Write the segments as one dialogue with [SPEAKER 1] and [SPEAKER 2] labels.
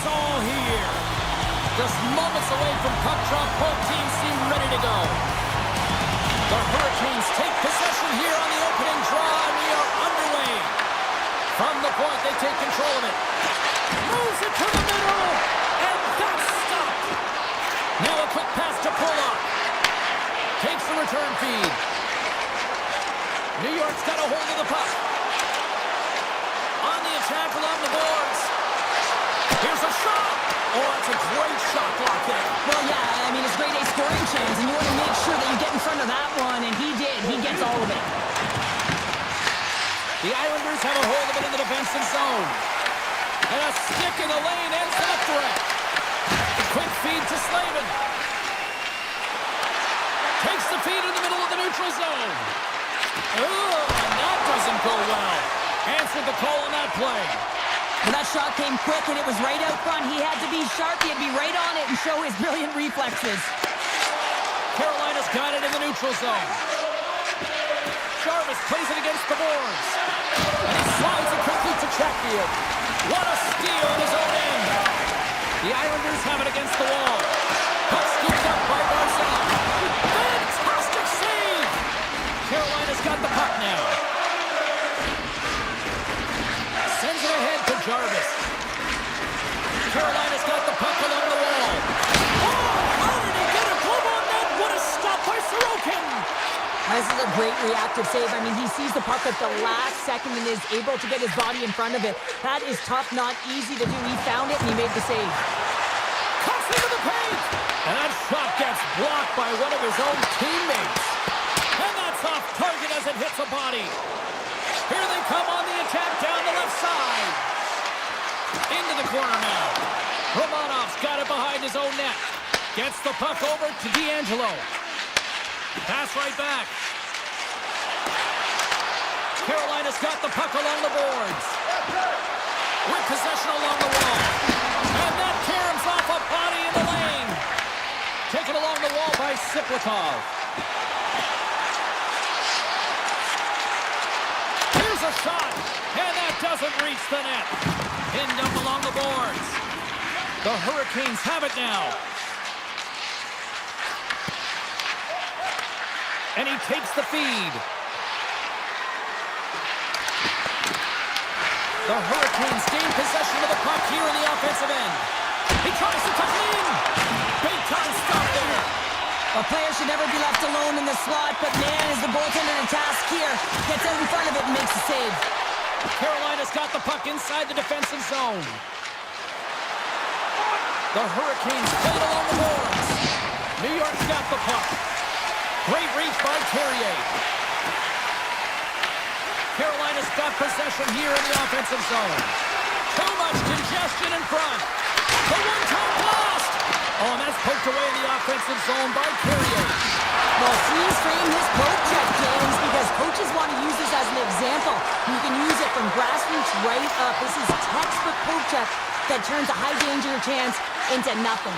[SPEAKER 1] all here. Just moments away from puck drop, both teams seem ready to go. The Hurricanes take possession here on the opening draw, and we are underway. From the point, they take control of it. Moves it to the middle, and that's stopped. Now a quick pass to Pollock. Takes the return feed. New York's got a hold of the puck. On the attack along the boards. Here's a shot. Oh, that's a great shot block there.
[SPEAKER 2] Well, yeah, I mean, it's grade A scoring chance, and you want to make sure that you get in front of that one, and he did. He gets all of it.
[SPEAKER 1] The Islanders have a hold of it in the defensive zone. And a stick in the lane ends the threat. A quick feed to Slavin. Takes the feed in the middle of the neutral zone. Oh, and that doesn't go well. Answered the call on that play.
[SPEAKER 2] Well, that shot came quick, and it was right out front. He had to be sharp. He had to be right on it and show his brilliant reflexes.
[SPEAKER 1] Carolina's got it in the neutral zone. Jarvis plays it against the boards. And he slides it quickly to Chatfield. What a steal in his own end. The Islanders have it against the wall. Puck scooped up by Barzal. Fantastic save! Carolina's got the puck now. Sends it ahead to Jarvis. Carolina's got the puck along the wall. Oh, how did he get a glove on that? What a stop by Sorokin!
[SPEAKER 2] This is a great reactive save. I mean, he sees the puck at the last second and is able to get his body in front of it. That is tough, not easy to do. He found it and he made the save.
[SPEAKER 1] Cuts into the paint! And that shot gets blocked by one of his own teammates. And that's off target as it hits a body. Here they come on the attack down the left side. Into the corner now. Romanov's got it behind his own net. Gets the puck over to D'Angelo. Pass right back. Carolina's got the puck along the boards. With possession along the wall. And that caroms off a body in the lane. Taken along the wall by Siplikov. Here's a shot. And that doesn't reach the net. Pinned up along the boards. The Hurricanes have it now. And he takes the feed. The Hurricanes gain possession of the puck here in the offensive end. He tries to tuck it in. Big time stop there.
[SPEAKER 2] A player should never be left alone in the slot, but man, is the goaltender in task here. Gets out in front of it and makes a save.
[SPEAKER 1] Carolina's got the puck inside the defensive zone. The Hurricanes play it along the boards. New York's got the puck. Great reach by Carrier. Carolina's got possession here in the offensive zone. Too much congestion in front. The one-time blast. Oh, and that's poked away in the offensive zone by Carrier.
[SPEAKER 2] Well, please frame this poke check, James, because coaches want to use this as an example. You can use it from grassroots right up. This is textbook poke check that turns a high-danger chance into nothing.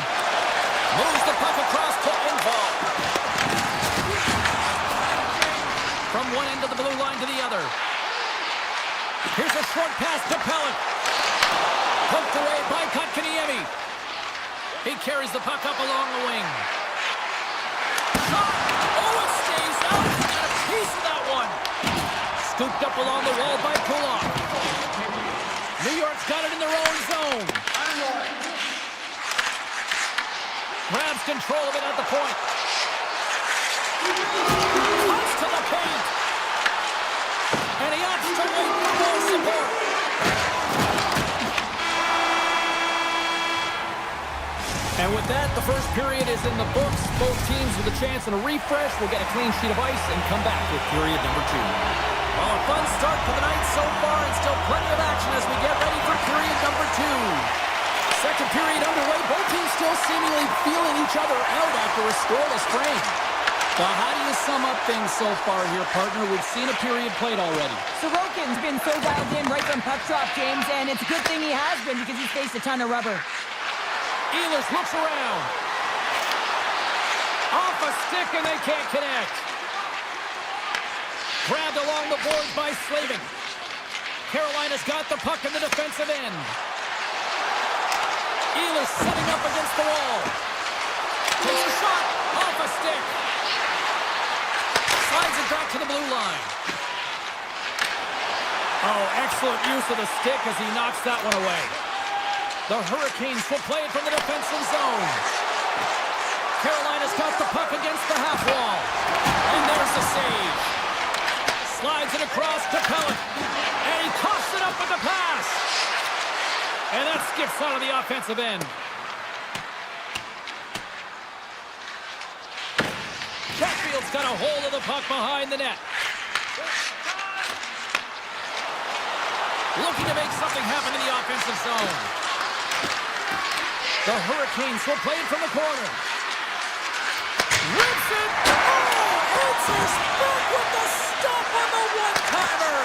[SPEAKER 1] Moves the puck across to Engvall. From one end of the blue line to the other. Here's a short pass to Pellick. Poked away by Kotkaniemi. He carries the puck up along the wing. Shot! Oh, it stays out. Got a piece of that one. Scooped up along the wall by Kulak. New York's got it in their own zone. Grabs control of it at the point. Cuts to the paint. And he opts to wait for more support. And with that, the first period is in the books. Both teams with a chance and a refresh will get a clean sheet of ice and come back with period number 2. Well, a fun start to the night so far, and still plenty of action as we get ready for period number 2. Second period underway, both teams still seemingly feeling each other out after a scoreless frame. Well, how do you sum up things so far here, partner? We've seen a period played already.
[SPEAKER 2] Sorokin's been so dialed in right from puck drop, James, and it's a good thing he has been because he's faced a ton of rubber.
[SPEAKER 1] Ehlers looks around. Off a stick and they can't connect. Grabbed along the boards by Slavin. Carolina's got the puck in the defensive end. Ehlers setting up against the wall. Takes a shot off a stick. Slides it back to the blue line. Oh, excellent use of the stick as he knocks that one away. The Hurricanes will play it from the defensive zone. Carolina's got the puck against the half wall. And there's the save. Slides it across to Pellet. And he coughs it up with the pass. And that skips out of the offensive end. Chatfield's got a hold of the puck behind the net. Looking to make something happen in the offensive zone. The Hurricanes will play it from the corner. Rips it! Oh! Answers back with the stop on the one-timer!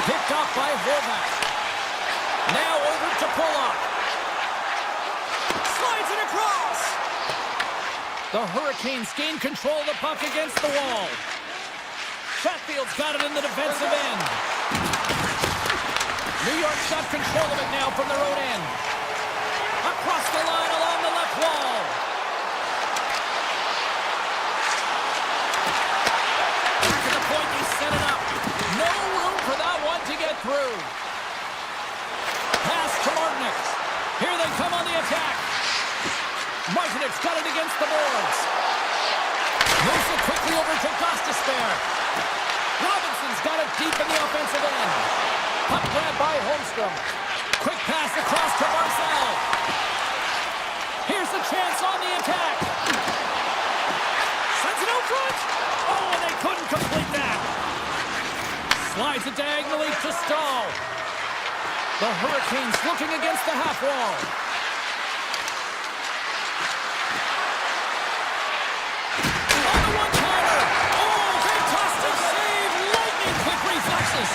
[SPEAKER 1] Picked off by Horvath. Now over to Pulock. Slides it across! The Hurricanes gain control of the puck against the wall. Chatfield's got it in the defensive end. New York's got control of it now from their own end. Across the line along the left wall. Back to the point, he set it up. No room for that one to get through. Pass to Martinic. Here they come on the attack. Martinic's got it against the boards. Moves it quickly over to Gostisbehere. Robinson's got it deep in the offensive end. Puck grab by Holmstrom. Quick pass across to Barzal. Here's a chance on the attack. Sends it out front. Oh, and they couldn't complete that. Slides it diagonally to Stahl. The Hurricanes looking against the half wall. On the one-timer. Oh, fantastic save. Lightning quick reflexes.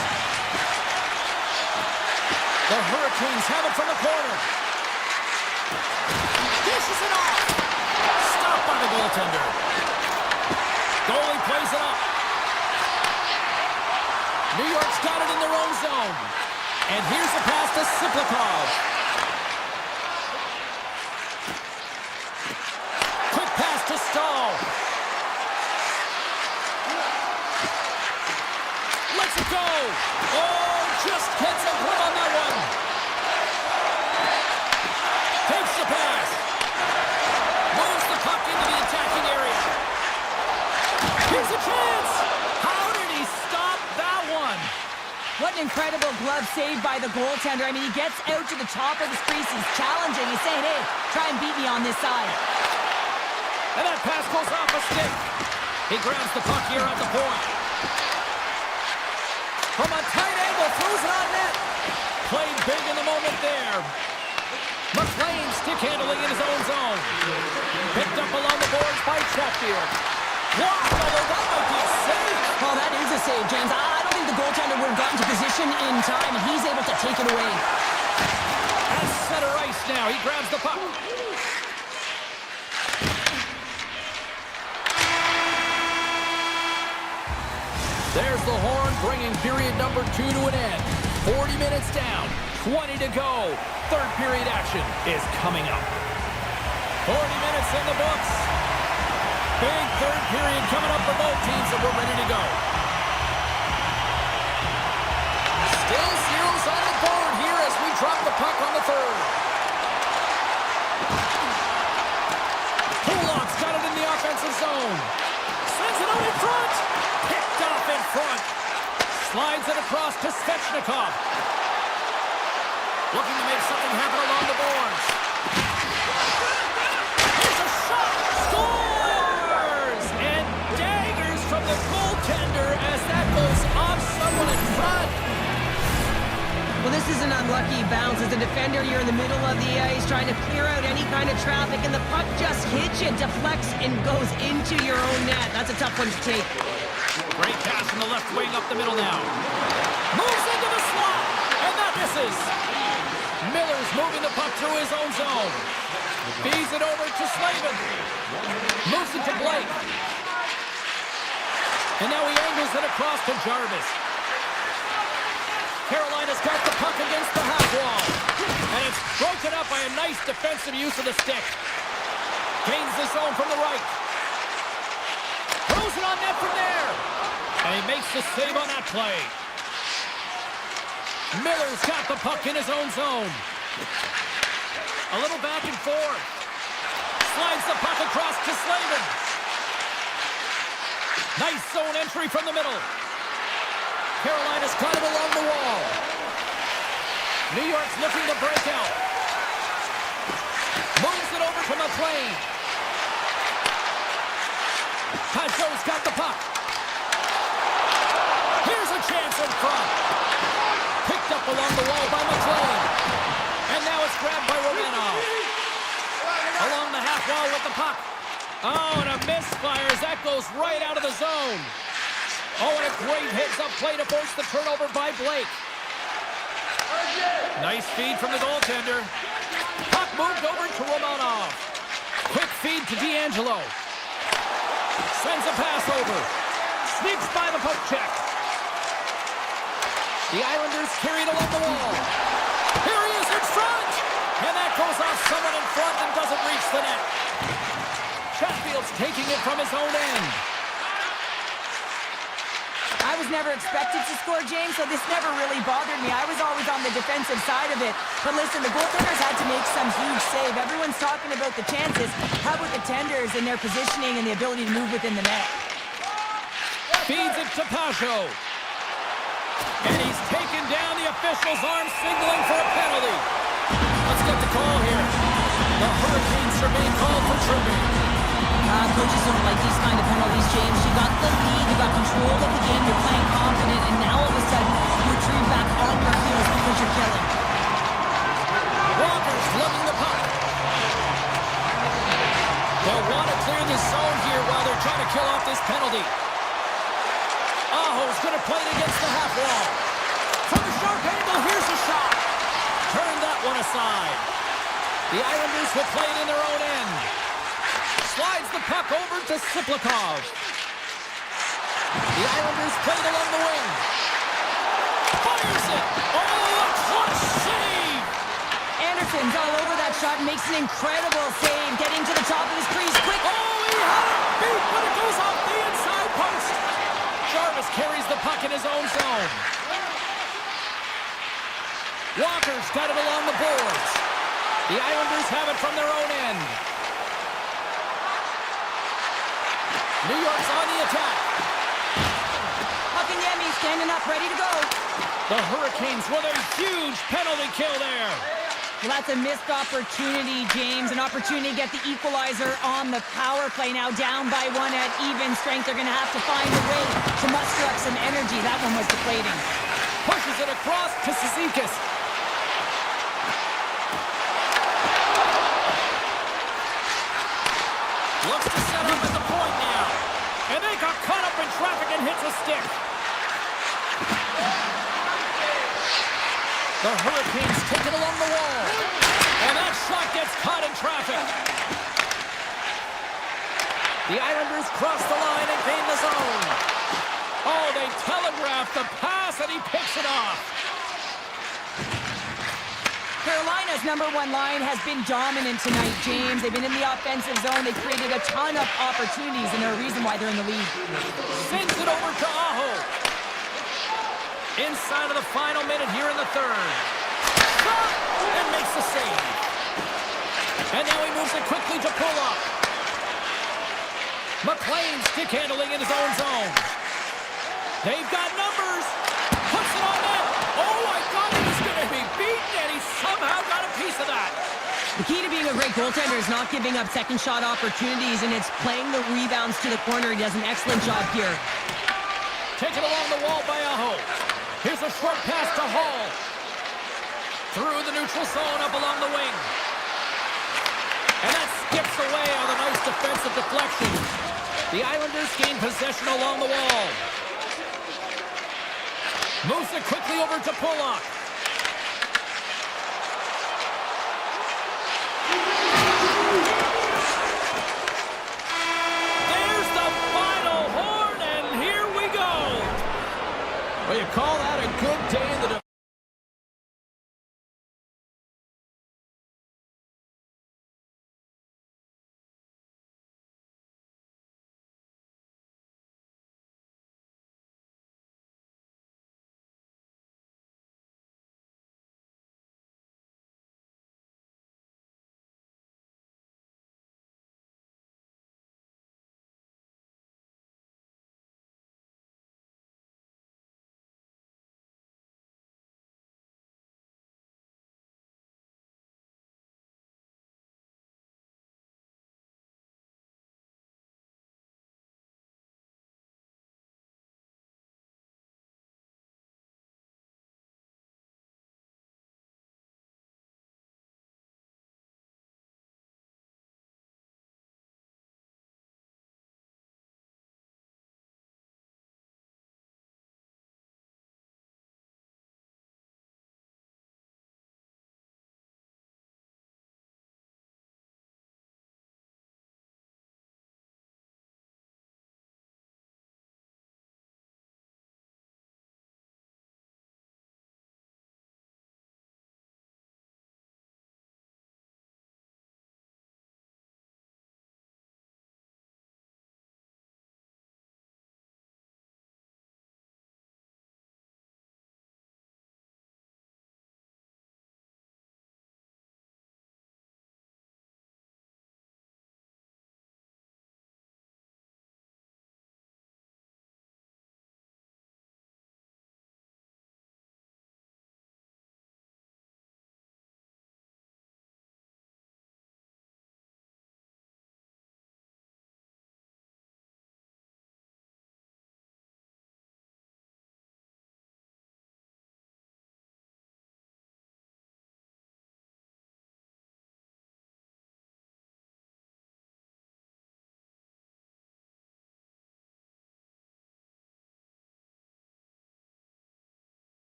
[SPEAKER 1] The Hurricanes have it from the corner. Dishes it off. Stopped by the goaltender. Goalie plays it up. New York's got it in their own zone. And here's the pass to Siplikov. Quick pass to Stahl. Lets it go. Oh, just gets a grip on that one. Takes the pass. Moves the puck into the attacking area. Here's a chance. How did he stop that one?
[SPEAKER 2] What an incredible glove save by the goaltender. I mean, he gets out to the top of the crease. He's challenging. He's saying, hey, try and beat me on this side.
[SPEAKER 1] And that pass goes off a stick. He grabs the puck here at the point. From a tight angle, throws it on net. Played big in the moment there. McLean stick handling in his own zone. Picked up along the boards by Chatfield. Blocked, although that might be a save.
[SPEAKER 2] Oh, that is a save, James. I don't think the goaltender would have gotten to position in time, and he's able to take it away.
[SPEAKER 1] At center ice now, he grabs the puck. There's the horn, bringing period number 2 to an end. 40 minutes down, 20 to go. Third period action is coming up. 40 minutes in the books. Big third period coming up for both teams, and we're ready to go. Still zeros on the board here as we drop the puck on the third. Pulock's got it in the offensive zone. Sends it out in front. Picked off in front. Slides it across to Svechnikov. Looking to make something happen along the boards. Here's a shot. Scores! And daggers from the goaltender as that goes off someone in front.
[SPEAKER 2] Well, this is an unlucky bounce. As a defender, you're in the middle of the ice trying to clear out any kind of traffic, and the puck just hits you, deflects, and goes into your own net. That's a tough one to take.
[SPEAKER 1] Great pass from the left wing up the middle now. Moves into the slot, and that misses. Miller's moving the puck through his own zone. Feeds it over to Slavin. Moves it to Blake. And now he angles it across to Jarvis. Carolina's got the puck against the half wall. And it's Broken up by a nice defensive use of the stick. Gains the zone from the right. Throws it on net from there. And he makes the save on that play. Miller's got the puck in his own zone. A little back and forth. Slides the puck across to Slavin. Nice zone entry from the middle. Carolina's got it along the wall. New York's looking to break out. Moves it over to McLean. Pajot's got the puck. Here's a chance in front. Picked up along the wall by McLean. And now it's grabbed by Romanov. Along the half wall with the puck. Oh, and a misfire as that goes right out of the zone. Oh, and a great heads-up play to force the turnover by Blake. Nice feed from the goaltender. Puck moved over to Romanov. Quick feed to D'Angelo. Sends a pass over. Sneaks by the poke check. The Islanders carried along the wall. Here he is in front! And that goes off someone in front and doesn't reach the net. Chatfield's taking it from his own end.
[SPEAKER 2] I was never expected to score, James, so this never really bothered me. I was always on the defensive side of it. But listen, the goaltenders had to make some huge save. Everyone's talking about the chances. How about the tenders and their positioning and the ability to move within the net?
[SPEAKER 1] Feeds it to Pajot. And he's taken down. The official's arm signaling for a penalty. Let's get the call here. The Hurricanes are being called for tripping.
[SPEAKER 2] Coaches don't like these kind of penalties, James. You got the lead, you got control of the game, you're playing confident, and now all of a sudden, you retreat back on your heels because you're killing.
[SPEAKER 1] Walker's lugging the puck. They'll want to clear the zone here while they're trying to kill off this penalty. Aho's going to play it against the half wall. From the sharp angle, here's a shot. Turn that one aside. The Islanders will play it in their own end. Slides the puck over to Siplikov. The Islanders play it along the wing. Fires it. Oh, a clutch save.
[SPEAKER 2] Anderson's all over that shot and makes an incredible save, getting to the top of his crease quick.
[SPEAKER 1] Oh, he had it beat, but it goes off the inside post. Jarvis carries the puck in his own zone. Walker's got it along the boards. The Islanders have it from their own end. New York's on the attack.
[SPEAKER 2] Yemi standing up, ready to go.
[SPEAKER 1] The Hurricanes with a huge penalty kill there.
[SPEAKER 2] Well, that's a missed opportunity, James. An opportunity to get the equalizer on the power play. Now down by one at even strength. They're going to have to find a way to muster up some energy. That one was deflating.
[SPEAKER 1] Pushes it across to Cizikas. Looks to set up at the point now. And they got caught up in traffic and hits a stick. The Hurricanes take it along the wall. And that shot gets caught in traffic. The Islanders cross the line and gain the zone. Oh, they telegraphed the pass and he picks it off.
[SPEAKER 2] Carolina's #1 line has been dominant tonight, James. They've been in the offensive zone. They've created a ton of opportunities, and they're a reason why they're in the lead.
[SPEAKER 1] Sends it over to Aho. Inside of the final minute here in the third. Shot! And makes the save. And now he moves it quickly to pull up. McLean stick handling in his own zone. They've got numbers. Puts it on net. Oh, I thought he was going to be beaten, and he somehow got a piece of that.
[SPEAKER 2] The key to being a great goaltender is not giving up second shot opportunities, and it's playing the rebounds to the corner. He does an excellent job here.
[SPEAKER 1] Taken along the wall by Aho. Here's a short pass to Hall. Through the neutral zone, up along the wing. And that skips away on a nice defensive deflection. The Islanders gain possession along the wall. Moves it quickly over to Pollock. There's the final horn, and here we go. Well, you call that a good day in the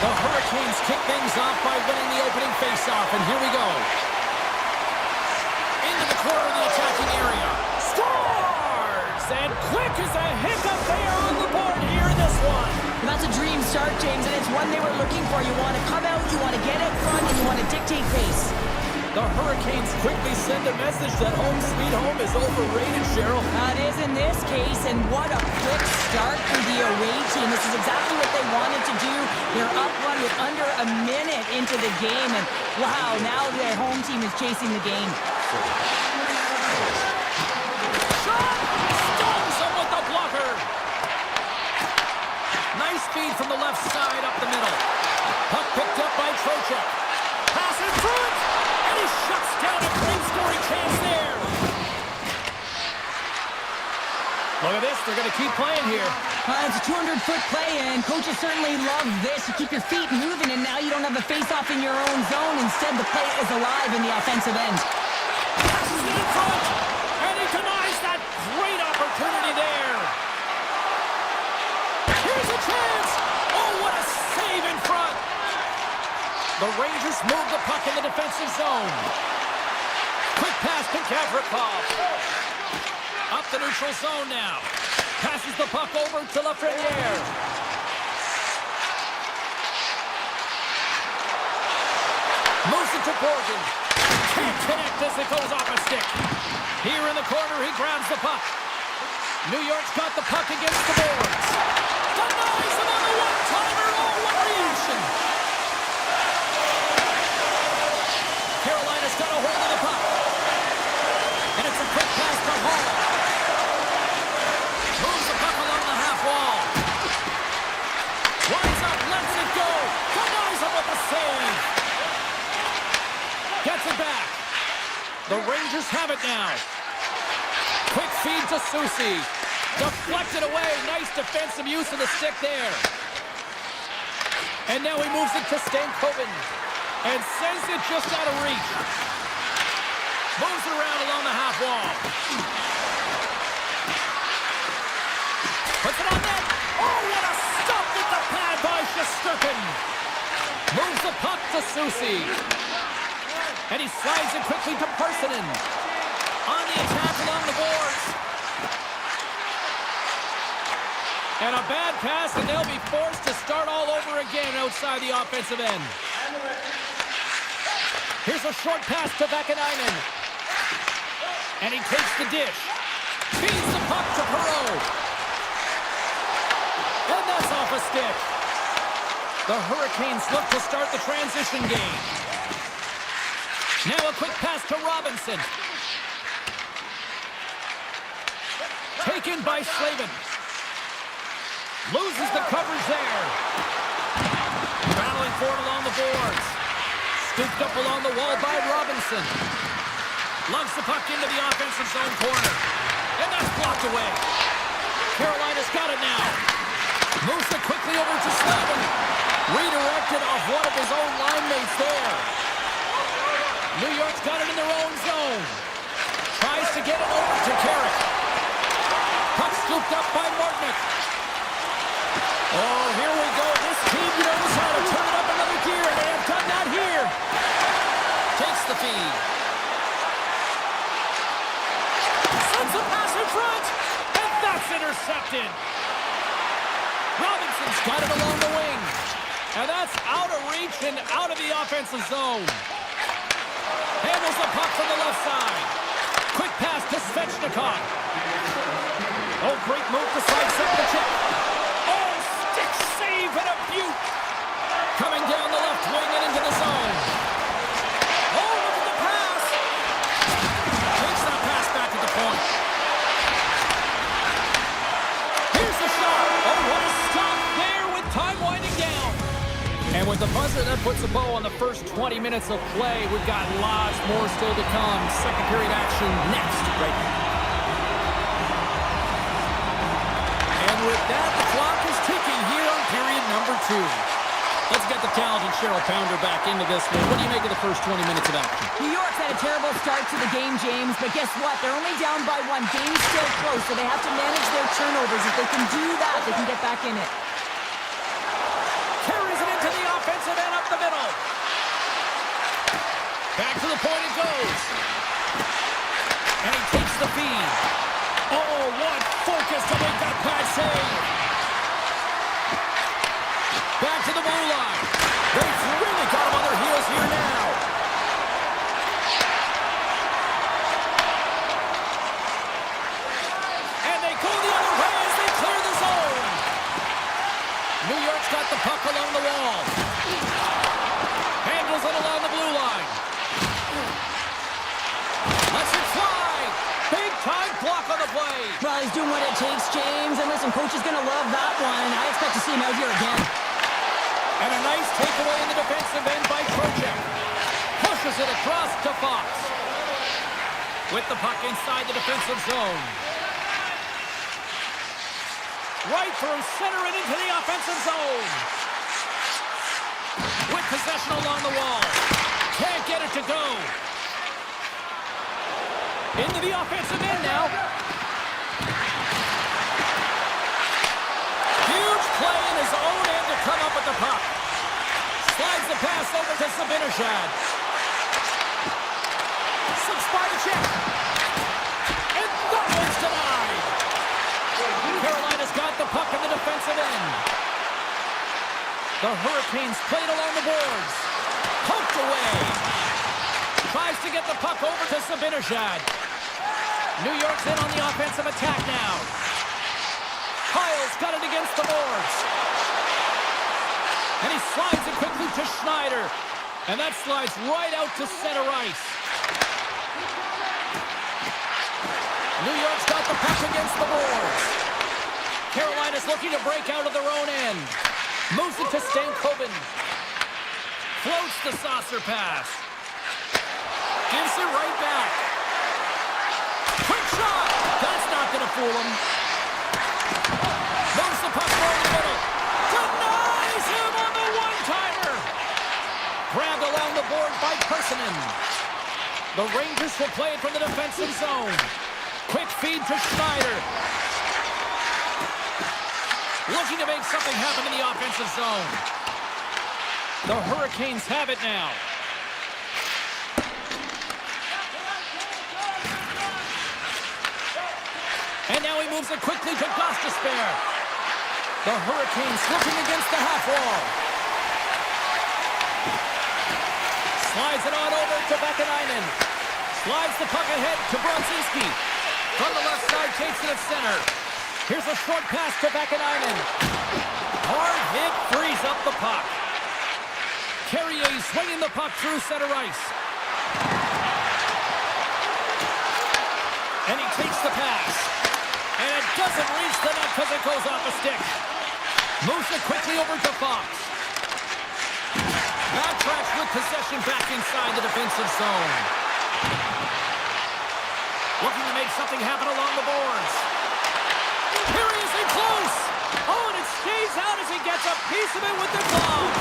[SPEAKER 1] The Hurricanes kick things off by winning the opening faceoff, and here we go. Into the corner of the attacking area. Scores! And quick as a hiccup, they are on the board here in this one.
[SPEAKER 2] And that's a dream start, James, and it's one they were looking for. You want to come out, you want to get out front, and you want to dictate pace.
[SPEAKER 1] The Hurricanes quickly send a message that home sweet home is overrated, Cheryl.
[SPEAKER 2] It is in this case, and what a quick start for the away team. This is exactly what they wanted to do. They're up one with under a minute into the game, and wow, now their home team is chasing the game.
[SPEAKER 1] Shot! Stones him with the blocker! Nice feed from the left side up the middle. Puck picked up by Trocheck. Pass in front! And he shuts down a great scoring chance there. Look at this, they're going to keep playing here.
[SPEAKER 2] It's a 200-foot play, and coaches certainly love this. You keep your feet moving, and now you don't have a face-off in your own zone. Instead, the play is alive in the offensive end.
[SPEAKER 1] Passes it in front, and he denies that great opportunity there. Here's a chance. Oh, what a save in front. The Rangers move the puck in the defensive zone. Quick pass to Gavrikov. Up the neutral zone now. Passes the puck over to Lafreniere. Moves it to Borgen. Can't connect as it goes off a stick. Here in the corner, he grabs the puck. New York's got the puck against the boards. Denies him on the one-timer. Oh, what reaction! Carolina's got a hold of the puck. And it's a quick pass to Hall. Moves the puck along the half wall. Winds up, lets it go. Denies him with the save. Gets it back. The Rangers have it now. Quick feed to Soucy. Deflected away. Nice defensive use of the stick there. And now he moves it to Stankoven. And sends it just out of reach. Moves it around along the half wall. Puts it on net. Oh, what a stop with the pad by Shesterkin. Moves the puck to Soucy. And he slides it quickly to Parssinen. On the attack along the boards. And a bad pass, and they'll be forced to start all over again outside the offensive end. Here's a short pass to Vakanainen. And he takes the dish. Feeds the puck to Perreault. And that's off a stick. The Hurricanes look to start the transition game. Now a quick pass to Robinson. Taken by Slavin. Loses the coverage there. Battling for it along the boards. Scooped up along the wall by Robinson. Lugs the puck into the offensive zone corner. And that's blocked away. Carolina's got it now. Moves it quickly over to Slavin. Redirected off one of his own line mates there. New York's got it in their own zone. Tries to get it over to Carrick. Puck scooped up by Martinick. Oh, here we go. This team knows how to turn it up another gear, and they have done that here. Takes the feed. Sends a pass in front, and that's intercepted. Robinson's got it along the wing, and that's out of reach and out of the offensive zone. Handles the puck from the left side. Quick pass to Svechnikov. Oh, great move to sidestep the chip. Oh, stick save and a beaut. Coming down the left wing and into the zone. Oh, look at the pass. Takes that pass back at the point. Here's the shot. Oh, what a stop there with time winding down. And with the buzzer, that puts a bow on the first 20 minutes of play. We've got lots more still to come. Second period action next, right now. And with that, the clock is ticking here on period number 2. Let's get the talented Cheryl Pounder back into this one. What do you make of the first 20 minutes of action?
[SPEAKER 2] New York's had a terrible start to the game, James, but guess what? They're only down by 1. Game's still close, so they have to manage their turnovers. If they can do that, they can get back in it.
[SPEAKER 1] Carries it into the feed. Oh, what focus to make that pass save. Back to the blue line. They've really got him on their heels here now. And they go the other way as they clear the zone. New York's got the puck along the wall. Handles it along the blue line. Lets it fly. Big time block on the play.
[SPEAKER 2] Well, he's doing what it takes, James. And listen, coach is going to love that one. I expect to see him out here again.
[SPEAKER 1] And a nice takeaway in the defensive end by Project. Pushes it across to Fox. With the puck inside the defensive zone. Right through center and into the offensive zone. With possession along the wall. Can't get it to go. Into the offensive end now. Huge play in his own end to come up with the puck. Slides the pass over to Zibanejad. Some spotty check. And that one's denied. Carolina's got the puck in the defensive end. The Hurricanes played along the boards. Poked away. Tries to get the puck over to Zibanejad. New York's in on the offensive attack now. Kyle's got it against the boards. And he slides it quickly to Schneider. And that slides right out to center ice. New York's got the puck against the boards. Carolina's looking to break out of their own end. Moves it to Stankoven. Floats the saucer pass. Gives it right back. Quick shot! That's not going to fool him. Moves the puck more in the middle. Denies him on the one-timer. Grabbed along the board by Personen. The Rangers will play it from the defensive zone. Quick feed to Schneider. Looking to make something happen in the offensive zone. The Hurricanes have it now. And now he moves it quickly to Gostisbehere. The Hurricanes looking against the half wall. Slides it on over to Vakanainen. Slides the puck ahead to Bronzinski. From the left side, takes it at center. Here's a short pass to Vakanainen. Hard hit, frees up the puck. Carrier swinging the puck through center ice. And he takes the pass. And it doesn't reach the net because it goes off a stick. Moves it quickly over to Fox. Backtracks with possession back inside the defensive zone. Looking to make something happen along the boards. Here he is in close. Oh, and it stays out as he gets a piece of it with the glove.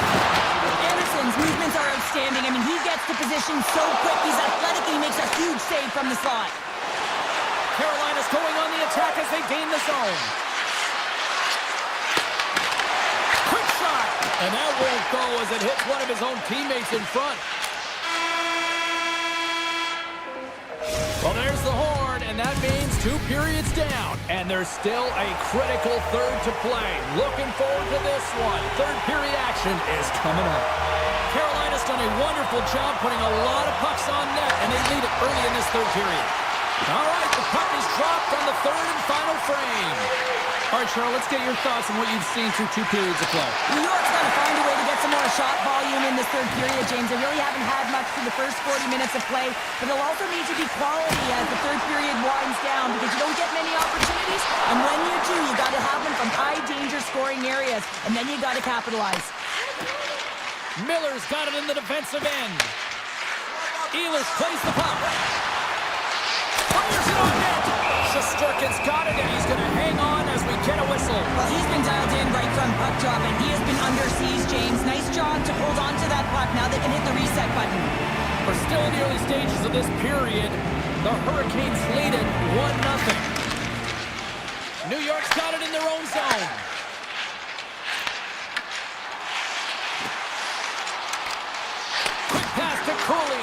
[SPEAKER 2] Anderson's movements are outstanding. I mean, he gets the position so quick. He's athletic and he makes a huge save from the slot.
[SPEAKER 1] Carolina's going on the attack as they gain the zone. Quick shot. And that won't go as it hits one of his own teammates in front. Well, there's the horn, and that means 2 periods down. And there's still a critical third to play. Looking forward to this one. Third period action is coming up. Carolina's done a wonderful job putting a lot of pucks on net, and they lead it early in this third period. All right, the puck is dropped on the third and final frame. All right, Cheryl, let's get your thoughts on what you've seen through 2 periods of play.
[SPEAKER 2] New York's got to find a way to get some more shot volume in this third period, James. They really haven't had much through the first 40 minutes of play, but they'll also need to be quality as the third period winds down because you don't get many opportunities, and when you do, you got to have them from high-danger scoring areas, and then you got to capitalize.
[SPEAKER 1] Miller's got it in the defensive end. Ehlers plays the puck. Fires it on net. Shesterkin's got it, and he's going to hang on as we get a whistle.
[SPEAKER 2] Well, he's been dialed in right from puck drop, and he has been under siege, James. Nice job to hold on to that puck. Now they can hit the reset button.
[SPEAKER 1] We're still in the early stages of this period. The Hurricanes lead it 1-0. New York's got it in their own zone. Quick pass to Cooley.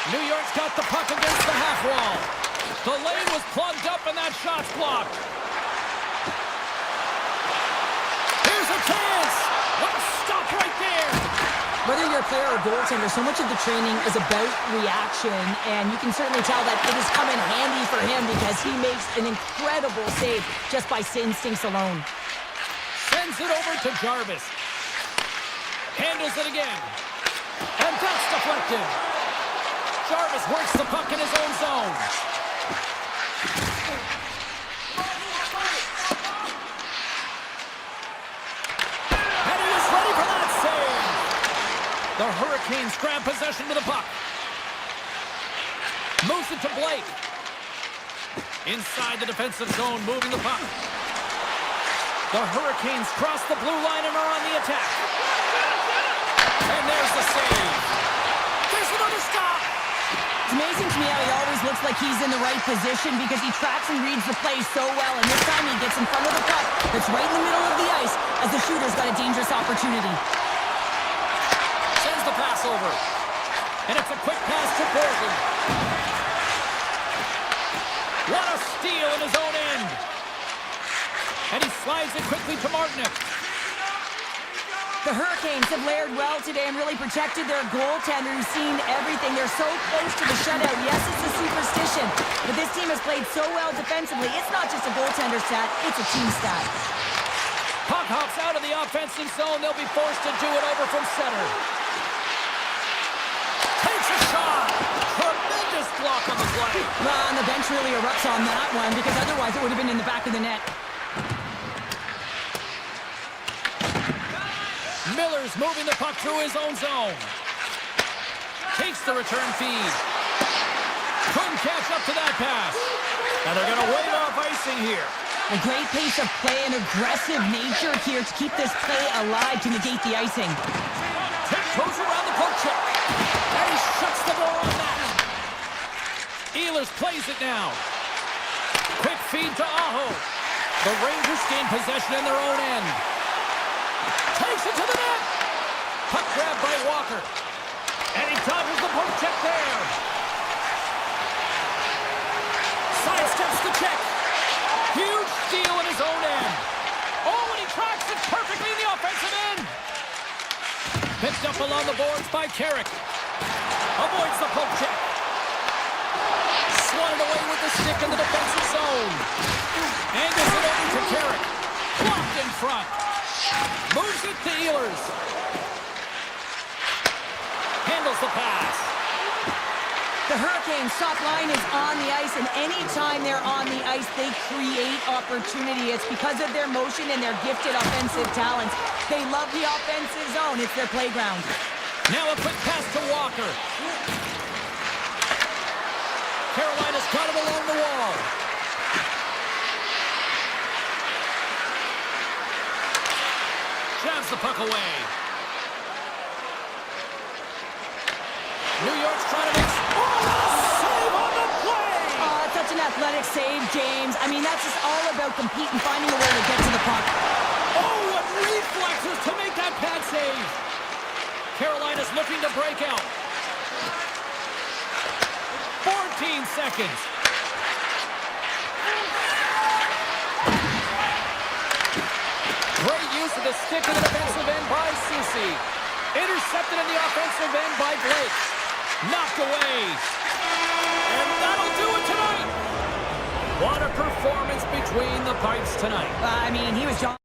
[SPEAKER 1] New York's got the puck against the half wall. The lane was plugged up and that shot's blocked. Here's a chance. What a stop right there.
[SPEAKER 2] Whether you're a player or goaltender, so much of the training is about reaction, and you can certainly tell that it has come in handy for him because he makes an incredible save just by instincts alone.
[SPEAKER 1] Sends it over to Jarvis. Handles it again. And that's deflected. Jarvis works the puck in his own zone. And he is ready for that save. The Hurricanes grab possession with the puck. Moves it to Blake. Inside the defensive zone, moving the puck. The Hurricanes cross the blue line and are on the attack. And there's the save. There's another stop.
[SPEAKER 2] It's amazing to me how he always looks like he's in the right position because he tracks and reads the play so well, and this time he gets in front of the puck that's right in the middle of the ice as the shooter's got a dangerous opportunity.
[SPEAKER 1] Sends the pass over. And it's a quick pass to Borgen. What a steal in his own end. And he slides it quickly to Martinick.
[SPEAKER 2] The Hurricanes have layered well today and really protected their goaltender who's seen everything. They're so close to the shutout. Yes, it's a superstition, but this team has played so well defensively. It's not just a goaltender stat, it's a team stat.
[SPEAKER 1] Puck hops out of the offensive zone. They'll be forced to do it over from center. Takes a shot. Tremendous block on the play.
[SPEAKER 2] Well, and the bench really erupts on that one because otherwise it would have been in the back of the net.
[SPEAKER 1] Miller's moving the puck through his own zone. Takes the return feed. Couldn't catch up to that pass. And they're going to wave off icing here.
[SPEAKER 2] A great pace of play and aggressive nature here to keep this play alive to negate the icing.
[SPEAKER 1] Tiptoes around the poke check. And he shuts the door on that. Ehlers plays it now. Quick feed to Aho. The Rangers gain possession in their own end. Takes it to the net. Puck grab by Walker. And he dodges the poke check there. Sidesteps the check. Huge steal in his own end. Oh, and he tracks it perfectly in the offensive end. Picked up along the boards by Carrick. Avoids the poke check. Swatted away with the stick in the defensive zone. Angles it over to Carrick. Blocked in front. Moves it to Ehlers. Handles the pass.
[SPEAKER 2] The Hurricanes' top line is on the ice, and anytime they're on the ice, they create opportunity. It's because of their motion and their gifted offensive talents. They love the offensive zone. It's their playground.
[SPEAKER 1] Now a quick pass to Walker. Carolina's got him along the wall. Jabs the puck away. New York's trying to make... save on the play!
[SPEAKER 2] Such an athletic save, James. I mean, that's just all about competing, finding a way to get to the puck.
[SPEAKER 1] Oh, what reflexes to make that pad save! Carolina's looking to break out. 14 seconds. Great use of the stick in the defensive end by Soucy. Intercepted in the offensive end by Blake. Knocked away. And that'll do it tonight. What a performance between the pipes tonight.
[SPEAKER 2] I mean, he was...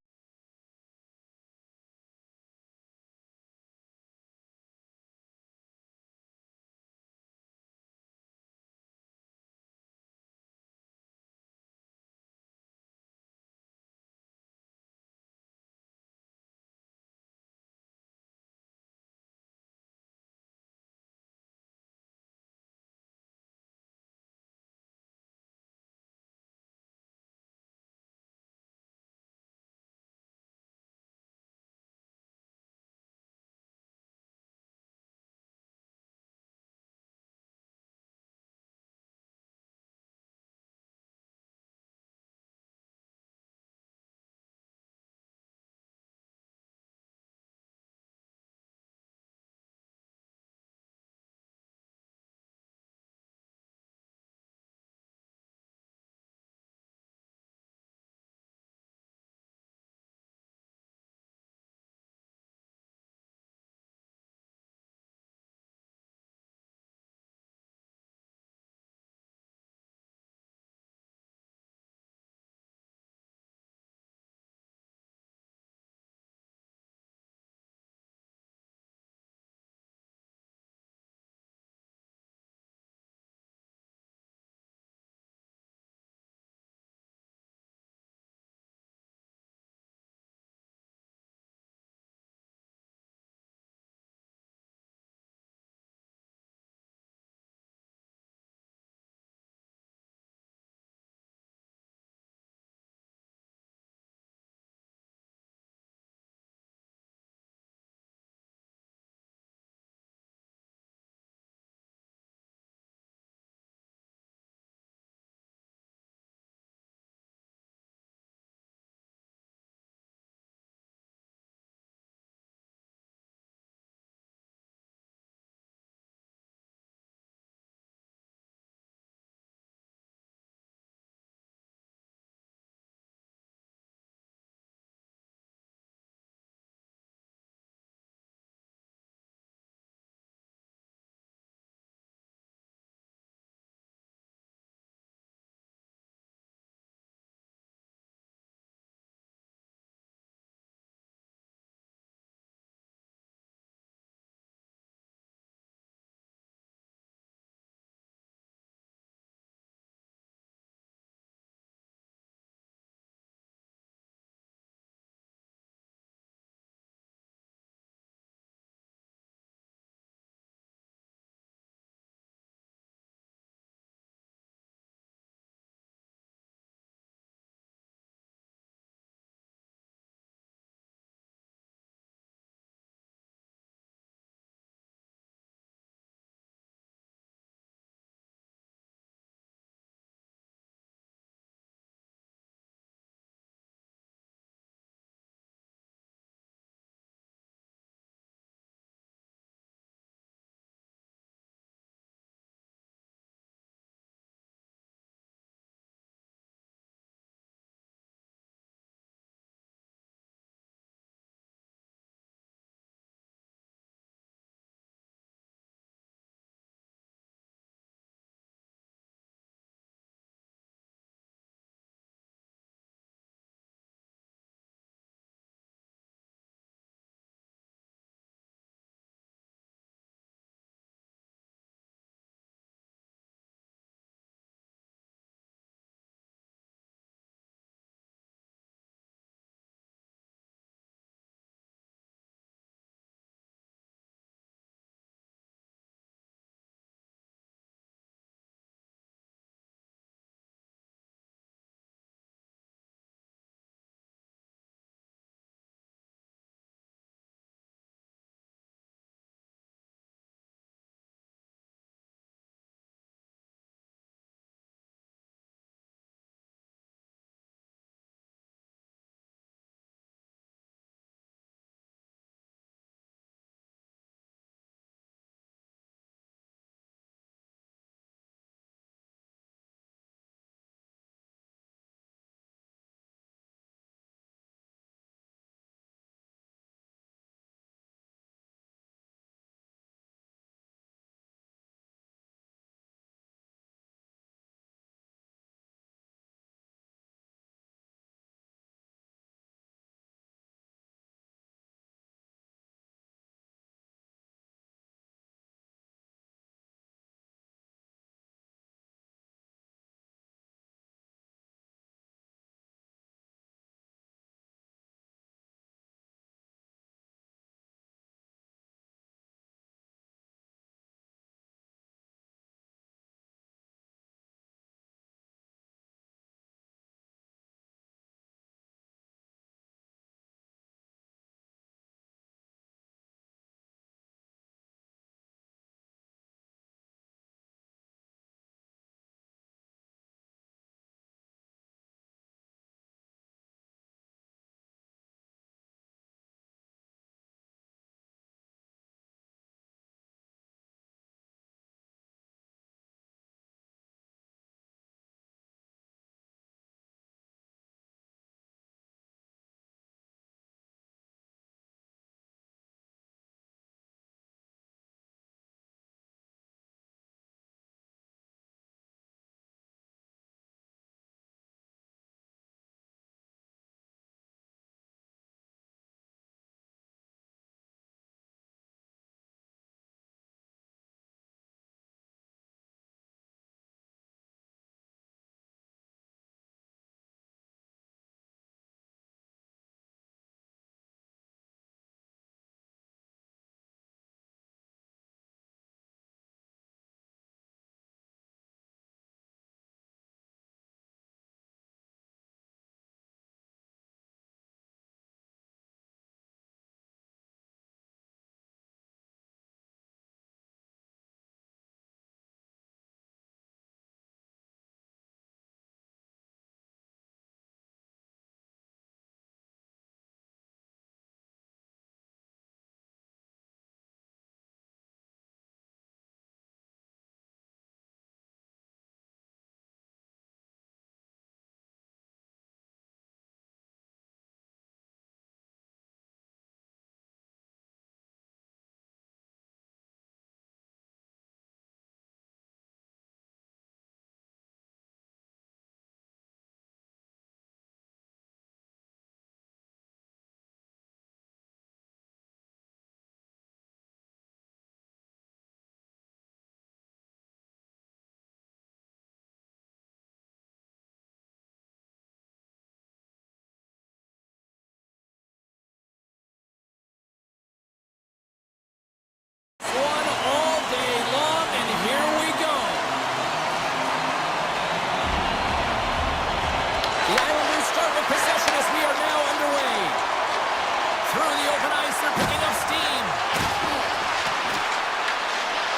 [SPEAKER 1] Through the open ice, they're picking up steam.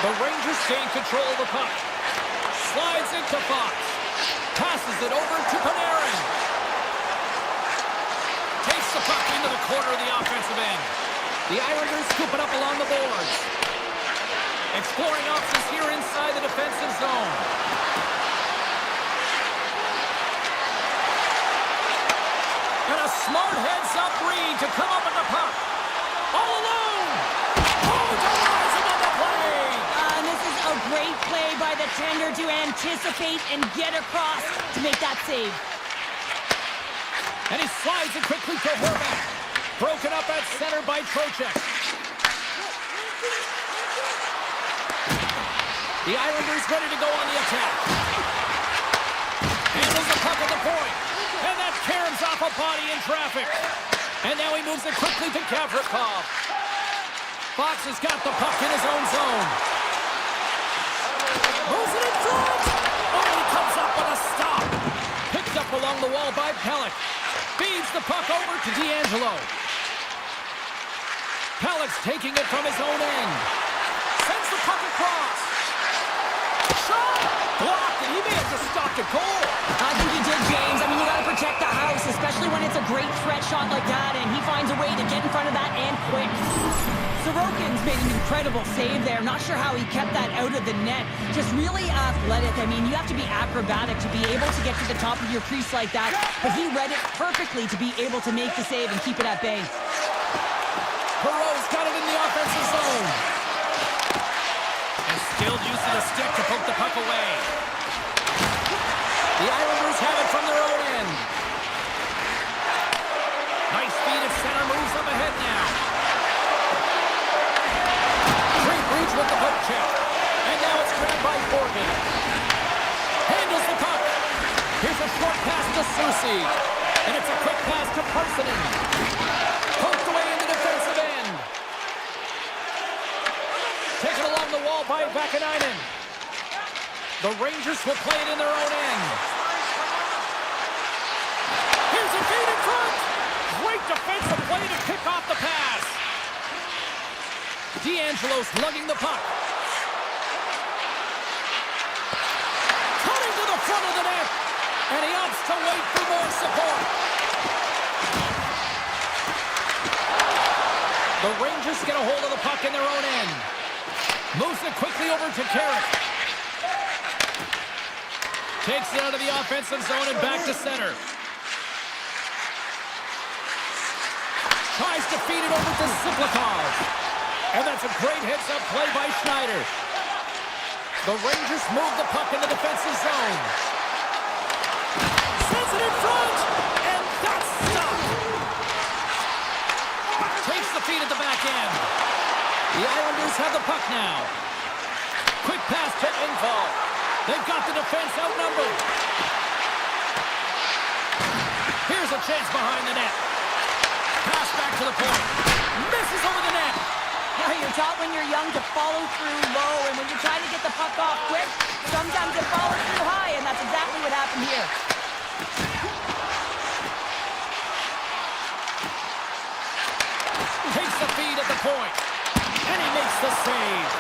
[SPEAKER 1] The Rangers gain control of the puck. Slides into Fox. Passes it over to Panarin. Takes the puck into the corner of the offensive end. The Islanders scoop it up along the boards. Exploring options here inside the defensive zone. And a smart heads-up read to come up with the puck. All alone! Oh, denies him on the play!
[SPEAKER 2] This is a great play by the tender to anticipate and get across to make that save.
[SPEAKER 1] And he slides it quickly to Horvath. Broken up at center by Trocheck. The Islanders ready to go on the attack. Handles the puck at the point. And that caroms off a body in traffic. And now he moves it quickly to Gavrikov. Fox has got the puck in his own zone. Moves it in front. Oh, he comes up with a stop. Picked up along the wall by Pelech. Feeds the puck over to D'Angelo. Pelech's taking it from his own end. Sends the puck across. Shot! Blocked, and he may have just stopped a goal.
[SPEAKER 2] I think he did, James. I mean, you got to protect the house, especially when it's a great threat shot like that, and he finds a way to get in front of that and quick. Sorokin's made an incredible save there. Not sure how he kept that out of the net. Just really athletic. I mean, you have to be acrobatic to be able to get to the top of your crease like that, but he read it perfectly to be able to make the save and keep it at bay.
[SPEAKER 1] Perreault's got it in the offensive zone. And still using a stick to poke the puck away. The Islanders have it from their own end. Nice feed at center, moves up ahead now. Great reach with the hook check. And now it's grabbed by Forgan. Handles the puck. Here's a short pass to Soucy. And it's a quick pass to Parsonen. Poked away in the defensive end. Taken along the wall by Vakanainen. The Rangers will play it in their own end. Here's a feed in front. Great defensive play to kick off the pass. D'Angelo's lugging the puck. Coming to the front of the net. And he opts to wait for more support. The Rangers get a hold of the puck in their own end. Moves it quickly over to Carrick. Takes it out of the offensive zone and back to center. Tries to feed it over to Ziplikov. And that's a great heads-up play by Schneider. The Rangers move the puck in the defensive zone. Sends it in front. And that's stopped. Takes the feed at the back end. The Islanders have the puck now. Quick pass to Engvall. They've got the defense outnumbered. Here's a chance behind the net. Pass back to the point. Misses over the net.
[SPEAKER 2] Now, you're taught when you're young to follow through low, and when you're trying to get the puck off quick, sometimes it follows through high, and that's exactly what happened here.
[SPEAKER 1] Takes the feed at the point. And he makes the save.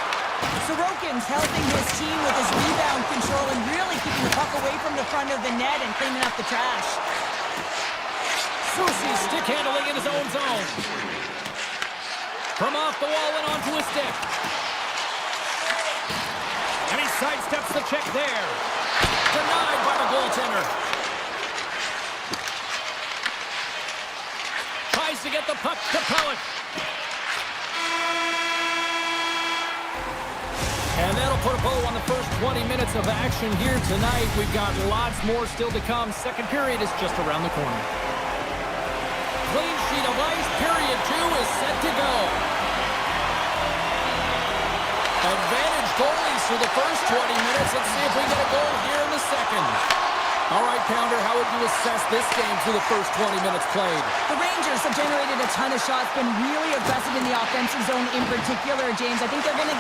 [SPEAKER 2] Sorokin's helping his team with his rebound control and really keeping the puck away from the front of the net and cleaning up the trash.
[SPEAKER 1] Soucy stick handling in his own zone. From off the wall and onto his stick. And he sidesteps the check there. Denied by the goaltender. Tries to get the puck to Pelech. And that'll put a bow on the first 20 minutes of action here tonight. We've got lots more still to come. Second period is just around the corner. Clean sheet of ice. Period 2 is set to go. Advantage goalies through the first 20 minutes. Let's see if we get a goal here in the second. All right, Pounder, how would you assess this game through the first 20 minutes played?
[SPEAKER 2] The Rangers have generated a ton of shots, been really aggressive in the offensive zone in particular, James. I think they're going to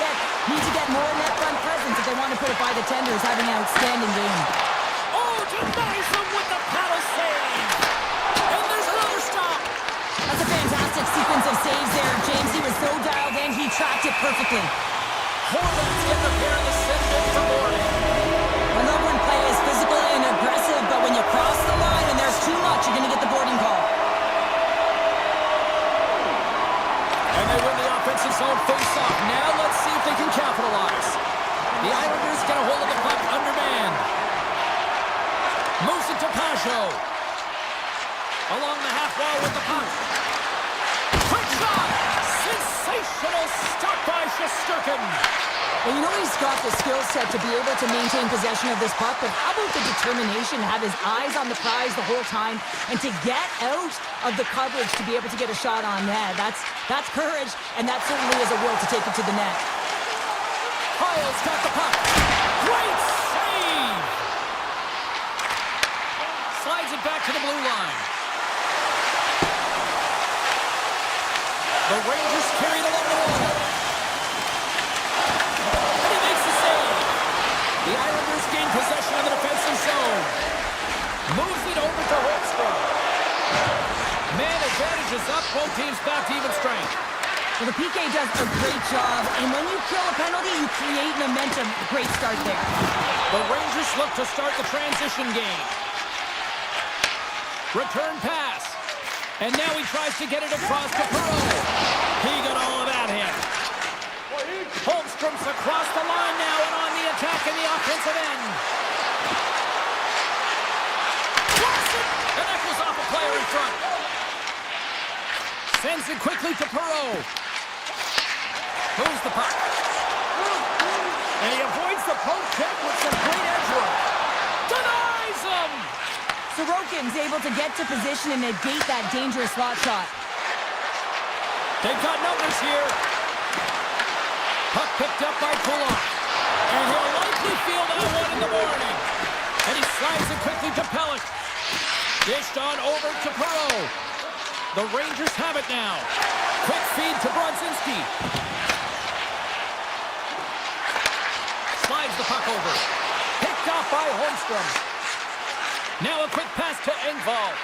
[SPEAKER 2] need to get more net front presence if they want to put it by the Tenders having an outstanding game.
[SPEAKER 1] Oh, denies them with the paddle save. And there's another stop.
[SPEAKER 2] That's a fantastic fantastic sequence of saves there, James. He was so dialed in, he tracked it perfectly.
[SPEAKER 1] Hornets get the pair to send it to boarding.
[SPEAKER 2] I love when play is physical and aggressive, but when you cross the line and there's too much, you're going to get the boarding call.
[SPEAKER 1] And they win the offensive zone face-off. Now let's see if they can capitalize. The Islanders get a hold of the puck undermanned. Moves it to Pajot. Along the half wall with the puck. Quick shot! Sensational stop by Shesterkin.
[SPEAKER 2] Well, you know he's got the skill set to be able to maintain possession of this puck, but how about the determination to have his eyes on the prize the whole time and to get out of the coverage to be able to get a shot on net? That's courage, and that certainly is a will to take it to the net.
[SPEAKER 1] Kyle's got the puck. Great save! Slides it back to the blue line. The Rangers carry it along the wall. And he makes the save. The Islanders gain possession of the defensive zone. Moves it over to Holmstrom. Man advantage is up. Both teams back to even strength.
[SPEAKER 2] Well, the PK does a great job, and when you kill a penalty, you create momentum. Great start there.
[SPEAKER 1] The Rangers look to start the transition game. Return pass. And now he tries to get it across to Perot. He got all of that hit. Holmstrom's across the line now and on the attack in the offensive end. Blocks it! And that goes off a player in front. Sends it quickly to Perot. Moves the puck. And he avoids the poke check with some great edge work. Denies him!
[SPEAKER 2] Sorokin's able to get to position and negate that dangerous slot shot.
[SPEAKER 1] They've got numbers here. Puck picked up by Kulak. And he'll likely feel that one in the morning. And he slides it quickly to Pellick. Dished on over to Perot. The Rangers have it now. Quick feed to Brodzinski. Slides the puck over. Picked off by Holmstrom. Now a quick pass to Engvall.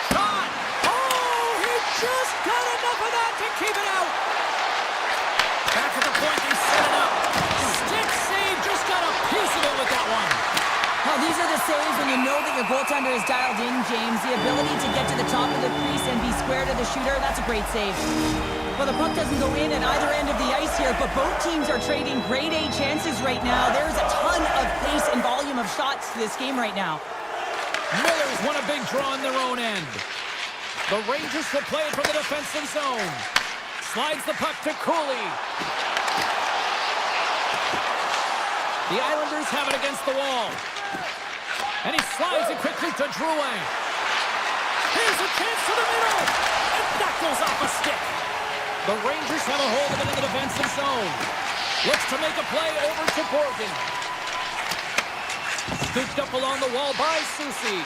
[SPEAKER 1] Shot! Oh, he just got enough of that to keep it out. Back to the point, they set it up. Stick save, just got a piece of it with that one.
[SPEAKER 2] Well, these are the saves when you know that your goaltender is dialed in, James. The ability to get to the top of the crease and be square to the shooter, that's a great save. Well, the puck doesn't go in at either end of the ice here, but both teams are trading grade A chances right now. There's a ton of pace and volume of shots to this game right now.
[SPEAKER 1] Miller's won a big draw on their own end. The Rangers will play it from the defensive zone. Slides the puck to Cooley. The Islanders have it against the wall. And he slides it quickly to Drouin. Here's a chance to the middle. And that goes off a stick. The Rangers have a hold of it in the defensive zone. Looks to make a play over to Borgen. Scooped up along the wall by Susi.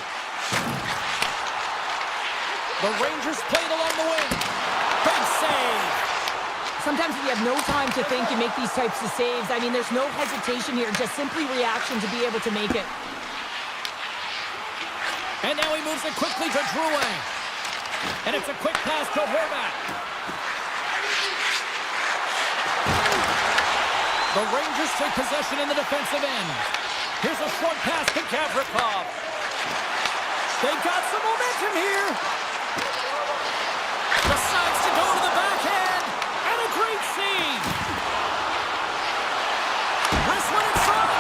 [SPEAKER 1] The Rangers played along the wing. Big save.
[SPEAKER 2] Sometimes when you have no time to think, you make these types of saves. I mean, there's no hesitation here, just simply reaction to be able to make it.
[SPEAKER 1] And now he moves it quickly to Drouin. And it's a quick pass to Horvat. The Rangers take possession in the defensive end. Here's a short pass to Gavrikov. They got some momentum here. Decides to go to the backhand. And a great save. This one in front.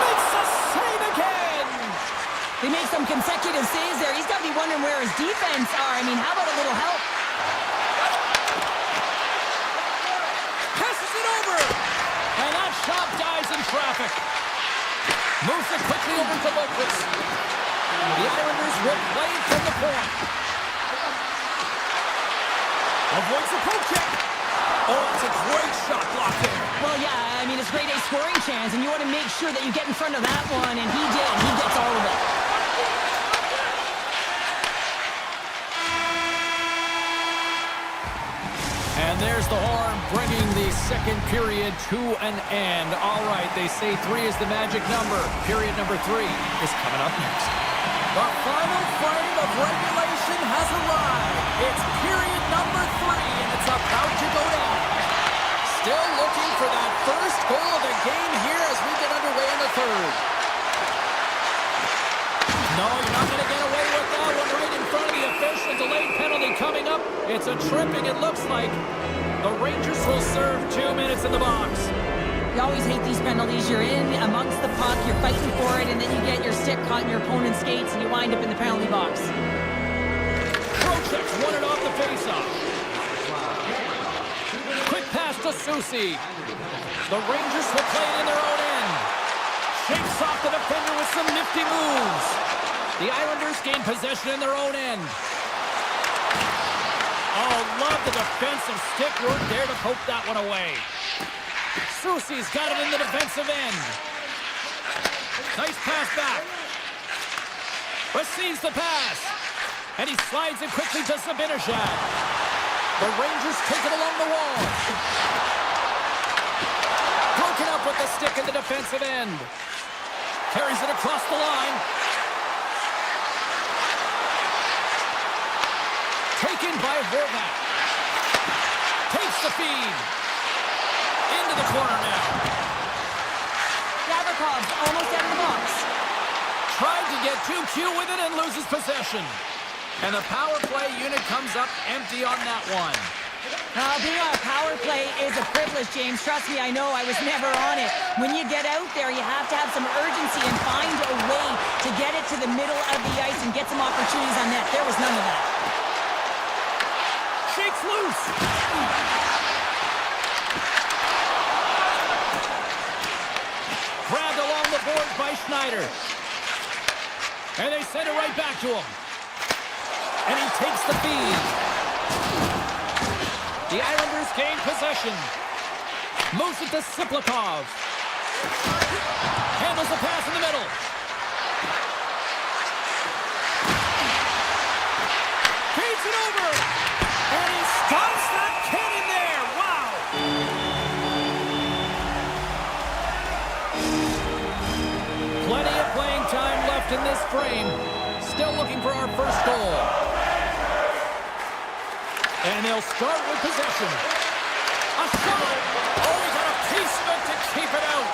[SPEAKER 1] Makes a save again.
[SPEAKER 2] They make some consecutive saves there. He's got to be wondering where his defense are. I mean, how about a little help?
[SPEAKER 1] Passes it over. And that shot dies in traffic. Moves it quickly over to Lopez. The Islanders will play from the point. Avoids the poke check. Oh, that's a great shot block there.
[SPEAKER 2] Well, yeah, I mean, it's grade A scoring chance, and you want to make sure that you get in front of that one, and he did. He gets all of it.
[SPEAKER 1] And there's the horn, bringing the second period to an end. All right, they say 3 is the magic number. Period number 3 is coming up next. The final frame of regulation has arrived. It's period number 3, and it's about to go down. Still looking for that first goal of the game here as we get underway in the third. No, you're not going to get away with that one right in front of the official. Delayed penalty coming up. It's a tripping, it looks like. The Rangers will serve 2 minutes in the box.
[SPEAKER 2] You always hate these penalties. You're in amongst the puck, you're fighting for it, and then you get your stick caught in your opponent's skates, and you wind up in the penalty box.
[SPEAKER 1] Prochek's won it off the faceoff. Quick pass to Susi. The Rangers will play it in their own end. Shakes off the defender with some nifty moves. The Islanders gain possession in their own end. Oh, love the defensive stick work there to poke that one away. Susi's got it in the defensive end. Nice pass back. Receives the pass. And he slides it quickly to Zibanejad. The Rangers take it along the wall. Broken up with the stick in the defensive end. Carries it across the line. Taken by Horvath. Takes the feed. Into the corner now.
[SPEAKER 2] Gavrikov almost out of the box.
[SPEAKER 1] Tried to get too cute with it and loses possession. And the power play unit comes up empty on that one.
[SPEAKER 2] Being on a power play is a privilege, James. Trust me, I know. I was never on it. When you get out there, you have to have some urgency and find a way to get it to the middle of the ice and get some opportunities on net. There was none of that.
[SPEAKER 1] Shakes loose. Grabbed along the boards by Schneider. And they send it right back to him. And he takes the feed. The Islanders gain possession. Moves it to Siplikov. Handles the pass in the middle. Feeds it over. And he stops that cannon there. Wow. Plenty of playing time left in this frame. Still looking for our first goal. And they'll start with possession. A shot! Oh, he got a piece of it to keep it out.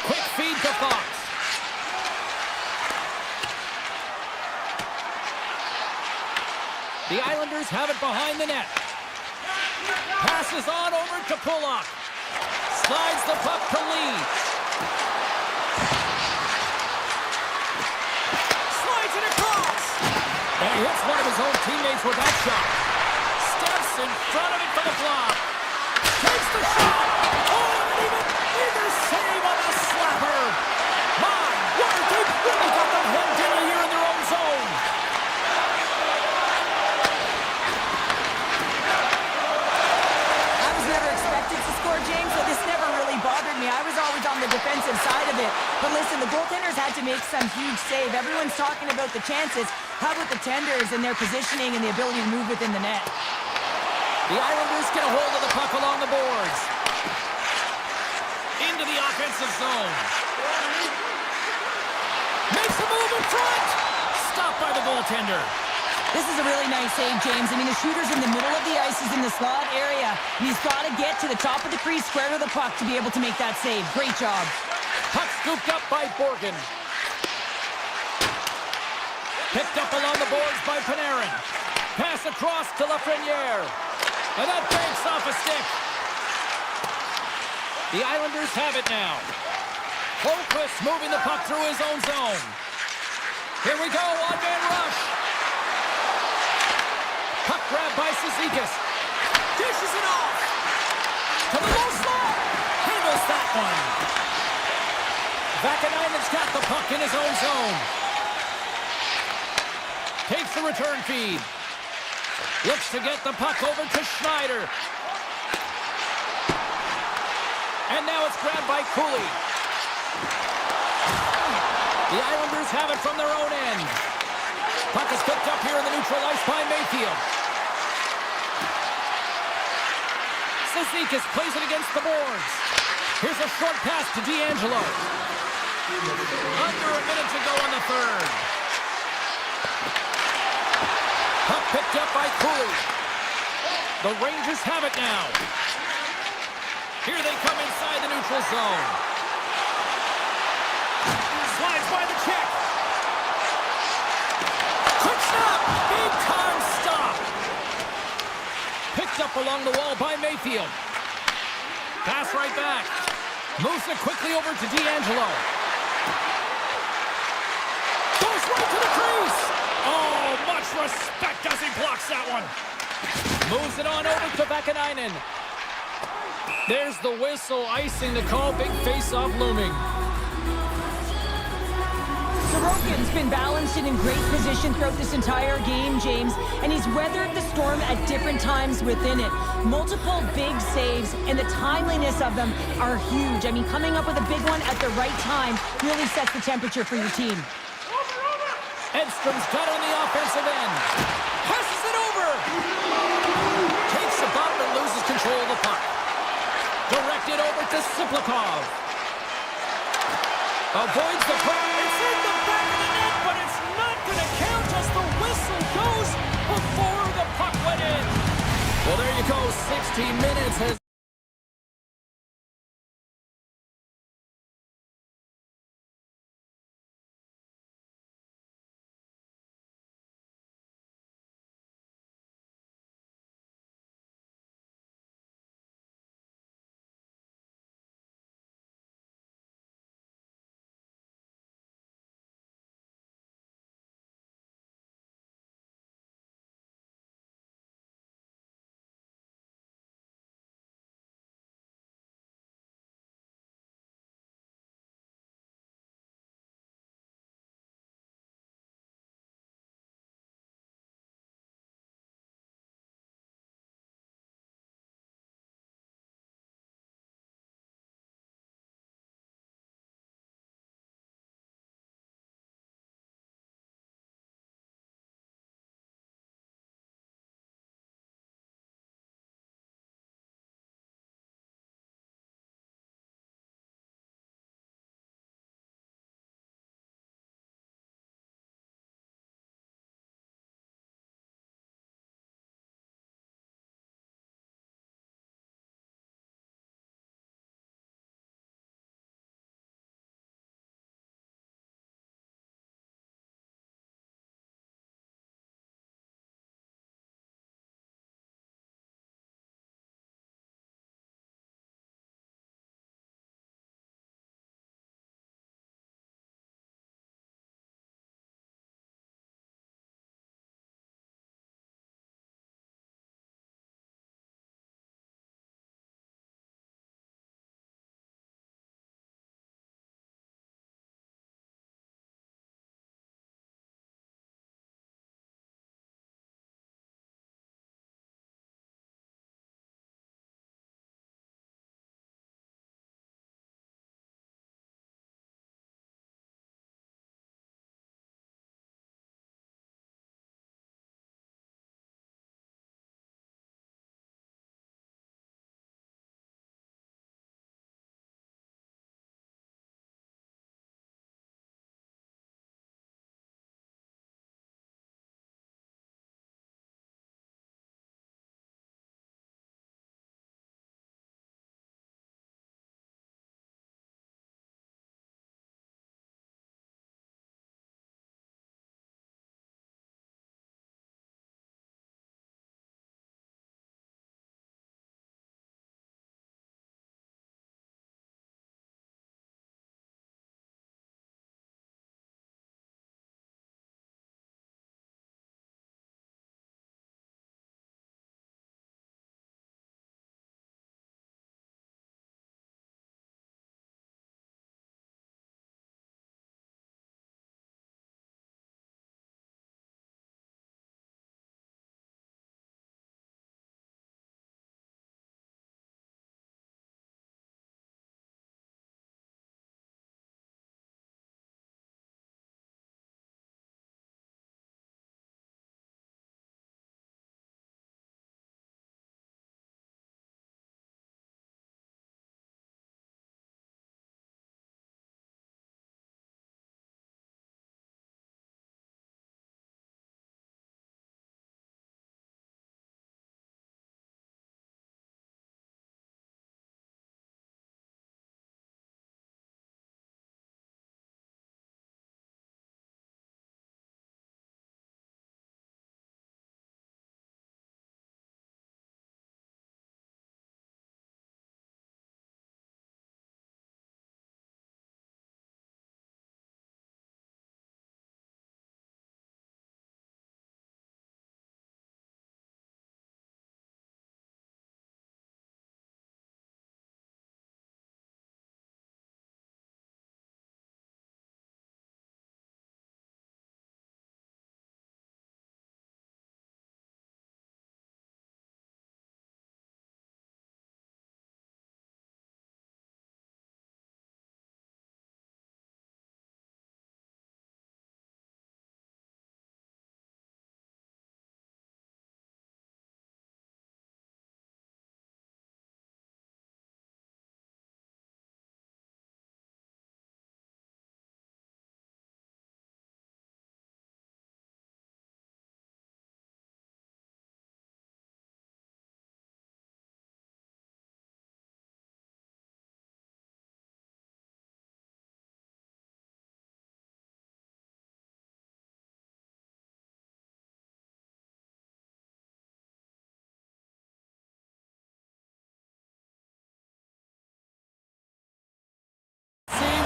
[SPEAKER 1] Quick feed to Fox. The Islanders have it behind the net. Passes on over to Pulock. Slides the puck to Lee. Slides it across. And he hits one of his own teammates with that shot. Steps in front of it for the block. Takes the shot. Oh, and even bigger save on the slapper. My word, they really got them hemmed in here in their own zone.
[SPEAKER 2] I was never expected to score, James, so this never really bothered me. I was always on the defensive side of it. But listen, the goaltenders had to make some huge save. Everyone's talking about the chances. How about the tenders and their positioning and the ability to move within the net?
[SPEAKER 1] The Islanders get a hold of the puck along the boards. Into the offensive zone. Makes a move in front. Stopped by the goaltender.
[SPEAKER 2] This is a really nice save, James. I mean, the shooter's in the middle of the ice. He's in the slot area. And he's got to get to the top of the crease, square to the puck to be able to make that save. Great job.
[SPEAKER 1] Puck scooped up by Borgen. Picked up along the boards by Panarin. Pass across to Lafreniere. And that banks off a stick. The Islanders have it now. Holmquist moving the puck through his own zone. Here we go, one-man rush. Puck grab by Cizikas. Dishes it off. To the low slot. Handles that one. Vakanainen's got the puck in his own zone. Takes the return feed. Looks to get the puck over to Schneider. And now it's grabbed by Cooley. The Islanders have it from their own end. Puck is picked up here in the neutral ice by Mayfield. Cizikas plays it against the boards. Here's a short pass to D'Angelo. Under a minute to go on the third. Puck picked up by Cooley. The Rangers have it now. Here they come inside the neutral zone. Slides by the check. Quick stop! Big time stop! Picked up along the wall by Mayfield. Pass right back. Moves it quickly over to D'Angelo. Goes right to the crease! Oh, much respect as he blocks that one. Moves it on over to Vakanainen. There's the whistle, icing the call. Big face-off looming.
[SPEAKER 2] Sorokin's been balanced and in great position throughout this entire game, James, and he's weathered the storm at different times within it. Multiple big saves, and the timeliness of them are huge. I mean, coming up with a big one at the right time really sets the temperature for your team.
[SPEAKER 1] Edstrom's got it on the offensive end. Passes it over. Takes the bump and loses control of the puck. Directed over to Siplikov. Avoids the puck. It's in the back of the net, but it's not going to count as the whistle goes before the puck went in. Well, there you go. 16 minutes has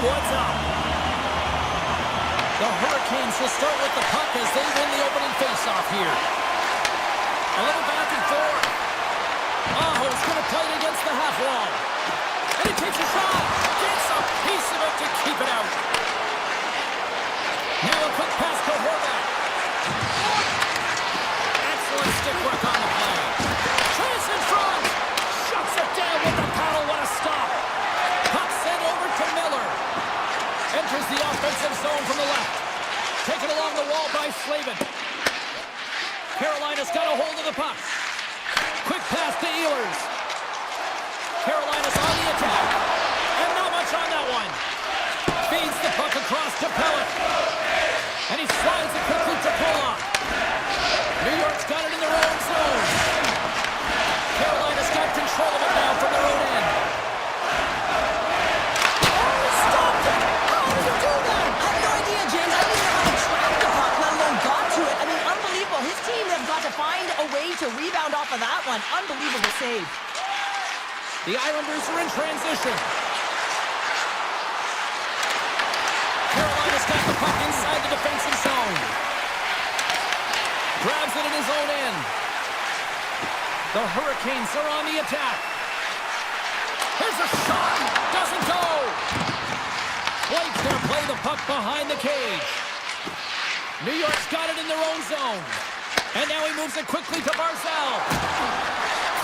[SPEAKER 1] what's up. The Hurricanes will start with the puck as they win the opening faceoff here. A little back and forth. Aho's going to play it against the half wall. And he takes a shot. Gets a piece of it to keep it out. Now a quick pass to Horvath. Excellent stick work on the play. Chase in front. Shuts it down with the paddle. What a stop. Puck sent over to Miller. Enters the offensive zone from the left. Taken along the wall by Slavin. Carolina's got a hold of the puck. Quick pass to Ehlers. Carolina's on the attack. And not much on that one. Feeds the puck across to Pellet. And he slides it quickly to Pollock. New York's got it in their own zone. Carolina's got control of it now from their own end.
[SPEAKER 2] Oh, stop it! How did he do that? I have no idea, James. I didn't know how to track the puck, let alone got to it. I mean, unbelievable. His team has got to find a way to rebound off of that one. Unbelievable save.
[SPEAKER 1] The Islanders are in transition. Carolina's got the puck inside the defensive zone. Grabs it in his own end. The Hurricanes are on the attack. Here's a shot. Doesn't go. Blake's going to play the puck behind the cage. New York's got it in their own zone. And now he moves it quickly to Barzal.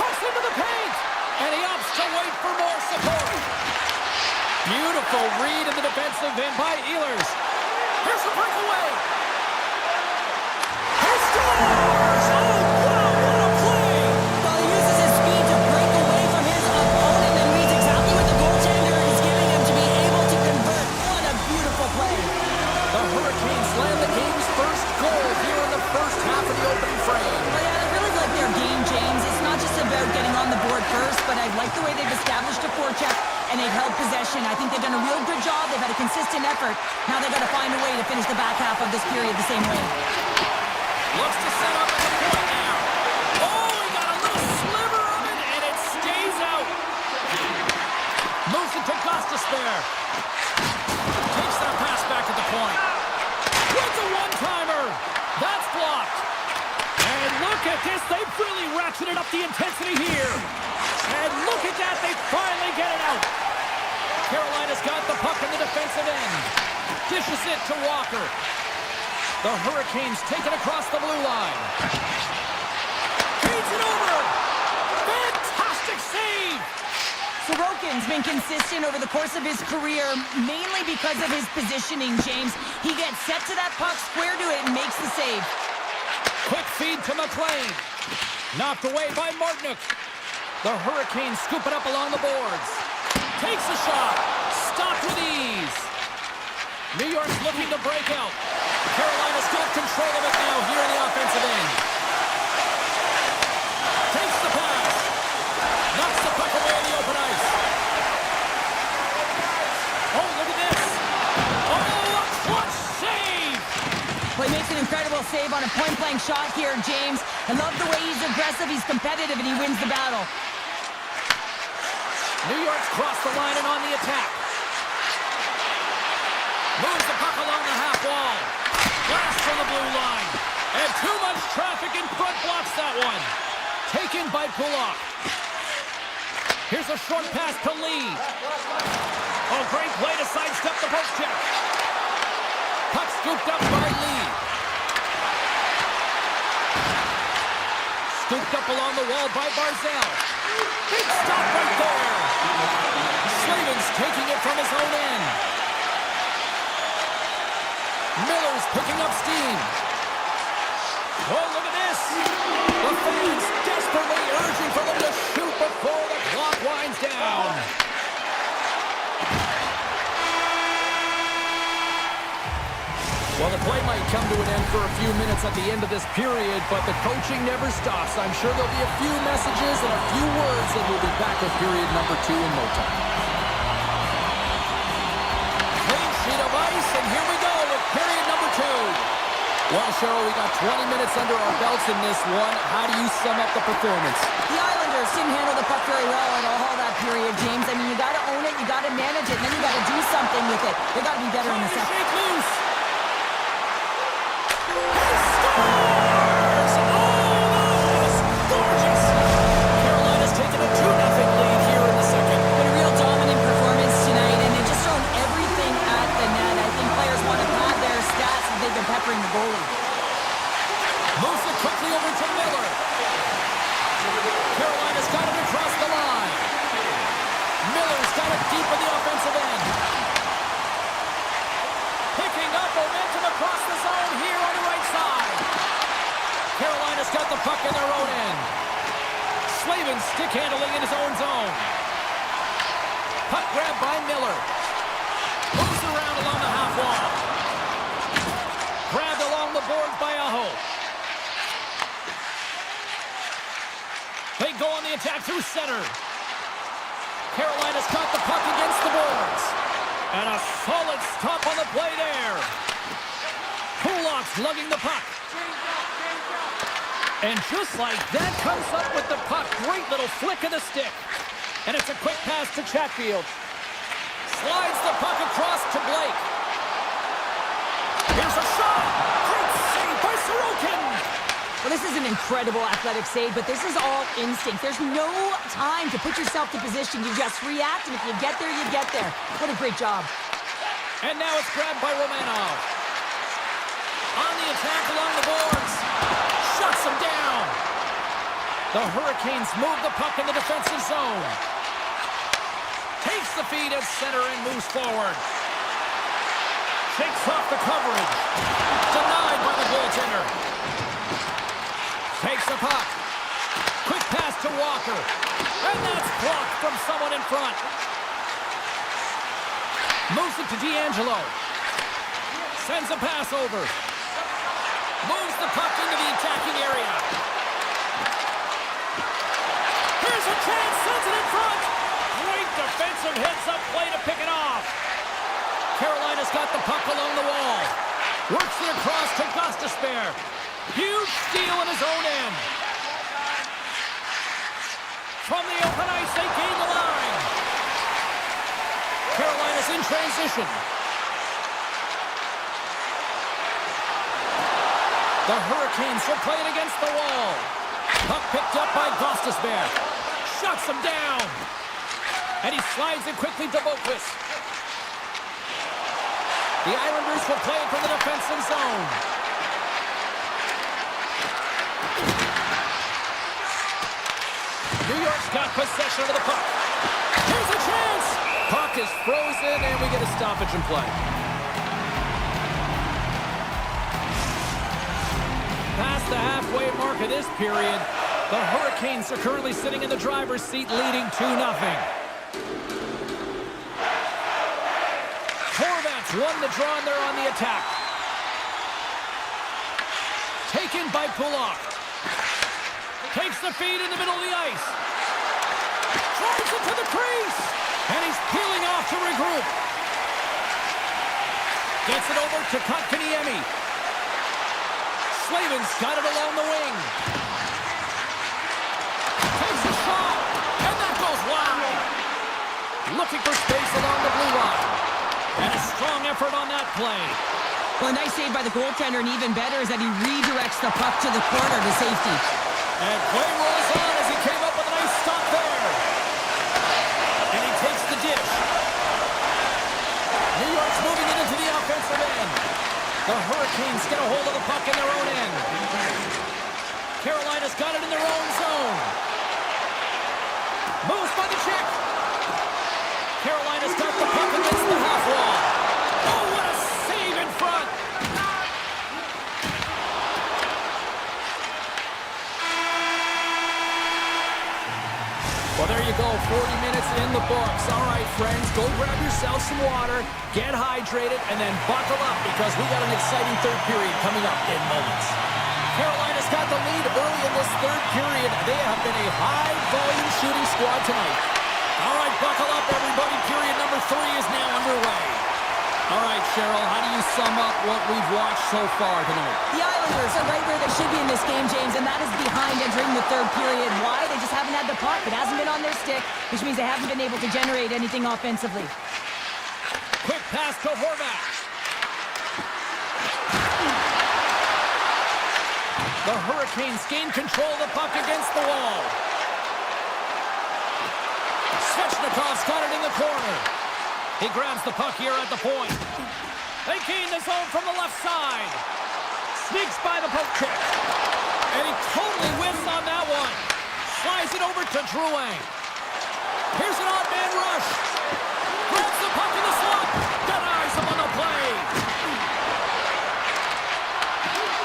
[SPEAKER 1] Cuts into the paint. And he opts to wait for more support. Beautiful read in the defensive end by Ehlers. Here's the breakaway. He scores! Oh, wow, what a play!
[SPEAKER 2] Well, he uses his speed to break away from his opponent and reads exactly what the goaltender is giving him to be able to convert. What a beautiful play.
[SPEAKER 1] The Hurricanes land the game's first goal here in the first half of the opening frame.
[SPEAKER 2] Well, yeah, I really like their game, James. It's not just about getting on the board first, but I like the way they've established a forecheck and they've held possession. I think they've done a real good job. They've had a consistent effort. Now they've got to find a way to finish the back half of this period the same way.
[SPEAKER 1] Looks to set up at the point now. Oh, he got a little sliver of it, and it stays out. Moves it to Gostisbehere. Takes that pass back at the point. With a one-timer. That's blocked. And look at this. They've really ratcheted up the intensity here. And look at that. They finally get it out. Carolina's got the puck in the defensive end. Dishes it to Walker. The Hurricanes take it across the blue line. Feeds it over. Fantastic save.
[SPEAKER 2] Sorokin's been consistent over the course of his career, mainly because of his positioning, James. He gets set to that puck, square to it, and makes the save.
[SPEAKER 1] Quick feed to McLean. Knocked away by Martinook. The Hurricanes scoop it up along the boards. Takes a shot. Stopped with ease. New York's looking to break out. Carolina's got control of it now here in the offensive end. Takes the pass. Knocks the puck away in the open ice. Oh, look at this. Oh, a clutch save.
[SPEAKER 2] Well, he makes an incredible save on a point-blank shot here, James. I love the way he's aggressive, he's competitive, and he wins the battle.
[SPEAKER 1] New York's crossed the line and on the attack. Moves the puck along the half wall. Blast from the blue line. And too much traffic in front blocks that one. Taken by Pollock. Here's a short pass to Lee. Oh, great play to sidestep the poke check. Puck scooped up by Lee. Scooped up along the wall by Barzal. Big stop right there. Slavin's taking it from his own end. Miller's picking up steam. Oh, look at this. The fans desperately urging for them to shoot before the clock winds down. Well, the play might come to an end for a few minutes at the end of this period, but the coaching never stops. I'm sure there'll be a few messages and a few words, and we'll be back with period number 2 in no time. Clean sheet of ice, and here we go with period number 2. Well, Cheryl, we got 20 minutes under our belts in this one. How do you sum up the performance?
[SPEAKER 2] The Islanders didn't handle the puck very well at all that period, James. I mean, you got to own it, you got to manage it, and then you got to do something with it. They got to be better in the second.
[SPEAKER 1] Shake loose. He scores! Oh, that was gorgeous. Carolina's taken a 2-0 lead here in the second.
[SPEAKER 2] But a real dominant performance tonight, and they've just thrown everything at the net. I think players want to pad their stats as they've been peppering the goalie.
[SPEAKER 1] Moves it quickly over to Miller. Carolina's got it across the line. Miller's got it deep in the offensive end. Picking up momentum across the zone here on the right side. Carolina's got the puck in their own end. Slavin stick handling in his own zone. Puck grab by Miller. Moves around along the half wall. Grabbed along the boards by Aho. They go on the attack through center. Carolina's got the puck against the boards. And a solid stop on the play there. Kulak's lugging the puck. And just like that, comes up with the puck. Great little flick of the stick. And it's a quick pass to Chatfield. Slides the puck across to Blake. Here's a shot. Great save by Sorokin.
[SPEAKER 2] Well, this is an incredible athletic save, but this is all instinct. There's no time to put yourself to position. You just react, and if you get there, you get there. What a great job.
[SPEAKER 1] And now it's grabbed by Romanov. On the attack along the boards. Shuts him down. The Hurricanes move the puck in the defensive zone. Takes the feed at center and moves forward. Shakes off the coverage. Denied by the goaltender. Takes the puck. Quick pass to Walker. And that's blocked from someone in front. Moves it to D'Angelo. Sends a pass over. Moves the puck into the attacking area. Here's a chance. Sends it in front. Great defensive heads-up play to pick it off. Carolina's got the puck along the wall. Works it across to Gostisbehere. Huge steal in his own end. From the open ice, they gain the line. Carolina's in transition. The Hurricanes will play it against the wall. Puck picked up by Gostisbehere. Shuts him down. And he slides it quickly to Boquist. The Islanders will play it from the defensive zone. New York's got possession of the puck. Here's a chance! Puck is frozen, and we get a stoppage in play. Past the halfway mark of this period, the Hurricanes are currently sitting in the driver's seat, leading 2-0. Horvats won the draw, and they're on the attack. Taken by Kulak. Takes the feed in the middle of the ice. Drives it to the crease. And he's peeling off to regroup. Gets it over to Kotkaniemi. Slavin's got it along the wing. Takes a shot. And that goes wide. Looking for space along the blue line. And a strong effort on that play.
[SPEAKER 2] Well, a nice save by the goaltender, and even better is that he redirects the puck to the corner to safety.
[SPEAKER 1] And play rolls on as he came up with a nice stop there. And he takes the dish. New York's moving it into the offensive end. The Hurricanes get a hold of the puck in their own end. Carolina's got it in their own zone. Moves by the check. Carolina's got the puck against the half wall. Oh, what a save in front. Well, there you go, 40 minutes in the books. All right, friends, go grab yourself some water, get hydrated, and then buckle up because we got an exciting third period coming up in moments. Carolina's got the lead early in this third period. They have been a high-volume shooting squad tonight. All right, buckle up, everybody. Period number 3 is now underway. All right, Cheryl, how do you sum up what we've watched so far tonight?
[SPEAKER 2] The Islanders are right where they should be in this game, James, and that is behind entering the third period. Why? They just haven't had the puck. It hasn't been on their stick, which means they haven't been able to generate anything offensively.
[SPEAKER 1] Quick pass to Horvath. The Hurricanes gain control of the puck against the wall. Svechnikov's got it in the corner. He grabs the puck here at the point. They gain the zone from the left side. Sneaks by the poke check. And he totally whiffs on that one. Slides it over to Drouin. Here's an odd man rush. Grabs the puck in the slot. Denies him on the play.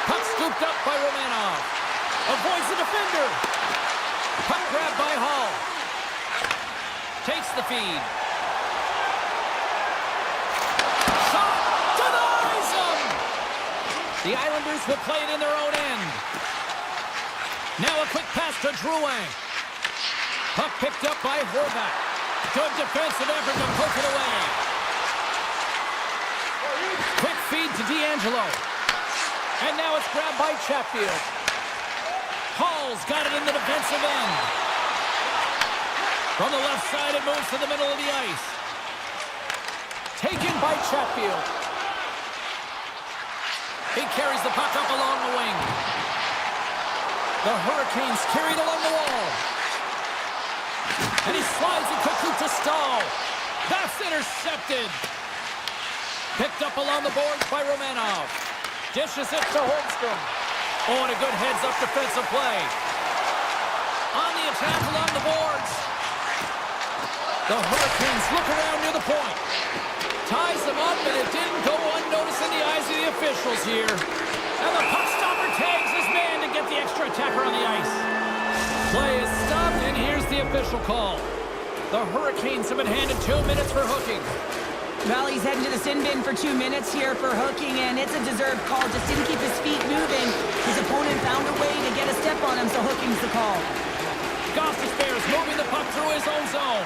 [SPEAKER 1] Puck scooped up by Romanov. Avoids the defender. Puck grabbed by Hall. Takes the feed. Shot. Denies him. The Islanders will play it in their own end. Now a quick pass to Drouin. Puck picked up by Horvath. Good defensive effort to poke it away. Quick feed to D'Angelo. And now it's grabbed by Chatfield. Hall's got it in the defensive end. From the left side, it moves to the middle of the ice. Taken by Chatfield. He carries the puck up along the wing. The Hurricanes carried along the wall. And he slides it quickly to Stahl. That's intercepted. Picked up along the boards by Romanov. Dishes it to Holmstrom. Oh, and a good heads-up defensive play. On the attack along the boards. The Hurricanes look around near the point. Ties them up, and it didn't go unnoticed in the eyes of the officials here. And the puck stopper tags his man to get the extra attacker on the ice. Play is stopped, and here's the official call. The Hurricanes have been handed 2 minutes for hooking.
[SPEAKER 2] Well, he's heading to the sin bin for 2 minutes here for hooking, and it's a deserved call. Just didn't keep his feet moving. His opponent found a way to get a step on him, so hooking's the call.
[SPEAKER 1] Gostisbehere moving the puck through his own zone.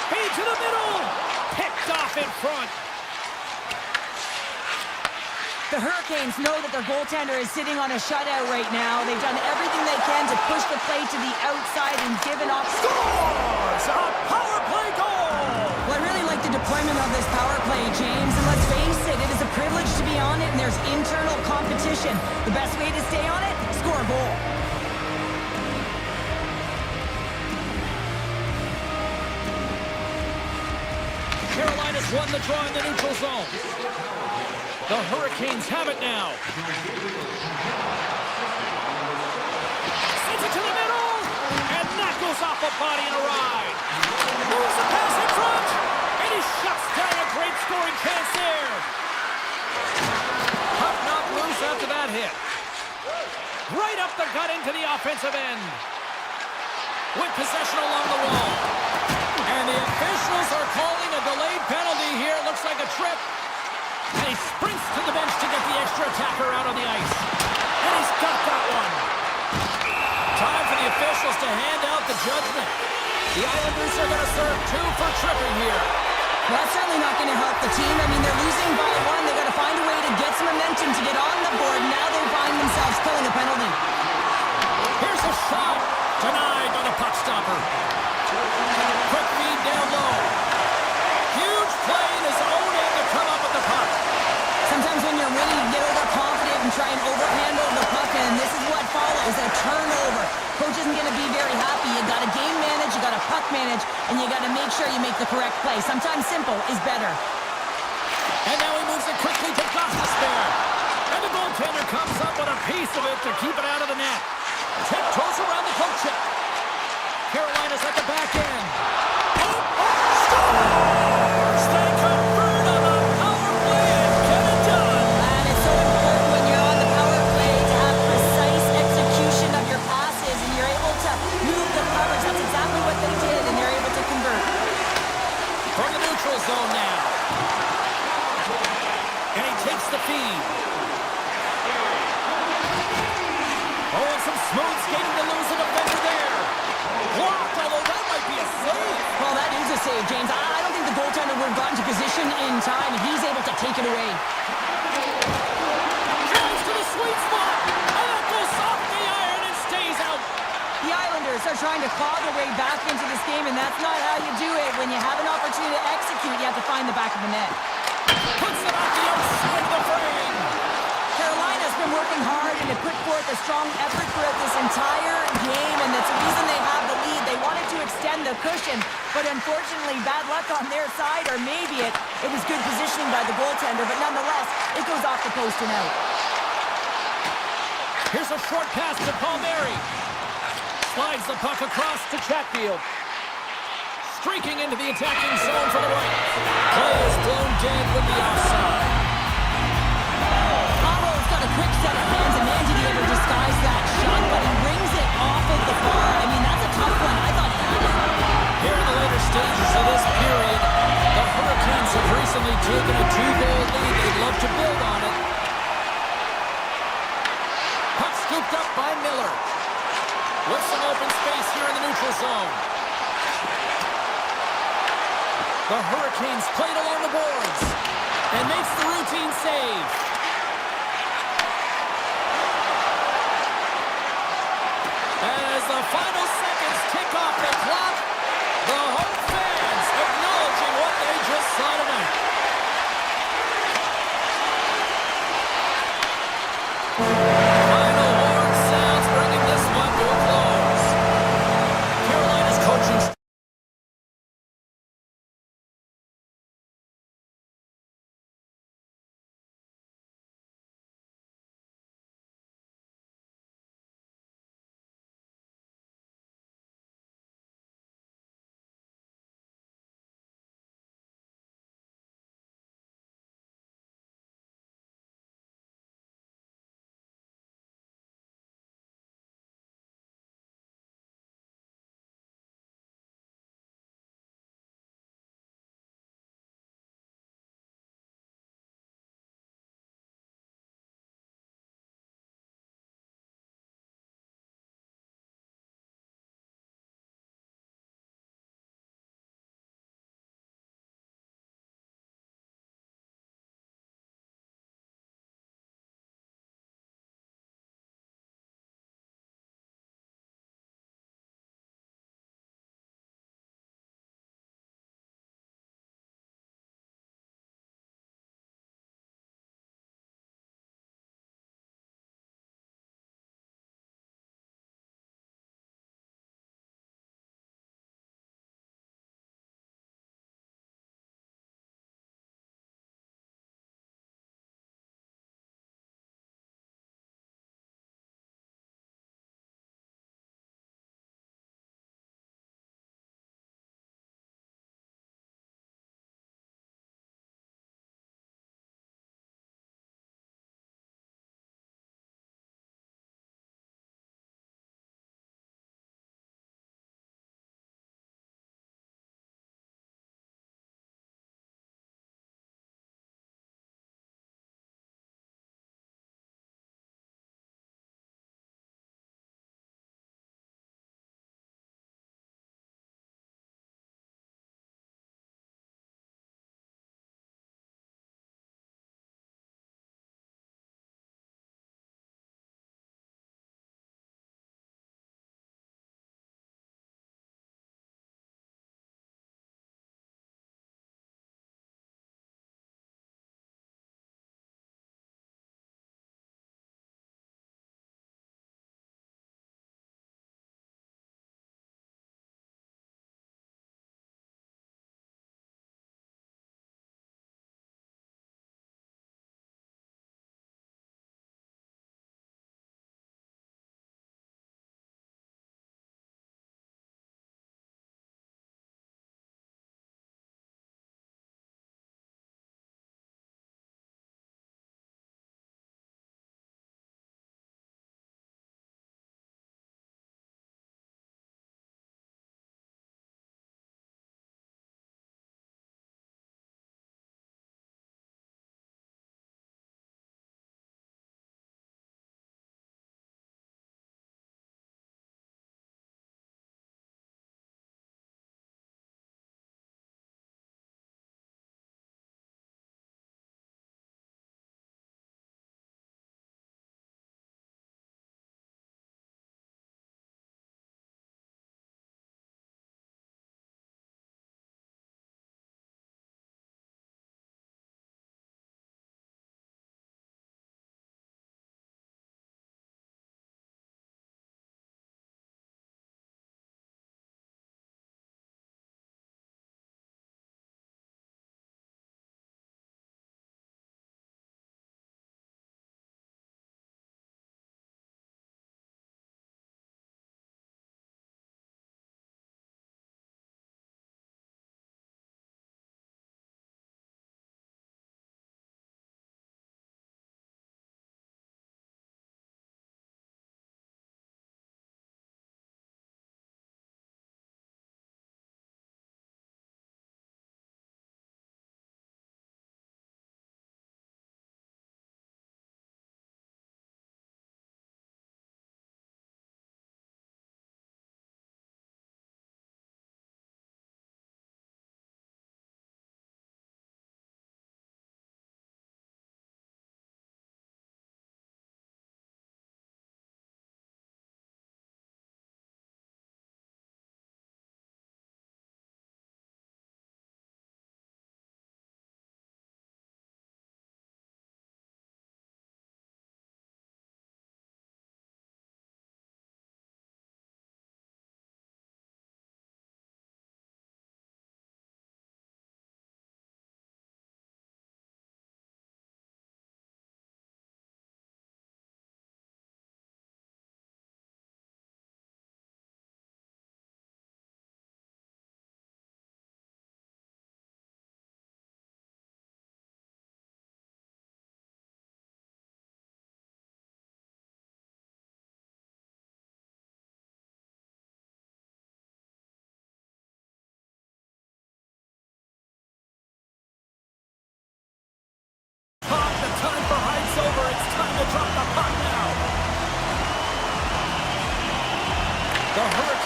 [SPEAKER 1] Feed to the middle. Picked off in front.
[SPEAKER 2] The Hurricanes know that their goaltender is sitting on a shutout right now. They've done everything they can to push the play to the outside and given off.
[SPEAKER 1] Scores! A power play goal!
[SPEAKER 2] Well, I really like the deployment of this power play, James. And let's face it, it is a privilege to be on it, and there's internal competition. The best way to stay on it, score a goal.
[SPEAKER 1] Carolina's won the draw in the neutral zone. The Hurricanes have it now. Sends it to the middle, and that goes off a body and a ride. Moves the pass in front, and he shuts down a great scoring chance there. Puck not loose after that hit. Right up the gut into the offensive end. With possession along the wall. And the officials are calling a delayed penalty here. Looks like a trip. And he sprints to the bench to get the extra attacker out on the ice. And he's got that one. Time for the officials to hand out the judgment. The Islanders are going to serve 2 for tripping here.
[SPEAKER 2] Well, that's certainly not going to help the team. I mean, they're losing by 1. They've got to find a way to get some momentum to get on the board. Now they find themselves killing a penalty.
[SPEAKER 1] Here's a shot. Denied by the puck stopper. Quick feed down low. Huge play in his own end to come up with the puck.
[SPEAKER 2] Sometimes when you're winning, you get overconfident and try and overhandle the puck, and this is what follows, a turnover. Coach isn't going to be very happy. You got to game manage, you got to puck manage, and you got to make sure you make the correct play. Sometimes simple is better.
[SPEAKER 1] And now he moves it quickly to Gostisbehere. And the goaltender comes up with a piece of it to keep it out of the net. Tiptoes around the poke check. Carolina's at the back end. Scores! They convert on a power play and get it done.
[SPEAKER 2] And it's so important when you're on the power play to have precise execution of your passes, and you're able to move the coverage. That's exactly what they did, and they're able to convert.
[SPEAKER 1] From the neutral zone now. And he takes the feed. Oh, and some smooth skating to lose a defender there. Blocked, although that might be a save.
[SPEAKER 2] Well, that is a save, James. I don't think the goaltender rebounder would have gotten to position in time, and he's able to take it away.
[SPEAKER 1] Drives to the sweet spot, and that goes off the iron and stays out.
[SPEAKER 2] The Islanders are trying to claw their way back into this game, and that's not how you do it. When you have an opportunity to execute, you have to find the back of the net.
[SPEAKER 1] Puts it out the outside of the frame.
[SPEAKER 2] Carolina's been working hard and have put forth a strong effort throughout this entire game, and that's the reason they have the lead. They wanted to extend the cushion, but unfortunately, bad luck on their side, or maybe it was good positioning by the goaltender, but nonetheless, it goes off the post and out.
[SPEAKER 1] Here's a short pass to Palmieri. Slides the puck across to Chatfield. Streaking into the attacking zone for the right. Play is blown dead with the offside.
[SPEAKER 2] Aro's got a quick set of hands, and man, did he ever disguise that shot, but he rings it off of the bar. I mean, that's a tough one. I thought he had it.
[SPEAKER 1] Here in the later stages of this period, the Hurricanes have recently taken a 2-goal lead. They'd love to build on it. Puck scooped up by Miller. With some open space here in the neutral zone. The Hurricanes played along the boards and makes the routine save. As the final seconds tick off the clock, the home fans acknowledging what they just saw tonight.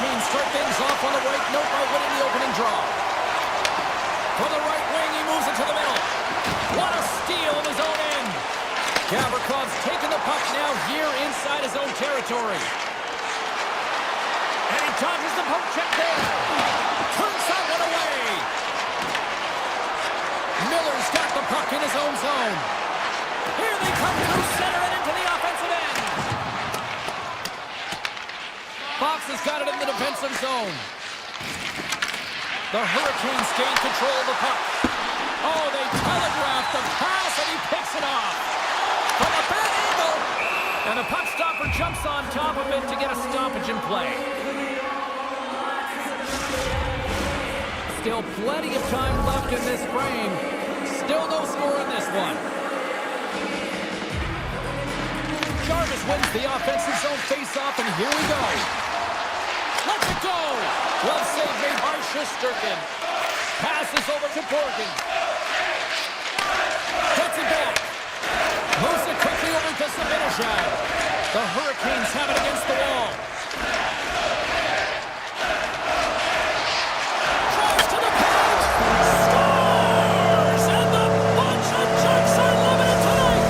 [SPEAKER 1] Hurricanes start things off on the right note by winning the opening draw. From the right wing, he moves it to the middle. What a steal in his own end. Gavrikhov's taking the puck now here inside his own territory. And he dodges the poke check there. Turns that one away. Miller's got the puck in his own zone. Here they come through center and into the offensive end. Fox has got it in the defensive zone. The Hurricanes gain control of the puck. Oh, they telegraph the pass and he picks it off. From a bad angle. And the puck stopper jumps on top of it to get a stoppage in play. Still plenty of time left in this frame. Still no score in this one. Jarvis wins the offensive zone face-off, and here we go. Let's it go! Well saved made by Shesterkin. Passes over to Borgen. Gets it back. Moves it quickly over to Sabinishad. The Hurricanes have it against the wall. Drives to the paint. Scores! And the bunch of Jets are loving it tonight.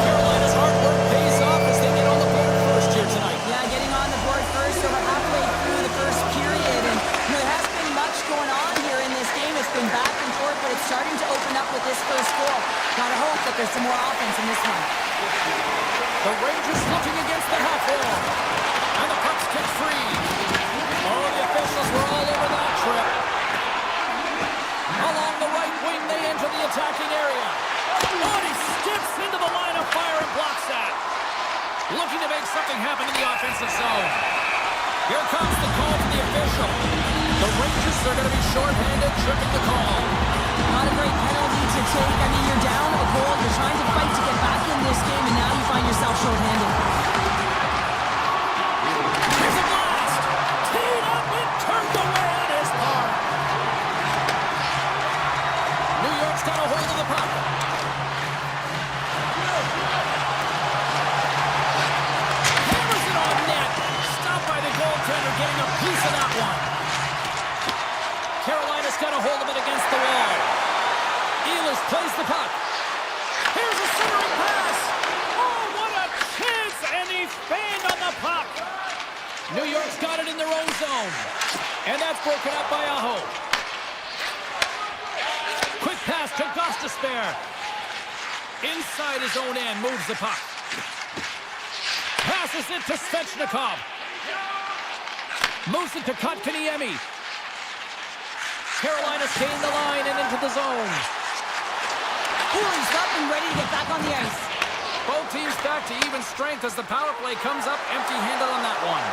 [SPEAKER 1] Carolina's hard work pays off as they get on the board first here tonight.
[SPEAKER 2] Yeah, getting on the board first over halfway through the first period. And there hasn't been much going on here in this game. It's been back and forth, but it's starting to open up with this first goal. Gotta hope that there's some more offense in this one.
[SPEAKER 1] The Rangers looking against the half wall. And the puck's kicked free. Oh, the officials were all over that trip. Along the right wing, they enter the attacking area. Oh, and he skips into the line of fire and blocks that. Looking to make something happen in the offensive zone. Here comes the call from the official. The Rangers are going to be shorthanded, tripping the call.
[SPEAKER 2] Not a great penalty to take. I mean, you're down a goal. You're trying to fight to get back in this game, and now you find yourself shorthanded.
[SPEAKER 1] Here's a blast! Teed up and turned away on his part. New York's got a hold of the puck. Hammers it on net. Stopped by the goaltender, getting a piece of that one. Carolina's got a hold of it against the wall. Ehlers plays the puck. Here's a centering pass. Oh, what a chance! And he fanned on the puck. New York's got it in their own zone. And that's broken up by Aho. Quick pass to Gostisbehere. Inside his own end, moves the puck. Passes it to Svechnikov. Moves it to Kotkaniemi. Carolina's gained the line and into the zone.
[SPEAKER 2] He's up and ready to get back on the ice.
[SPEAKER 1] Both teams back to even strength as the power play comes up empty-handed on that one.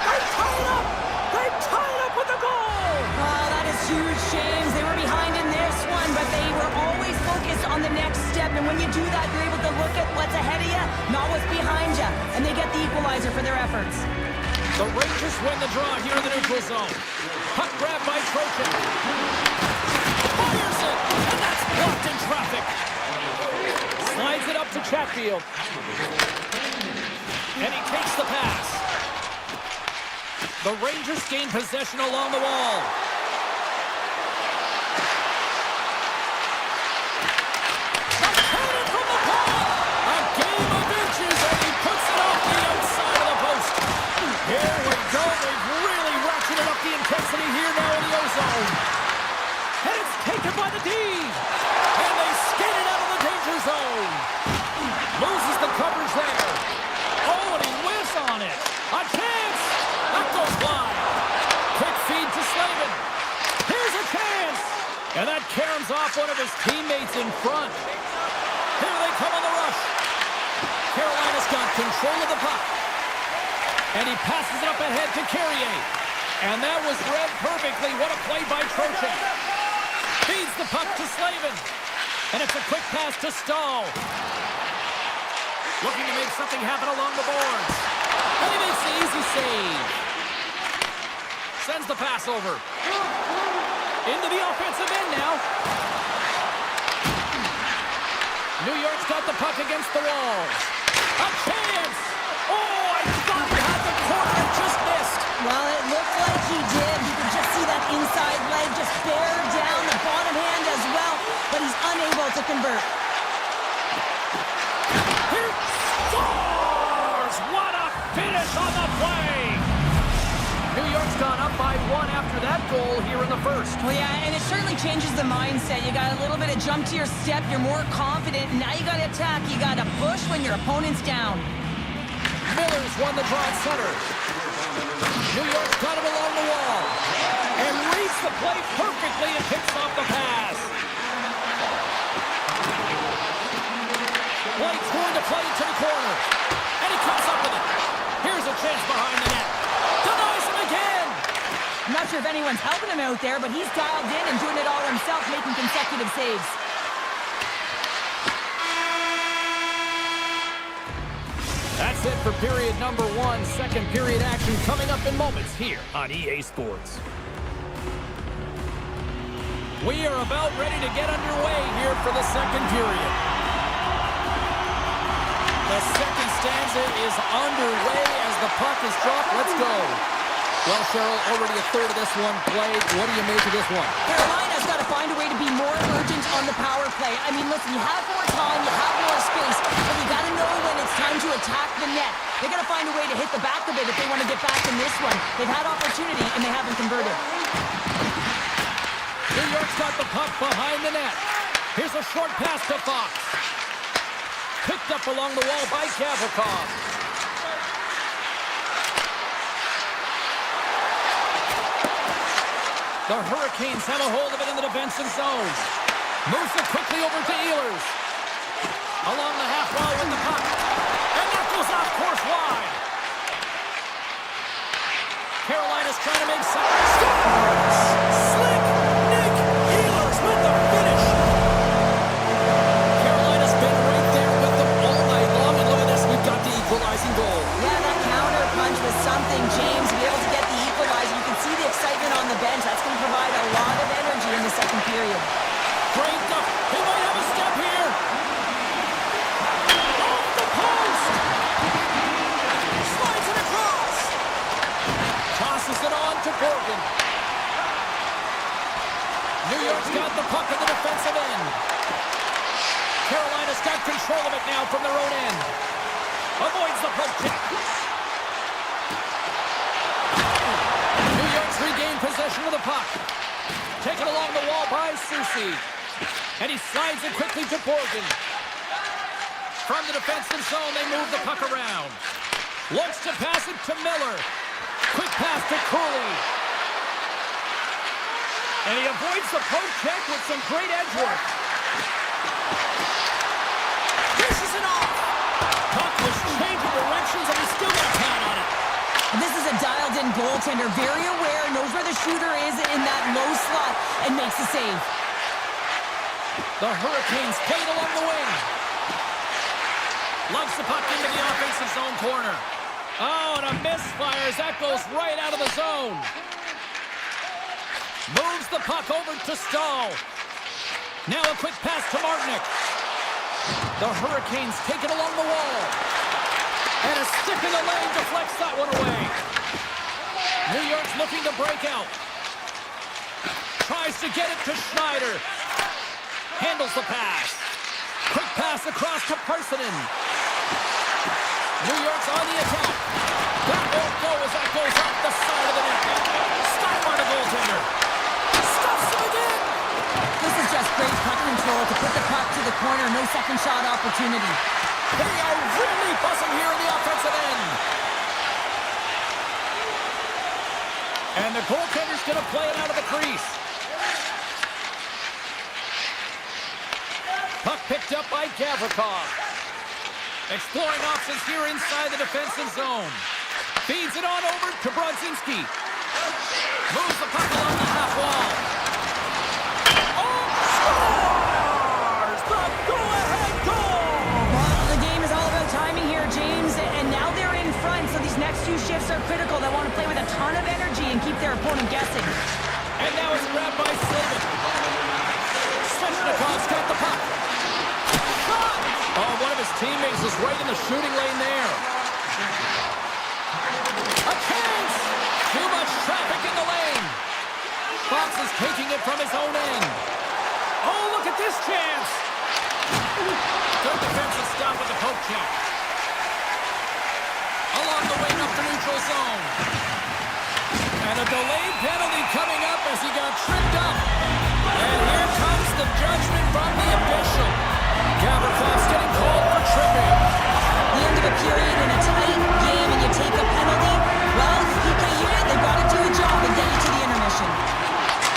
[SPEAKER 1] They tie it up! They tie it up with the goal!
[SPEAKER 2] Oh, that is huge, James. They were behind in this one, but they were always focused on the next step. And when you do that, you're able to look at what's ahead of you, not what's behind you. And they get the equalizer for their efforts.
[SPEAKER 1] The Rangers win the draw here in the neutral zone. Puck grab by Trocheck. Fires it, and that's blocked in traffic. Slides it up to Chatfield. And he takes the pass. The Rangers gain possession along the wall. The cannon from the ball. A game of inches, and he puts it off the outside of the post. Here we go. They've really ratcheted up the intensity here now in the ozone. And it's taken by the D. And they skate it out of the danger zone. Loses the coverage there. Oh, and he whiffs on it. A chance. That goes wide. Quick feed to Slavin. Here's a chance. And that caroms off one of his teammates in front. Here they come on the rush. Carolina's got control of the puck. And he passes it up ahead to Carrier. And that was read perfectly. What a play by Trocheck. Feeds the puck to Slavin. And it's a quick pass to Stahl. Looking to make something happen along the boards. And he makes the easy save. Sends the pass over. Into the offensive end now. New York's got the puck against the walls. A chance! Oh, I thought he had the corner and just missed. the play. New York's gone up by 1 after that goal here in the first.
[SPEAKER 2] Well, yeah, and it certainly changes the mindset. You got a little bit of jump to your step. You're more confident. And now you got to attack. You got to push when your opponent's down.
[SPEAKER 1] Miller's won the draw at center. New York's got him along the wall. And reads the play perfectly and picks off the pass. Blake's going to play to the corner. And he comes up with it. Here's a chance behind the net. Denies him again.
[SPEAKER 2] I'm not sure if anyone's helping him out there, but he's dialed in and doing it all himself, making consecutive saves.
[SPEAKER 1] That's it for period number 1. Second period action coming up in moments here on EA Sports. We are about ready to get underway here for the second period. The second stanza is underway as the puck is dropped. Let's go. Well, Cheryl, already a third of this one played. What do you make of this one?
[SPEAKER 2] Carolina's got to find a way to be more urgent on the power play. I mean, listen, you have more time, you have more space, but you got to know when it's time to attack the net. They got to find a way to hit the back of it if they want to get back in this one. They've had opportunity and they haven't converted.
[SPEAKER 1] New York's got the puck behind the net. Here's a short pass to Fox. Picked up along the wall by Gavrikov. The Hurricanes have a hold of it in the defensive zone. Moves it quickly over to Ehlers. Along the half wall with the puck. And that goes off course wide. Carolina's trying to make some. Scores! Slick Nick Ehlers with the finish. Carolina's been right there with them all night long. And look at this, we've got the equalizing goal.
[SPEAKER 2] Yeah, that counter punch was something, James. To be able to get the equalizer, you can see the excitement on the bench. That's going to provide a lot of energy in the second period.
[SPEAKER 1] Great stuff. He might have a step here. Off the post. Slides it across. Tosses it on to Borgen. New York's got the puck at the defensive end. Carolina's got control of it now from their own end. Avoids the poke check. New York's regained possession of the puck. Taken along the wall by Soucy. And he slides it quickly to Borgen. From the defensive zone, they move the puck around. Looks to pass it to Miller. Quick pass to Cooley. And he avoids the poke check with some great edge work. Dishes it off. Puck was changing directions and he's still got a pad on it.
[SPEAKER 2] And this is a dialed-in goaltender, very aware, knows where the shooter is in that low slot, and makes the save.
[SPEAKER 1] The Hurricanes played along the wing. Lugs the puck into the offensive zone corner. Oh, and a misfire as that goes right out of the zone. Moves the puck over to Stahl. Now a quick pass to Martinick. The Hurricanes take it along the wall. And a stick in the lane deflects that one away. New York's looking to break out. Tries to get it to Schneider. Handles the pass. Quick pass across to Parsonen. New York's on the attack. That won't go as that goes off the side of the net. Stop by the goaltender. Stuffs him again.
[SPEAKER 2] This is just great puck control to put the puck to the corner. No second shot opportunity.
[SPEAKER 1] They are really buzzing here in the offensive end. And the goaltender's going to play it out of the crease. Puck picked up by Gavrikov. Exploring options here inside the defensive zone. Feeds it on over to Brodzinski. Moves the puck along the half wall. Oh, scores! The go-ahead goal!
[SPEAKER 2] Well, the game is all about timing here, James, and now they're in front, so these next two shifts are critical. They want to play with a ton of energy and keep their opponent guessing.
[SPEAKER 1] And now it's grabbed by Slavin. Svechnikov's got the puck. Oh, one of his teammates is right in the shooting lane there. A chance! Too much traffic in the lane. Fox is taking it from his own end. Oh, look at this chance! Good defensive stop with the poke check. Along the wing up the neutral And here comes the judgment from the official. Gavrikhov's getting called for tripping.
[SPEAKER 2] The end of a period in a tight game and you take a penalty. Well, the PK unit, they've got to do a job and get you to the intermission.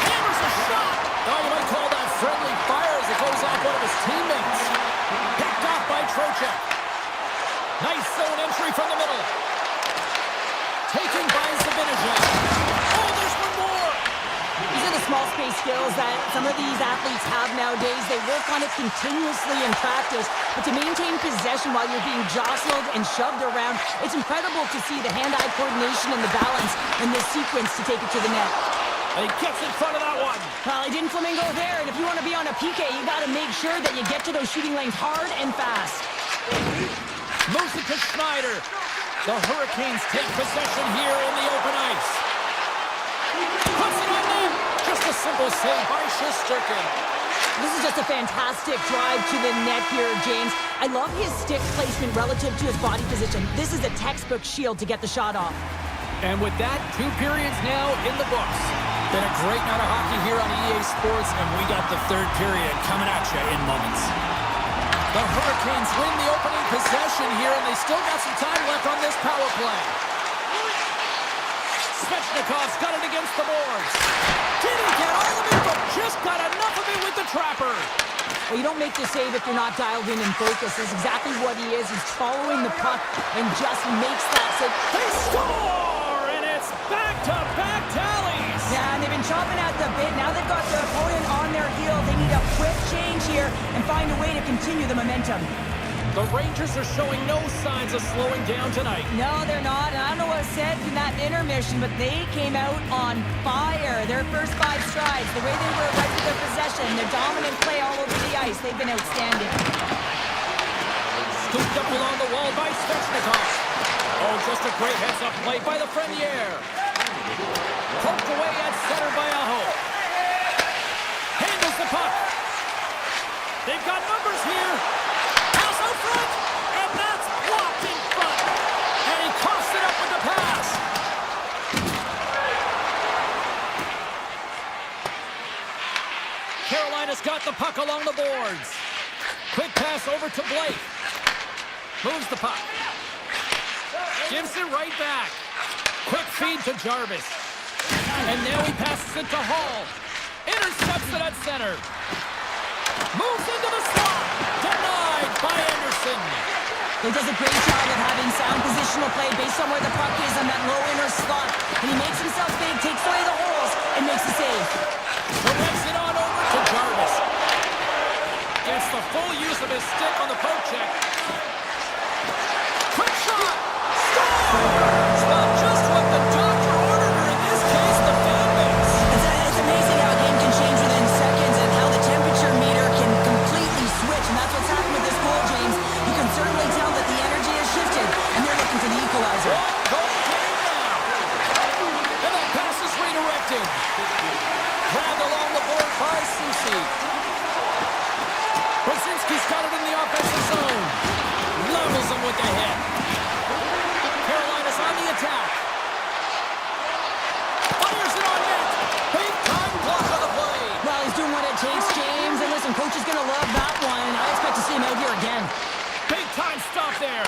[SPEAKER 1] Hammers a shot. Oh, you might call that friendly fire as it goes off one of his teammates. Picked off by Trocheck. Nice zone entry from the middle. Taken by Zabinajad. Oh, there's one more.
[SPEAKER 2] These are the small space skills that some of these athletes have nowadays. They work on it continuously in practice, but to maintain possession while you're being jostled and shoved around, it's incredible to see the hand-eye coordination and the balance in this sequence to take it to the net.
[SPEAKER 1] And he gets in front of that one.
[SPEAKER 2] Well, he didn't flamingo there, and if you want to be on a PK, you got to make sure that you get to those shooting lanes hard and fast.
[SPEAKER 1] Moves it to Schneider. The Hurricanes take possession here in the open ice. Puts it on net. Just a simple save by Shesterkin.
[SPEAKER 2] This is just a fantastic drive to the net here, James. I love his stick placement relative to his body position. This is a textbook shield to get the shot off.
[SPEAKER 1] And with that, 2 periods now in the books. Been a great night of hockey here on EA Sports, and we got the 3rd period coming at you in moments. The Hurricanes win the opening possession here, and they still got some time left on this power play. Svechnikov's got it against the boards. Didn't get all of it, but just got enough of it with the trapper.
[SPEAKER 2] Well, you don't make the save if you're not dialed in and focused. That's exactly what he is. He's following the puck and just makes that save.
[SPEAKER 1] They score, and it's back-to-back tallies.
[SPEAKER 2] Yeah, and they've been chopping at the bit. Now they've got their opponent on their heel. They need a quick change here and find a way to continue the momentum.
[SPEAKER 1] The Rangers are showing no signs of slowing down tonight.
[SPEAKER 2] No, they're not. And I don't know what was said in that intermission, but they came out on fire. Their first 5 strides, the way they were right with their possession, their dominant play all over the ice, they've been outstanding.
[SPEAKER 1] Scooped up along the wall by Svechnikov. Oh, just a great heads-up play by the Frenier. Poked away at center by Aho. Handles the puck. They've got numbers here. Pass out front, and that's blocked in front. And he coughs it up with the pass. Carolina's got the puck along the boards. Quick pass over to Blake. Moves the puck. Gives it right back. Quick feed to Jarvis. And now he passes it to Hall. Intercepts it at center. Moves into the slot. Denied by Anderson.
[SPEAKER 2] He does a great job of having sound positional play based on where the puck is on that low inner slot. And he makes himself big, takes away the holes, and makes the save.
[SPEAKER 1] Directs it on over to Jarvis. Gets the full use of his stick on the poke check. Quick shot! Scores! Not just what the doctor ordered, or in this case, the fan base.
[SPEAKER 2] It's amazing how a game can change within seconds and how the temperature meter can completely switch. And that's what's happened with this goal, James. You can certainly tell that the energy has shifted, and they're looking for the equalizer.
[SPEAKER 1] Goal game now. And that pass is redirected. Grabbed along the board by Susi. Brzezinski's got it in the offensive zone. Levels him with the hit. Carolina's on the attack. Fires it on net. Big time block on the play.
[SPEAKER 2] Well, he's doing what it takes, James. And listen, coach is going to love that one. I expect to see him out here again.
[SPEAKER 1] Big time stop there.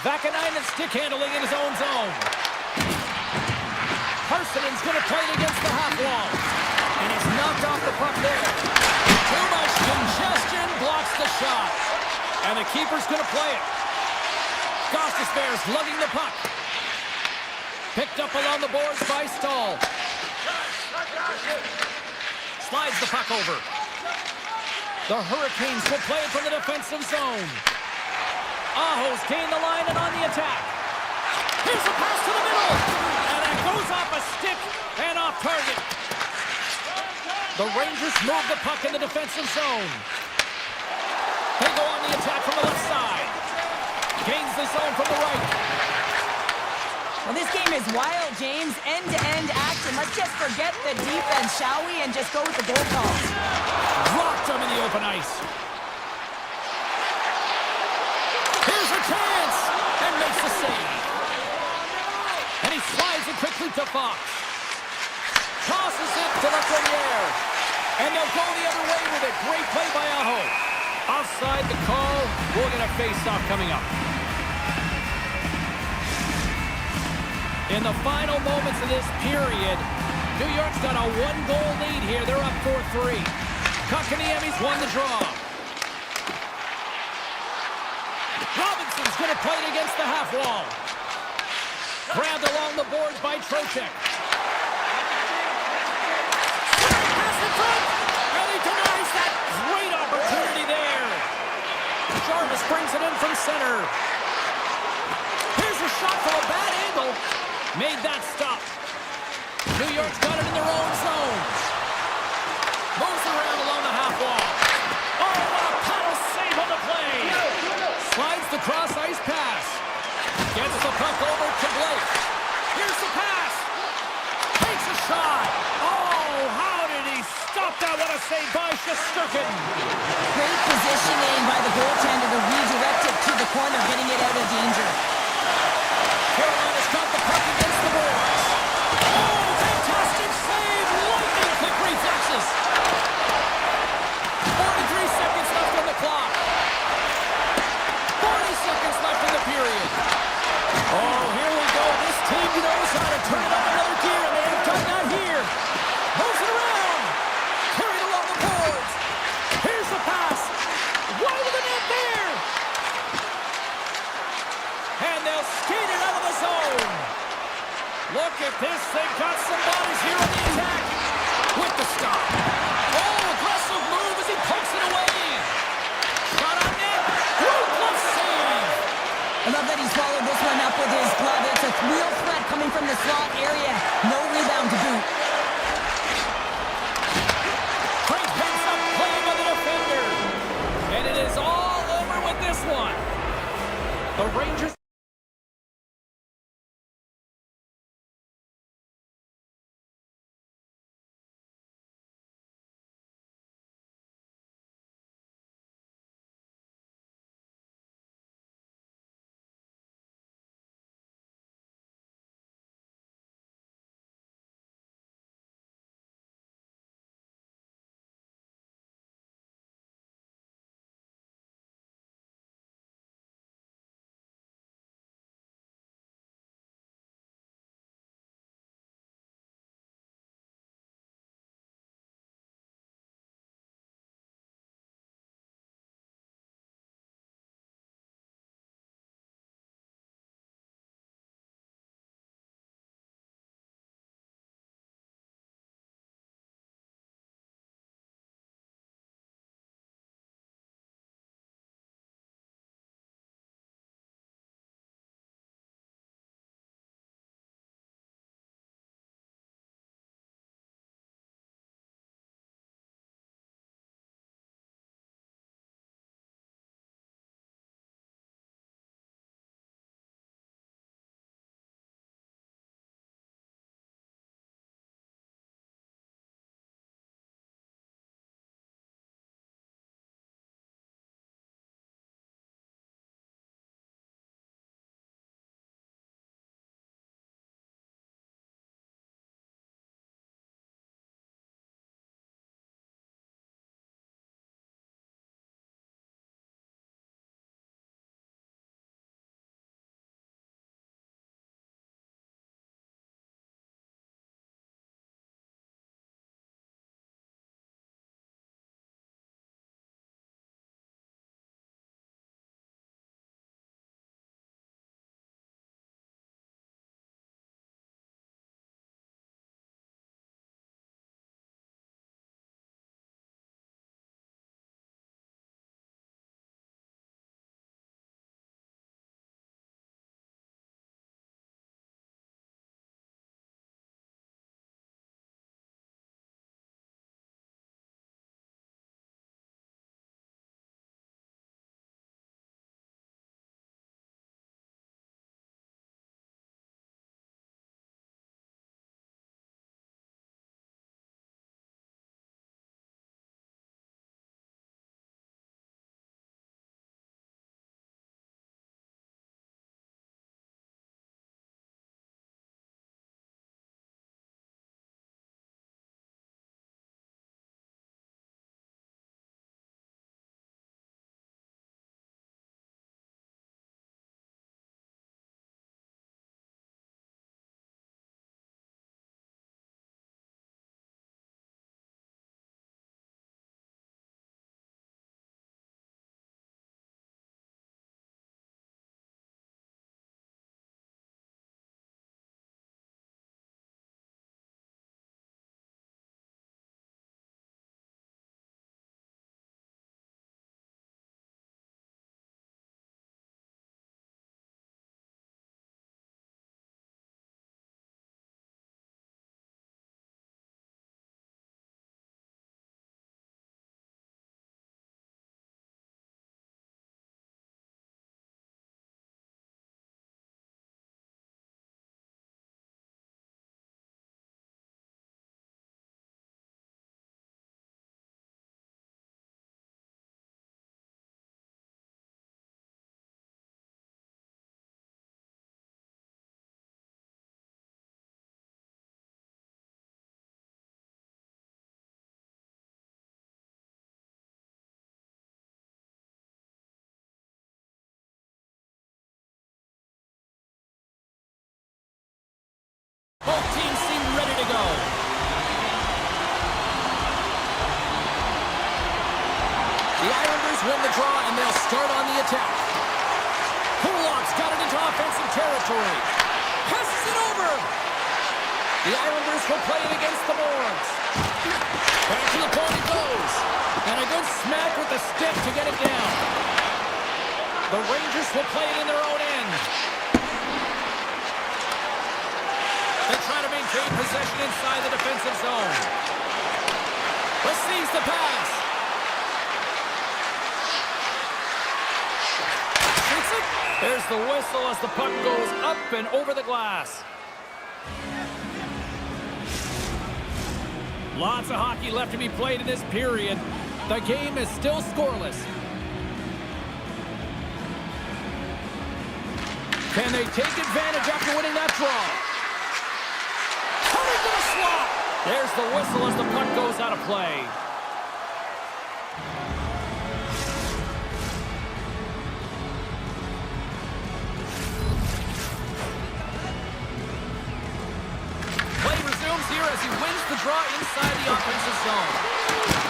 [SPEAKER 1] Vakanainen stick handling in his own zone. Harsenen's going to play it against the half wall. And he's knocked off the puck there. Too much congestion blocks the shot. And the keeper's going to play it. Gostisbehere's lugging the puck. Picked up along the boards by Stahl. Slides the puck over. The Hurricanes will play it from the defensive zone. Aho's gained the line and on the attack. Here's a pass to the middle. And it goes off a stick and off target. The Rangers move the puck in the defensive zone. They go on the attack from the left side. Gains the zone from the right.
[SPEAKER 2] Well, this game is wild, James. End-to-end action. Let's just forget the defense, shall we? And just go with the goal calls.
[SPEAKER 1] Blocked him in the open ice. Here's a chance. And makes the save. And he slides it quickly to Fox. Tosses it to Lafreniere. And they'll go the other way with it. Great play by Aho. Offside the call. We'll get a face-off coming up. In the final moments of this period, New York's got a one-goal lead here. They're up 4-3. Kakaniemi's won the draw. Robinson's going to play it against the half wall. Grabbed along the boards by Trocheck. Pass in front. And he denies that. Great opportunity there. Jarvis brings it in from center. Here's a shot from a bad angle. Made that stop. New York's got it in their own zone. Moves around along the half wall. Oh, what a paddle save on the play. Slides the cross-ice pass. Gets the puck over to Blake. Here's the pass. Takes a shot. Oh, how did he stop that? What a save by Shesterkin.
[SPEAKER 2] Great positioning by the goaltender to redirect it to the corner, getting it out of danger.
[SPEAKER 1] Carolina's got the puck against the boards. Oh, fantastic save. Lightning quick reflexes. 43 seconds left on the clock. 40 seconds left in the period. Oh, here we go. This team knows how to turn it up another gear, and they have done that here. Moves it around. Carried along the boards. Here's the pass. Wide of the net there. And they'll skate it out of the zone. Look at this. They've got some bodies here on the attack. With the stop. Oh, aggressive move as he pokes it away. Shot on net. Great glove save.
[SPEAKER 2] I love that he swallowed this one up with his glove. It's a real threat coming from the slot area. No rebound to boot.
[SPEAKER 1] Great heads-up play by the defender. And it is all over with this one. The Rangers... Both teams seem ready to go. The Islanders win the draw, and they'll start on the attack. Kulak's got it into offensive territory. Passes it over. The Islanders will play it against the boards. Back to the point it goes. And a good smack with the stick to get it down. The Rangers will play it in their own end. They try to maintain possession inside the defensive zone. Receives the pass. Shoots it. There's the whistle as the puck goes up and over the glass. Lots of hockey left to be played in this period. The game is still scoreless. Can they take advantage after winning that draw? Cut into the slot! There's the whistle as the puck goes out of play. Play resumes here as he wins the draw inside the offensive zone.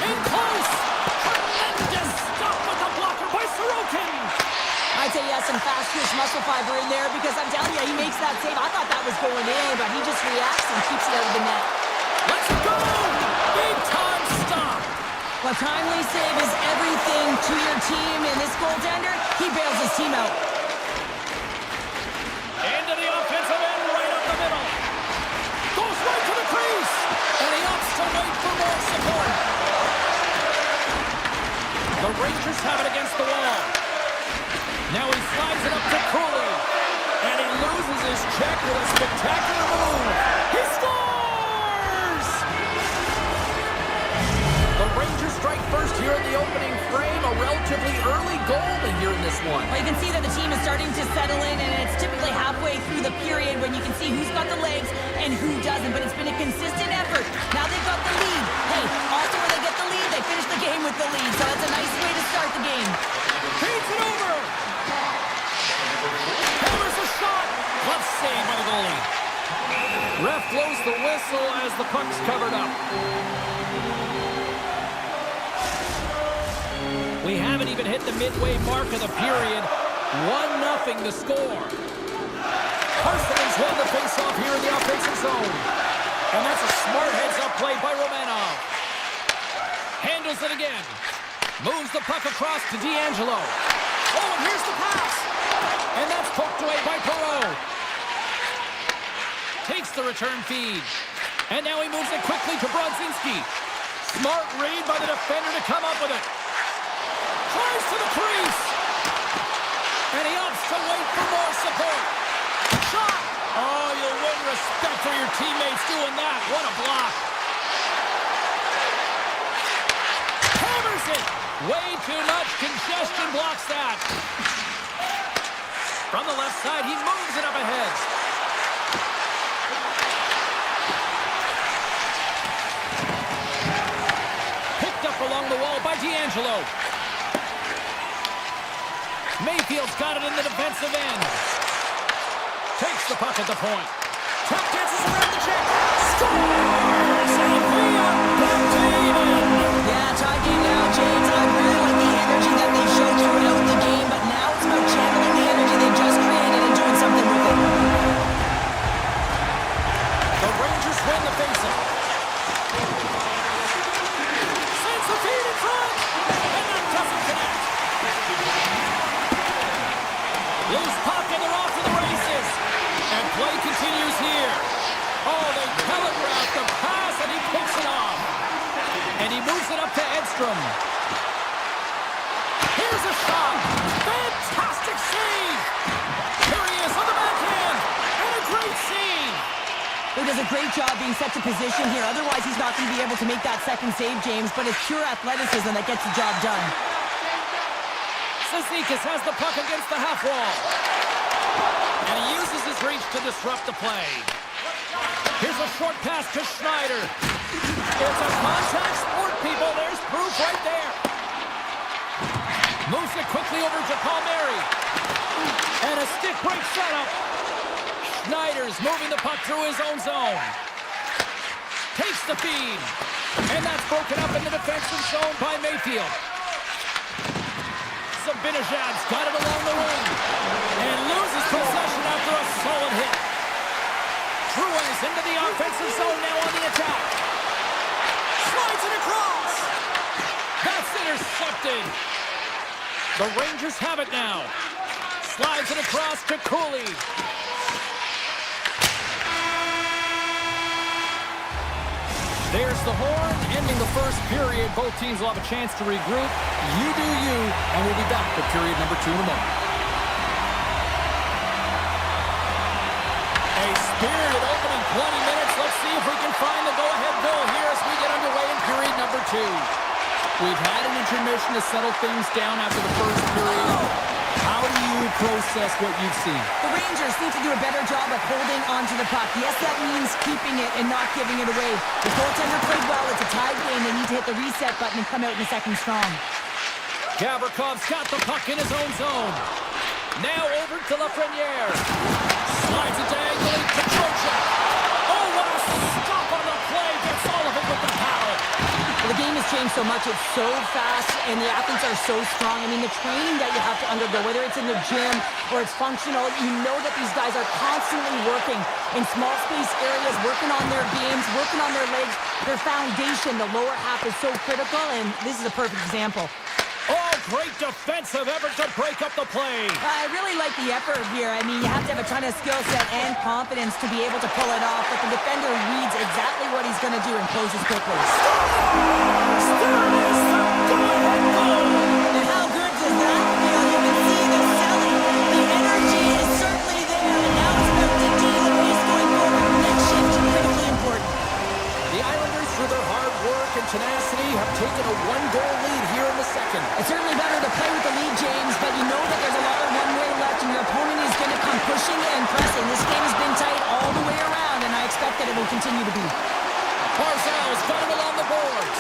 [SPEAKER 1] In close! Tremendous stop with the blocker by Sorokin!
[SPEAKER 2] I'd say he has some fast-twitch muscle fiber in there because I'm telling you, he makes that save. I thought that was going in, but he just reacts and keeps it out of the net.
[SPEAKER 1] Let's go! Big-time stop!
[SPEAKER 2] A timely save is everything to your team, and this goaltender, he bails his team out.
[SPEAKER 1] Into the offensive end, right up the middle. Goes right to the crease, and he opts to wait for more support. The Rangers have it against the wall. Now he slides it up to Cooley, and he loses his check with a spectacular move. He scores! The Rangers strike first here in the opening frame, a relatively early goal here in this one.
[SPEAKER 2] Well, you can see that the team is starting to settle in, and it's typically halfway through the period when you can see who's got the legs and who doesn't, but it's been a consistent effort. Now they've got the lead. Hey, also when they get the lead, they finish the game with the lead, so that's a nice way to start the game.
[SPEAKER 1] Feeds it over! Hammers a shot! Glove save by the goalie. Ref blows the whistle as the puck's covered up. We haven't even hit the midway mark of the period. 1-0 the score. Parsons won the faceoff here in the offensive zone. And that's a smart heads-up play by Romanov. Handles it again. Moves the puck across to D'Angelo. Oh, and here's the pass. And that's poked away by Perreault. Takes the return feed. And now he moves it quickly to Brodzinski. Smart read by the defender to come up with it. Tries to the crease. And he opts to wait for more support. Shot. Oh, you'll win respect for your teammates doing that. What a block. Hammers it. Way too much congestion blocks that. From the left side, he moves it up ahead. Picked up along the wall by D'Angelo. Mayfield's got it in the defensive end. Takes the puck at the point. Tap dances around the check. Scores! And we are back to even.
[SPEAKER 2] Yeah, tie game now, James. I really like the energy that they showed throughout the game, but now it's about channeling the energy they just created and doing something with it.
[SPEAKER 1] The Rangers win the faceoff. Sends the feed in front, and that doesn't connect. Loose puck, and they're off to the races. And play continues here. Oh, they telegraph the pass, and he picks it off. And he moves it up to Edstrom. Here's a shot. Fantastic save. Here he is on the backhand. And a great save.
[SPEAKER 2] He does a great job being set to position here. Otherwise, he's not going to be able to make that second save, James. But it's pure athleticism that gets the job done.
[SPEAKER 1] Cizikas has the puck against the half wall. And he uses his reach to disrupt the play. Here's a short pass to Schneider. It's a contact sport, people. There's proof right there. Moves it quickly over to Palmieri. And a stick break setup. Snyder's moving the puck through his own zone. Takes the feed. And that's broken up in the defensive zone by Mayfield. Zabinajad's got it along the wing. And loses possession after a solid hit. Truez into the offensive zone now on the attack. Slides it across. That's intercepted. The Rangers have it now. Slides it across to Cooley. There's the horn, ending the first period. Both teams will have a chance to regroup. You do you, and we'll be back for period number 2 in a moment. A spirited opening 20 minutes. Let's see if we can find the go-ahead goal here as we get underway in period number 2. We've had an intermission to settle things down after the first period. How do you process what you've seen?
[SPEAKER 2] The Rangers need to do a better job of holding onto the puck. Yes, that means keeping it and not giving it away. The goaltender played well. It's a tied game. They need to hit the reset button and come out in the second strong.
[SPEAKER 1] Gavrikoff's got the puck in his own zone. Now over to Lafreniere. Slides it diagonally to Trocheck. Oh, what a stop on the play. Gets all of it with the paddle.
[SPEAKER 2] Well, the game has changed so much. It's so fast, and the athletes are so strong. I mean, the training that you have to undergo, whether it's in the gym or it's functional, you know that these guys are constantly working in small space areas, working on their games, working on their legs. Their foundation, the lower half, is so critical, and this is a perfect example.
[SPEAKER 1] Oh, great defensive effort to break up the play.
[SPEAKER 2] I really like the effort here. I mean, you have to have a ton of skill set and confidence to be able to pull it off, but the defender reads exactly what he's going to do and closes quickly. And how good does that feel? You can see the selling. The energy is certainly there, and now it's about dictating the pace going forward. Next shift is critically important.
[SPEAKER 1] The Islanders, through their hard work and tenacity, have taken a 1-goal lead here in the second.
[SPEAKER 2] It's certainly better to play with the lead, James, but you know that there's a lot of one-way left, and your opponent is going to come pushing and pressing. This game has been tight all the way around, and I expect that it will continue to be.
[SPEAKER 1] Barzal's got him along the boards.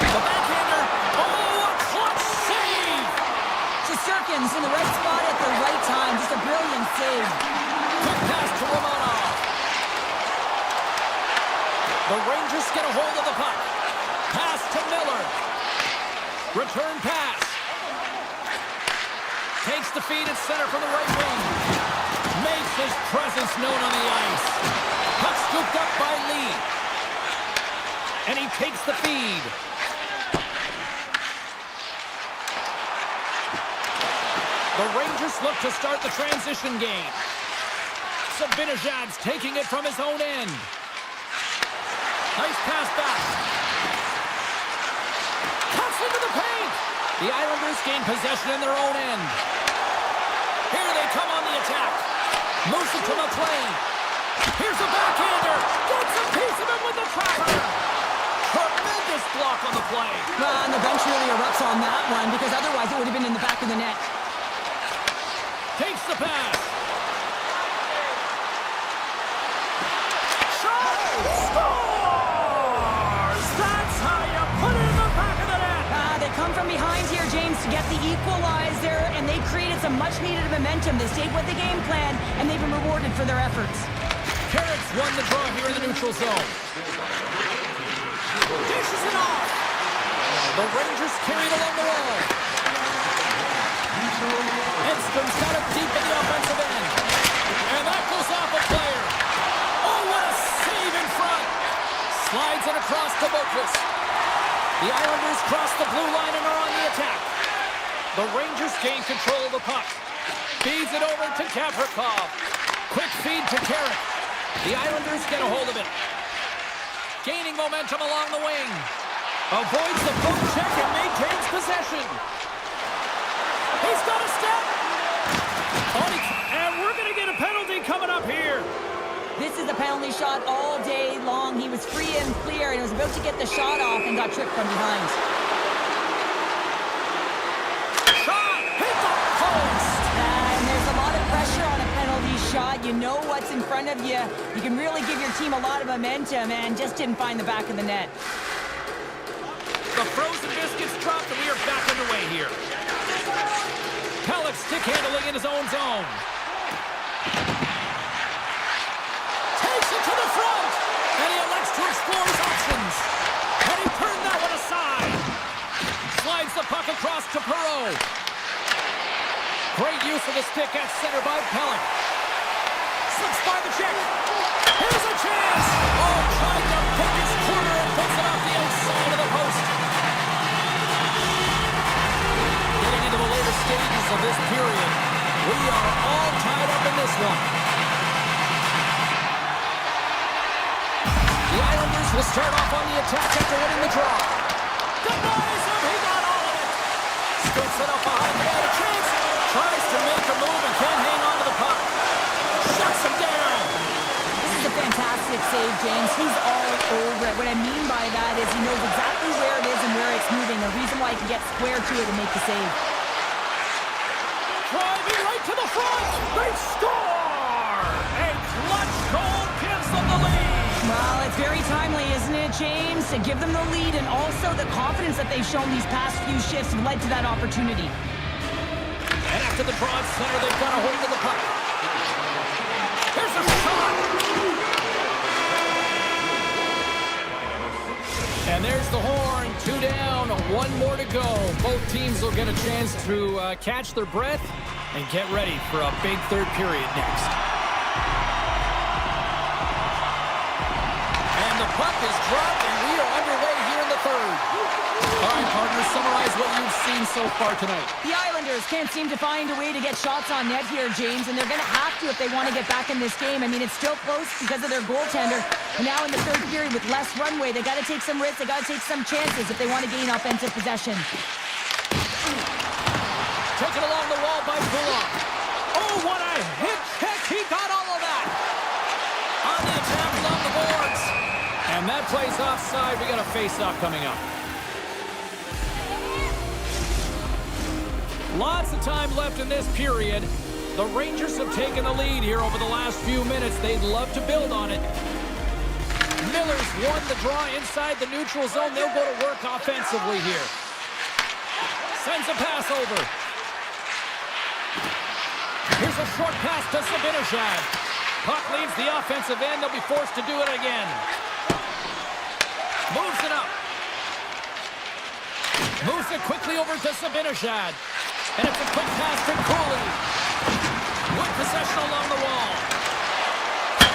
[SPEAKER 1] The backhander. Oh, a clutch save!
[SPEAKER 2] Shesterkin's in the right spot at the right time. Just a brilliant save.
[SPEAKER 1] Quick pass to Romanov. The Rangers get a hold of the puck. Pass to Miller. Return pass. Takes the feed at center from the right wing. Makes his presence known on the ice. Puck scooped up by Lee. And he takes the feed. The Rangers look to start the transition game. Zabinajad's taking it from his own end. Nice pass back. Cuts into the paint. The Islanders gain possession in their own end. Here they come on the attack. Moves it to McLean. Here's a backhander. Gets a piece of it with the trapper. Tremendous block on the play.
[SPEAKER 2] Well, and the bench really erupts on that one, because otherwise it would have been in the back of the net.
[SPEAKER 1] Takes the pass. Scores! That's how you put it in the back of the net.
[SPEAKER 2] They come from behind here, James, to get the equalizer, and they created some much-needed momentum. They stayed with the game plan, and they've been rewarded for their efforts.
[SPEAKER 1] Carrots won the draw here in the neutral zone. Dishes it off. The Rangers carried along the wall. Edstrom's got it deep in the offensive end. And that goes off a player. Oh, what a save in front. Slides it across to Boquist. The Islanders cross the blue line and are on the attack. The Rangers gain control of the puck. Feeds it over to Gavrikov. Quick feed to Carrot. The Islanders get a hold of it. Gaining momentum along the wing. Avoids the poke check and maintains possession. He's got a step. And we're going to get a penalty coming up here.
[SPEAKER 2] This is a penalty shot all day long. He was free and clear, and was about to get the shot off and got tripped from behind.
[SPEAKER 1] Shot! Hit the post!
[SPEAKER 2] And there's a lot of pressure on a penalty shot. You know what's in front of you. You can really give your team a lot of momentum, and just didn't find the back of the net.
[SPEAKER 1] The frozen biscuits dropped, and we are back underway here. Pellick stick handling in his own zone. pass to Perot. Great use of the stick at center by Pellick. Slips by the check. Here's a chance. Oh, tried to pick his corner and puts it off the outside of the post. Getting into the later stages of this period, we are all tied up in this one. The Islanders will start off on the attack after winning the draw. Denies him. He got all of it. Scoots it up behind the net. A chance. Tries to make a move and can't hang on to the puck. Shuts him down.
[SPEAKER 2] This is a fantastic save, James. He's all over it. What I mean by that is he knows exactly where it is and where it's moving. The reason why he can get square to it and make the save.
[SPEAKER 1] Driving right to the front. They score! A clutch goal gives them the lead.
[SPEAKER 2] Well, it's very timely, isn't it, James? To give them the lead and also the confidence that they've shown these past few shifts have led to that opportunity.
[SPEAKER 1] And after the draw at center, they've got a hold of the puck. Here's a shot! And there's the horn. 2 down, 1 more to go. Both teams will get a chance to catch their breath and get ready for a big third period next. And the puck is dropped, and we are underway here in the third. All right, partners, summarize what you've seen so far tonight.
[SPEAKER 2] The Islanders can't seem to find a way to get shots on net here, James, and they're going to have to if they want to get back in this game. I mean, it's still close because of their goaltender. And now in the third period with less runway, they got to take some risks, they got to take some chances if they want to gain offensive possession.
[SPEAKER 1] Taken along the wall by Bullock. Oh, what a hit check! He got all of that! On the attack along the boards. And that plays offside. We got a face-off coming up. Lots of time left in this period. The Rangers have taken the lead here over the last few minutes. They'd love to build on it. Miller's won the draw inside the neutral zone. They'll go to work offensively here. Sends a pass over. Here's a short pass to Zibanejad. Puck leaves the offensive end. They'll be forced to do it again. Moves it up. Moves it quickly over to Zibanejad. And it's a quick pass to Cooley. Good possession along the wall.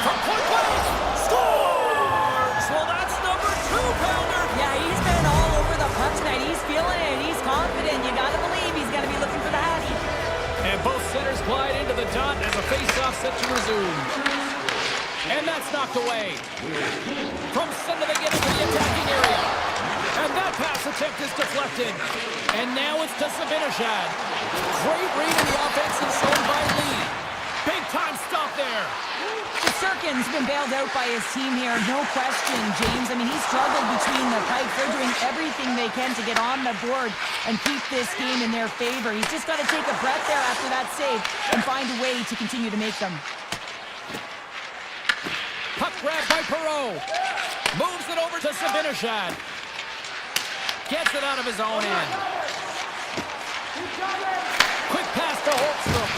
[SPEAKER 1] From point blank. Scores! Well, that's number 2-pounder.
[SPEAKER 2] Yeah, he's been all over the puck tonight. He's feeling it. He's confident. You got to believe he's going to be looking for the hattie.
[SPEAKER 1] And both centers glide into the dot as a face-off set to resume. And that's knocked away. From center they get into the attacking area. And that pass attempt is deflected. And now it's to Zibanejad. Great read in the offensive zone by Lee. Big time stop there.
[SPEAKER 2] Sirkin's been bailed out by his team here, no question, James. I mean, he's struggled between the pipes. They're doing everything they can to get on the board and keep this game in their favor. He's just got to take a breath there after that save and find a way to continue to make them.
[SPEAKER 1] Puck grab by Perot. Moves it over to Zibanejad. Gets it out of his own end. Quick pass to Holmstrom.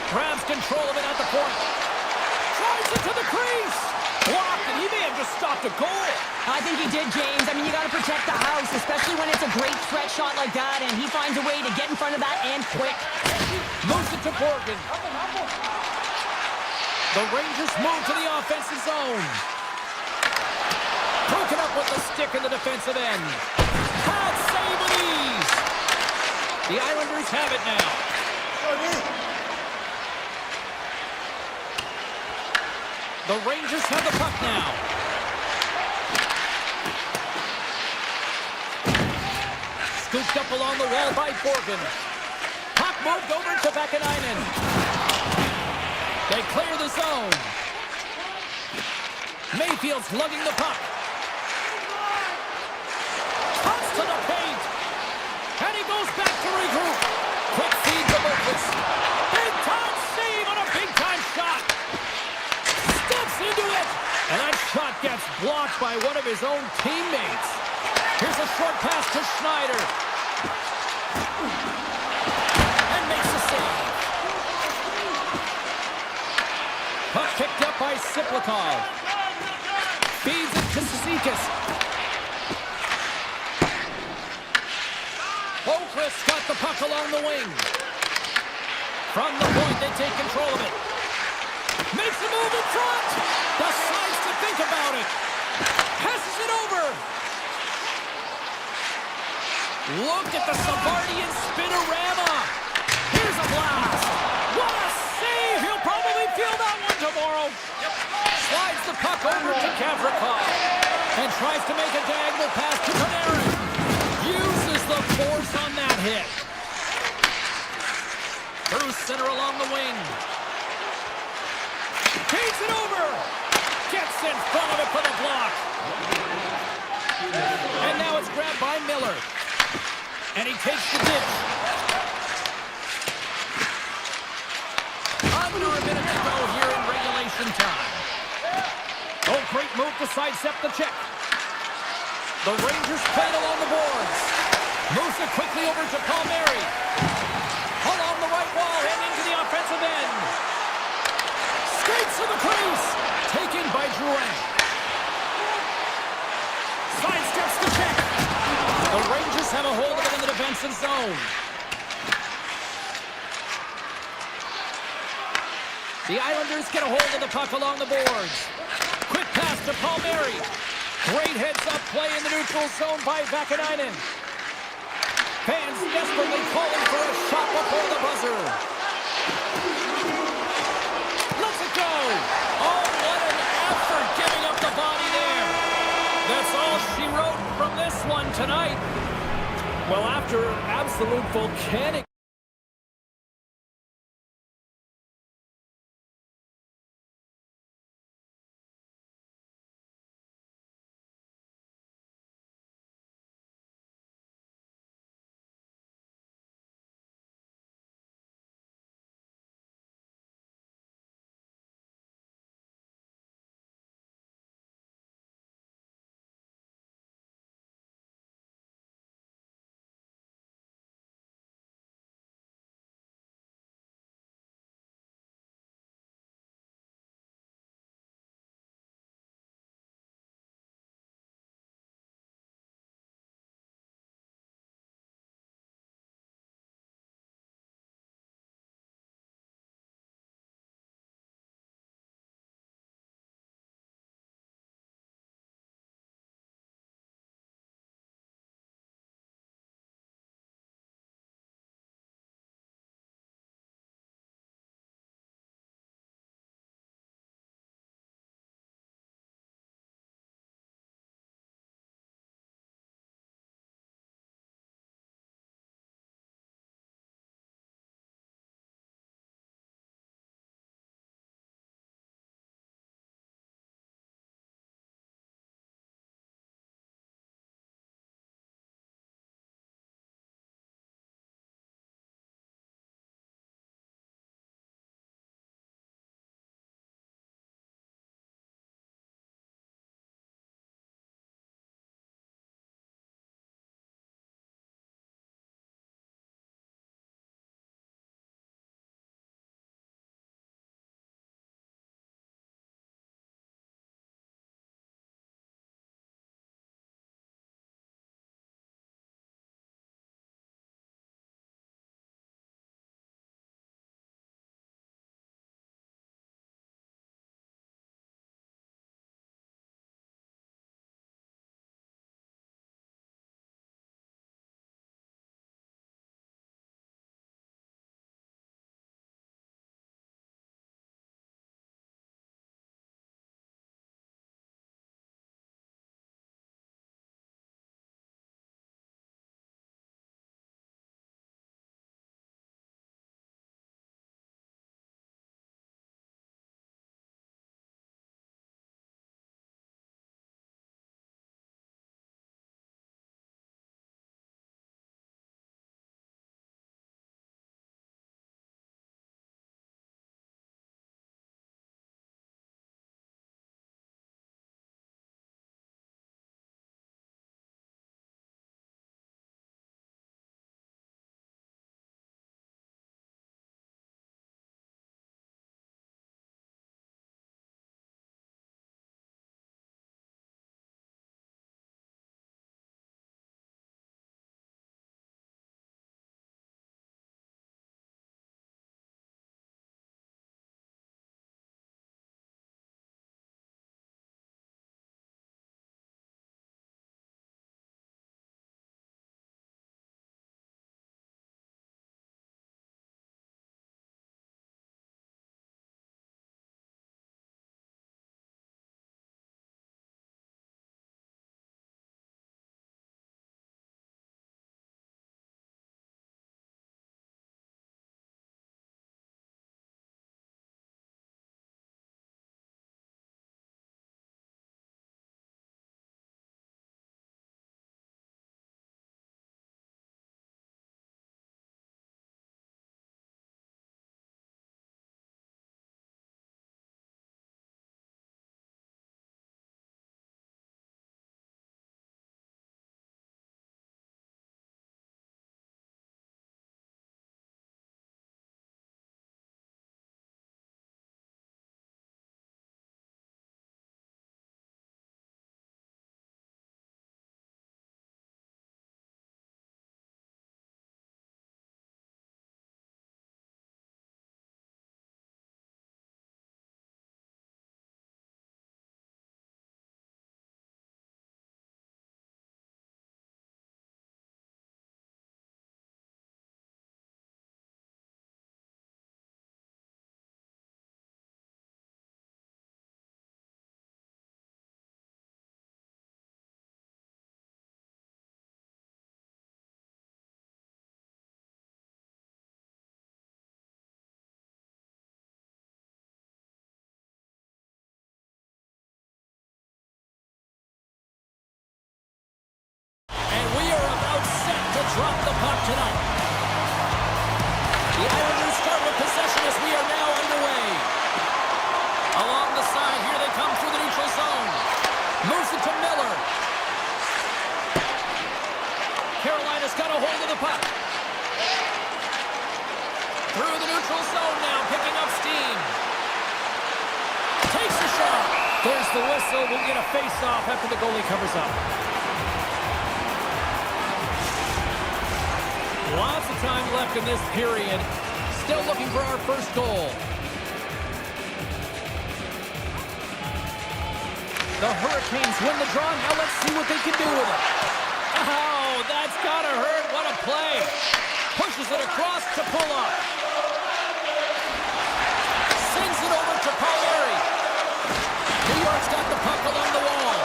[SPEAKER 1] Grabs control of it at the point. Drives it to the crease. Blocked, and he may have just stopped a goal.
[SPEAKER 2] I think he did, James. I mean, you got to protect the house, especially when it's a great threat shot like that, and he finds a way to get in front of that and quick.
[SPEAKER 1] Moves it to Borgen. The Rangers move to the offensive zone. Broken up with the stick in the defensive end. Hard save with ease. The Islanders have it now. The Rangers have the puck now. Scooped up along the wall by Borgen. Puck moved over to Vakanainen. They clear the zone. Mayfield's lugging the puck. Cuts to the paint. And he goes back to regroup. Quick feed to Lucas. Big time save on a big time shot. Steps into it. And that shot gets blocked by one of his own teammates. Here's a short pass to Schneider. And makes the save. Puck picked up by Siplikov. Feeds it to Cizikas. Oh, Chris got the puck along the wing. From the point, they take control of it. Makes a move in front. Decides to think about it. Passes it over. Look at the Savardian spinorama. Here's a blast. What a save. He'll probably feel that one tomorrow. Slides the puck over to Gavrikov. And tries to make a diagonal pass to Panarin. Uses the force on that hit. Through center along the wing. Takes it over. Gets in front of it for the block. And now it's grabbed by Miller. And he takes the ditch. Under a minute to go here in regulation time. Oh, great move to sidestep the check. The Rangers played along the boards. Moves it quickly over to Palmieri. Along the right wall and into the offensive end. Skates to the crease. Taken by Drouin. Sidesteps the check. The Rangers have a hold of it in the defensive zone. The Islanders get a hold of the puck along the boards. Quick pass to Palmieri. Great heads-up play in the neutral zone by Vakanainen. Fans desperately calling for a shot before the buzzer. Let's it go. Oh, what an effort giving up the body there. That's all she wrote from this one tonight. Well, after absolute volcanic tonight. The Islanders start with possession as we are now underway. Along the side, here they come through the neutral zone. Moves it to Miller. Carolina's got a hold of the puck. Through the neutral zone now, picking up steam. Takes the shot. There's the whistle. We'll get a face-off after the goalie covers up. Lots of time left in this period. Still looking for our first goal. The Hurricanes win the draw. Now let's see what they can do with it. Oh, that's gotta hurt. What a play. Pushes it across to pull up. Sends it over to Palmieri. New York's got the puck along the wall.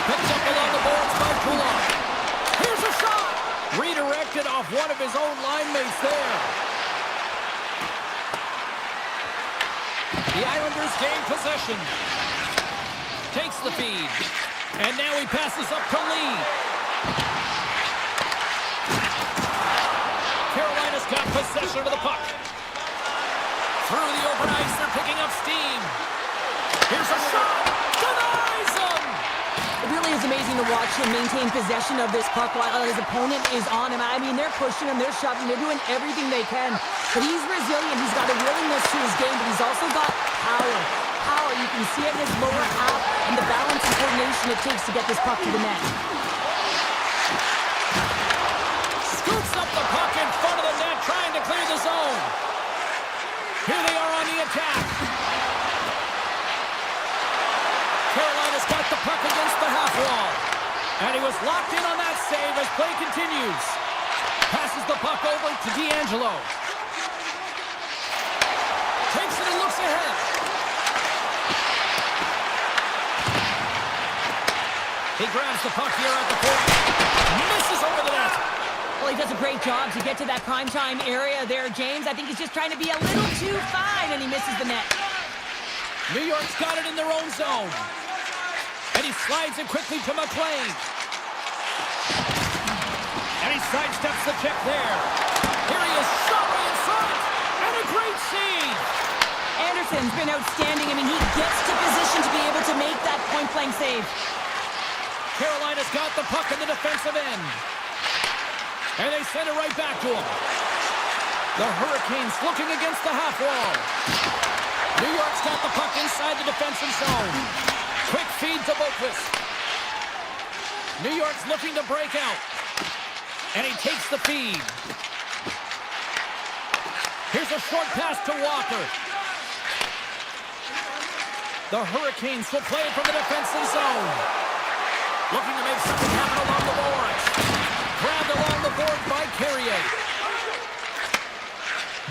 [SPEAKER 1] Picked up along the boards by Kulak. Here's a shot. Redirected off one of his own line mates there. The Islanders gain possession. Takes the feed. And now he passes up to Lee. Carolina's got possession of the puck. Through the open ice, they're picking up steam. Here's a shot. Denies him.
[SPEAKER 2] It really is amazing to watch him maintain possession of this puck while his opponent is on him. I mean, they're pushing him, they're shoving, they're doing everything they can. But he's resilient, he's got a willingness to his game, but he's also got power. Power, you can see it in his lower half and the balance and coordination it takes to get this puck to the net.
[SPEAKER 1] Scoops up the puck in front of the net, trying to clear the zone. Here they are on the attack. Carolina's got the puck against the half wall. And he was locked in on that save as play continues. Passes the puck over to D'Angelo. Takes it and looks ahead. He grabs the puck here at the point. Misses over the net.
[SPEAKER 2] Well, he does a great job to get to that primetime area there, James. I think he's just trying to be a little too fine, and he misses the net.
[SPEAKER 1] New York's got it in their own zone. And he slides it quickly to McLean. And he sidesteps the check there. Here he is, shot way in front. And a great save.
[SPEAKER 2] Anderson's been outstanding. I mean, he gets to position to be able to make that point-blank save.
[SPEAKER 1] Carolina's got the puck in the defensive end. And they send it right back to him. The Hurricanes looking against the half wall. New York's got the puck inside the defensive zone. Quick feed to Boqvist. New York's looking to break out. And he takes the feed. Here's a short pass to Walker. The Hurricanes will play it from the defensive zone. Looking to make something happen along the boards. Grabbed along the board by Carrier.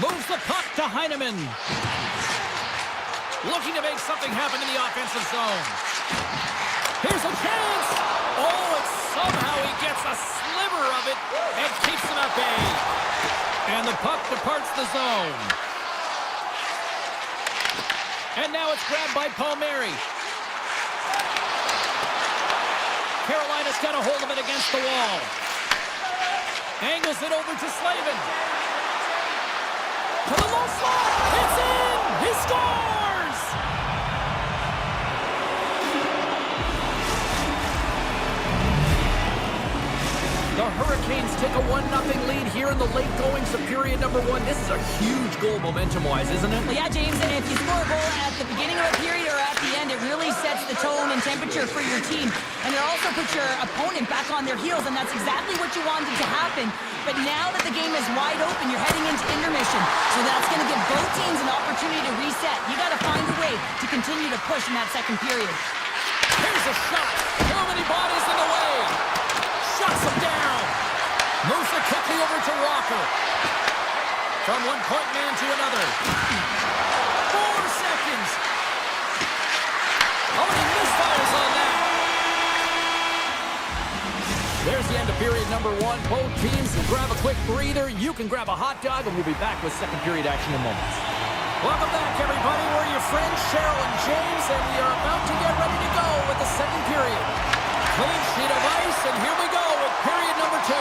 [SPEAKER 1] Moves the puck to Heineman. Looking to make something happen in the offensive zone. Here's a chance. Oh, and somehow he gets a sliver of it and keeps him at bay. And the puck departs the zone. And now it's grabbed by Palmieri. Carolina's got a hold of it against the wall. Angles it over to Slavin. To the low slot. It's in. He scores. The Hurricanes take a 1-0 lead here in the late goings of period number 1. This is a huge goal momentum-wise, isn't it?
[SPEAKER 2] Well, yeah, James, and if you score a goal at the beginning of a period or at the end, it really sets the tone and temperature for your team. And it also puts your opponent back on their heels, and that's exactly what you wanted to happen. But now that the game is wide open, you're heading into intermission. So that's going to give both teams an opportunity to reset. You got to find a way to continue to push in that second period.
[SPEAKER 1] Here's a shot. Too many bodies in the way. Shuts him down. Moves it quickly over to Walker. From one point man to another. 4 seconds. Oh, and he misfires on that. There's the end of period number 1. Both teams can grab a quick breather. You can grab a hot dog, and we'll be back with second period action in moments. Welcome back, everybody. We're your friends, Cheryl and James, and we are about to get ready to go with the second period. Clean sheet of ice, and here we go. period number 2.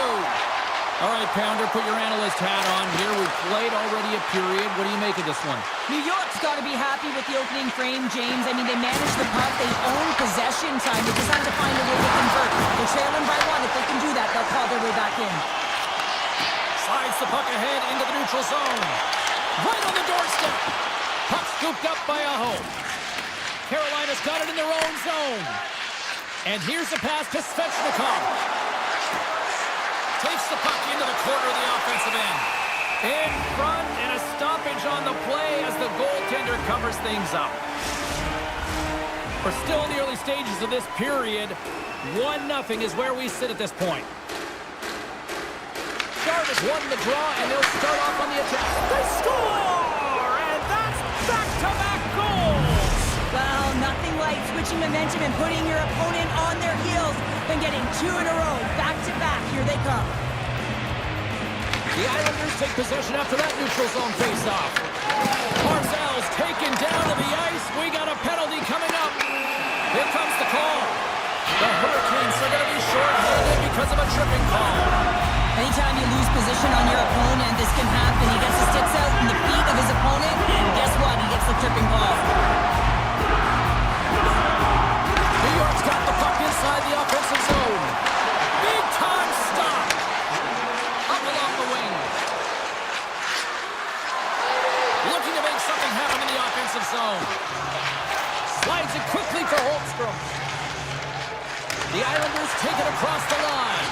[SPEAKER 1] All right, Pounder, put your analyst hat on here. We've played already a period. What do you make of this one?
[SPEAKER 2] New York's got to be happy with the opening frame, James. I mean, they managed the puck. They own possession time. They just have to find a way to convert. They're trailing by 1. If they can do that, they'll call their way back in.
[SPEAKER 1] Slides the puck ahead into the neutral zone. Right on the doorstep. Puck scooped up by Aho. Carolina's got it in their own zone. And here's the pass to Svechnikov. Takes the puck into the corner of the offensive end. In front, and a stoppage on the play as the goaltender covers things up. We're still in the early stages of this period. 1-0 is where we sit at this point. Sharp has won the draw, and they'll start off on the attack. They score! And that's back-to-back goals!
[SPEAKER 2] Well, nothing like switching momentum and putting your opponent on their heels than getting 2 in a row. Back-to-back, here they come.
[SPEAKER 1] The Islanders take possession after that neutral zone face-off. Barzal's taken down to the ice. We got a penalty coming up. Here comes the call. The Hurricanes are going to be short-handed because of a tripping call.
[SPEAKER 2] Anytime you lose position on your opponent, this can happen. He gets the sticks out in the feet of his opponent, and guess what? He gets the tripping call.
[SPEAKER 1] New York's got the puck inside the offensive zone. Big-time stop. Up along the wing. Looking to make something happen in the offensive zone. Slides it quickly for Holmstrom. The Islanders take it across the line.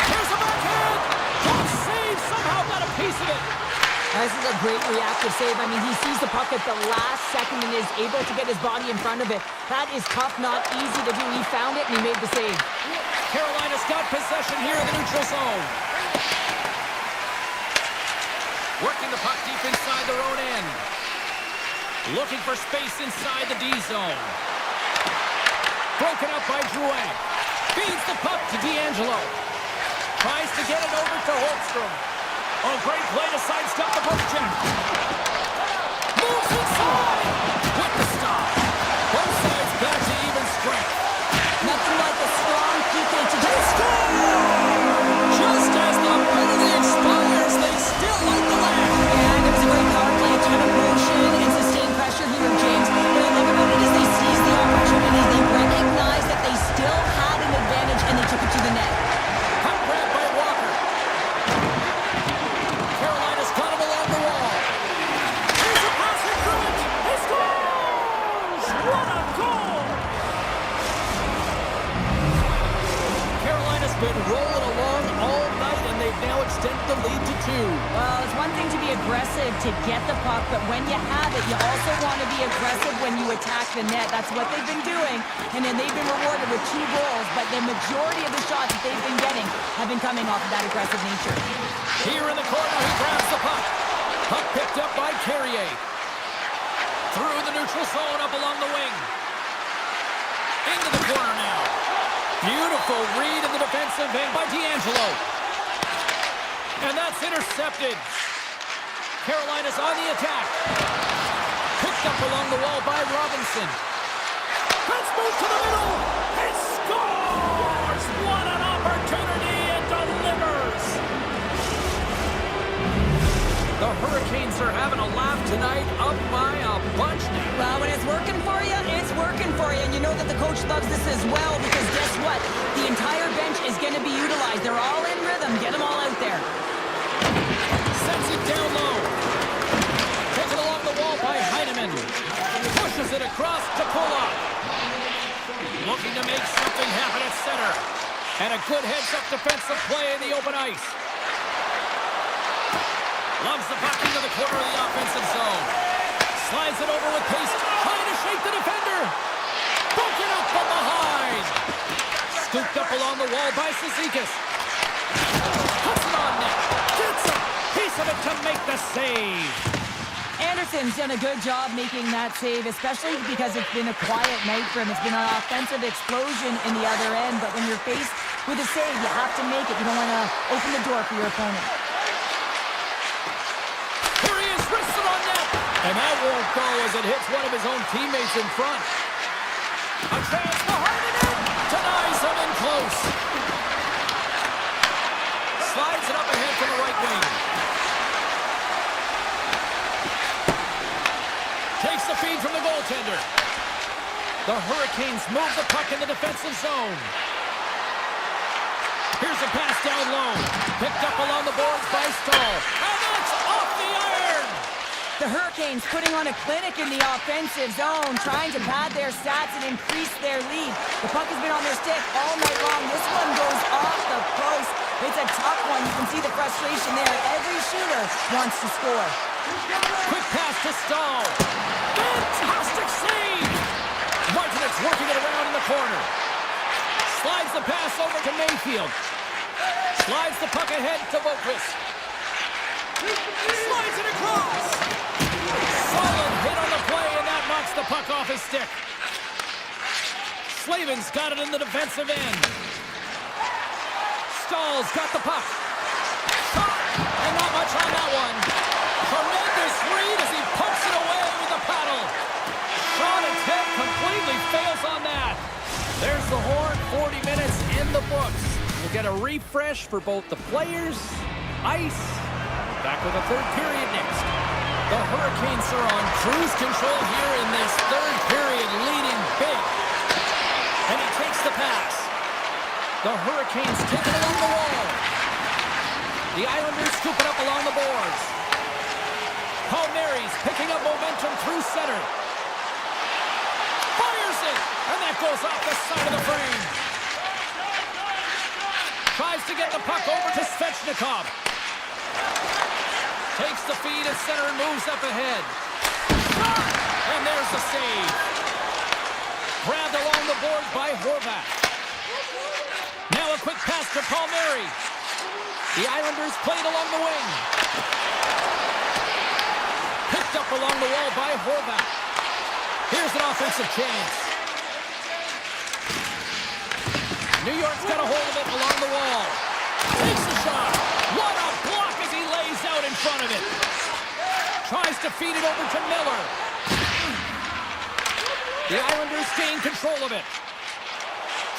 [SPEAKER 1] Here's a backhand. Good save. Somehow got a piece of it.
[SPEAKER 2] This is a great reactive save. I mean, he sees the puck at the last second and is able to get his body in front of it. That is tough, not easy to do. He found it and he made the save.
[SPEAKER 1] Carolina's got possession here in the neutral zone. Working the puck deep inside their own end. Looking for space inside the D zone. Broken up by Drouin. Feeds the puck to D'Angelo. Tries to get it over to Holmstrom. Oh, great play to sidestep the poke check. Moves inside. With the stop. Both sides back to even strength.
[SPEAKER 2] Nothing like a strong PK to get
[SPEAKER 1] Score! Just as the penalty expires, they still light the lamp.
[SPEAKER 2] And it was a great power play, a ton of motion and sustained pressure here, James. What I love about it is they seized the opportunity. They recognized that they still had an advantage and they took it to the net.
[SPEAKER 1] Puck grab by Walker. Carolina's got him along the wall. Here's a pass in front. He scores! What a goal! Carolina's been rolling along all night, and they've now extended the lead to 2.
[SPEAKER 2] Well, it's one thing to be aggressive to get the puck, but when you have it, you also want to be aggressive when you attack the net. That's what they've been doing, and then they've been rewarded with 2 goals, but the majority of the shots that they've been getting have been coming off of that aggressive nature.
[SPEAKER 1] Here in the corner, he grabs the puck. Puck picked up by Carrier. Through the neutral zone, up along the wing. Into the corner now. Beautiful read in the defensive end by D'Angelo. And that's intercepted. Carolina's on the attack. Picked up along the wall by Robinson. Let's move to the middle. He scores! What an opportunity and delivers! The Hurricanes are having a laugh tonight, up by a bunch now.
[SPEAKER 2] Well, when it's working for you, it's working for you. And you know that the coach loves this as well because guess what? The entire bench is going to be utilized. They're all in rhythm. Get them all out there.
[SPEAKER 1] Sends it down low. Taken along the wall by Heineman. Pushes it across to Pulla. Looking to make something happen at center. And a good heads-up defensive play in the open ice. Loves the puck into the corner of the offensive zone. Slides it over with pace. Trying to shake the defender. Broken up from behind. Scooped up along the wall by Cizikas. Puts it on net. Gets a piece of it to make the save.
[SPEAKER 2] Anderson's done a good job making that save, especially because it's been a quiet night for him. It's been an offensive explosion in the other end, but when you're faced with a save, you have to make it. You don't want to open the door for your opponent.
[SPEAKER 1] Here he is, wristed on net. And that won't go as it hits one of his own teammates in front. A chance behind the net. Denies him in close. wing. Takes the feed from the goaltender. The Hurricanes move the puck in the defensive zone. Here's a pass down low. Picked up along the boards by Stahl. And that's off the iron!
[SPEAKER 2] The Hurricanes putting on a clinic in the offensive zone, trying to pad their stats and increase their lead. The puck has been on their stick all night long. This one goes off the post. It's a tough one. You can see the frustration there. Every shooter wants to score.
[SPEAKER 1] Quick pass to Stahl. Fantastic save! Martinez working it around in the corner. Slides the pass over to Mayfield. Slides the puck ahead to Boquist. Slides it across. Solid hit on the play, and that knocks the puck off his stick. Slavin's got it in the defensive end. Stahl's got the puck. Shot, and not much on that one. Tremendous read as he pumps it away with the paddle. Shot attempt completely fails on that. There's the horn, 40 minutes in the books. We'll get a refresh for both the players, ice. Back with the third period next. The Hurricanes are on cruise control here in this third period, leading big. And he takes the pass. The Hurricanes take it along the wall. The Islanders scoop it up along the boards. Palmieri's picking up momentum through center. Fires it! And that goes off the side of the frame. Tries to get the puck over to Svechnikov. Takes the feed at center and moves up ahead. Shot! And there's the save. Grabbed along the board by Horvat. Now a quick pass to Palmieri. The Islanders played along the wing. Picked up along the wall by Horvat. Here's an offensive chance. New York's got a hold of it along the wall. Takes the shot. What a block as he lays out in front of it. Tries to feed it over to Miller. The Islanders gain control of it.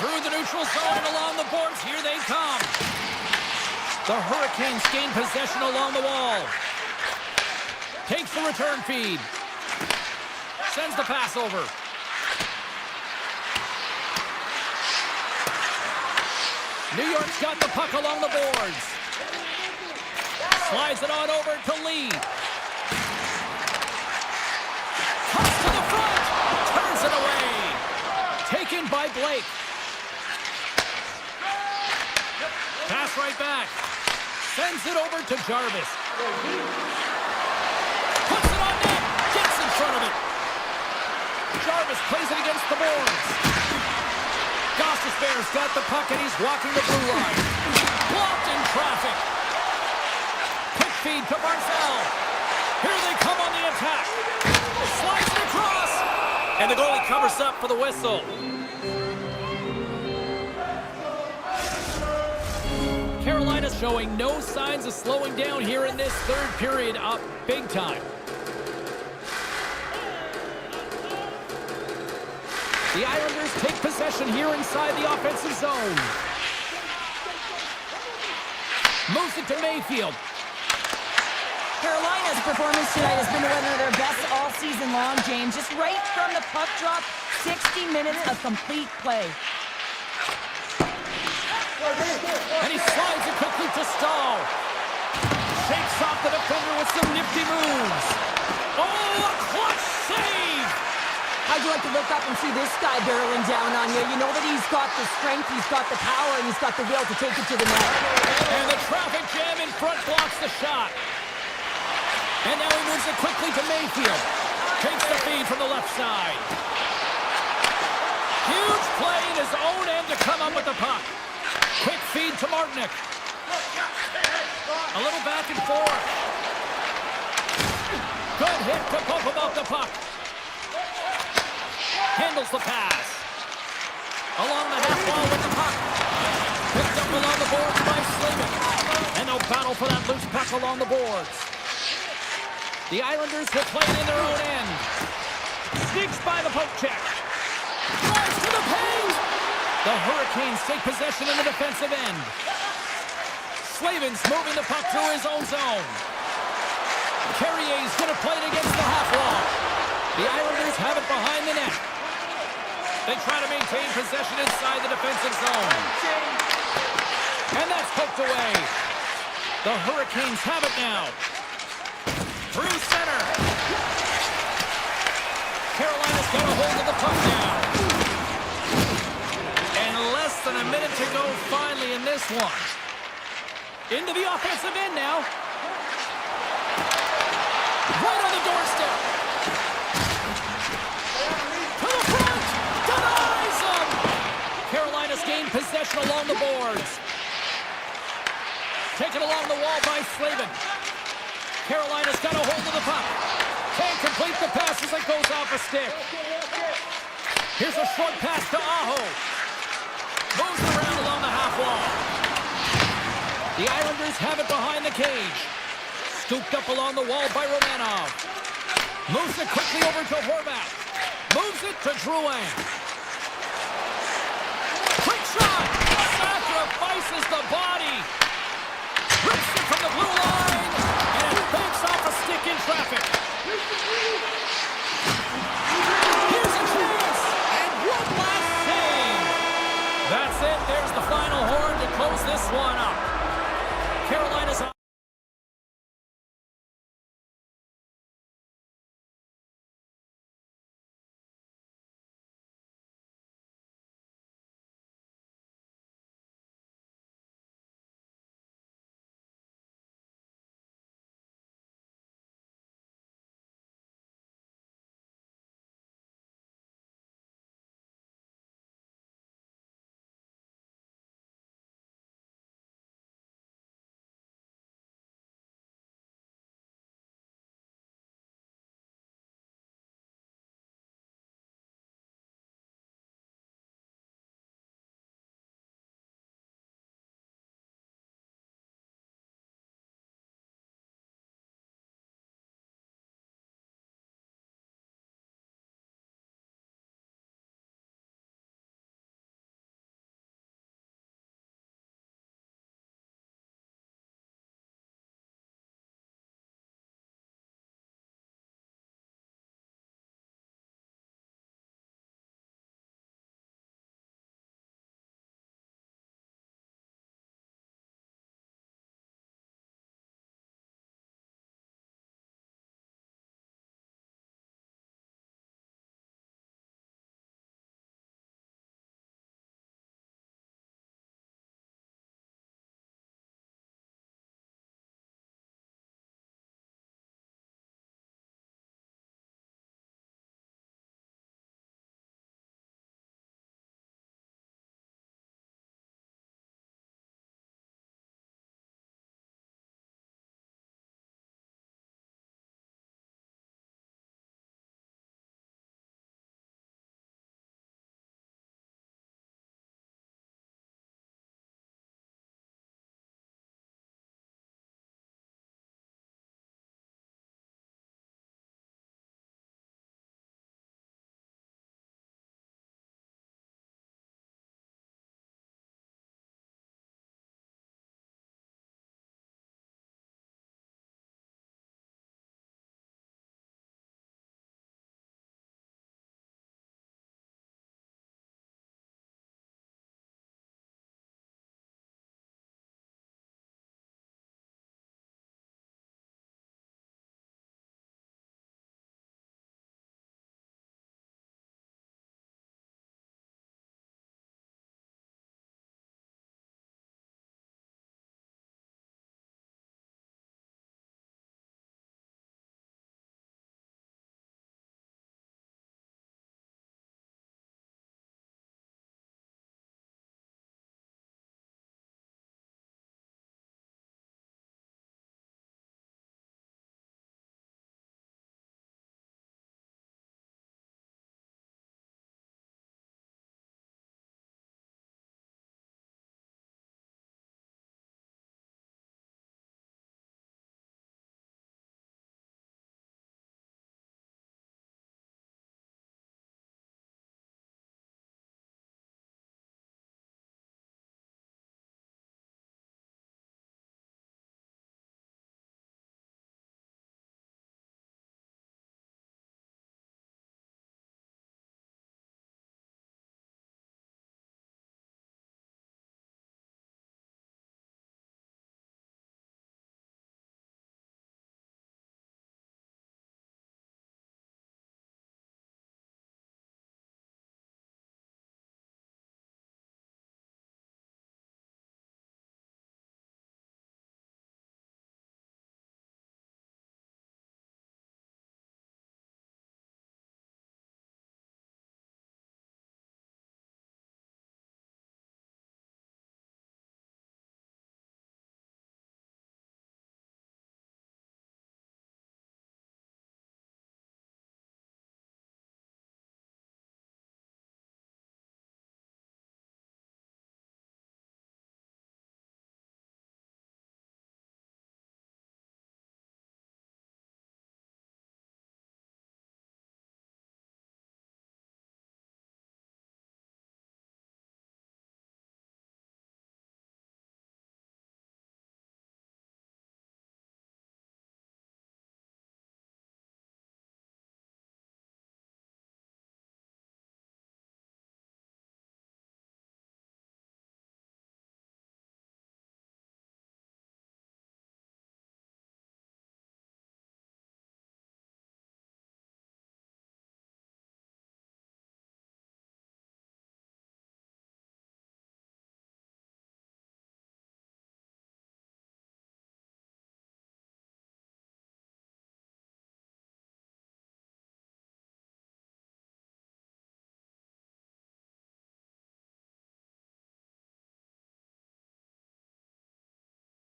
[SPEAKER 1] Through the neutral zone and along the boards, here they come. The Hurricanes gain possession along the wall. Takes the return feed. Sends the pass over. New York's got the puck along the boards. Slides it on over to Lee. Toss to the front. Turns it away. Taken by Blake. Pass right back. Sends it over to Jarvis. Puts it on net. Gets in front of it. Jarvis plays it against the boards. Gostisbehere's got the puck and he's walking the blue line. Blocked in traffic. Quick feed to Barzal. Here they come on the attack. Slides it across. And the goalie covers up for the whistle. Carolina's showing no signs of slowing down here in this third period, up big time. The Islanders take possession here inside the offensive zone. Moves it to Mayfield.
[SPEAKER 2] Carolina's performance tonight has been one of their best all season long, James. Just right from the puck drop, 60 minutes of complete play.
[SPEAKER 1] And he slides it quickly to Stahl. Shakes off the defender with some nifty moves. Oh, a clutch save!
[SPEAKER 2] How'd you like to look up and see this guy barreling down on you? You know that he's got the strength, he's got the power, and he's got the will to take it to the net.
[SPEAKER 1] And the traffic jam in front blocks the shot. And now he moves it quickly to Mayfield. Takes the feed from the left side. Huge play in his own end to come up with the puck. Quick feed to Martinick. A little back and forth. Good hit to bump him off the puck. Handles the pass. Along the half wall with the puck. Picked up along the boards by Slavin. And they'll battle for that loose puck along the boards. The Islanders will play it in their own end. Sneaks by the poke check. Drives to the paint. The Hurricanes take possession in the defensive end. Slavin's moving the puck through his own zone. Carrier's going to play it against the half wall. The Islanders have it behind the net. They try to maintain possession inside the defensive zone. And that's poked away. The Hurricanes have it now. Through center. Carolina's got a hold of the puck now. And less than a minute to go finally in this one. Into the offensive end now. Right on the doorstep. To the front. Denies him. Carolina's gained possession along the boards. Taken along the wall by Slavin. Carolina's got a hold of the puck. Can't complete the pass as it goes off a stick. Here's a short pass to Aho. Moves around along the half wall. The Islanders have it behind the cage. Scooped up along the wall by Romanov. Moves it quickly over to Horvat. Moves it to Drouin. Quick shot! Sacrifices the body. Rips it from the blue line. And it banks off a stick in traffic. Here's a chance. And one last save. That's it. There's the final horn to close this one up. Carolina's on.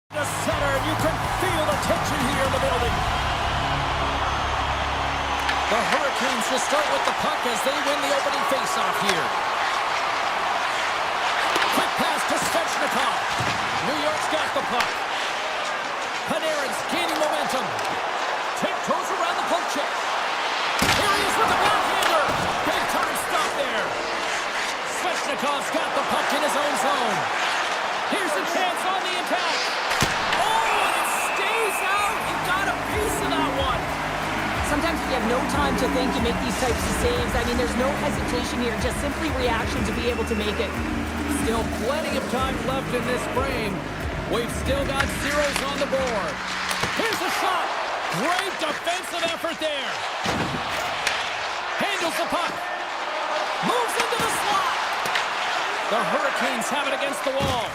[SPEAKER 1] The center, you can feel the tension here in the building. The Hurricanes will start with the puck as they win the opening faceoff here. Quick pass to Svechnikov. New York's got the puck. Panarin's gaining momentum. Tiptoes around the poke check. Here he is with the backhander. Big time stop there. Svechnikov's got the puck in his own zone. Here's a chance on the attack. Oh, and it stays out. He got a piece of that one.
[SPEAKER 2] Sometimes if you have no time to think, you make these types of saves. I mean, there's no hesitation here, just simply reaction to be able to make it.
[SPEAKER 1] Still plenty of time left in this frame. We've still got zeros on the board. Here's a shot. Great defensive effort there. Handles the puck. Moves into the slot. The Hurricanes have it against the wall.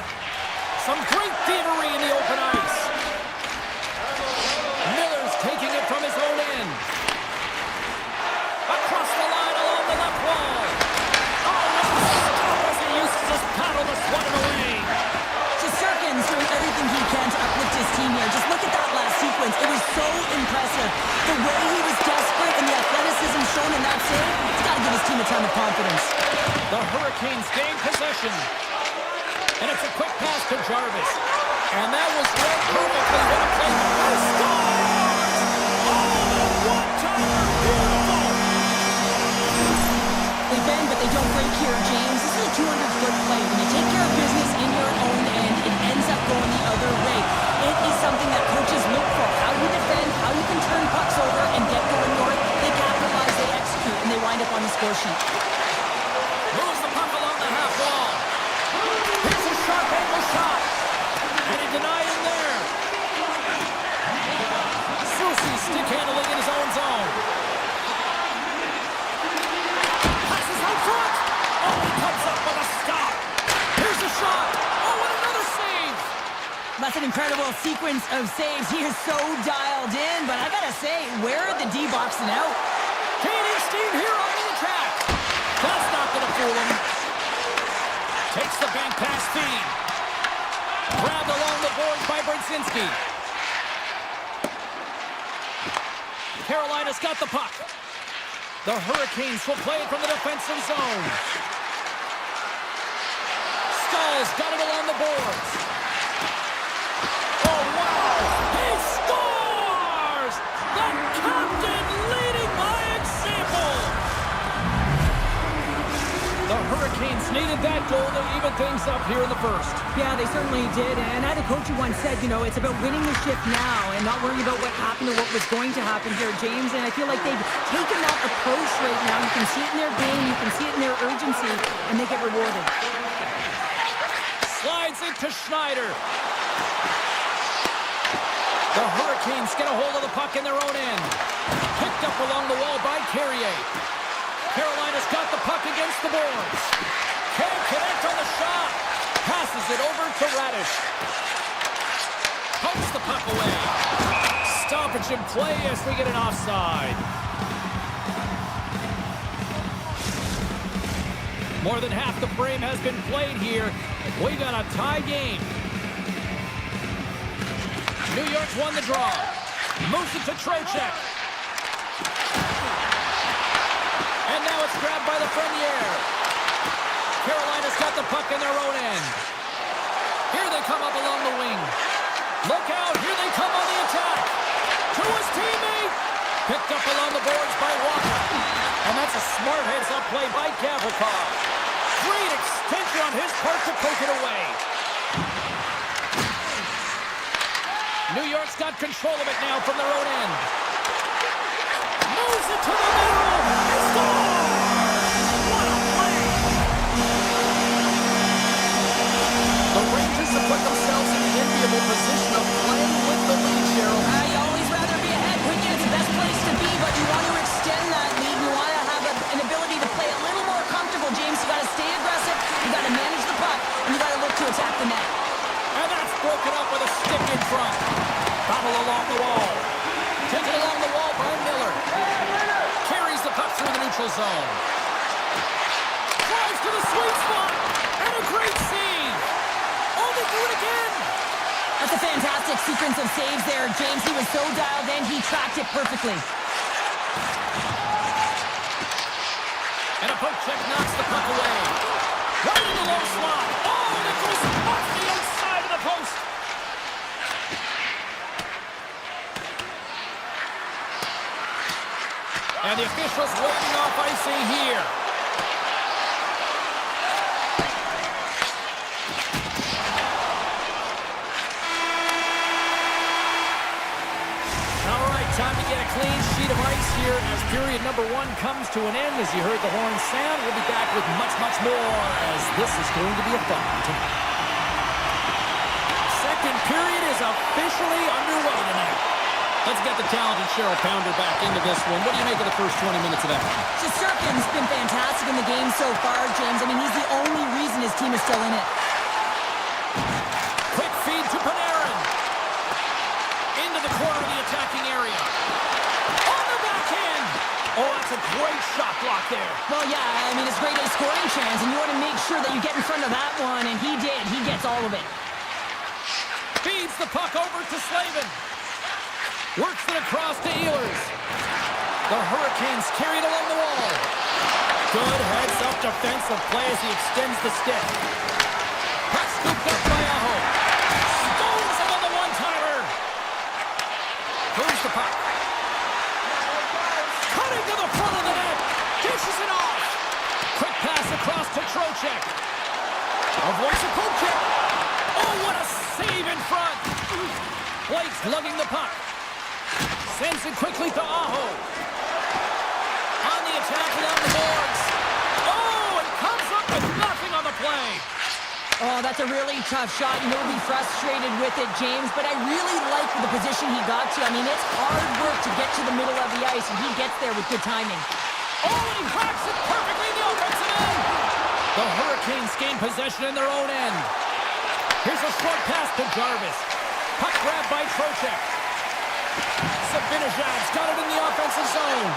[SPEAKER 1] Some great thievery in the open ice. Miller's taking it from his own end. Across the line along the left wall. Oh, what a stop as he uses his paddle to swat him away.
[SPEAKER 2] Shesterkin's doing everything he can to uplift his team here. Just look at that last sequence. It was so impressive. The way he was desperate and the athleticism shown in that save, he's got to give his team a ton of confidence.
[SPEAKER 1] The Hurricanes gain possession. And it's a quick pass to Jarvis. And that was read perfectly. What a play. He scores! Oh, the one-timer. Beautiful.
[SPEAKER 2] They bend, but they don't break here, James. This is a 200-foot play. When you take care of business in your own end, it ends up going the other way. It is something that coaches look for. How you defend, how you can turn pucks over and get going north. They capitalize, they execute, and they wind up on the score sheet.
[SPEAKER 1] Moves the puck along the half wall. Here's a sharp angle shot. And he denied him there. Susi stick handling in his own zone. Passes out front. Oh, he comes up with a stop. Here's a shot. Oh, and another save.
[SPEAKER 2] That's an incredible sequence of saves. He is so dialed in, but I gotta say, where are the D boxing out?
[SPEAKER 1] Gaining steam here on the attack. That's not going to fool him. Takes the bank pass feed. Grabbed along the boards by Brzezinski. Carolina's got the puck. The Hurricanes will play it from the defensive zone. Stahl's got it along the boards. Oh, wow! He scores! The captain leading by example! The Hurricanes needed that goal to even things up here in the first.
[SPEAKER 2] Yeah, they certainly did. And I had a coach who once said, you know, it's about winning the shift now and not worrying about what happened or what was going to happen here, James. And I feel like they've taken that approach right now. You can see it in their game, you can see it in their urgency, and they get rewarded.
[SPEAKER 1] Slides into Schneider. The Hurricanes get a hold of the puck in their own end. Picked up along the wall by Carrier. Carolina's got the puck against the boards. Can't connect on the shot. Passes it over to Radish. Pumps the puck away. Stoppage in play as we get an offside. More than half the frame has been played here. We got a tie game. New York's won the draw. Moves it to Trocheck. And now it's grabbed by the Frenier. Carolina's got the puck in their own end. Here they come up along the wing. Look out, here they come on the attack. To his teammate. Picked up along the boards by Walker. And that's a smart heads-up play by Gavrikov. Great extension on his part to poke it away. New York's got control of it now from their own end. Moves it to the middle. He scores! What a play! The Rangers have put themselves in the enviable position of playing with the lead, Cheryl.
[SPEAKER 2] You always rather be ahead, wouldn't you? It's the best place to be, but you want to extend that lead. You want to have an ability to play a little more comfortable, James. You got to stay aggressive, you got to manage the puck, and you got to look to attack the net.
[SPEAKER 1] And that's broken up with a stick in front. Battle along the wall. Taken along the wall by Miller. Carries the puck through the neutral zone. Drives to the sweet spot. And a great save. Only do it again.
[SPEAKER 2] That's Just a fantastic sequence of saves there, James. He was so dialed in, he tracked it perfectly.
[SPEAKER 1] And a poke check knocks the puck away. Right in the low slot. Oh, and it goes off the outside of the post. And the officials waving off icing here. All right, time to get a clean sheet of ice here as period number 1 comes to an end. As you heard the horn sound, we'll be back with much, much more as this is going to be a fun one tonight. Second period is officially underway tonight. Let's get the talented Cheryl Pounder back into this one. What do you make of the first 20 minutes of that?
[SPEAKER 2] Shesterkin's been fantastic in the game so far, James. I mean, he's the only reason his team is still in it.
[SPEAKER 1] Quick feed to Panarin. Into the corner of the attacking area. On the backhand. Oh, that's a great shot block there.
[SPEAKER 2] Well, yeah, I mean, it's great a scoring chance, and you want to make sure that you get in front of that one, and he did. He gets all of it.
[SPEAKER 1] Feeds the puck over to Slavin. Works it across to Ehlers. The Hurricanes carried along the wall. Good heads-up defensive play as he extends the stick. Puck scooped up by Aho. Stones him on the one-timer. Moves the puck. Cutting to the front of the net. Dishes it off. Quick pass across to Trocheck. Avoids a poke check. Oh, what a save in front. Blake's lugging the puck. Sends it quickly to Aho. On the attack along the boards. Oh, and comes up with nothing on the play.
[SPEAKER 2] Oh, that's a really tough shot, and he'll be frustrated with it, James, but I really like the position he got to. I mean, it's hard work to get to the middle of the ice, and he gets there with good timing.
[SPEAKER 1] Oh, and he cracks it perfectly in the offensive end. The Hurricanes gain possession in their own end. Here's a short pass to Jarvis. Puck grabbed by Trocheck. Sabinajad's got it in the offensive zone.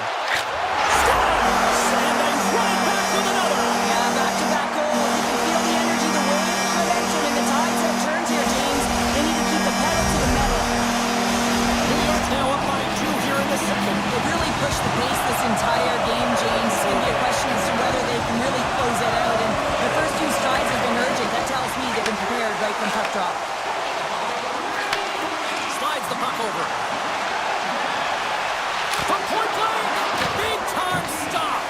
[SPEAKER 1] Sanding right back with another.
[SPEAKER 2] Yeah, back-to-back goals. You can feel the energy, the wave, the momentum, and the tides have turned here, James. They need to keep the pedal to the metal.
[SPEAKER 1] New York's now up by 2 here in the second.
[SPEAKER 2] They really pushed the pace this entire game, James. It's going to be a question as to whether they can really close it out. And the first 2 strides have been urgent. That tells me they've been prepared right from puck drop.
[SPEAKER 1] Slides the puck over. From point blank, big time stop.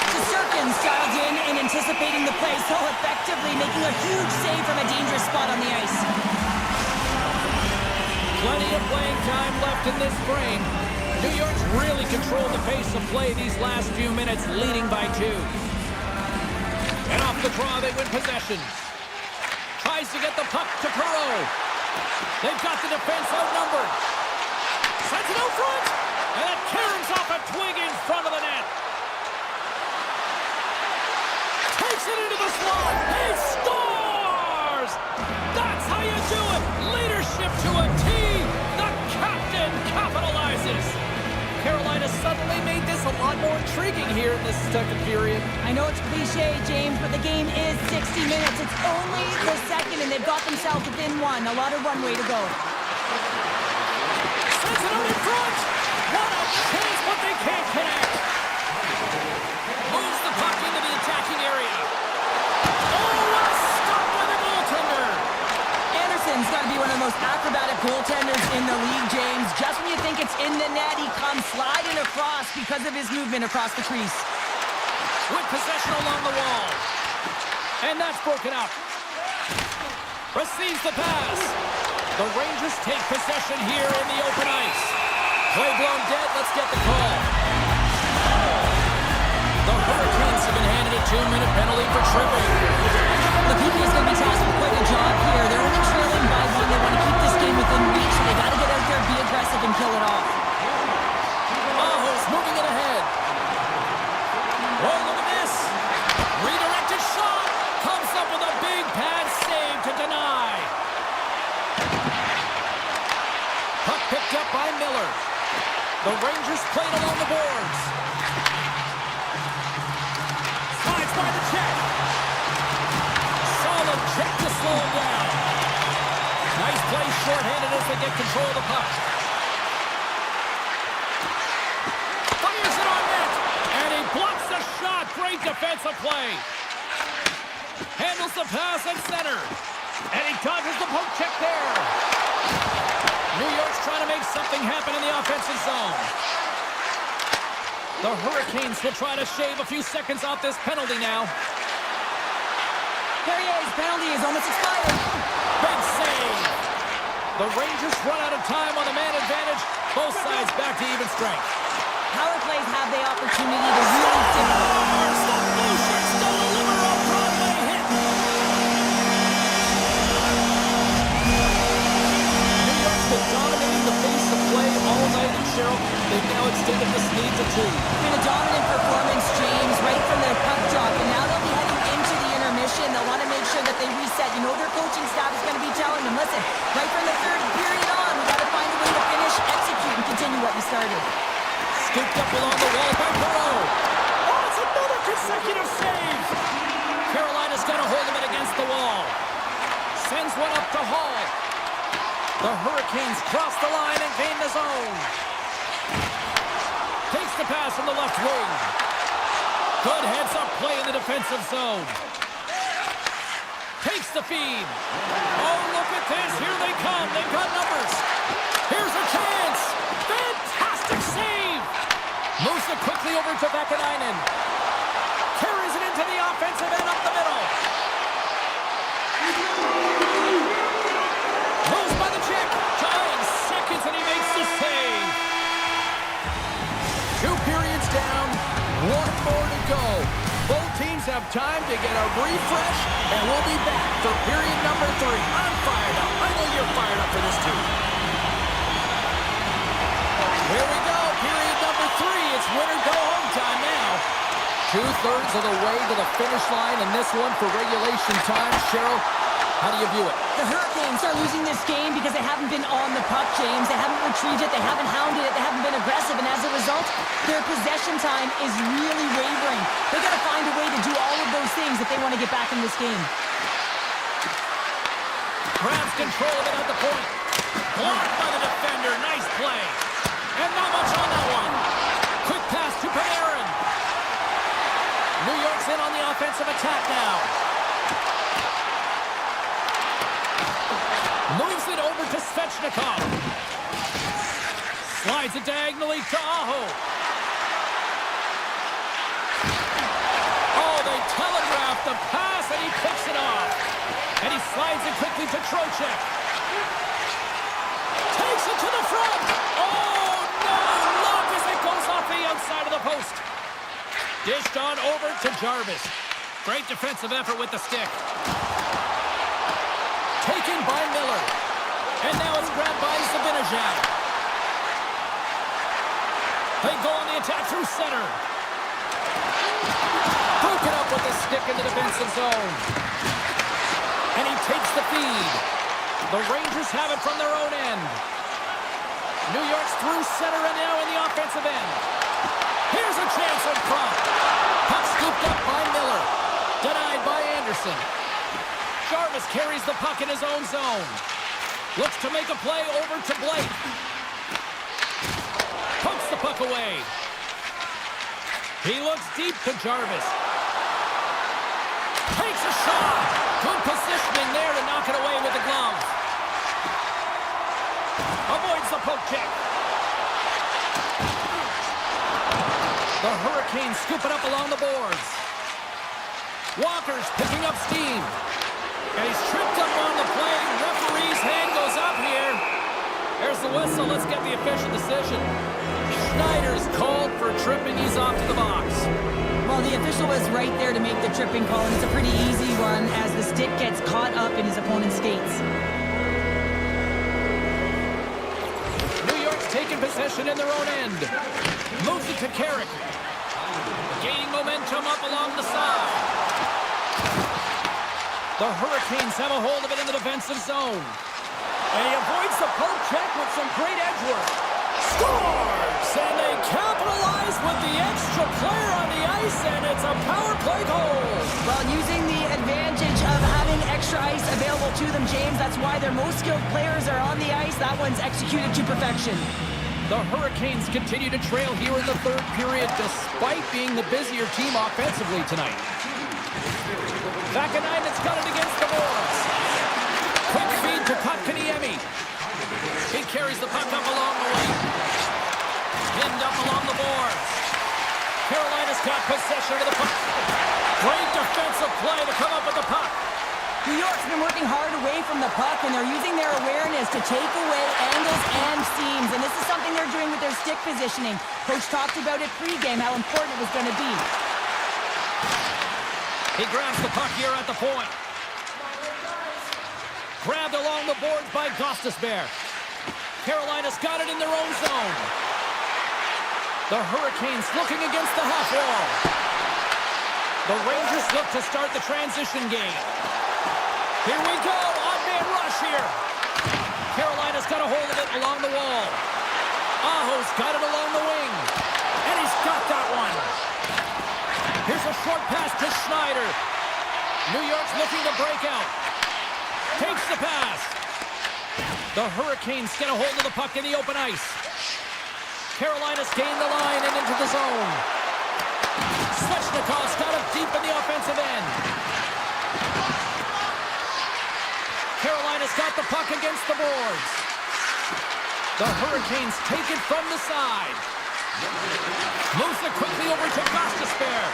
[SPEAKER 2] Shesterkin's dialed in and anticipating the play so effectively, making a huge save from a dangerous spot on the ice.
[SPEAKER 1] Plenty of playing time left in this frame. New York's really controlled the pace of play these last few minutes, leading by 2. And off the draw, they win possession. Tries to get the puck to Perreault. They've got the defense outnumbered. Sends it out front. And it caroms off a twig in front of the net. Takes it into the slot. He scores! That's how you do it. Leadership to a team. The captain capitalizes. Carolina suddenly made this a lot more intriguing here in this second period.
[SPEAKER 2] I know it's cliche, James, but the game is 60 minutes. It's only the second, and they've got themselves within 1. A lot of runway to go.
[SPEAKER 1] Sends it out in front. What a chance, but they can't connect. Moves the puck into the attacking area. Oh, what a stop by the goaltender.
[SPEAKER 2] Anderson's got to be one of the most acrobatic goaltenders in the league, James. Just when you think it's in the net, he comes sliding across because of his movement across the crease.
[SPEAKER 1] With possession along the wall. And that's broken up. Receives the pass. The Rangers take possession here in the open ice. Play blown dead, let's get the call. The Hurricanes have been handed a 2-minute penalty for tripping.
[SPEAKER 2] The PP is going to be tasked with quite a job here. They're only trailing by 1. They want to keep this game within reach, so they got to get out there, be aggressive, and kill it off.
[SPEAKER 1] Aho's moving it ahead. Oh, look at this. Redirected shot. Comes up with a big pad save to deny. Puck picked up by Miller. The Rangers played along the boards. Slides by the check. Solid check to slow him down. Nice play short-handed as they get control of the puck. Fires it on net. And he blocks the shot. Great defensive play. Handles the pass at center. And he dodges the poke check there. New York's trying to make something happen in the offensive zone. The Hurricanes will try to shave a few seconds off this penalty now.
[SPEAKER 2] Perrier's penalty is almost expired.
[SPEAKER 1] Big save. The Rangers run out of time on the man advantage. Both sides back to even strength.
[SPEAKER 2] Power plays have the opportunity to really dip.
[SPEAKER 1] Dominating the pace of play all night, and Cheryl, they've now extended this lead to 2.
[SPEAKER 2] Been a dominant performance, James, right from the puck drop, and now they'll be heading into the intermission. They'll want to make sure that they reset. You know their coaching staff is going to be telling them, listen, right from the third period on, we got to find a way to finish, execute, and continue what we started.
[SPEAKER 1] Scooped up along the wall by Perreault. Oh, it's another consecutive save. Carolina's got a hold of it against the wall. Sends one up to Hall. The Hurricanes cross the line and gain the zone. Takes the pass from the left wing. Good heads-up play in the defensive zone. Takes the feed. Oh, look at this. Here they come. They've got numbers. Here's a chance. Fantastic save. Moves it quickly over to Vakanainen. Carries it into the offensive end up the middle. Moves by the check. 9 seconds and he makes the save. 2 periods down. 1 more to go. Both teams have time to get a refresh, and we'll be back for period number 3. I'm fired up. I know you're fired up for this too. Here we go. Period number 3. It's win or go home time now. 2/3 of the way to the finish line, and this one for regulation time. Cheryl, how do you view it?
[SPEAKER 2] The Hurricanes are losing this game because they haven't been on the puck, James. They haven't retrieved it. They haven't hounded it. They haven't been aggressive. And as a result, their possession time is really wavering. They got to find a way to do all of those things if they want to get back in this game.
[SPEAKER 1] Grabs control of it at the point. Blocked by the defender. Nice play. And not much on that one. Quick pass to Panarin. New York's in on the offensive attack now. Moves it over to Svechnikov. Slides it diagonally to Aho. Oh, they telegraph the pass, and he picks it off. And he slides it quickly to Trocheck. Takes it to the front. Oh, no. Look as it goes off the outside of the post. Dished on over to Jarvis. Great defensive effort with the stick. Taken by Miller. And now it's grabbed by Zibanejad. They go on the attack through center. Broken up with the stick in the defensive zone. And he takes the feed. The Rangers have it from their own end. New York's through center and now in the offensive end. Here's a chance in front. Puck scooped up by Miller. Denied by Anderson. Jarvis carries the puck in his own zone. Looks to make a play over to Blake. Pokes the puck away. He looks deep to Jarvis. Takes a shot. Good positioning there to knock it away with the glove. Avoids the poke check. The Hurricanes scoop it up along the boards. Walker's picking up steam. And he's tripped up on the play. Referee's hand goes up here. There's the whistle. Let's get the official decision. Schneider's called for tripping. He's off to the box.
[SPEAKER 2] Well, the official was right there to make the tripping call, and it's a pretty easy one as the stick gets caught up in his opponent's skates.
[SPEAKER 1] New York's taking possession in their own end. Moves it to Carrick. Gaining momentum up along the side. The Hurricanes have a hold of it in the defensive zone. And he avoids the poke check with some great edge work. Scores! And they capitalize with the extra player on the ice, and it's a power play goal.
[SPEAKER 2] Well, using the advantage of having extra ice available to them, James. That's why their most skilled players are on the ice. That one's executed to perfection.
[SPEAKER 1] The Hurricanes continue to trail here in the third period, despite being the busier team offensively tonight. Vakanainen's got it against the boards. Quick feed to Kotkaniemi. He carries the puck up along the wing. Pinned up along the boards. Carolina's got possession of the puck. Great defensive play to come up with the puck.
[SPEAKER 2] New York's been working hard away from the puck, and they're using their awareness to take away angles and seams. And this is something they're doing with their stick positioning. Coach talked about it pregame, how important it was going to be.
[SPEAKER 1] He grabs the puck here at the point. Grabbed along the boards by Gostisbehere. Carolina's got it in their own zone. The Hurricanes looking against the half wall. The Rangers look to start the transition game. Here we go, odd-man rush here. Carolina's got a hold of it along the wall. Aho's got it along the wing. And he's got that one. Here's a short pass to Schneider. New York's looking to break out. Takes the pass. The Hurricanes get a hold of the puck in the open ice. Carolina's gained the line and into the zone. Svechnikov's got it deep in the offensive end. Carolina's got the puck against the boards. The Hurricanes take it from the side. Moves it quickly over to Gostisbehere.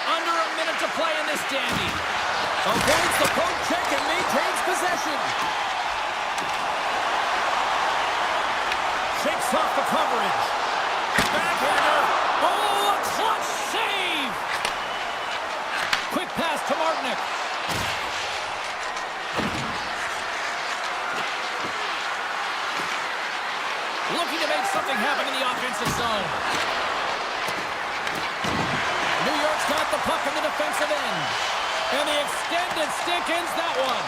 [SPEAKER 1] Under a minute to play in this dandy. Avoids the poke check and maintains possession. Shakes off the coverage. Backhander. Oh, a clutch save! Quick pass to Martinick. Looking to make something happen in the offensive zone. New York's got the puck in the defensive end. And the extended stick ends that one.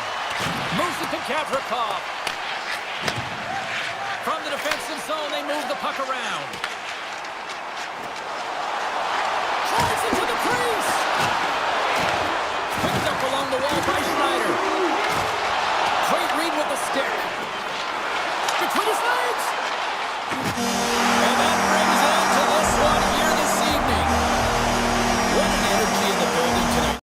[SPEAKER 1] Moves it to Gavrikov. From the defensive zone, they move the puck around. Drives into the crease. Picked up along the wall by Schneider. Great read with the stick. Between his legs. And that brings it to this one here this evening. What an energy in the building tonight.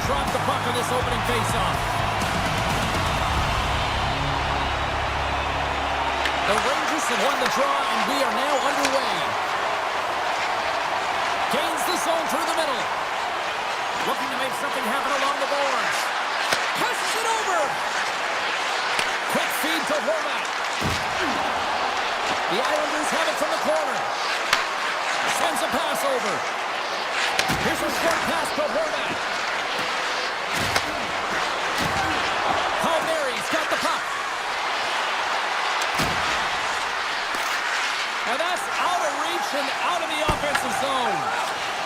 [SPEAKER 1] dropped the puck on this opening faceoff. The Rangers have won the draw, and we are now underway. Gains the zone through the middle. Looking to make something happen along the boards. Passes it over. Quick feed to Horvat. The Islanders have it from the corner. Sends a pass over. Here's a short pass to Horvat. Palmieri's got the puck. And that's out of reach and out of the offensive zone.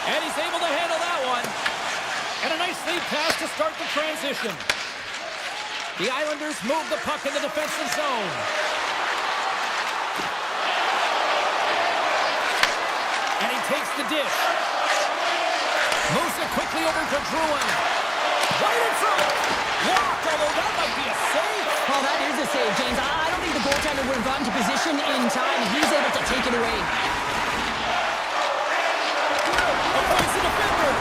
[SPEAKER 1] And he's able to handle that one. And a nice lead pass to start the transition. The Islanders move the puck in the defensive zone. And he takes the dish. Moves it quickly over to Drouin. Right in front. Blocked, although that might be a save.
[SPEAKER 2] Well, that is a save, James. I don't think the goaltender would have gotten to position in time. He's able to take it away.
[SPEAKER 1] Avoids the defender.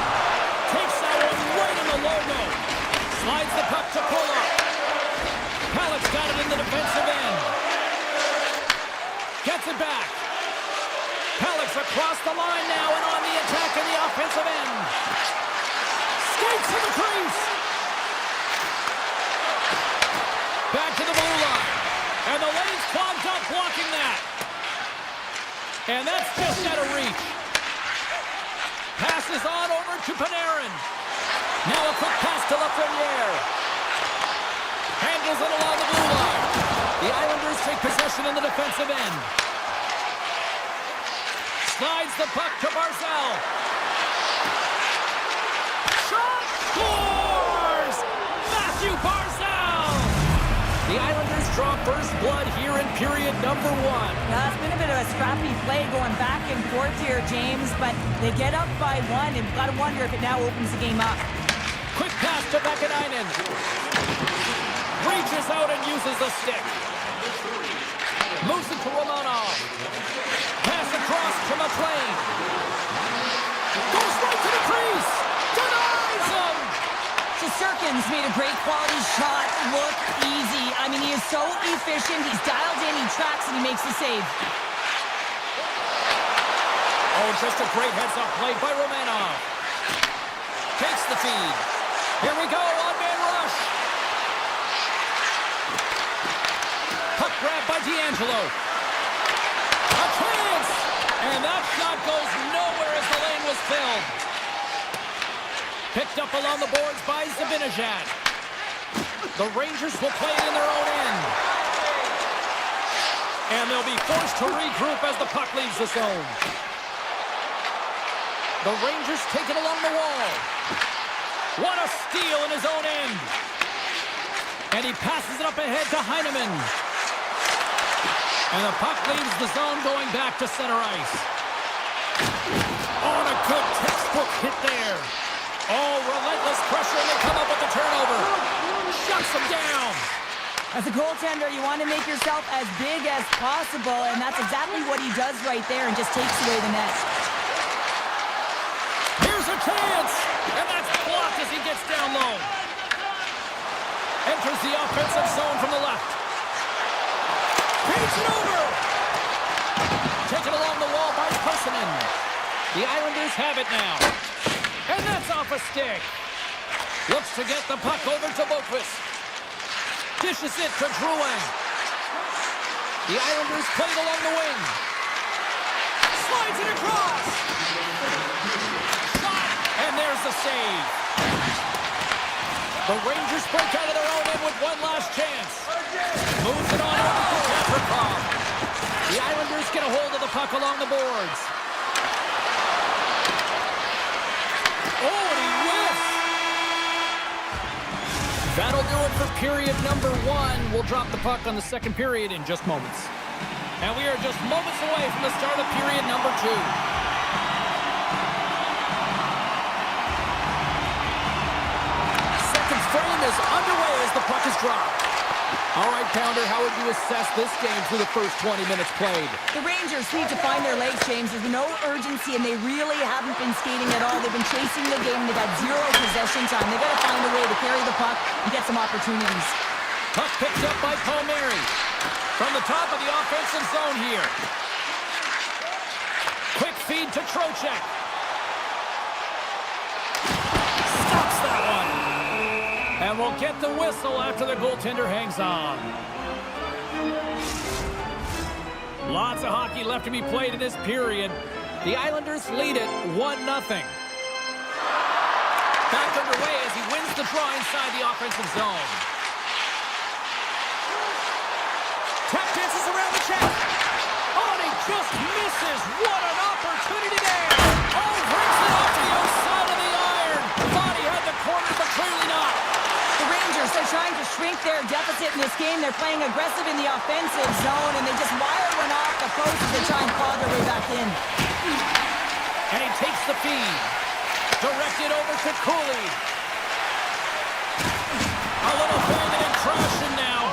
[SPEAKER 1] Takes that one right in the logo. Slides the puck to Pulla. Pallett's got it in the defensive end. Gets it back. Pallett's across the line now and on the attack in the offensive end. Skates to the crease. Back to the blue line. And the lane's clogged up blocking that. And that's just out of reach. Passes on over to Panarin. Now a quick pass to Lafreniere. Handles it along the blue line. The Islanders take possession in the defensive end. Slides the puck to Barzal. Shot! Scores! Matthew Barzal! The Islanders draw first blood here in period number 1.
[SPEAKER 2] It's been a bit of a scrappy play going back and forth here, James, but they get up by 1, and you've got to wonder if it now opens the game up.
[SPEAKER 1] Quick pass to Vakanainen. Reaches out and uses the stick. Moves it to Romanov. Pass across to McLean. Goes right to the crease. Denies him.
[SPEAKER 2] Shesterkin's made a great quality shot look easy. I mean, he is so efficient. He's dialed in, he tracks, and he makes the save.
[SPEAKER 1] Oh, just a great heads-up play by Romanov. Takes the feed. Here we go, on-man rush. Puck grab by D'Angelo. A chance! And that shot goes nowhere as the lane was filled. Picked up along the boards by Zibanejad. The Rangers will play it in their own end. And they'll be forced to regroup as the puck leaves the zone. The Rangers take it along the wall. What a steal in his own end. And he passes it up ahead to Heineman. And the puck leaves the zone going back to center ice. Oh, and a good textbook hit there. Oh, relentless pressure, and they come up with the turnover. Shuts them down.
[SPEAKER 2] As a goaltender, you want to make yourself as big as possible, and that's exactly what he does right there and just takes away the net.
[SPEAKER 1] Here's a chance, and that's blocked as he gets down low. Enters the offensive zone from the left. Feeds it over. Taken along the wall by Pusinen. The Islanders have it now. And that's off a stick. Looks to get the puck over to Boqvist. Dishes it to Drouin. The Islanders play it along the wing. Slides it across. Shot. And there's the save. The Rangers break out of their own end with one last chance. Moves it on over to Gavrikov. The Islanders get a hold of the puck along the boards. Oh, and he whiffs. That'll do it for period number 1. We'll drop the puck on the second period in just moments. And we are just moments away from the start of period number 2. Second frame is underway as the puck is dropped. All right, Pounder, how would you assess this game through the first 20 minutes played?
[SPEAKER 2] The Rangers need to find their legs, James. There's no urgency, and they really haven't been skating at all. They've been chasing the game. They've got zero possession time. They've got to find a way to carry the puck and get some opportunities.
[SPEAKER 1] Puck picked up by Palmieri. From the top of the offensive zone here. Quick feed to Trocheck. Stops that one. And we'll get the whistle after the goaltender hangs on. Lots of hockey left to be played in this period. The Islanders lead it 1-0. Back underway as he wins the draw inside the offensive zone. Tap dances around the check. Oh, and he just misses. What an opportunity there. Oh, brings it off the outside of the iron. Thought he had the corner, but clearly not.
[SPEAKER 2] The Rangers, they're trying to shrink their deficit in this game. They're playing aggressive in the offensive zone, and they just wire one off the post as they try and claw their way back in.
[SPEAKER 1] And he takes the feed. Directed over to Cooley. A little banging and crashing now.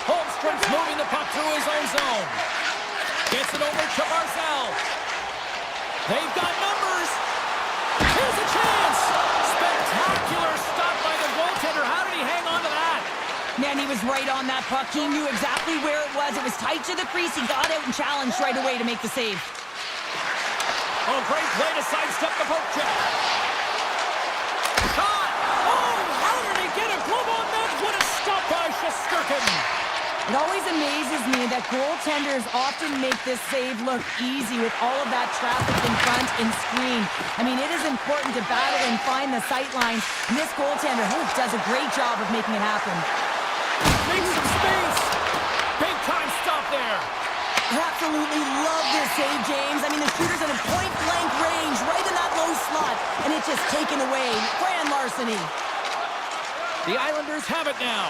[SPEAKER 1] Holmstrom's moving the puck through his own zone. Gets it over to Barzal. They've got numbers. Here's a chance. Spectacular stop by the goaltender. How did he hang on to that?
[SPEAKER 2] Man, he was right on that puck. He knew exactly where it was. It was tight to the crease. He got out and challenged right away to make the save.
[SPEAKER 1] Oh, great play to sidestep the poke check. Shot! Oh, how did he get a glove on that? What a stop by Shesterkin.
[SPEAKER 2] It always amazes me that goaltenders often make this save look easy with all of that traffic in front and screen. I mean, it is important to battle and find the sight lines, and this goaltender does a great job of making it happen.
[SPEAKER 1] Makes some space. Big time stop there.
[SPEAKER 2] I absolutely love this save, James. I mean, the shooter's in a point-blank range, right in that low slot, and it's just taken away. Grand larceny.
[SPEAKER 1] The Islanders have it now.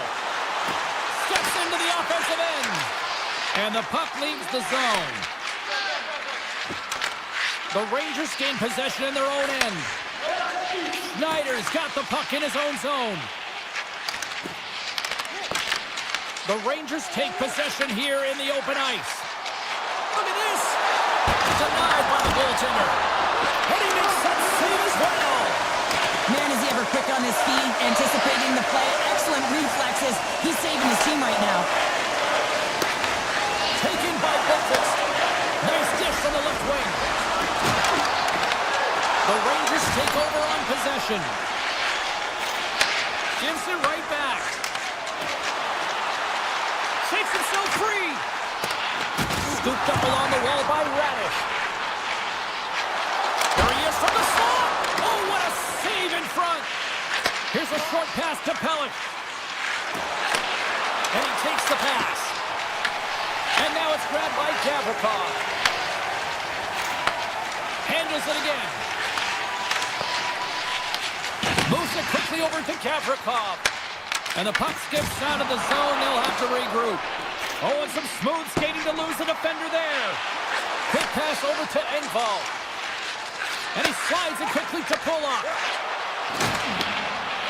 [SPEAKER 1] Steps into the offensive end. And the puck leaves the zone. The Rangers gain possession in their own end. Schneider's got the puck in his own zone. The Rangers take possession here in the open ice. Look at this. Denied by the goaltender. And he makes that save as well.
[SPEAKER 2] Man, is he ever quick on his feet, anticipating the play. Excellent reflexes. He's saving his team right now.
[SPEAKER 1] Taken by Bedford. Nice dish from the left wing. The Rangers take over on possession. Gives it right back. Shakes himself free. Scooped up along the wall by Radish. There he is from the slot. Oh, what a save in front. Here's a short pass to Pellick. And he takes the pass. And now it's grabbed by Gavrikov. Handles it again. Moves it quickly over to Gavrikov. And the puck skips out of the zone. They'll have to regroup. Oh, and some smooth skating to lose the defender there. Quick pass over to Engvall. And he slides it quickly to Pulock.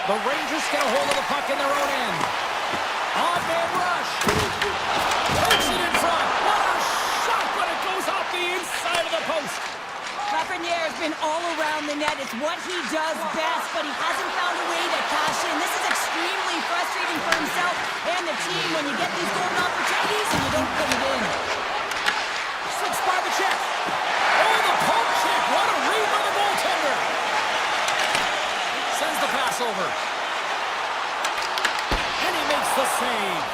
[SPEAKER 1] The Rangers get a hold of the puck in their own end. On-man rush. Takes it in front. What a shot, but it goes off the inside of the post.
[SPEAKER 2] Lafreniere has been all around the net. It's what he does best, but he hasn't found a way to cash in. This is extremely frustrating for himself and the team when you get these golden opportunities and you don't put it in.
[SPEAKER 1] Slips by the check. Oh, the poke check. What a read by the goaltender. Sends the pass over. And he makes the save.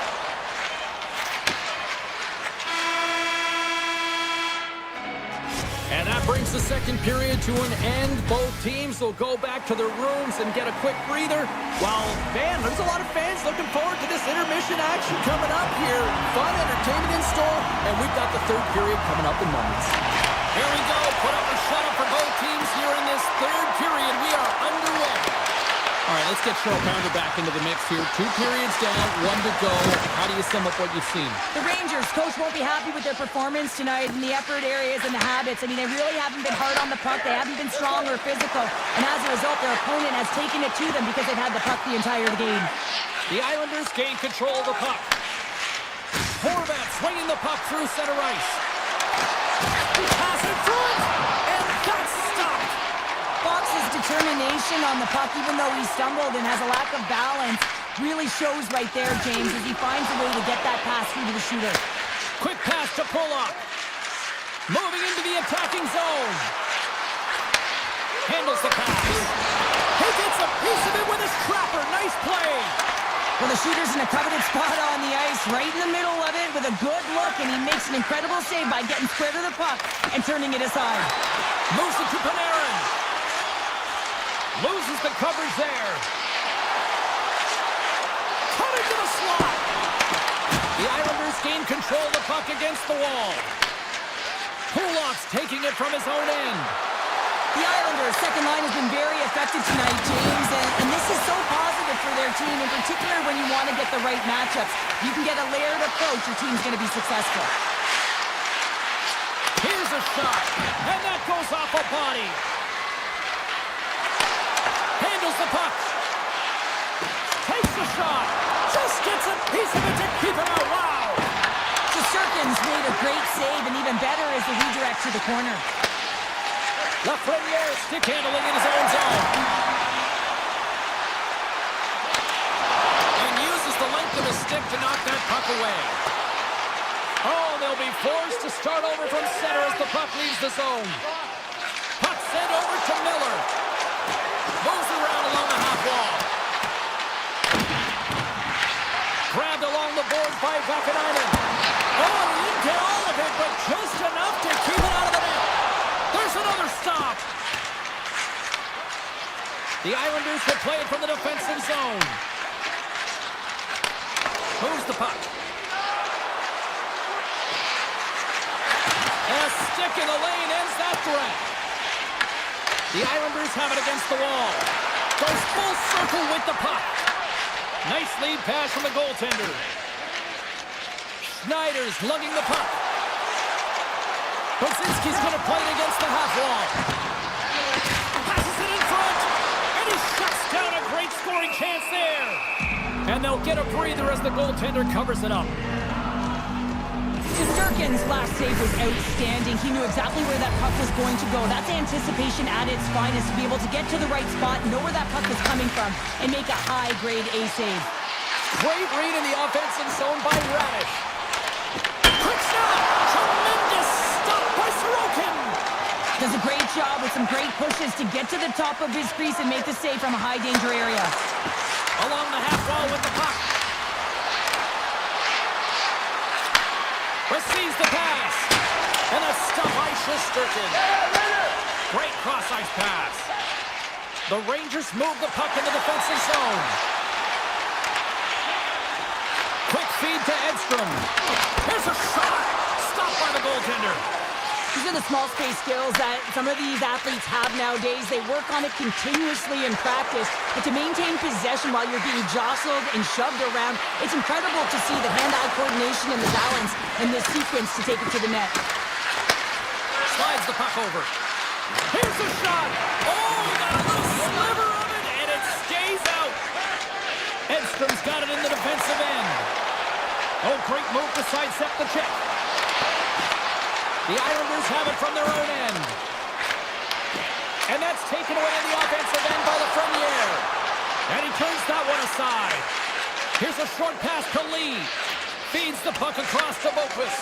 [SPEAKER 1] And that brings the second period to an end. Both teams will go back to their rooms and get a quick breather. Well, man, there's a lot of fans looking forward to this intermission action coming up here. Fun entertainment in store, and we've got the third period coming up in moments. Here we go. Put up a shutout for both teams here in this third period. We are underway. All right, let's get Cheryl Pounder back into the mix here. 2 periods down, 1 to go. How do you sum up what you've seen?
[SPEAKER 2] The Rangers, coach won't be happy with their performance tonight in the effort areas and the habits. I mean, they really haven't been hard on the puck. They haven't been strong or physical. And as a result, their opponent has taken it to them because they've had the puck the entire game.
[SPEAKER 1] The Islanders gain control of the puck. Horvat swinging the puck through center ice. Pass in front, and that's stopped.
[SPEAKER 2] Fox's determination on the puck, even though he stumbled and has a lack of balance, really shows right there, James, as he finds a way to get that pass through to the shooter.
[SPEAKER 1] Quick pass to Pollock. Moving into the attacking zone. Handles the pass. He gets a piece of it with his trapper. Nice play.
[SPEAKER 2] Well, the shooter's in a coveted spot on the ice, right in the middle of it with a good look, and he makes an incredible save by getting square to the puck and turning it aside.
[SPEAKER 1] Moves it to Panarin. Loses the coverage there. Cutting to the slot. The Islanders gain control of the puck against the wall. Pollock's taking it from his own end.
[SPEAKER 2] The Islanders' second line has been very effective tonight, James, and this is so positive for their team, in particular when you want to get the right matchups. You can get a layered approach, your team's going to be successful.
[SPEAKER 1] Here's a shot, and that goes off a body. Handles the puck. Takes the shot. Just gets a piece of it to keep it out. Wow.
[SPEAKER 2] Shesterkin's made a great save, and even better is the redirect to the corner.
[SPEAKER 1] Lafreniere stick handling in his own zone. And uses the length of his stick to knock that puck away. Oh, they'll be forced to start over from center as the puck leaves the zone. Puck sent over to Miller. Moves around along the half wall. Grabbed along the boards by Vakanainen. Oh, into all of it, but just enough to keep it out of the net. There's another stop. The Islanders will play it from the defensive zone. Moves the puck. And a stick in the lane ends that threat. The Islanders have it against the wall. Goes full circle with the puck. Nice lead pass from the goaltender. Schneider's lugging the puck. Bozinski's going to play it against the half wall. Passes it in front. And he shuts down a great scoring chance there. And they'll get a breather as the goaltender covers it up.
[SPEAKER 2] Shesterkin's last save was outstanding. He knew exactly where that puck was going to go. That's anticipation at its finest, to be able to get to the right spot, know where that puck is coming from, and make a high-grade A save.
[SPEAKER 1] Great read in the offensive zone by Radish. Quick shot! Tremendous stop by Sorokin!
[SPEAKER 2] Does a great job with some great pushes to get to the top of his crease and make the save from a high-danger area.
[SPEAKER 1] Along the half wall with the puck. Receives the pass. And a stop by Shesterkin. Great cross-ice pass. The Rangers move the puck in the defensive zone. Quick feed to Edstrom. Here's a shot. Stopped by the goaltender.
[SPEAKER 2] These are the small space skills that some of these athletes have nowadays. They work on it continuously in practice, but to maintain possession while you're being jostled and shoved around, it's incredible to see the hand-eye coordination and the balance in this sequence to take it to the net.
[SPEAKER 1] Slides the puck over. Here's a shot. Oh, got a little sliver of it, and it stays out. Edstrom's got it in the defensive end. Oh, great move to sidestep the check. The Islanders have it from their own end. And that's taken away in the offensive end by Lafreniere. And he turns that one aside. Here's a short pass to Lee. Feeds the puck across to Boqvist.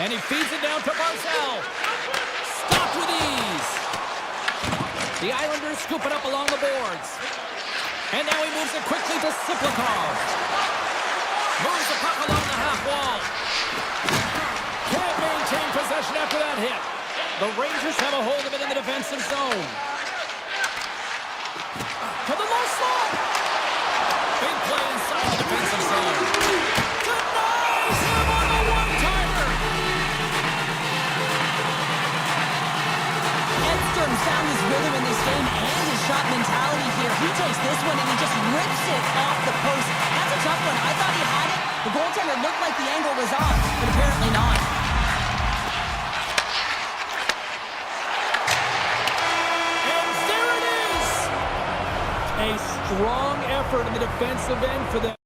[SPEAKER 1] And he feeds it down to Barzal. Stopped with ease. The Islanders scoop it up along the boards. And now he moves it quickly to Siplikov. Moves the puck along the half wall. Can't maintain possession after that hit. The Rangers have a hold of it in the defensive zone. To the low slot. Big play inside the defensive zone. Denies him on the one-timer.
[SPEAKER 2] Edstrom found his rhythm in this game and his one-shot mentality here. He takes this one and he just rips it off the post. That's a tough one. I thought he had it. The goaltender looked like the angle was on, but apparently not.
[SPEAKER 1] And there it is! A strong effort in the defensive end for them.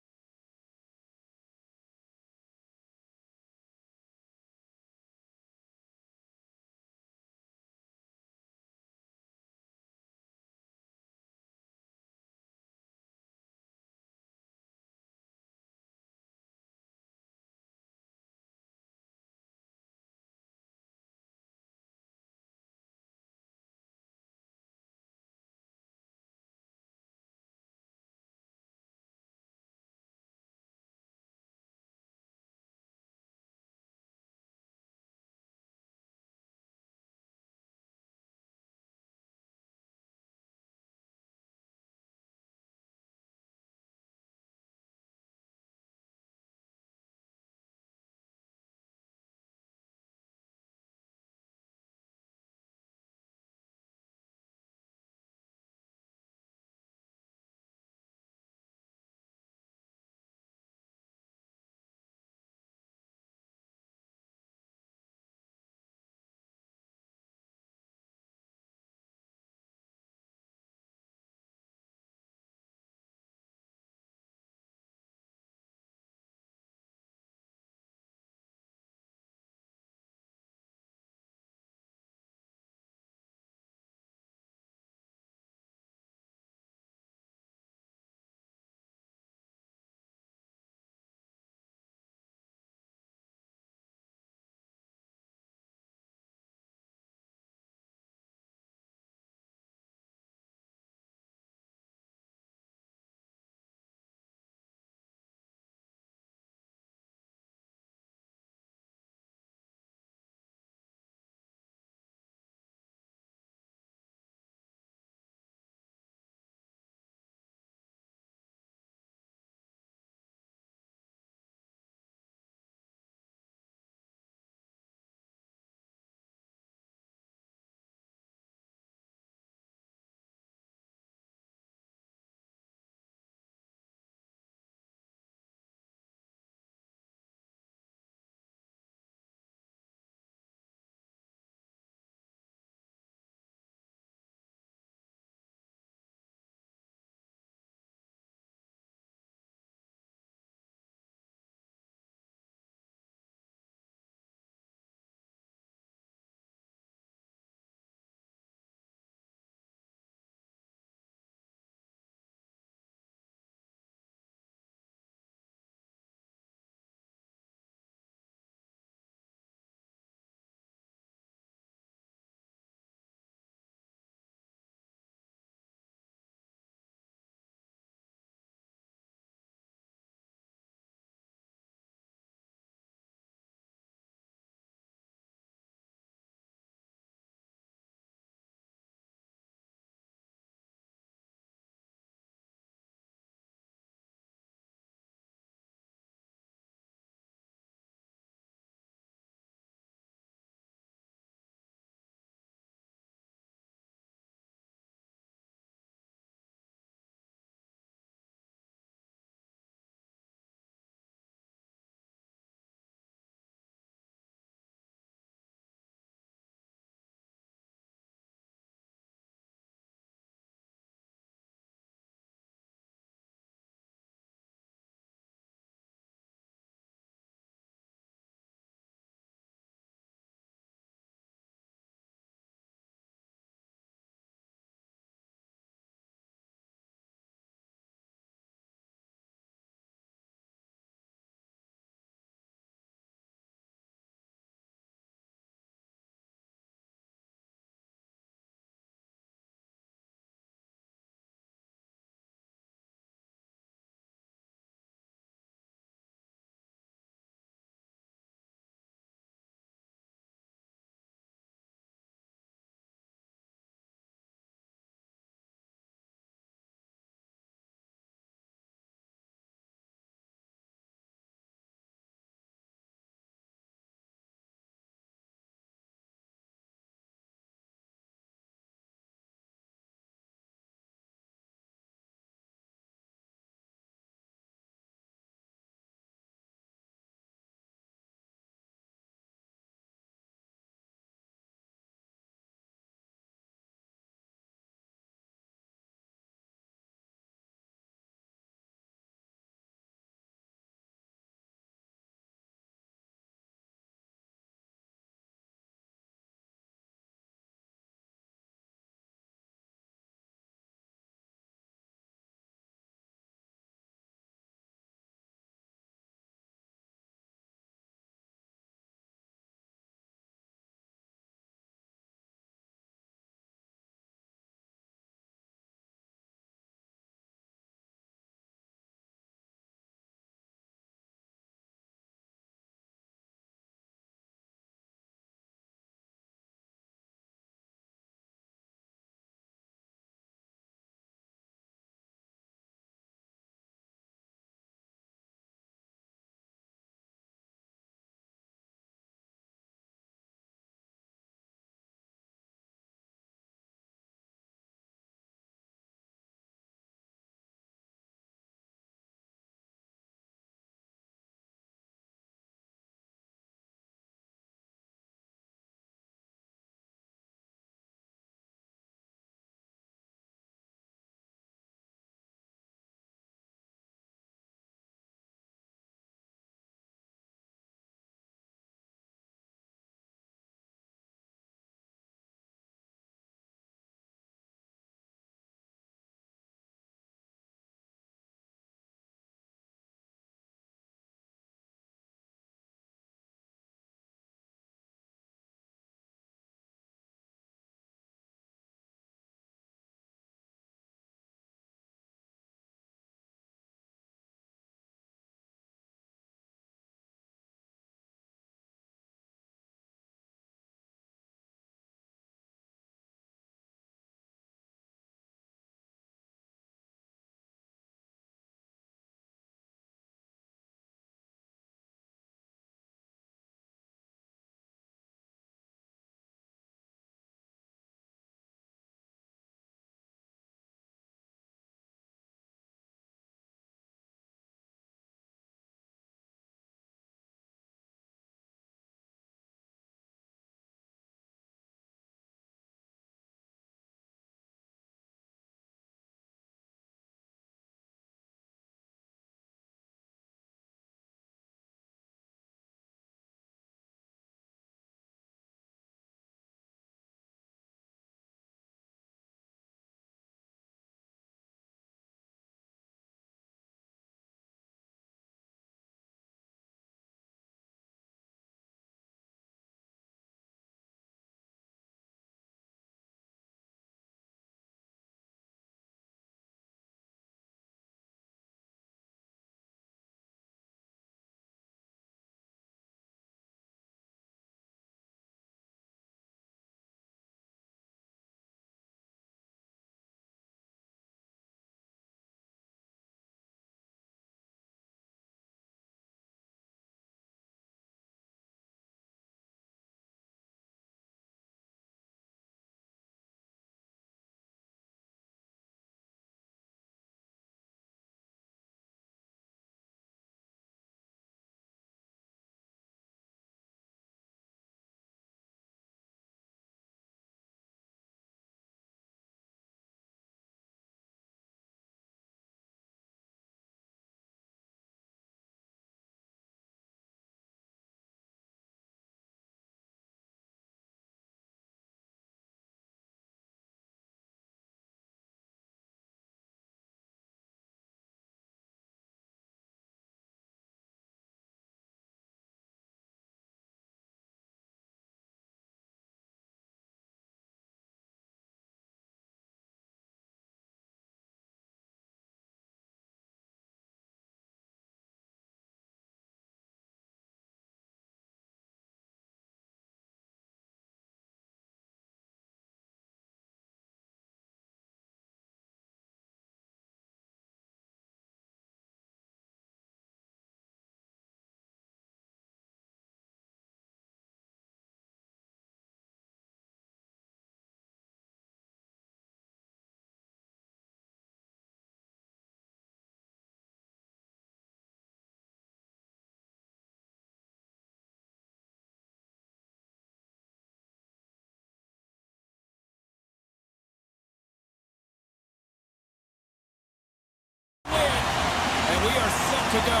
[SPEAKER 1] we are set to go.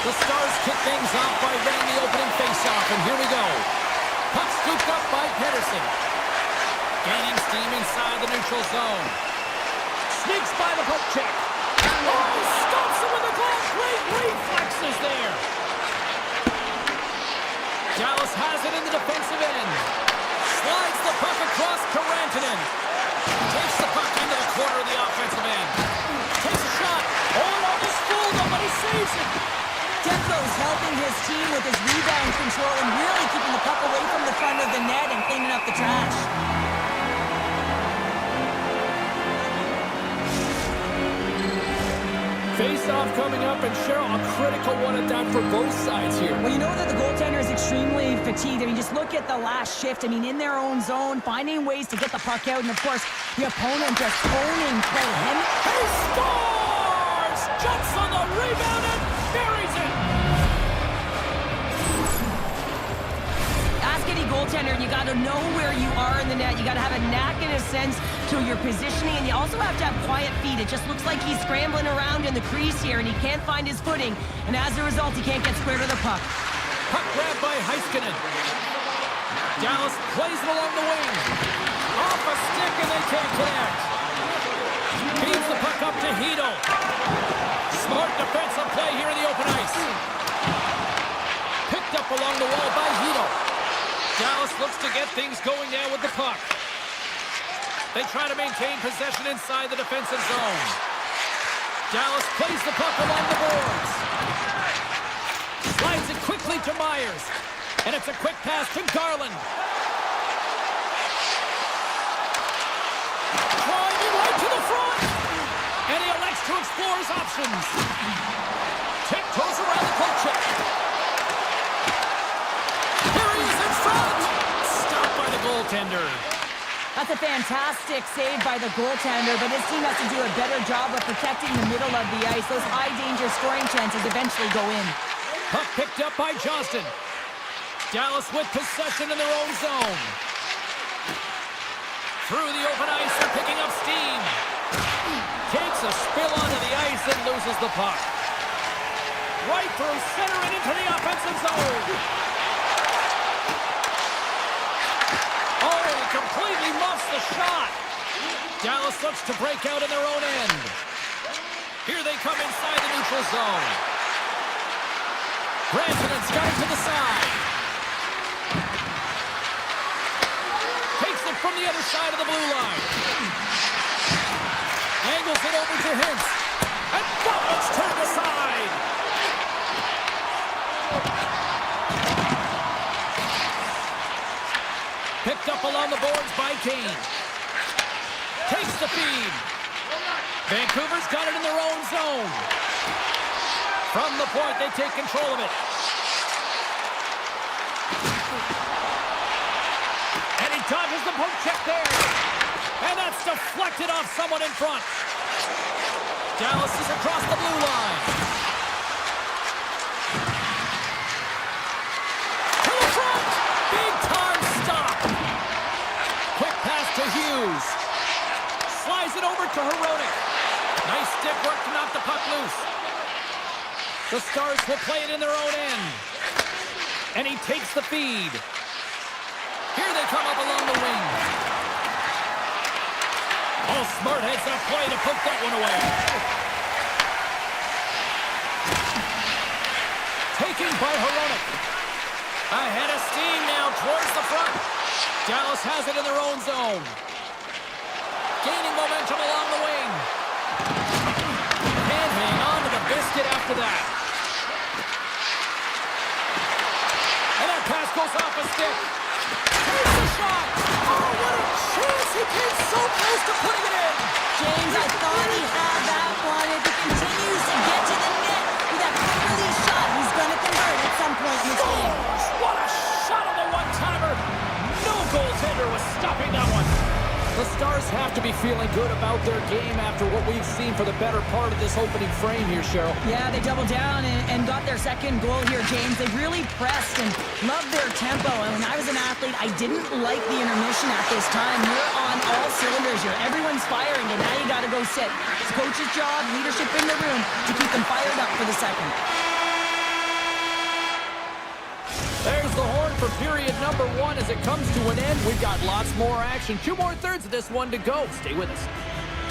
[SPEAKER 1] The Stars kick things off by winning the opening face-off, and here we go. Puck scooped up by Pedersen. Gaining steam inside the neutral zone. Sneaks by the poke check. Oh, stops him with the glove. Great reflexes there. Dallas has it in the defensive end. Slides the puck across to Rantanen. Takes the puck into the corner of the offensive end. Takes a shot. Oh, it almost fooled him, but he saves it.
[SPEAKER 2] Defro's helping his team with his rebound control and really keeping the puck away from the front of the net and cleaning up the trash.
[SPEAKER 1] Face-off coming up, and Cheryl, a critical one at that for both sides here.
[SPEAKER 2] Well, you know that the goaltender is extremely fatigued. I mean, just look at the last shift. I mean, in their own zone, finding ways to get the puck out, and of course, the opponent just owning play.
[SPEAKER 1] He scores! Jumps on the rebound and buries it!
[SPEAKER 2] Ask any goaltender, and you got to know where you are in the net. You got to have a knack and a sense to your positioning, and you also have to have quiet feet. It just looks like he's scrambling around in the crease here, and he can't find his footing, and as a result, he can't get square to the puck.
[SPEAKER 1] Puck grabbed by Heiskanen. Dallas plays it along the wing. Off a stick, and they can't connect. Feeds the puck up to Hito. Smart defensive play here in the open ice. Picked up along the wall by Hito. Dallas looks to get things going now with the puck. They try to maintain possession inside the defensive zone. Dallas plays the puck along the boards. Slides it quickly to Myers. And it's a quick pass to Garland. Driving right to the front. And he elects to explore his options. Tiptoes around the poke check. Here he is in front. Stopped by the goaltender.
[SPEAKER 2] That's a fantastic save by the goaltender, but his team has to do a better job of protecting the middle of the ice. Those high-danger scoring chances eventually go in.
[SPEAKER 1] Puck picked up by Johnston. Dallas with possession in their own zone. Through the open ice, they're picking up steam. Takes a spill onto the ice and loses the puck. Right through center and into the offensive zone. Oh, he completely muffs the shot. Dallas looks to break out in their own end. Here they come inside the neutral zone. Rantanen's got it to the side. Takes it from the other side of the blue line. Angles it over to Hintz. And Goblin's turned aside. Picked up along the boards by Kane. Takes the feed. Vancouver's got it in their own zone. From the point, they take control of it. And he dodges the poke check there. And that's deflected off someone in front. Dallas is across the blue line. To the front! Big time stop. Quick pass to Hughes. Slides it over to Hronek. Nice stick work to knock the puck loose. The Stars will play it in their own end. And he takes the feed. Here they come up along the wing. Oh, smart heads up play to put that one away. Taken by Hronek. Ahead of steam now towards the front. Dallas has it in their own zone. Gaining momentum along the wing. And hang on to the biscuit after that. And that pass goes off a stick. Here's the shot. Oh, what a chance. He came so close to putting it in.
[SPEAKER 2] James, I thought he had that one. If he continues to get to the net with that quick release shot, he's going to convert at some point in this game.
[SPEAKER 1] What a shot on the one-timer. No goaltender was stopping that one. The Stars have to be feeling good about their game after what we've seen for the better part of this opening frame here, Cheryl.
[SPEAKER 2] Yeah, they doubled down and got their second goal here, James. They really pressed and loved their tempo. And when I was an athlete, I didn't like the intermission at this time. You're on all cylinders here. Everyone's firing, and now you got to go sit. It's coach's job, leadership in the room to keep them fired up for the second.
[SPEAKER 1] There's the horn for period number 1 as it comes to an end. We've got lots more action. 2 more thirds of this one to go. Stay with us.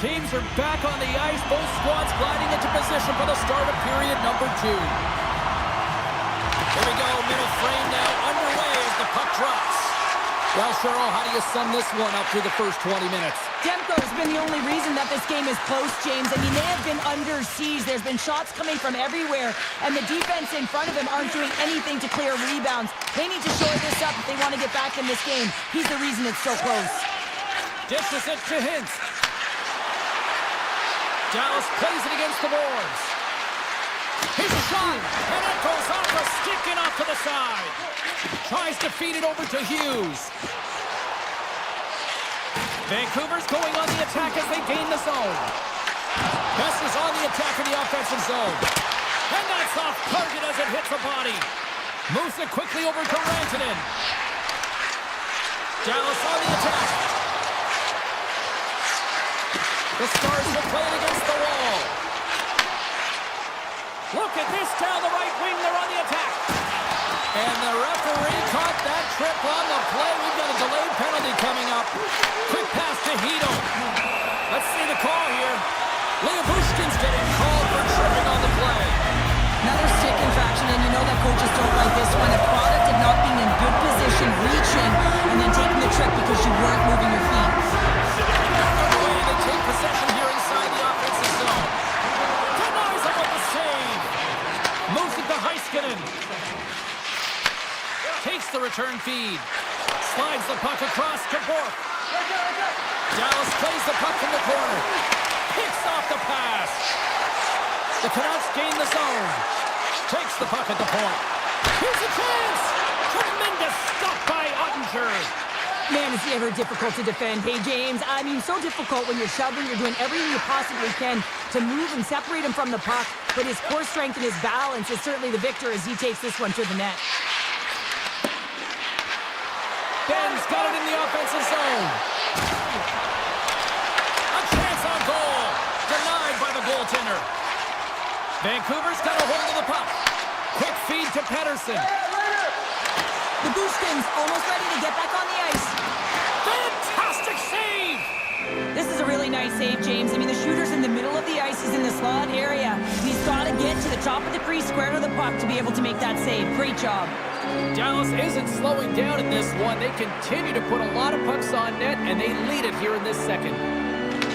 [SPEAKER 1] Teams are back on the ice. Both squads gliding into position for the start of period number 2. Here we go. Middle frame now underway as the puck drops. Well, Cheryl, how do you sum this one up through the first 20 minutes?
[SPEAKER 2] Demko's been the only reason that this game is close, James. I mean, they have been under siege. There's been shots coming from everywhere, and the defense in front of him aren't doing anything to clear rebounds. They need to shore this up if they want to get back in this game. He's the reason it's so close.
[SPEAKER 1] Dishes it to Hintz. Dallas plays it against the boards. Here's a shot, and it goes off a stick and off to the side. Tries to feed it over to Hughes. Vancouver's going on the attack as they gain the zone. Best is on the attack in the offensive zone. And that's off target as it hits the body. Moves it quickly over to Rantanen. Dallas on the attack. The Stars will play it against the wall. Look at this down the right wing. They're on the attack. And the referee caught that trip on the play. We've got a delayed penalty coming up. Quick pass to Hito. Let's see the call here. Leobushkin's getting called for tripping on the play.
[SPEAKER 2] Another stick infraction, and you know that coaches don't like this one. A product of not being in good position, reaching, and then taking the trick because you weren't moving your feet.
[SPEAKER 1] Underway, they take possession here inside the offensive zone. Denies him with the save. Moves it to Heiskanen. Takes the return feed. Slides the puck across to Bork. Dallas plays the puck from the corner. Picks off the pass. The Canucks gain the zone. Takes the puck at the point. Here's a chance. Tremendous stop by Ottinger.
[SPEAKER 2] Man, it's ever difficult to defend. Hey, James, I mean, so difficult when you're shoving. You're doing everything you possibly can to move and separate him from the puck. But his core strength and his balance is certainly the victor as he takes this one to the net.
[SPEAKER 1] Ben's got it in the offensive zone. A chance on goal. Denied by the goaltender. Vancouver's got a hold of the puck. Quick feed to Pettersson.
[SPEAKER 2] The Bushkins almost ready to get back on the ice.
[SPEAKER 1] Fantastic save!
[SPEAKER 2] This is a really nice save, James. I mean, the shooter's in the middle of the ice. He's in the slot area. He's got to get to the top of the crease, square to the puck to be able to make that save. Great job.
[SPEAKER 1] Dallas isn't slowing down in this one. They continue to put a lot of pucks on net, and they lead it here in this second.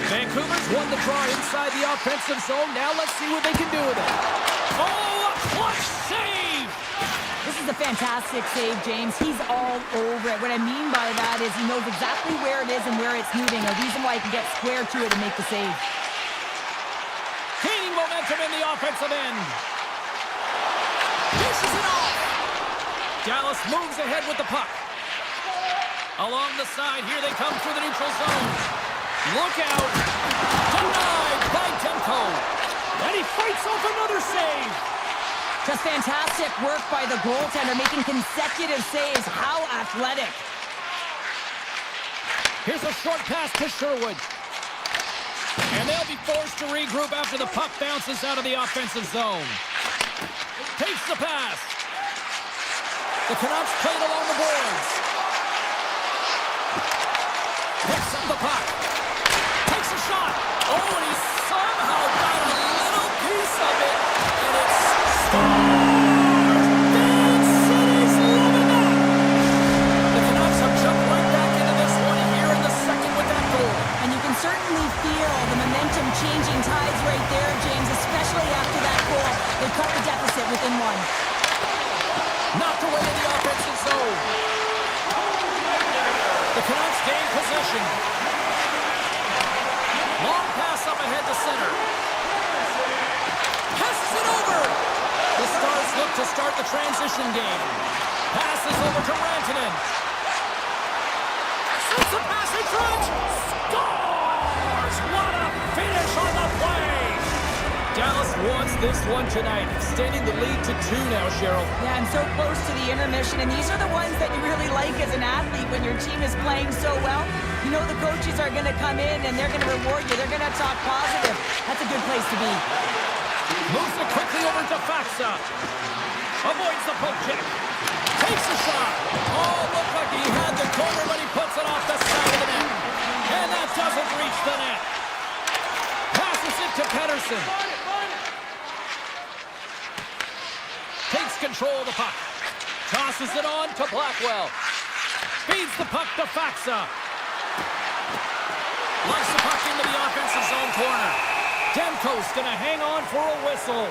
[SPEAKER 1] Vancouver's won the draw inside the offensive zone. Now let's see what they can do with it. Oh, a clutch save!
[SPEAKER 2] This is a fantastic save, James. He's all over it. What I mean by that is he knows exactly where it is and where it's moving. A reason why he can get square to it and make the save.
[SPEAKER 1] Gaining momentum in the offensive end. Dishes it off. Dallas moves ahead with the puck. Along the side, here they come through the neutral zone. Look out. Denied by Demko. And he fights off another save.
[SPEAKER 2] Just fantastic work by the goaltender, making consecutive saves. How athletic.
[SPEAKER 1] Here's a short pass to Sherwood. And they'll be forced to regroup after the puck bounces out of the offensive zone. Takes the pass. The Canucks play it along the boards. Picks up the puck. Takes a shot. Oh, and he somehow got a little piece of it. And it's scored! Big City's loving that! The Canucks have jumped right back into this one here in the second with that goal.
[SPEAKER 2] And you can certainly feel the momentum changing tides right there, James, especially after that goal. They cut the deficit within one.
[SPEAKER 1] Knocked away in the offensive zone. The Canucks gain possession. Long pass up ahead to center. Passes it over. The Stars look to start the transition game. Passes over to Rantanen. Sends a pass in front. Dallas wants this one tonight, extending the lead to 2 now, Cheryl.
[SPEAKER 2] Yeah, and so close to the intermission, and these are the ones that you really like as an athlete when your team is playing so well. You know the coaches are going to come in and they're going to reward you. They're going to talk positive. That's a good place to be.
[SPEAKER 1] Moves it quickly over to Faxa. Avoids the poke check. Takes a shot. Oh, looked like he had the corner, but he puts it off the side of the net. And that doesn't reach the net. Passes it to Pedersen. Takes control of the puck. Tosses it on to Blackwell. Feeds the puck to Faxa. Launch the puck into the offensive zone corner. Demko's gonna hang on for a whistle.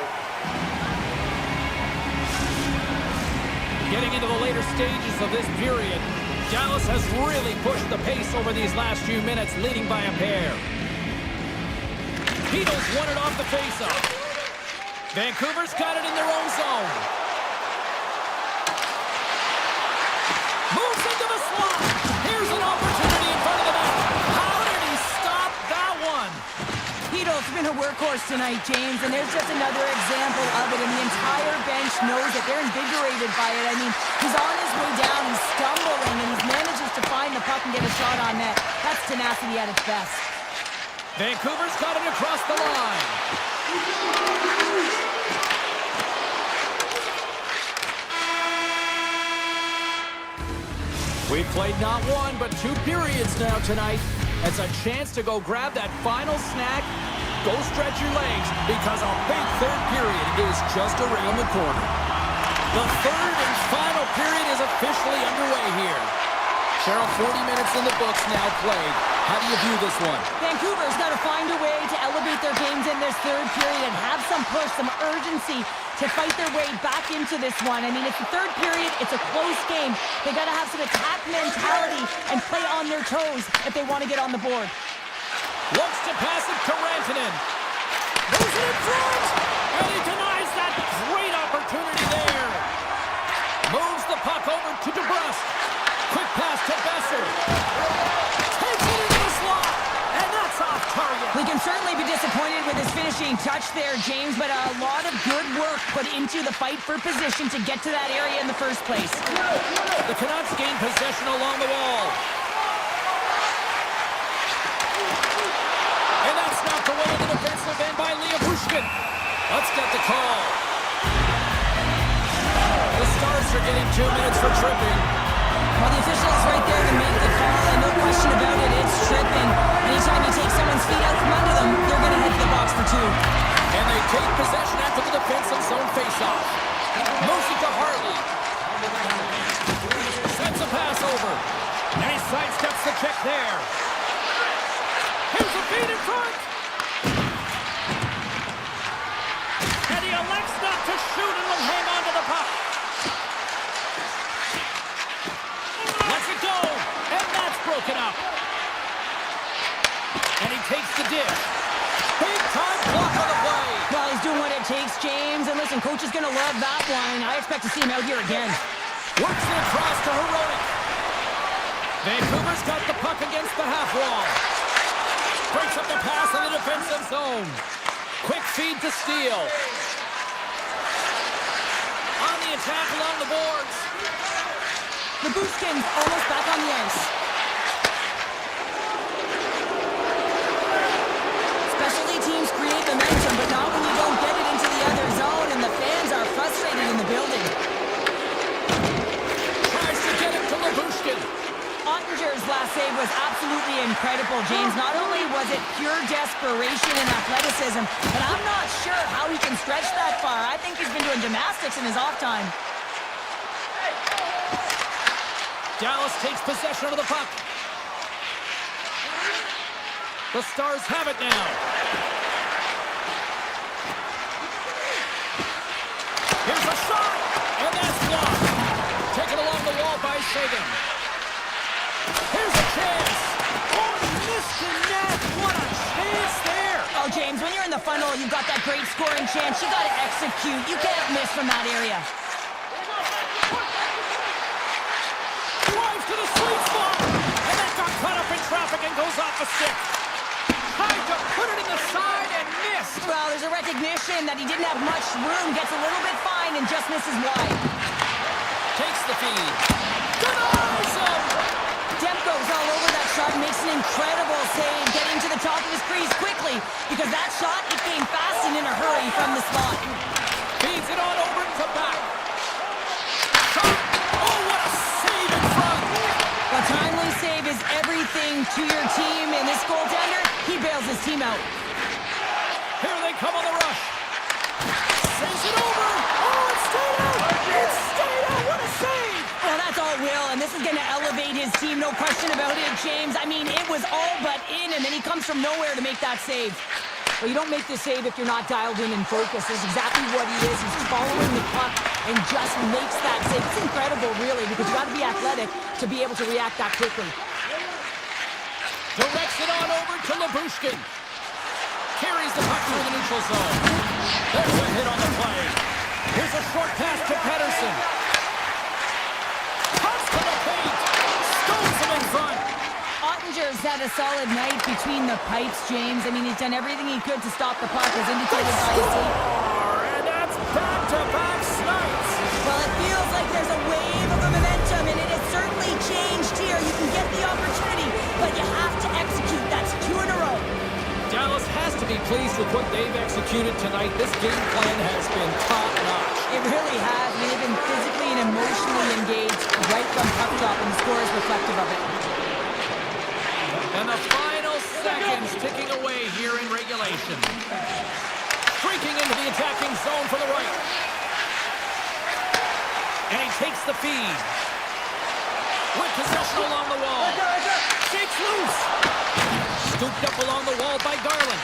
[SPEAKER 1] Getting into the later stages of this period, Dallas has really pushed the pace over these last few minutes, leading by a pair. Beatles won it off the faceoff. Vancouver's got it in their own zone. Moves into the slot. Here's an opportunity in front of the net. How did he stop that one?
[SPEAKER 2] Beatles been a workhorse tonight, James, and there's just another example of it, and the entire bench knows that they're invigorated by it. I mean, he's on his way down, he's stumbling, and he manages to find the puck and get a shot on net. That's tenacity at its best.
[SPEAKER 1] Vancouver's got it across the line. We've played not one, but 2 periods now tonight. It's a chance to go grab that final snack. Go stretch your legs, because a big third period is just around the corner. The third and final period is officially underway here. Cheryl, 40 minutes in the books now played. How do you view this one?
[SPEAKER 2] Vancouver's got to find a way to elevate their games in this third period and have some push, some urgency to fight their way back into this one. I mean, it's the third period. It's a close game. They got to have some attack mentality and play on their toes if they want to get on the board.
[SPEAKER 1] Looks to pass it to Rantanen. Moves it in front! And he denies that great opportunity there. Moves the puck over to DeBrusque. Quick pass to Besser. Takes it into the slot. And that's off target.
[SPEAKER 2] We can certainly be disappointed with his finishing touch there, James, but a lot of good work put into the fight for position to get to that area in the first place.
[SPEAKER 1] The Canucks gain possession along the wall. And that's knocked away in the defensive end by Leobushkin. Let's get the call. The Stars are getting 2 minutes for tripping.
[SPEAKER 2] Well, the official's right there to make the call, and no question about it, it's tripping. Anytime you take someone's feet out from under them, they're going to head to the box for 2.
[SPEAKER 1] And they take possession after the defensive zone faceoff. Moves it to Hartley. Sends a pass over. And he sidesteps the check there. Here's a feed in front. And he elects not to shoot and will hang on to the puck. Lets it go. And that's broken up. And he takes the dish. Big time block on the play.
[SPEAKER 2] Well, he's doing what it takes, James. And listen, coach is going to love that one. I expect to see him out here again.
[SPEAKER 1] Works it across to Heroic. Vancouver's got the puck against the half wall. Breaks up the pass in the defensive zone. Quick feed to Steele. On the attack along the boards.
[SPEAKER 2] Lebushkin's almost back on the ice. Specialty teams create momentum, but not when you don't get it into the other zone, and the fans are frustrated in the building.
[SPEAKER 1] Tries to get it to Lebushkin.
[SPEAKER 2] Ottinger's last save was absolutely incredible, James. Not only was it pure desperation and athleticism, but I'm not sure how he can stretch that far. I think he's been doing gymnastics in his off time.
[SPEAKER 1] Dallas takes possession of the puck. The Stars have it now. Here's a shot, and that's blocked. Taken along the wall by Sagan. Here's a chance. Oh, missed the net. What a chance there.
[SPEAKER 2] Oh, James, when you're in the funnel, you've got that great scoring chance. You got to execute. You can't miss from that area.
[SPEAKER 1] Drives to the sweet spot, and that got caught up in traffic and goes off the stick. Tried to put it in the side and missed. wrist.
[SPEAKER 2] Well, there's a recognition that he didn't have much room, gets a little bit fine, and just misses wide.
[SPEAKER 1] Takes the feed. Denies him.
[SPEAKER 2] Demko's all over that shot and makes an incredible save, getting to the top of his crease quickly, because that shot, it came fast and in a hurry from the slot.
[SPEAKER 1] Feeds it on over to back. Shot. Oh, what a save in front.
[SPEAKER 2] A timely save is everything to your team, and this goaltender, he bails his team out.
[SPEAKER 1] Here they come on the rush. Sends it over. Oh, it stayed out. It stayed out. What a save.
[SPEAKER 2] Well, that's all Will, and this is going to elevate his team, no question about it, James. I mean, it was all but in, and then he comes from nowhere to make that save. Well, you don't make the save if you're not dialed in and focused. That's exactly what he is. He's following the puck and just makes that save. It's incredible, really, because you got to be athletic to be able to react that quickly.
[SPEAKER 1] Directs it on over to Labushkin. Carries the puck through the neutral zone. There's a hit on the play. Here's a short pass to Pettersson. Pucks to the paint. Stones him in front.
[SPEAKER 2] Ottinger's had a solid night between the pipes, James. I mean, he's done everything he could to stop the puck, as indicated by his team.
[SPEAKER 1] And that's back-to-back snipes.
[SPEAKER 2] Well, it feels like there's a wave of momentum, and it has certainly changed here. You can get the opportunity, but you have to execute. That's 2 in a row.
[SPEAKER 1] Dallas has to be pleased with what they've executed tonight. This game plan has been top-notch.
[SPEAKER 2] It really has. I mean, they've been physically and emotionally engaged right from puck drop, and the score is reflective of it.
[SPEAKER 1] And the final seconds ticking away here in regulation. Streaking into the attacking zone for the right. And he takes the feed. With possession along the wall. Shakes loose. Scooped up along the wall by Garland.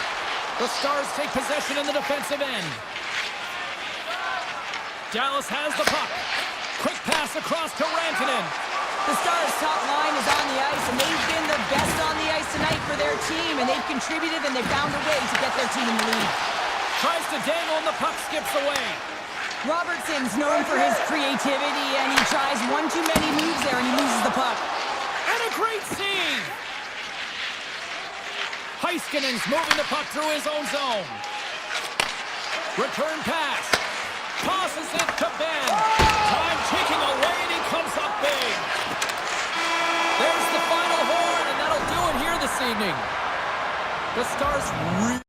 [SPEAKER 1] The Stars take possession in the defensive end. Dallas has the puck. Quick pass across to Rantanen.
[SPEAKER 2] The Stars' top line is on the ice, and they've been the best on the ice tonight for their team, and they've contributed, and they've found a way to get their team in the lead.
[SPEAKER 1] Tries to dangle, and the puck skips away.
[SPEAKER 2] Robertson's known for his creativity, and he tries one too many moves there, and he loses the puck.
[SPEAKER 1] And a great save! Heiskanen's moving the puck through his own zone. Return pass. Tosses it to Ben. Time ticking away, and he comes up big. There's the final horn, and that'll do it here this evening. The Stars really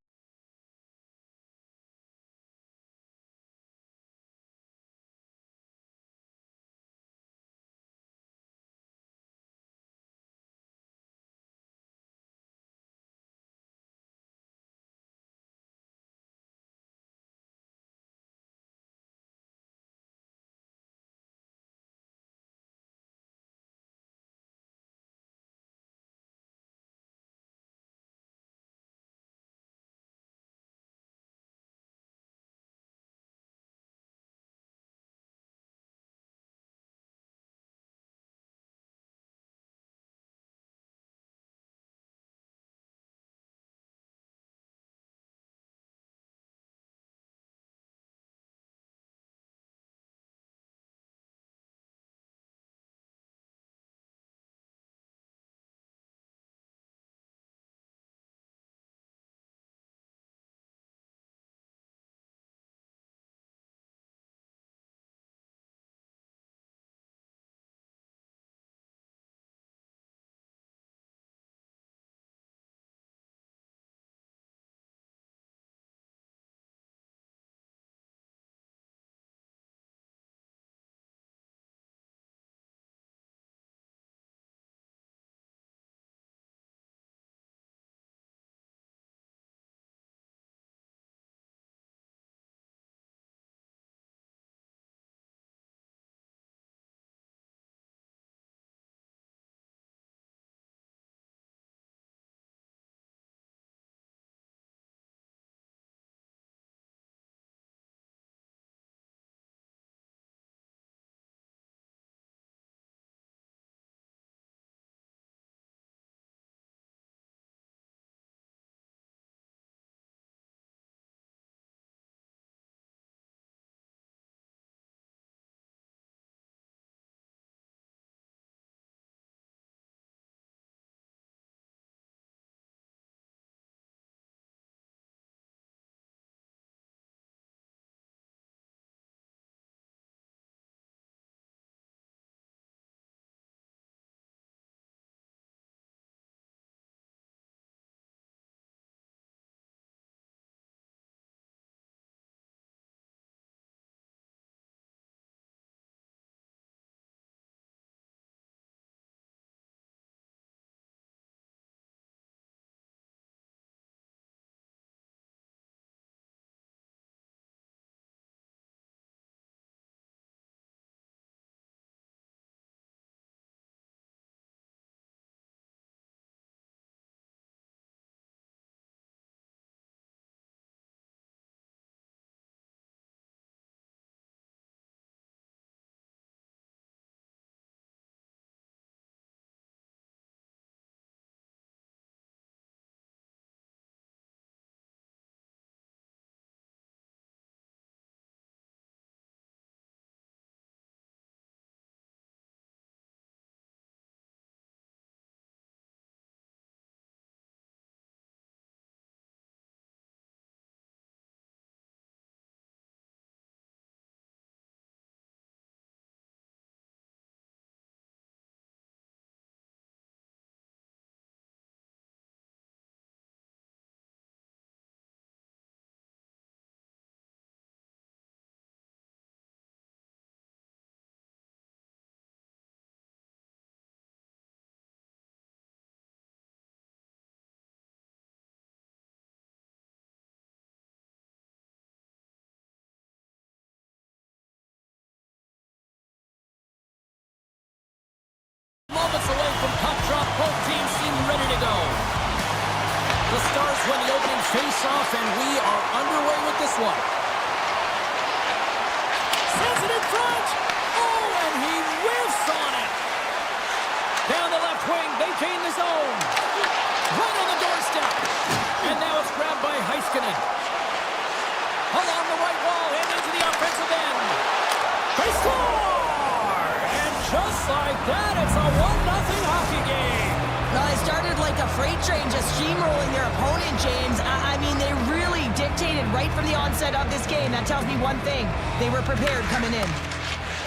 [SPEAKER 1] moments away from puck drop. Both teams seem ready to go. The Stars win the opening face-off, and we are underway with this one. Sends it in front. Oh, and he whiffs on it. Down the left wing, they gain the zone. Right on the doorstep. And now it's grabbed by Heiskanen. Along the right wall and into the offensive end. They score! And just like that, it's a 1-0 hockey game.
[SPEAKER 2] It started like a freight train just steamrolling their opponent, James. I mean, they really dictated right from the onset of this game. That tells me one thing. They were prepared coming in.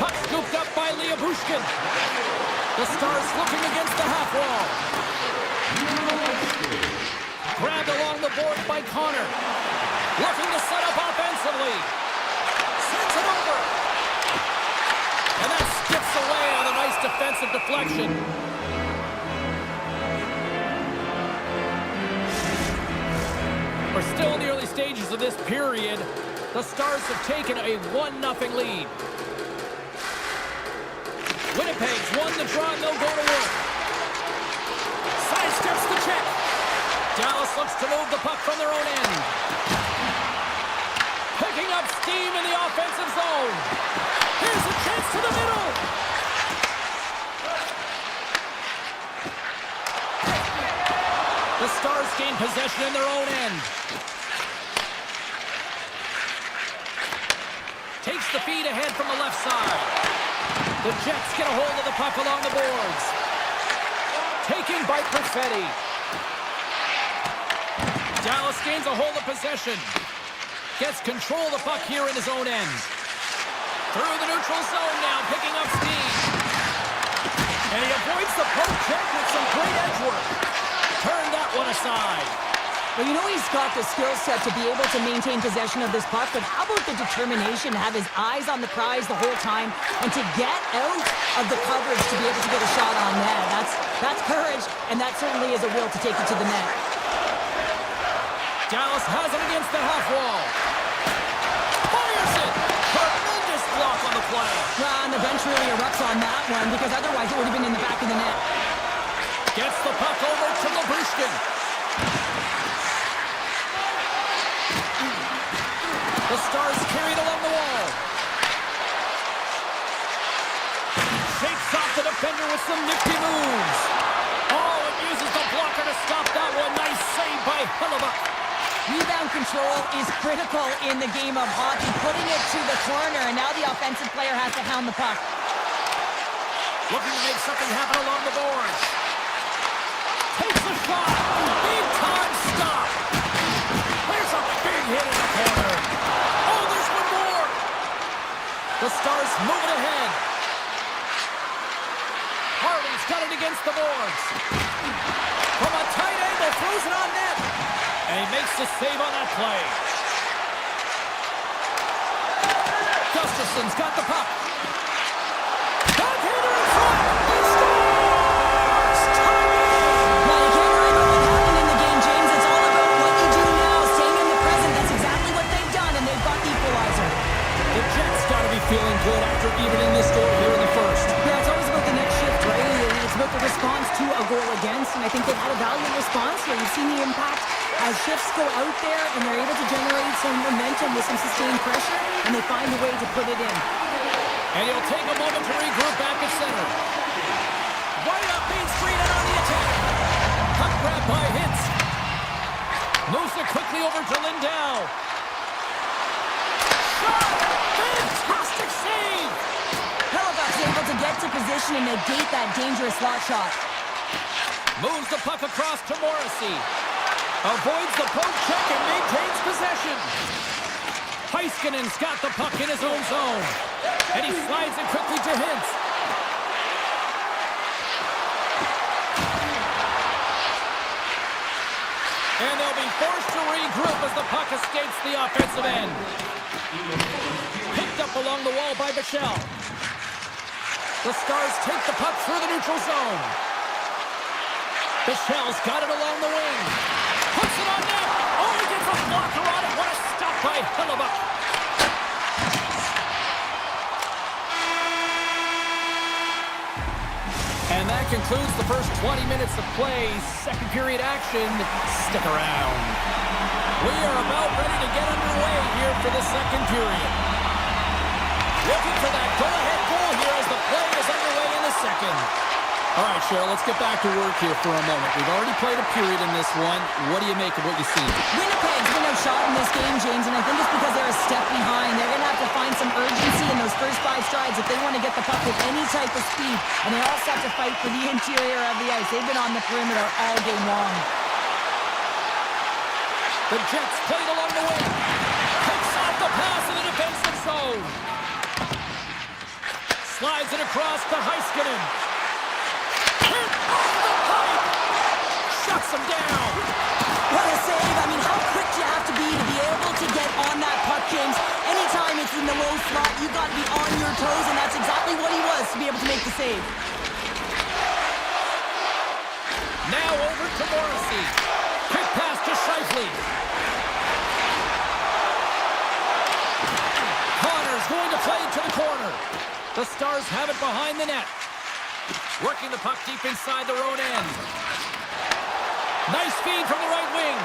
[SPEAKER 1] Puck scooped up by Bushkin. The Stars looking against the half wall. Grabbed along the board by Connor. Looking to set up offensively. Sends it over. And that skips away on a nice defensive deflection. We're still in the early stages of this period. The Stars have taken a 1-0 lead. Winnipeg's won the draw and they'll go to work. Sidesteps the check. Dallas looks to move the puck from their own end. Picking up steam in the offensive zone. Here's a chance to the middle. The Stars gain possession in their own end. Takes the feed ahead from the left side. The Jets get a hold of the puck along the boards. Taken by Perfetti. Dallas gains a hold of possession. Gets control of the puck here in his own end. Through the neutral zone now, picking up speed. And he avoids the poke check with some great edge work. Turn that one aside.
[SPEAKER 2] Well, you know he's got the skill set to be able to maintain possession of this puck, but how about the determination to have his eyes on the prize the whole time and to get out of the coverage to be able to get a shot on net? That's courage, and that certainly is a will to take it to the net.
[SPEAKER 1] Dallas has it against the half wall. Fires it! Tremendous block on the play.
[SPEAKER 2] Well, and the bench really erupts on that one, because otherwise it would have been in the back of the net.
[SPEAKER 1] Gets the puck over to Bushkin. The Stars carried along the wall. Shakes off the defender with some nifty moves. Oh, it uses the blocker to stop that one. Nice save by Hellebuyck.
[SPEAKER 2] Rebound control is critical in the game of hockey. Putting it to the corner, and now the offensive player has to hound the puck.
[SPEAKER 1] Looking to make something happen along the boards. Takes a shot. Big time stop. There's a big hit in the corner. Oh, there's one more. The Stars moving ahead. Harley's got it against the boards. From a tight angle, throws it on net. And he makes the save on that play. Gustafson's got the puck. Backhander in front. He scores!
[SPEAKER 2] Well, you can't worry about what happened in the game, James. It's all about what you do now, staying in the present. That's exactly what they've done, and they've got the equalizer.
[SPEAKER 1] The Jets got to be feeling good after evening this score here in the first.
[SPEAKER 2] Yeah, it's always about the next shift, right? It's about the response to a goal against, and I think they've had a valiant response here. You've seen the impact as shifts go out there, and they're able to generate some momentum with some sustained pressure, and they find a way to put it in.
[SPEAKER 1] And he'll take a moment to regroup back at center. Right up Main Street and on the attack. Puck grab by Hintz. Moves it quickly over to Lindell. Shot! Fantastic save!
[SPEAKER 2] Hellebuyck's able to get to position and negate that dangerous slot shot.
[SPEAKER 1] Moves the puck across to Morrissey. Avoids the poke check and maintains possession. Heiskanen's got the puck in his own zone. And he slides it quickly to Hintz. And they'll be forced to regroup as the puck escapes the offensive end. Picked up along the wall by Bichelle. The Stars take the puck through the neutral zone. Bichelle's got it along the wing. Puts it on net. Oh, he gets a blocker on it. What a stop by Hellebuyck. And that concludes the first 20 minutes of play. Second period action. Stick around. We are about ready to get underway here for the second period. Looking for that go-ahead goal here as the play is underway in the second. All right, Cheryl, let's get back to work here for a moment. We've already played a period in this one. What do you make of what you see?
[SPEAKER 2] Winnipeg's been outshot in this game, James, and I think it's because they're a step behind. They're going to have to find some urgency in those first 5 strides if they want to get the puck with any type of speed. And they also have to fight for the interior of the ice. They've been on the perimeter all game long.
[SPEAKER 1] The Jets played along the wing. Picks off the pass in the defensive zone. Slides it across to Heiskanen. Hit off the pipe. Shuts him down.
[SPEAKER 2] What a save. I mean, how quick do you have to be able to get on that puck, James? Anytime it's in the low slot, you've got to be on your toes, and that's exactly what he was to be able to make the save.
[SPEAKER 1] Now over to Morrissey. Quick pass to Scheifele. Connor's going to play it to the corner. The Stars have it behind the net. Working the puck deep inside their own end. Nice feed from the right wing.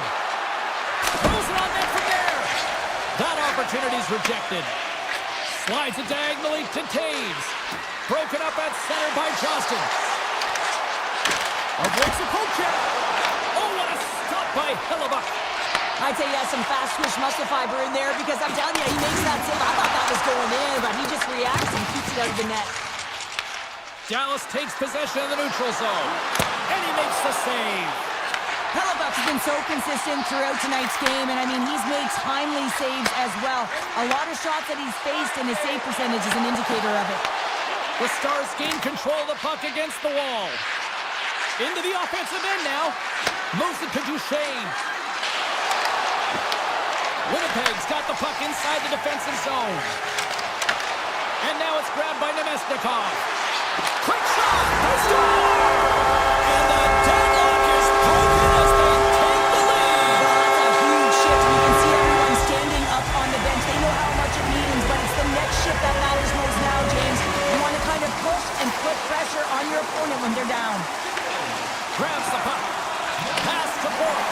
[SPEAKER 1] Throws it on net from there. That opportunity's rejected. Slides it diagonally to Taves. Broken up at center by Johnston. Avoids the poke check. Oh, what a stop by Hellebuck.
[SPEAKER 2] I'd say he has some fast twitch muscle fiber in there because I'm telling you, he makes that save. I thought that was going in, but he just reacts and keeps it out of the net.
[SPEAKER 1] Dallas takes possession of the neutral zone. And he makes the save.
[SPEAKER 2] Hellebuck's been so consistent throughout tonight's game, and I mean, he's made timely saves as well. A lot of shots that he's faced, and his save percentage is an indicator of it.
[SPEAKER 1] The Stars gain control of the puck against the wall. Into the offensive end now. Moves it to Duchesne. Winnipeg's got the puck inside the defensive zone. And now it's grabbed by Nemesnikov. Quick shot! They score! And the deadlock is broken as they take the lead.
[SPEAKER 2] That's a huge shift. You can see everyone standing up on the bench. They know how much it means, but it's the next shift that matters most now, James. You want to kind of push and put pressure on your opponent when they're down.
[SPEAKER 1] Grabs the puck. Pass to Bork.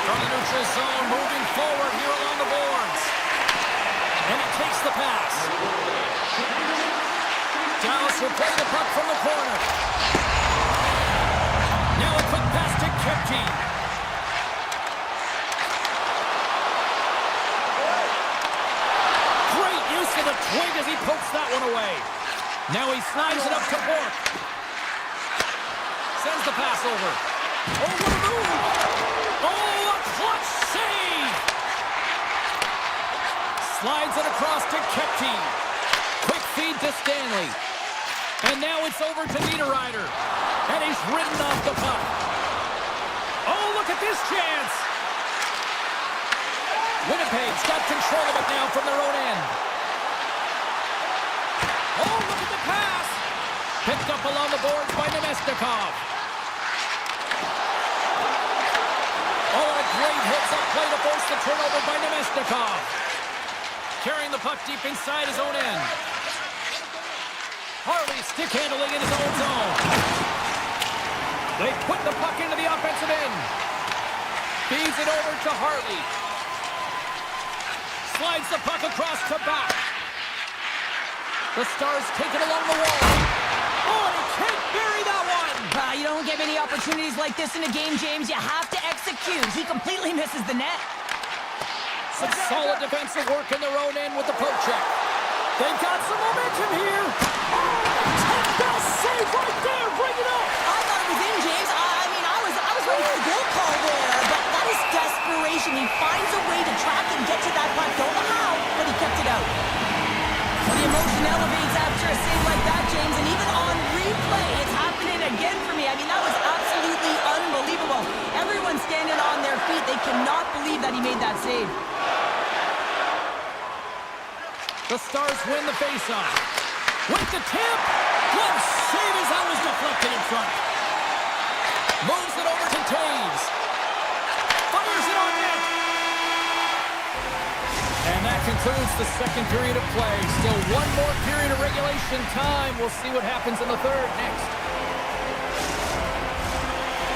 [SPEAKER 1] From the neutral zone, moving forward here along the boards. And he takes the pass. Dallas will play the puck from the corner. Now a quick pass to Kepke. Great use of the twig as he pokes that one away. Now he slides it up to Bork. Sends the pass over. Oh, what a move! Oh, a clutch save! Slides it across to Kepke. Quick feed to Stanley. And now it's over to Niederreiter. And he's ridden off the puck. Oh, look at this chance! Winnipeg's got control of it now from their own end. Oh, look at the pass! Picked up along the boards by Nemesnikov. Oh, a great hits-up play to force the turnover by Nemesnikov. Carrying the puck deep inside his own end. Harley stick handling in his own zone. They put the puck into the offensive end. Feeds it over to Harley. Slides the puck across to back. The Stars take it along the wall. Oh, and he can't bury that one.
[SPEAKER 2] You don't get many opportunities like this in a game, James. You have to execute. He completely misses the net.
[SPEAKER 1] Some solid defensive work in their own end with the poke check. They've got some momentum here. Oh, best save right there. Bring it up.
[SPEAKER 2] I thought it was in, James. I was ready for the goal call there, but that is desperation. He finds a way to track and get to that puck. Don't know how, but he kept it out. Well, the emotion elevates after a save like that, James, and even on replay, it's happening again for me. I mean, that was absolutely unbelievable. Everyone's standing on their feet. They cannot believe that he made that save.
[SPEAKER 1] The Stars win the faceoff. With the tip. Glove save as that was deflected in front. Moves it over to Taves. Fires it on net. And that concludes the second period of play. Still one more period of regulation time. We'll see what happens in the third next.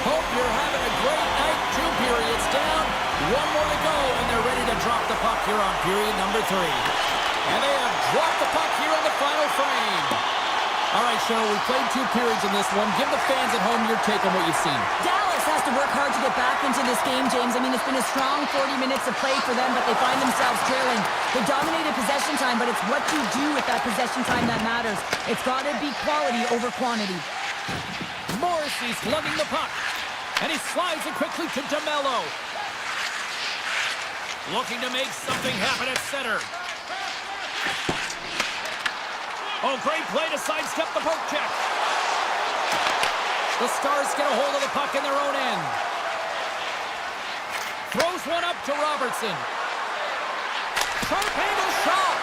[SPEAKER 1] Hope you're having a great night. 2 periods down. 1 more to go, and they're ready to drop the puck here on period number 3. And they have dropped the puck here on the final frame. All right, Cheryl, we played 2 periods in this one. Give the fans at home your take on what you've seen.
[SPEAKER 2] Dallas has to work hard to get back into this game, James. I mean, it's been a strong 40 minutes of play for them, but they find themselves trailing. They dominated possession time, but it's what you do with that possession time that matters. It's got to be quality over quantity.
[SPEAKER 1] Morrissey's lugging the puck, and he slides it quickly to DeMello. Looking to make something happen at center. Oh, great play to sidestep the poke check. The Stars get a hold of the puck in their own end. Throws one up to Robertson. Sharp angle shot.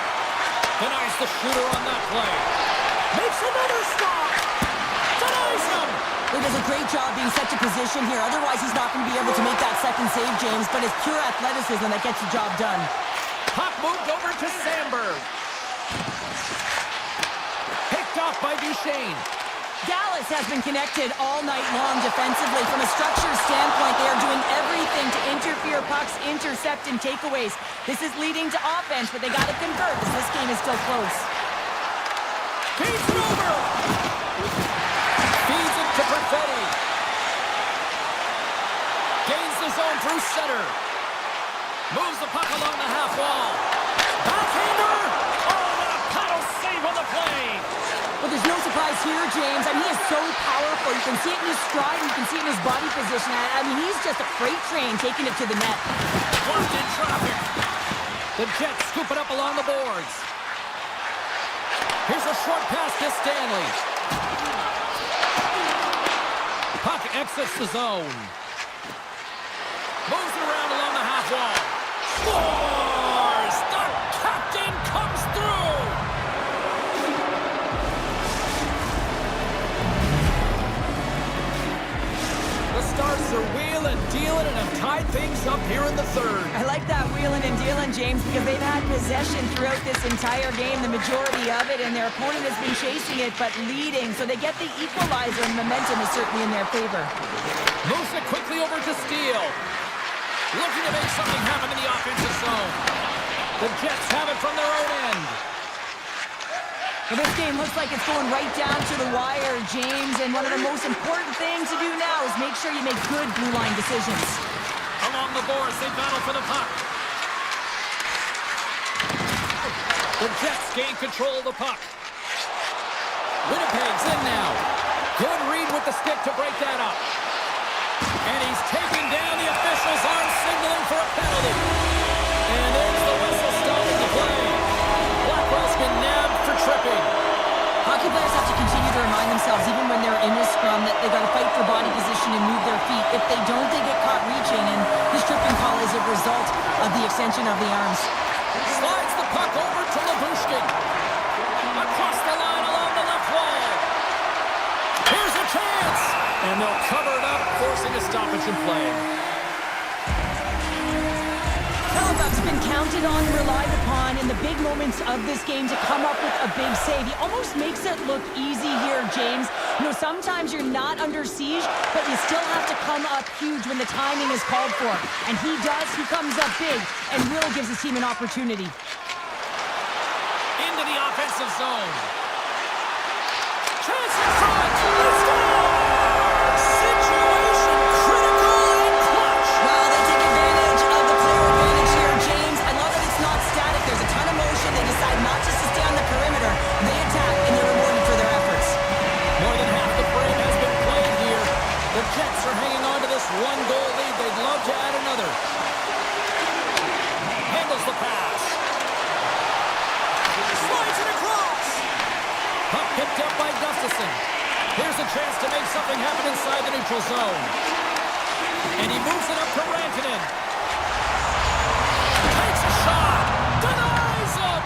[SPEAKER 1] Denies the shooter on that play. Makes another stop. Denies him.
[SPEAKER 2] He does a great job being set to position here. Otherwise, he's not going to be able to make that second save, James. But it's pure athleticism that gets the job done.
[SPEAKER 1] Puck moved over to Sandberg. Picked off by Duchesne.
[SPEAKER 2] Dallas has been connected all night long defensively. From a structure standpoint, they are doing everything to interfere pucks, intercept, and takeaways. This is leading to offense, but they got to convert as this game is still close.
[SPEAKER 1] Feeds it over. Feeds it to Perfetti. Gains the zone through center. Moves the puck along the half wall. Backhander. Oh, what a paddle save on the play.
[SPEAKER 2] But there's no surprise here, James. I mean, he is so powerful. You can see it in his stride, and you can see it in his body position. I mean, he's just a freight train taking it to the net.
[SPEAKER 1] Blocked in traffic. The Jets scoop it up along the boards. Here's a short pass to Stanley. Puck exits the zone. Moves it around along the half wall. Scores! The captain comes through! The Stars are wheeling, dealing, and have tied things up here in the third.
[SPEAKER 2] I like that wheeling and dealing, James, because they've had possession throughout this entire game, the majority of it, and their opponent has been chasing it, but leading. So they get the equalizer, and momentum is certainly in their favor.
[SPEAKER 1] Moves it quickly over to Steele. Looking to make something happen in the offensive zone. The Jets have it from their own end.
[SPEAKER 2] Well, this game looks like it's going right down to the wire, James, and one of the most important things to do now is make sure you make good blue line decisions.
[SPEAKER 1] Along the boards, they battle for the puck. The Jets gain control of the puck. Winnipeg's in now. Good read with the stick to break that up. And he's taking down the officials arm, signaling for a penalty. And there's the whistle stopping the play. Blackwell's been nabbed for tripping.
[SPEAKER 2] Hockey players have to continue to remind themselves, even when they're in a scrum, that they got to fight for body position and move their feet. If they don't, they get caught reaching, and this tripping call is a result of the extension of the arms.
[SPEAKER 1] Slides the puck over to Labushkin. Across the line along the left wall. Here's a chance. And they'll cover it up, forcing a stoppage in play.
[SPEAKER 2] Hellebuck's been counted on, relied upon in the big moments of this game to come up with a big save. He almost makes it look easy here, James. You know, sometimes you're not under siege, but you still have to come up huge when the timing is called for. And he does. He comes up big and really gives his team an opportunity.
[SPEAKER 1] Into the offensive zone. Chance in front. Let's go! Situation critical and clutch.
[SPEAKER 2] Well, they take advantage of the player advantage here, James. I love that it's not static. There's a ton of motion. They decide not just to stay on the perimeter. They attack, and they're rewarded for their efforts.
[SPEAKER 1] More than half the frame has been played here. The Jets are hanging on to this 1-goal lead. They'd love to add another. Handles the pass. Slides it across. Puck picked up by Gustafson. Here's a chance to make something happen inside the neutral zone. And he moves it up to Rantanen. Takes a shot. Denies him.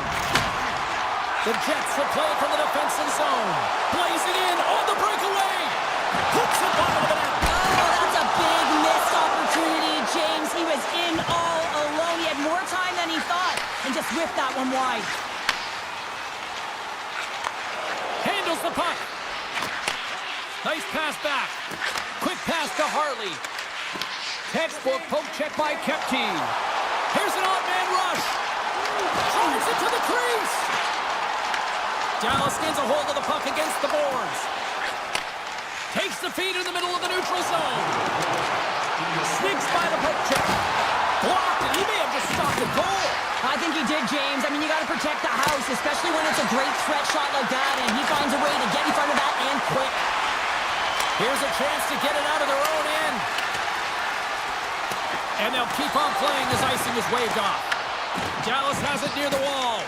[SPEAKER 1] The Jets will play it from the defensive zone. Plays it in on the breakaway. Hooks it bottom of the net.
[SPEAKER 2] Oh, that's a big missed opportunity, James. He was in all alone. He had more time than he thought and just whipped that
[SPEAKER 1] Harley. Textbook poke check by Kepke. Here's an odd man rush. Drives it to the crease. Dallas gains a hold of the puck against the boards. Takes the feed in the middle of the neutral zone. Sneaks by the poke check. Blocked, and he may have just stopped the goal.
[SPEAKER 2] I think he did, James. I mean, you got to protect the house, especially when it's a great threat shot like that, and he finds a way to get in front of that and quick.
[SPEAKER 1] Here's a chance to get it out of their own end. And they'll keep on playing as icing is waved off. Dallas has it near the wall.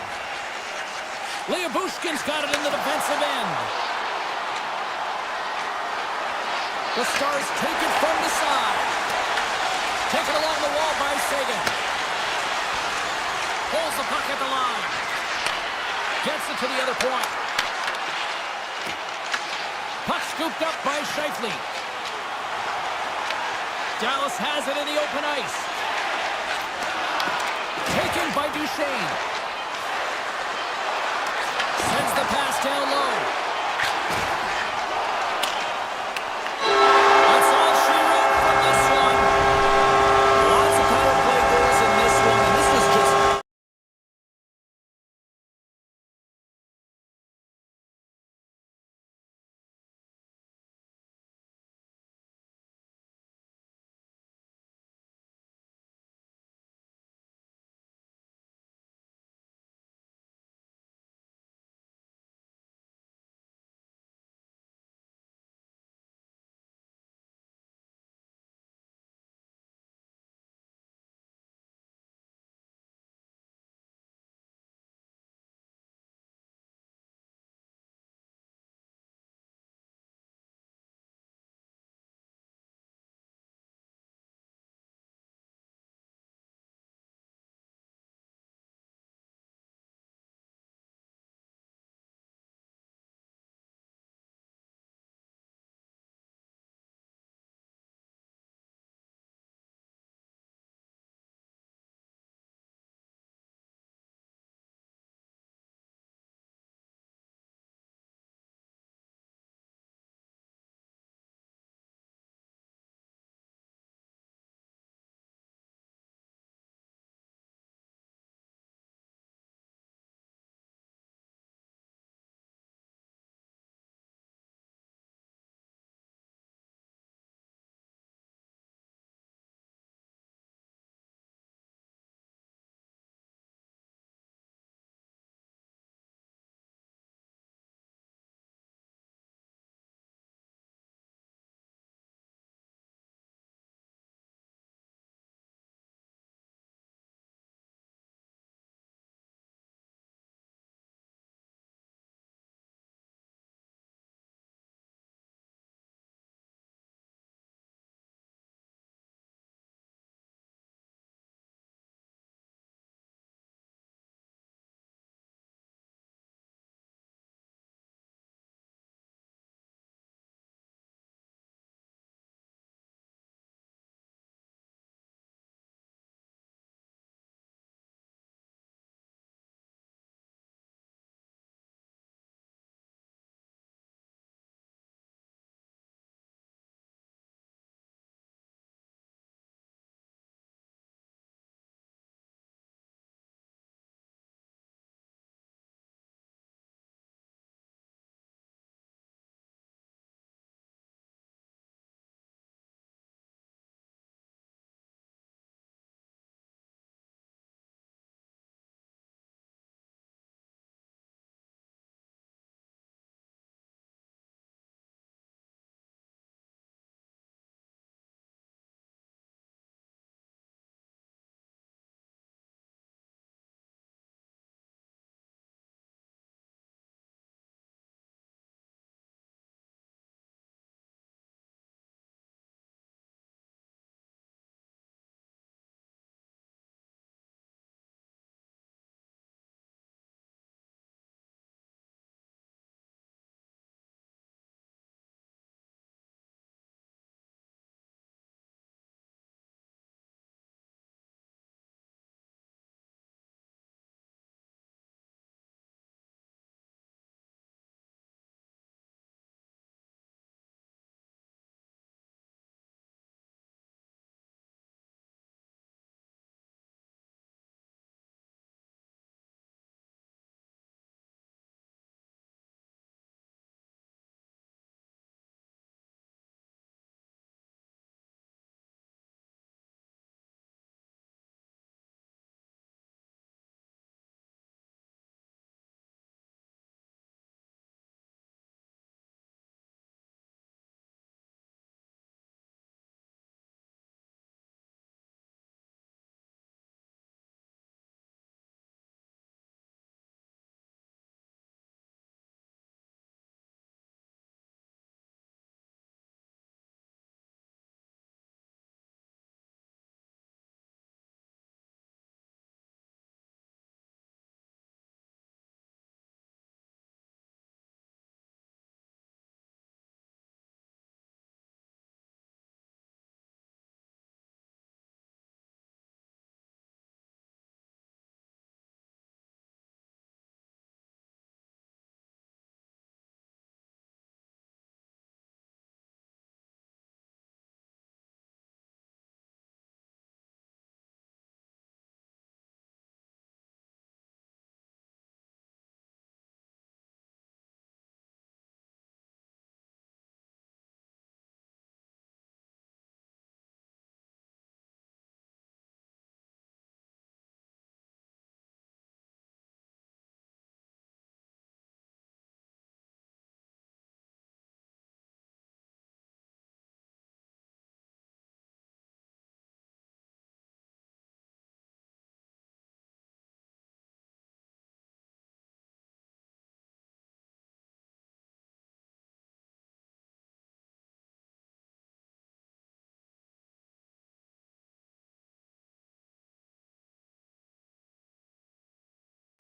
[SPEAKER 1] Bushkin's got it in the defensive end. The Stars take it from the side. Taken along the wall by Sagan. Pulls the puck at the line. Gets it to the other point. Puck scooped up by Scheifele. Dallas has it in the open ice. Taken by Duchesne. Sends the pass down low.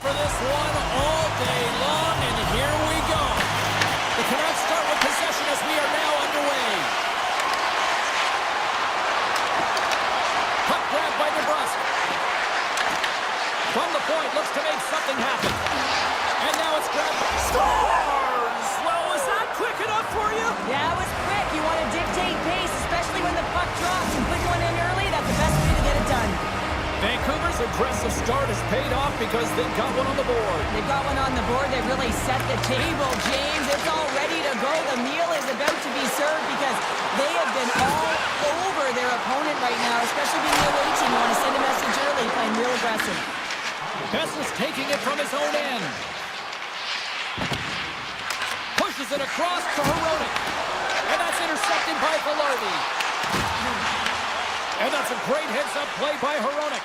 [SPEAKER 1] For this one all day long, and here we go. The Canucks start with possession as we are now underway. Puck grab by Nebraska. From the point, looks to make something happen. And now it's grabbed. Scores! Well, was that quick enough for you?
[SPEAKER 2] Yeah, it was quick. You want to dictate pace, especially when the puck drops, and put one in early. That's the best way to get it done.
[SPEAKER 1] Vancouver's aggressive start has paid off because they've got one on the board.
[SPEAKER 2] They've got one on the board. They've really set the table, James. It's all ready to go. The meal is about to be served because they have been all over their opponent right now, especially being the away team. You want to send a message early, playing real aggressive.
[SPEAKER 1] Bessel's taking it from his own end. Pushes it across to Hronek. And that's intercepted by Velarde. And that's a great heads-up play by Hronek.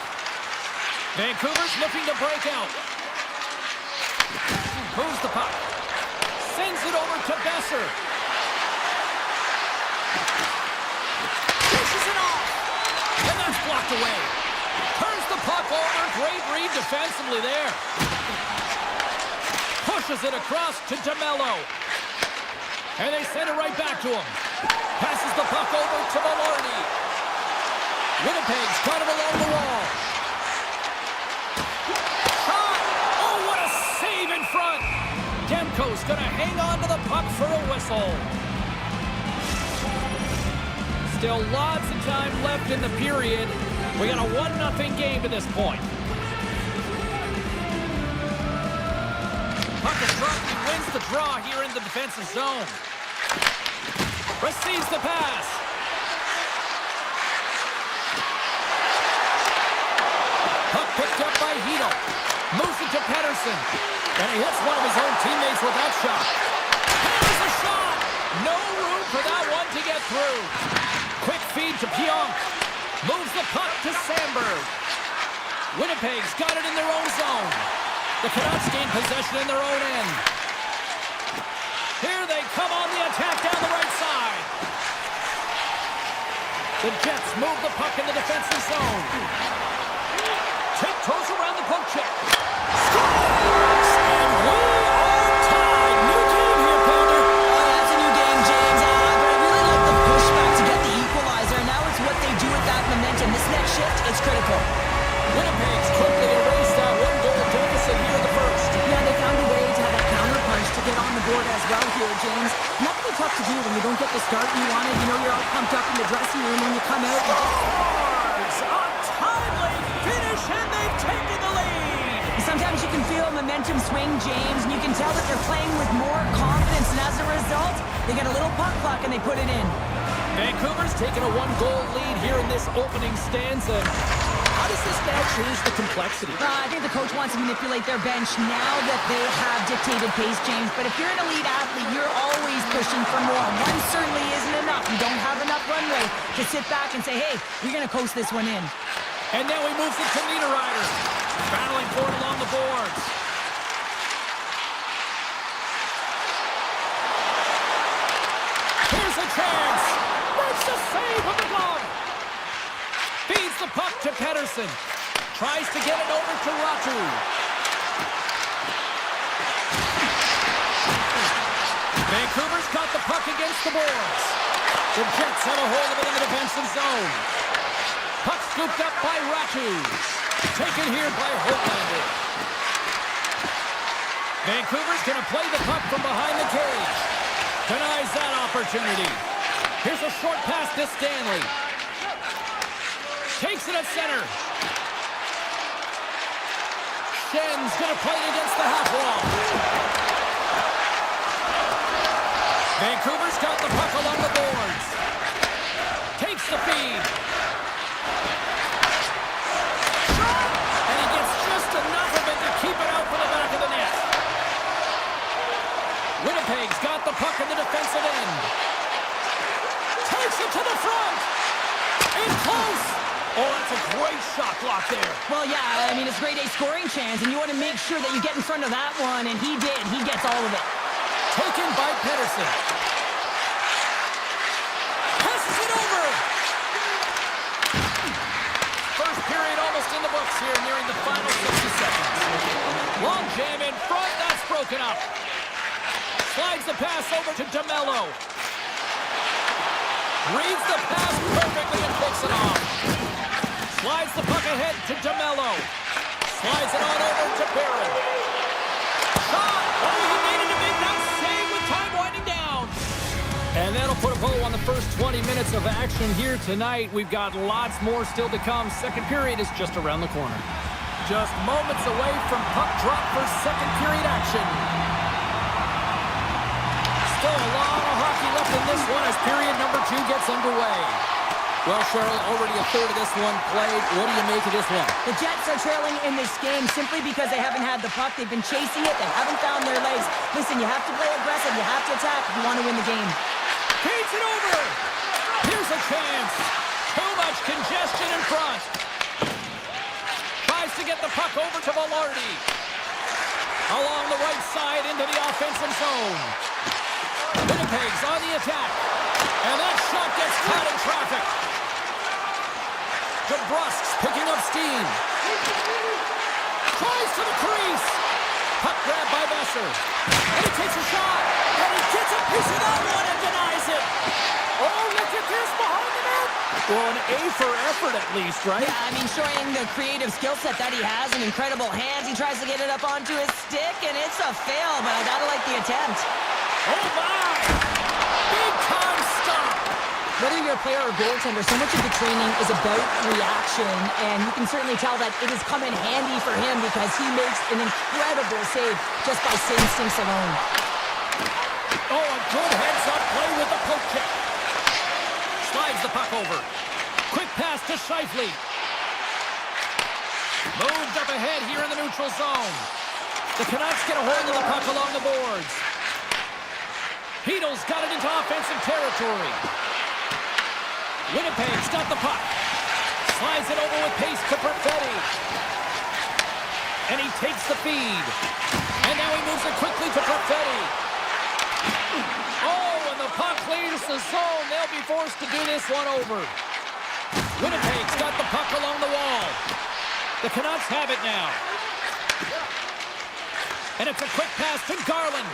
[SPEAKER 1] Vancouver's looking to break out. Moves the puck. Sends it over to Besser. Pushes it off. And that's blocked away. Turns the puck over. Great read defensively there. Pushes it across to DeMello. And they send it right back to him. Passes the puck over to Velarde. Winnipeg's got him along the wall. Shot! Oh, what a save in front! Demko's gonna hang on to the puck for a whistle. Still lots of time left in the period. We got a 1-0 game to this point. Puck is dropped. He wins the draw here in the defensive zone. Receives the pass. Puck picked up by Hito. Moves it to Pettersson. And he hits one of his own teammates with that shot. Here's a shot! No room for that one to get through. Quick feed to Pionk. Moves the puck to Sandberg. Winnipeg's got it in their own zone. The Canucks gain possession in their own end. Here they come on the attack down the right side. The Jets move the puck in the defensive zone. Tiptoes around the poke check. Scores! And we are tied. New game here, Pounder.
[SPEAKER 2] Oh, that's a new game, James. But I really like the pushback to get the equalizer. Now it's what they do with that momentum. This next shift is critical.
[SPEAKER 1] Winnipeg's quickly erased that one-goal deficit here in the first.
[SPEAKER 2] Yeah, they found a way to have a counter punch to get on the board as well here, James. Not really tough to do when you don't get the start you wanted. You know you're all pumped up in the dressing room when you come out.
[SPEAKER 1] Scores! A timely finish, and they've taken the lead.
[SPEAKER 2] Sometimes you can feel momentum swing, James, and you can tell that they're playing with more confidence, and as a result, they get a little puck luck and they put it in.
[SPEAKER 1] Vancouver's taken a one-goal lead here in this opening stanza. How does this now change the complexity?
[SPEAKER 2] I think the coach wants to manipulate their bench now that they have dictated pace, James. But if you're an elite athlete, you're always pushing for more. One certainly isn't enough. You don't have enough runway to sit back and say, hey, we're going to coast this one in.
[SPEAKER 1] And now he moves it to Niederreiter. Battling for it along the boards. Here's a chance. Makes a save with the glove. Feeds the puck to Pettersson. Tries to get it over to Ratu. Vancouver's got the puck against the boards. The Jets have a hold of it in the defensive zone. Puck scooped up by Ratu. Taken here by Hoaglander. Vancouver's going to play the puck from behind the cage. Denies that opportunity. Here's a short pass to Stanley. Takes it at center. Schen's going to play it against the half wall. Vancouver's got the puck along the boards. Takes the feed. Shot! And he gets just enough of it to keep it out for the back of the net. Winnipeg's got the puck in the defensive end. Takes it to the front. In close. Oh, that's a great shot block there.
[SPEAKER 2] Well, yeah, I mean, it's grade A scoring chance, and you want to make sure that you get in front of that one, and he did. He gets all of it.
[SPEAKER 1] Taken by Pettersson. Passes it over. First period almost in the books here, nearing the final 60 seconds. Log jam in front. That's broken up. Slides the pass over to DeMello. Reads the pass perfectly and picks it off. Slides the puck ahead to DeMello. Slides it on over to Barron. Shot! Oh, he made it a big nice save with time winding down. And that'll put a bow on the first 20 minutes of action here tonight. We've got lots more still to come. Second period is just around the corner. Just moments away from puck drop for second period action. Still a lot of hockey left in this one as period number 2 gets underway. Well, Cheryl, already a third of this one played. What do you make of this one?
[SPEAKER 2] The Jets are trailing in this game simply because they haven't had the puck. They've been chasing it. They haven't found their legs. Listen, you have to play aggressive. You have to attack if you want to win the game.
[SPEAKER 1] Feeds it over. Here's a chance. Too much congestion in front. Tries to get the puck over to Velarde. Along the right side into the offensive zone. Winnipeg's on the attack. And that shot gets caught in traffic. DeBrusk's picking up steam. Tries to the crease. Puck grab by Besser. And he takes a shot. And he gets a piece of that one and denies it. Oh, look at this behind the net. Well, an A for effort at least, right?
[SPEAKER 2] Yeah, I mean, showing the creative skill set that he has and incredible hands. He tries to get it up onto his stick, and it's a fail, but I gotta like the attempt.
[SPEAKER 1] Oh, my! Big time stop!
[SPEAKER 2] Whether you're a player or goaltender, so much of the training is about reaction, and you can certainly tell that it has come in handy for him because he makes an incredible save just by instincts alone.
[SPEAKER 1] Oh, a good heads-up play with the poke check. Slides the puck over. Quick pass to Scheifele. Moved up ahead here in the neutral zone. The Canucks get a hold of the puck along the boards. Heedle's got it into offensive territory. Winnipeg's got the puck. Slides it over with pace to Perfetti. And he takes the feed. And now he moves it quickly to Perfetti. Oh, and the puck leaves the zone. They'll be forced to do this one over. Winnipeg's got the puck along the wall. The Canucks have it now. And it's a quick pass to Garland.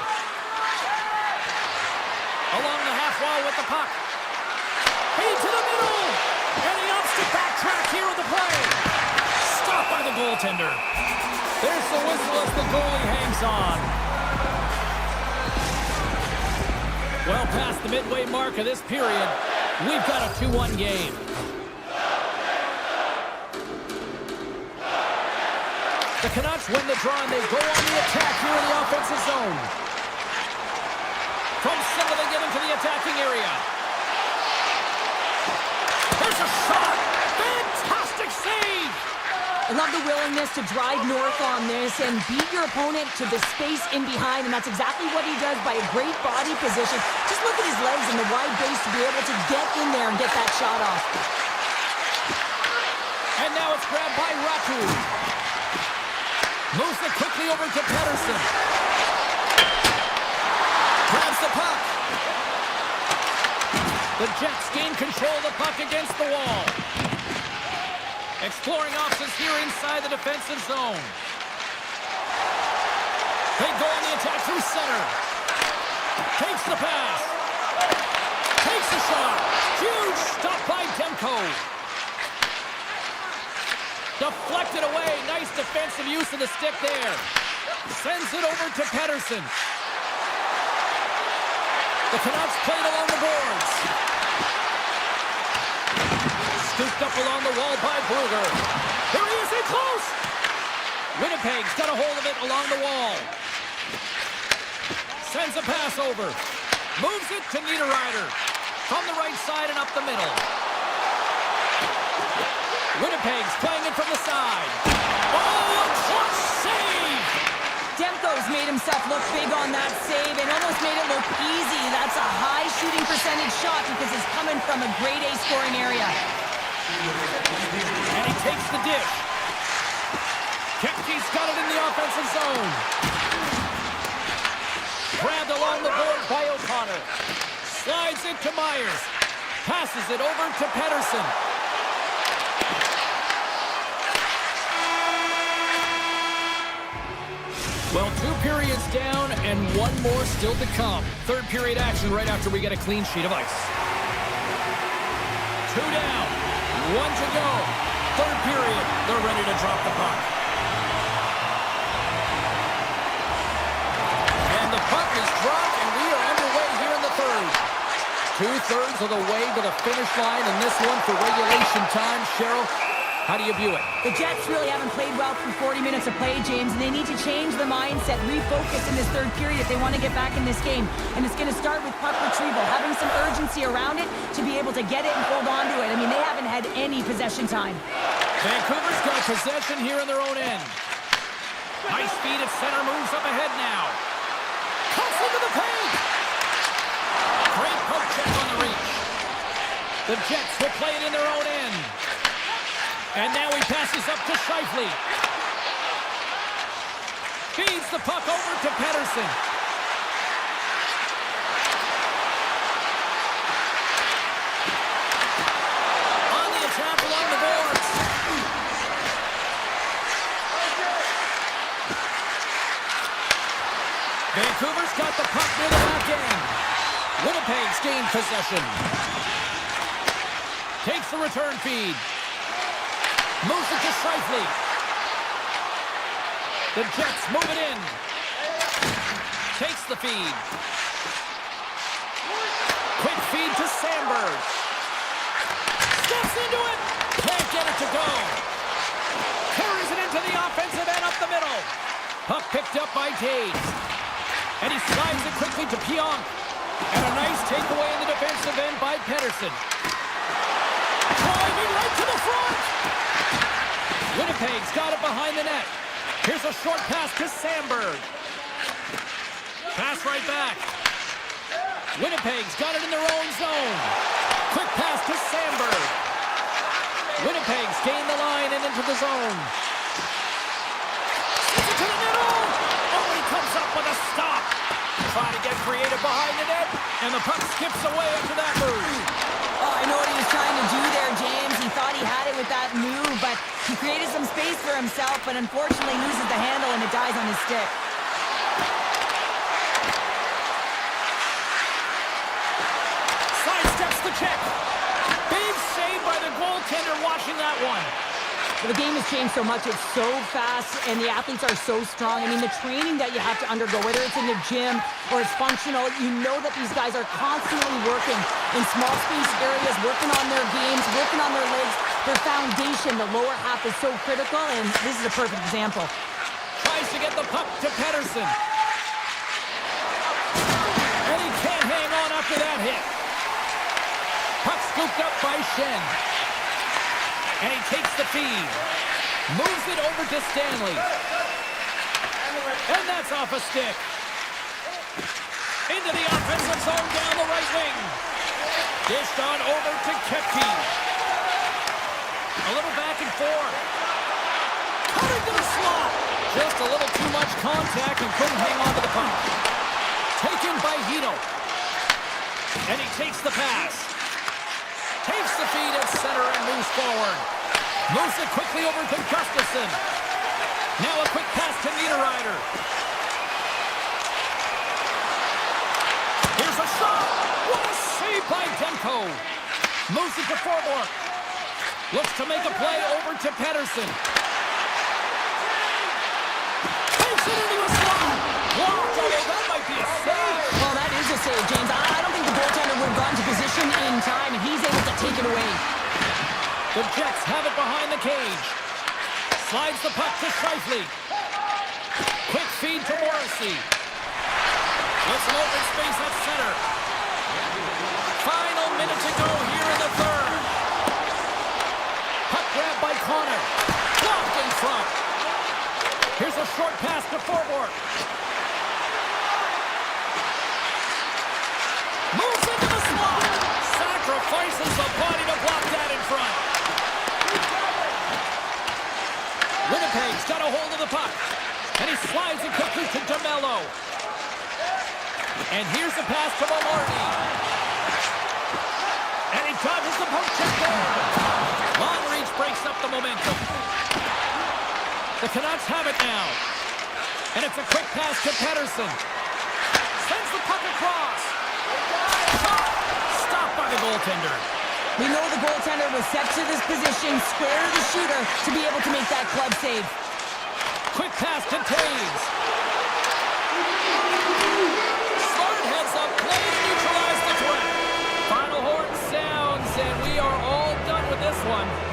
[SPEAKER 1] Along the half wall with the puck. Feed to the middle. And he opts to backtrack here with the play. Stopped by the goaltender. There's the whistle as the goalie hangs on. Well past the midway mark of this period, we've got a 2-1 game. The Canucks win the draw and they go on the attack here in the offensive zone. From center they get into the attacking area. There's a shot! Fantastic save!
[SPEAKER 2] I love the willingness to drive north on this and beat your opponent to the space in behind, and that's exactly what he does by a great body position. Just look at his legs and the wide base to be able to get in there and get that shot off.
[SPEAKER 1] And now it's grabbed by Ratu. Moves it quickly over to Pettersson. Grabs the puck. The Jets gain control of the puck against the wall. Exploring options here inside the defensive zone. They go on the attack from center. Takes the pass. Takes the shot. Huge stop by Demko. Deflected away. Nice defensive use of the stick there. Sends it over to Pettersson. The Canucks played along the boards. Scooped up along the wall by Brugger. There he is, in close! Winnipeg's got a hold of it along the wall. Sends a pass over. Moves it to Niederreiter. From the right side and up the middle. Winnipeg's playing it from the side. Oh, a clutch save!
[SPEAKER 2] Demko's made himself look big on that save and almost made it look easy. That's a high shooting percentage shot because it's coming from a grade A scoring area.
[SPEAKER 1] And he takes the dish. Kepke's got it in the offensive zone. Grabbed along the board by O'Connor. Slides it to Myers. Passes it over to Pettersson. Well, 2 periods down and 1 more still to come. Third period action right after we get a clean sheet of ice. 2 down, 1 to go. Third period, they're ready to drop the puck. And the puck is dropped, and we are underway here in the third. 2/3 of the way to the finish line in this one for regulation time. Cheryl, how do you view it?
[SPEAKER 2] The Jets really haven't played well for 40 minutes of play, James, and they need to change the mindset, refocus in this third period if they want to get back in this game. And it's going to start with puck retrieval, having some urgency around it to be able to get it and hold on to it. I mean, they haven't had any possession time.
[SPEAKER 1] Vancouver's got possession here in their own end. High speed at center, moves up ahead now. Cuts into the paint. Great poke check on the reach. The Jets will play it in their own end. And now he passes up to Scheifele. Feeds the puck over to Pettersson. On the attack along the boards. Vancouver's got the puck near the back end. Winnipeg's gained possession. Takes the return feed. Moves it to Scheifele. The Jets move it in. Takes the feed. Quick feed to Sandberg. Steps into it. Can't get it to go. Carries it into the offensive end up the middle. Puck picked up by Taves. And he slides it quickly to Pionk. And a nice takeaway in the defensive end by Pettersson. Driving right to the front. Winnipeg's got it behind the net. Here's a short pass to Sandberg. Pass right back. Winnipeg's got it in their own zone. Quick pass to Sandberg. Winnipeg's gained the line and into the zone. Sends it to the middle. Oh, he comes up with a stop. Trying to get creative behind the net, and the puck skips away after that move.
[SPEAKER 2] Oh, I know what he was trying to do there, James. He thought he had it with that move, but he created some space for himself, but unfortunately loses the handle and it dies on his stick.
[SPEAKER 1] Sidesteps the check. Big save by the goaltender watching that one.
[SPEAKER 2] The game has changed so much. It's so fast, and the athletes are so strong. I mean, the training that you have to undergo, whether it's in the gym or it's functional, you know that these guys are constantly working in small space areas, working on their games, working on their legs. Their foundation, the lower half, is so critical, and this is a perfect example.
[SPEAKER 1] Tries to get the puck to Pettersson. And he can't hang on after that hit. Puck scooped up by Shen. And he takes the feed. Moves it over to Stanley. And that's off a stick. Into the offensive zone down the right wing. Dished on over to Kepke. A little back and forth. Cut into the slot. Just a little too much contact and couldn't hang on to the puck. Taken by Hito. And he takes the pass. Takes the feed at center and moves forward. Moves it quickly over to Gustafsson. Now a quick pass to Niederreiter. Here's a shot. What a save by Demko. Moves it to Forborg. Looks to make a play over to Pettersson. Takes it into a slot. Blocked, although that might be a save.
[SPEAKER 2] Well, that is a save, James. I don't think the goaltender would have gotten to position in time, and he's able to take it away.
[SPEAKER 1] The Jets have it behind the cage. Slides the puck to Scheifele. Quick feed to Morrissey. Gets some open space at center. Final minute to go here in the third. Puck grab by Connor. Blocked in front. Here's a short pass to Forborg. Moves into the slot. Sacrifices the body to block that in front. Winnipeg's got a hold of the puck. And he slides it quickly to DeMello. And here's the pass to Maloney. And he dodges the poke check there. Long reach breaks up the momentum. The Canucks have it now. And it's a quick pass to Pedersen. Sends the puck across. Stopped by the goaltender.
[SPEAKER 2] We know the goaltender was set to this position, square to the shooter, to be able to make that club save.
[SPEAKER 1] Quick pass to Taves. Smart heads up play to neutralize the threat. Final horn sounds, and we are all done with this one.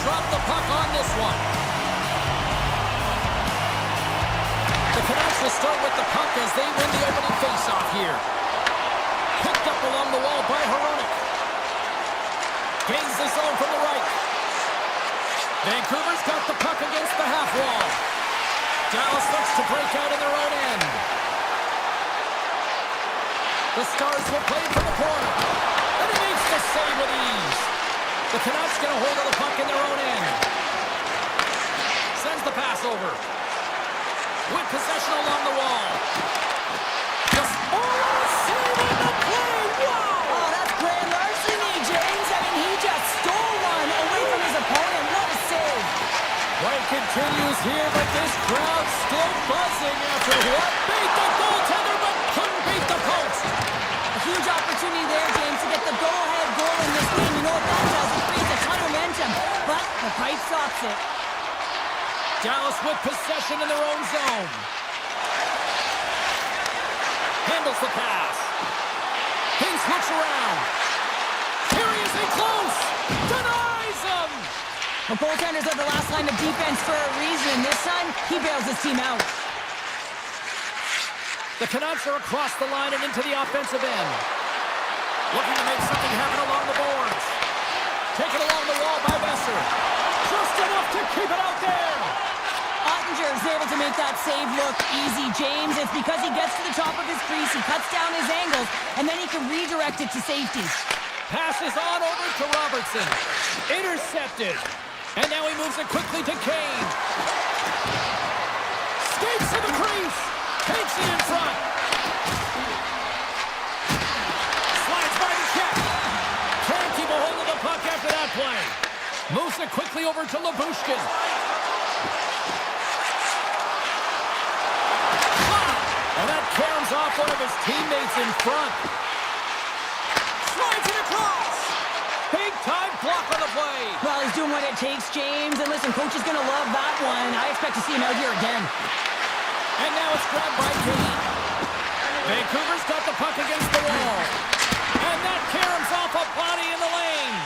[SPEAKER 1] drop the puck on this one. The Canucks will start with the puck as they win the opening faceoff here. Picked up along the wall by Hronek. Gains the zone from the right. Vancouver's got the puck against the half wall. Dallas looks to break out in their own end. The Stars will play from the corner. And he makes the save with ease. The Canucks get a hold of the puck in their own end. Sends the pass over. With possession along the wall. Just save in the play. Wow!
[SPEAKER 2] Oh, that's grand larceny, James. I mean, he just stole one away from his opponent. What a save.
[SPEAKER 1] Play continues here, but this crowd still buzzing after what beat the goaltender but couldn't beat the post.
[SPEAKER 2] A huge opportunity there, James, to get the go-ahead goal in this game. You know what that does? It creates a ton of momentum, but the pipe stops it.
[SPEAKER 1] Dallas with possession in their own zone. Handles the pass. Hings looks around. Here he is in close. Denies him.
[SPEAKER 2] The goaltenders are the last line of defense for a reason. This time, he bails his team out.
[SPEAKER 1] The Canucks are across the line and into the offensive end. Looking to make something happen along the boards. Taken along the wall by Besser. Just enough to keep it out there.
[SPEAKER 2] Ottinger is able to make that save look easy, James. It's because he gets to the top of his crease, he cuts down his angles, and then he can redirect it to safety.
[SPEAKER 1] Passes on over to Robertson. Intercepted. And now he moves it quickly to Kane. Skates to the crease. Takes it in front. Slides by the check. Can't keep a hold of the puck after that play. Moves it quickly over to Lyubushkin. And that caroms off one of his teammates in front. Slides it across. Big time block on the play.
[SPEAKER 2] Well, he's doing what it takes, James. And listen, coach is going to love that one. I expect to see him out here again.
[SPEAKER 1] And now it's grabbed by Kane. Vancouver's got the puck against the wall. And that caroms off a body in the lane.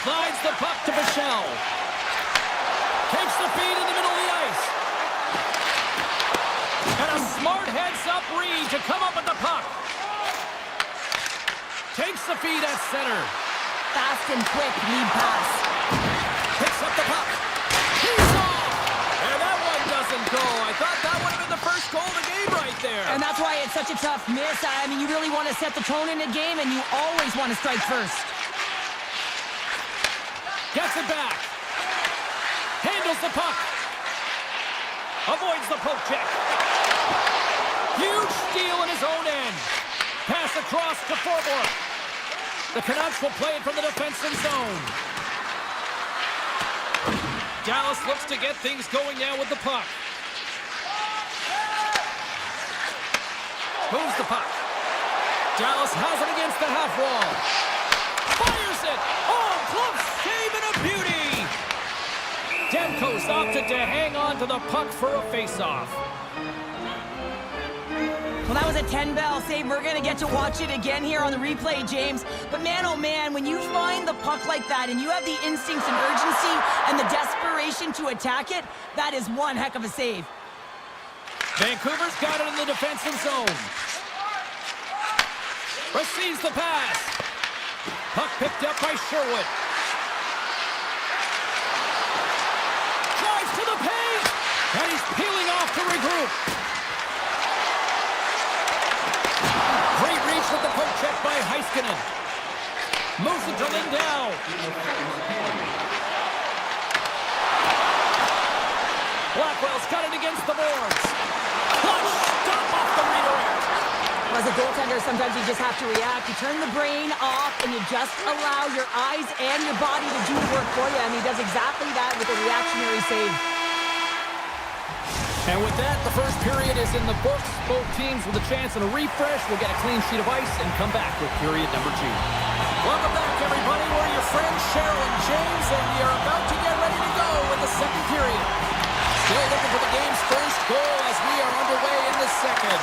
[SPEAKER 1] Slides the puck to Bichelle. Takes the feed in the middle of the ice. And a smart heads-up read to come up with the puck. Takes the feed at center.
[SPEAKER 2] Fast and quick lead pass.
[SPEAKER 1] Picks up the puck. He's off! And that one doesn't go. I thought that would have been the first goal of the game right there.
[SPEAKER 2] And that's why it's such a tough miss. I mean, you really want to set the tone in a game, and you always want to strike first.
[SPEAKER 1] Gets it back. Handles the puck. Avoids the poke check. Huge steal in his own end. Pass across to Forbort. The Canucks will play it from the defensive zone. Dallas looks to get things going now with the puck. Moves the puck. Dallas has it against the half wall. Fires it. Oh, close save and a beauty. Demko's opted to hang on to the puck for a face-off.
[SPEAKER 2] Well, that was a 10-bell save. We're going to get to watch it again here on the replay, James. But man, oh man, when you find the puck like that and you have the instincts and urgency and the desperation to attack it, that is one heck of a save.
[SPEAKER 1] Vancouver's got it in the defensive zone. Receives the pass. Puck picked up by Sherwood. Drives to the paint. And he's peeling off to regroup. Great reach with the poke check by Heiskanen. Moves it to Lindell. Blackwell's got it against the boards. Clutch stop off the redirect.
[SPEAKER 2] As a goaltender, sometimes you just have to react. You turn the brain off and you just allow your eyes and your body to do the work for you. And he does exactly that with a reactionary save.
[SPEAKER 1] And with that, the first period is in the books. Both teams with a chance and a refresh will get a clean sheet of ice and come back with period number 2. Welcome back, everybody. We're your friends Cheryl and James, and we are about to get ready to go in the second period. Still looking for the game's first goal as we are underway in the second.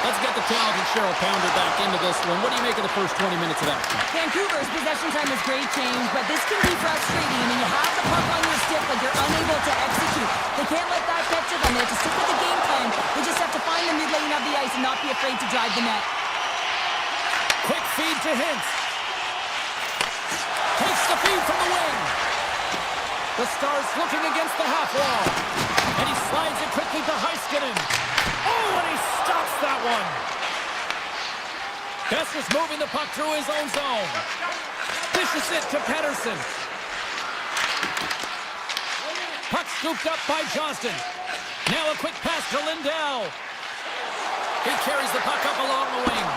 [SPEAKER 1] Let's get the talented Cheryl Pounder back into this one. What do you make of the first 20 minutes of action?
[SPEAKER 2] Vancouver's possession time is great change, but this can be frustrating. I mean, you have the puck on your stick, but you're unable to execute. They can't let that get to them. They have to stick with the game plan. They just have to find the mid lane of the ice and not be afraid to drive the net.
[SPEAKER 1] Quick feed to Hintz. Takes the feed from the wing. The Stars looking against the half wall. And he slides it quickly to Heiskanen. Oh, and he stops that one. Besser's moving the puck through his own zone. Dishes it to Pettersson. Puck scooped up by Johnston. Now a quick pass to Lindell. He carries the puck up along the wing.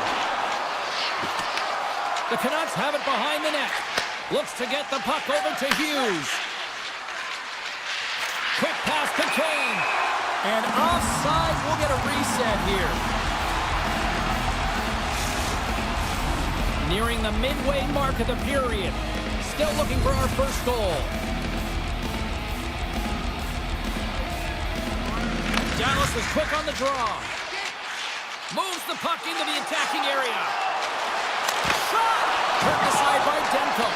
[SPEAKER 1] The Canucks have it behind the net. Looks to get the puck over to Hughes. Quick pass to Kane. And offside, we'll get a reset here. Nearing the midway mark of the period. Still looking for our first goal. Dallas is quick on the draw. Moves the puck into the attacking area. Shot! Turned aside by Demko.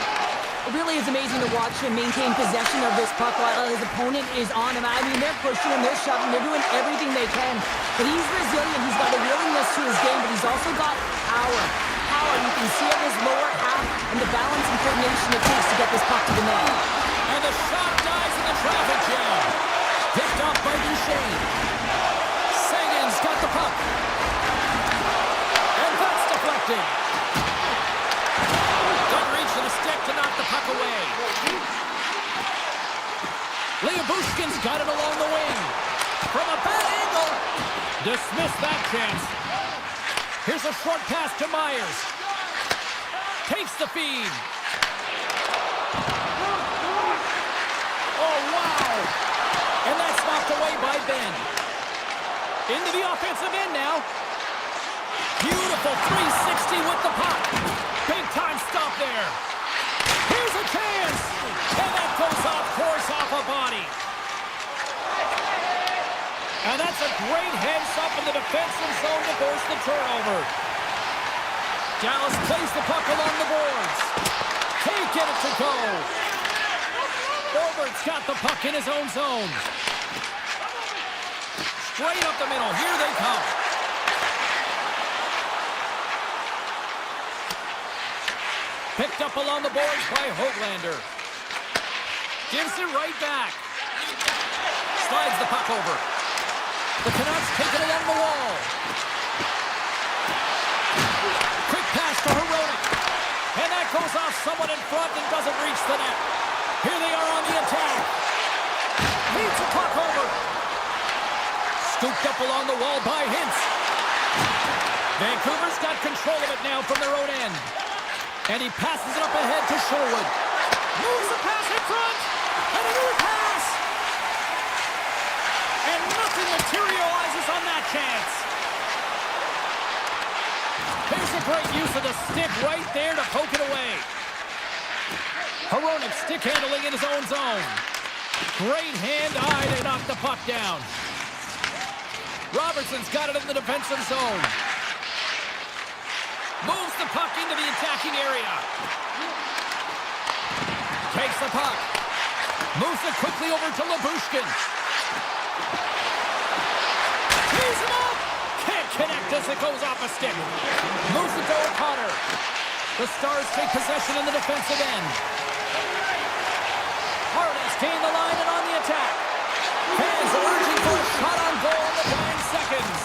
[SPEAKER 2] It really is amazing to watch him maintain possession of this puck while his opponent is on him. I mean, they're pushing him, they're shoving, they're doing everything they can. But he's resilient, he's got a willingness to his game, but he's also got power. You can see it in his lower half and the balance and coordination it takes to get this puck to the net.
[SPEAKER 1] And the shot dies in the traffic jam. Picked up by Duchesne. Sagan's got the puck. And that's deflected. Good reach to the stick to knock the puck away. Bushkin's got it along the wing. From a bad angle. Dismissed that chance. Here's a short pass to Myers. Takes the feed. Oh, wow. And that's knocked away by Ben. Into the offensive end now. Beautiful 360 with the puck. Big time stop there. Here's a chance. And that goes off course off a body. And that's a great heads up in the defensive zone to force the turnover. Dallas plays the puck along the boards. Can't get it to go. Orbert's got the puck in his own zone. Straight up the middle. Here they come. Picked up along the boards by Höglander. Gives it right back. Slides the puck over. The Canucks take it along the wall. Quick pass to Hronek. And that goes off someone in front and doesn't reach the net. Here they are on the attack. Beats the puck over. Scooped up along the wall by Hintz. Vancouver's got control of it now from their own end. And he passes it up ahead to Sherwood. Moves the pass in front. And a new pass. And nothing materializes on that chance. There's a great use of the stick right there to poke it away. Hronek stick handling in his own zone. Great hand-eye to knock the puck down. Robertson's got it in the defensive zone. Moves the puck into the attacking area. Takes the puck. Moves it quickly over to Lyubushkin. Tees him up. Can't connect as it goes off a stick. Moves it to O'Connor. The Stars take possession in the defensive end. Harness gain the line and on the attack. Fans are urging for a shot on goal in the dying seconds.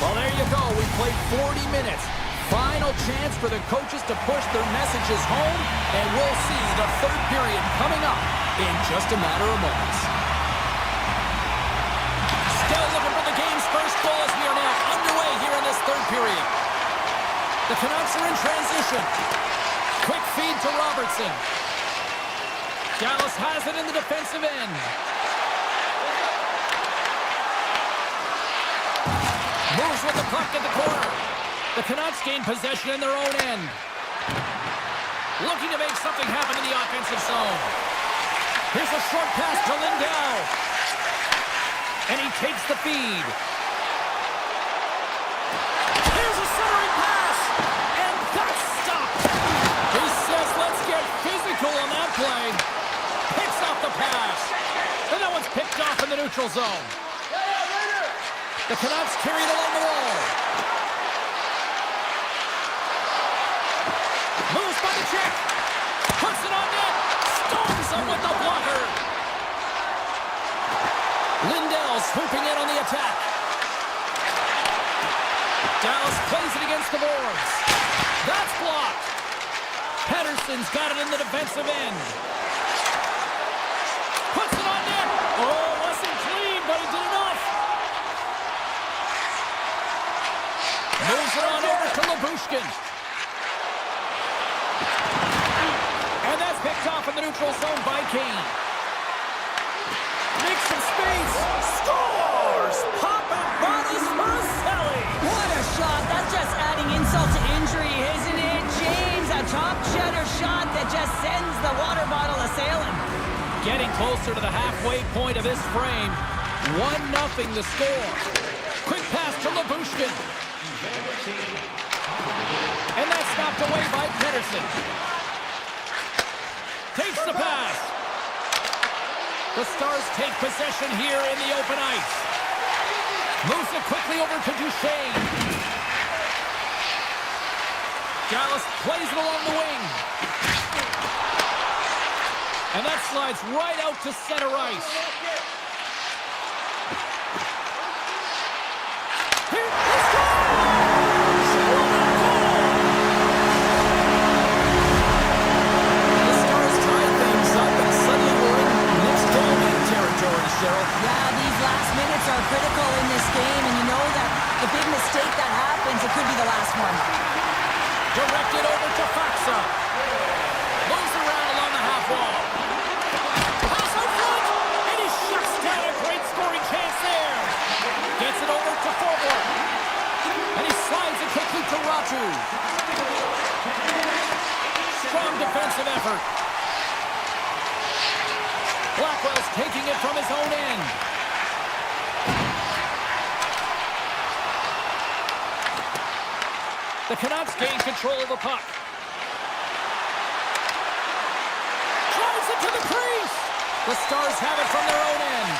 [SPEAKER 1] Well, there you go. We played 40 minutes. Final chance for the coaches to push their messages home, and we'll see the third period coming up in just a matter of moments. Still looking for the game's first goal as we are now underway here in this third period. The Canucks are in transition. Quick feed to Robertson. Dallas has it in the defensive end. Moves with the puck at the corner. The Canucks gain possession in their own end. Looking to make something happen in the offensive zone. Here's a short pass to Lindell. And he takes the feed. Here's a centering pass. And that's stopped. He says, let's get physical on that play. Picks off the pass. And that one's picked off in the neutral zone. The Canucks carry it along the wall. Moves by the check. Puts it on net. Storms him with the blocker. Lindell swooping in on the attack. Dallas plays it against the boards. That's blocked. Pettersson's got it in the defensive end. Puts it on net. Oh, wasn't clean, but he did enough. Moves it on over to Labushkin. And that's picked off in the neutral zone by Kane. Makes some space. Scores! Poppin' bodies for a celly.
[SPEAKER 2] What a shot. That's just adding insult to injury, isn't it, James? A top cheddar shot that just sends the water bottle a-sailing.
[SPEAKER 1] Getting closer to the halfway point of this frame. 1-0 the score. Quick pass to Labushkin. And that's knocked away by Pettersson. Takes the pass. The Stars take possession here in the open ice. Moves it quickly over to Duchesne. Dallas plays it along the wing. And that slides right out to center ice. Here, let's go! The Stars tie things up and suddenly we're in next game territory, Cheryl.
[SPEAKER 2] Yeah, these last minutes are critical in this game, and you know that the big mistake that happens, it could be the last one.
[SPEAKER 1] Directed over to Faksa. Moves around along the half wall. Pass out front, and he shuts down a great scoring chance there. Gets it over to forward. And he slides it quickly to Ratu. Strong defensive effort. Blackwell's taking it from his own end. The Canucks gain control of the puck. Drives it to the crease. The Stars have it from their own end.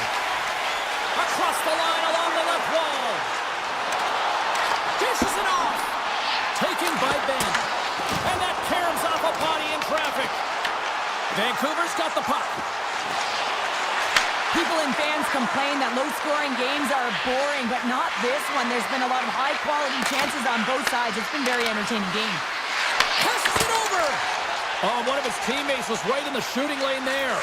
[SPEAKER 1] Across the line along the left wall. Dishes it off. Taken by Ben. And that caroms off a body in traffic. Vancouver's got the puck.
[SPEAKER 2] People and fans complain that low-scoring games are boring, but not this one. There's been a lot of high-quality chances on both sides. It's been a very entertaining game.
[SPEAKER 1] Passes it over. Oh, one of his teammates was right in the shooting lane there.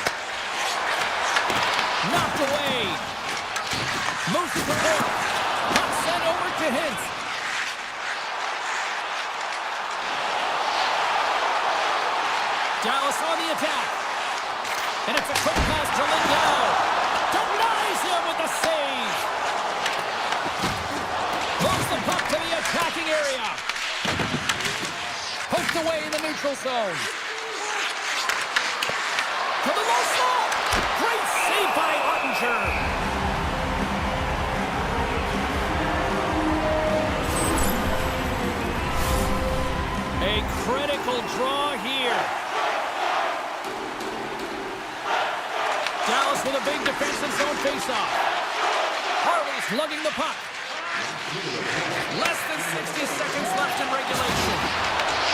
[SPEAKER 1] Knocked away. Moves it to Hill. Puck sent over to Hintz. Dallas on the attack. And it's a quick pass to Lindell. Denies him with the save. Moves the puck to the attacking area. Poked away in the neutral zone. To the low slot. Great save by Ottinger. A critical draw here. Dallas with a big defensive zone faceoff. Harley's lugging the puck. Less than 60 seconds left in regulation.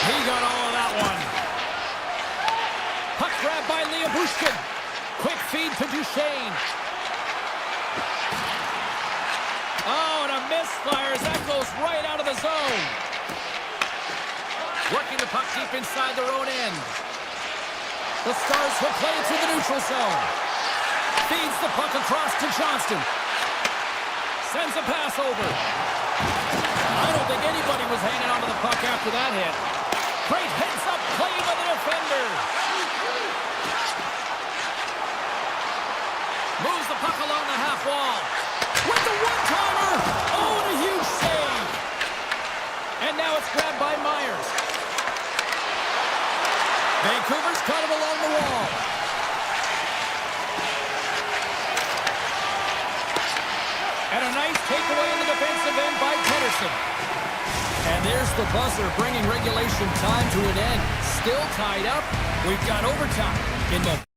[SPEAKER 1] He got all of that one. Puck grab by Bushkin. Quick feed to Duchesne. Oh, and a misfire as that goes right out of the zone. Working the puck deep inside their own end. The Stars will play it to the neutral zone. Feeds the puck across to Johnston. Sends a pass over. I don't think anybody was hanging on to the puck after that hit. Great heads-up play by the defender. Moves the puck along the half wall. With the one-timer. Oh, and a huge save. And now it's grabbed by Myers. Vancouver's cut him along the wall. And a nice takeaway in the defensive end by Pedersen. And there's the buzzer, bringing regulation time to an end. Still tied up. We've got overtime in the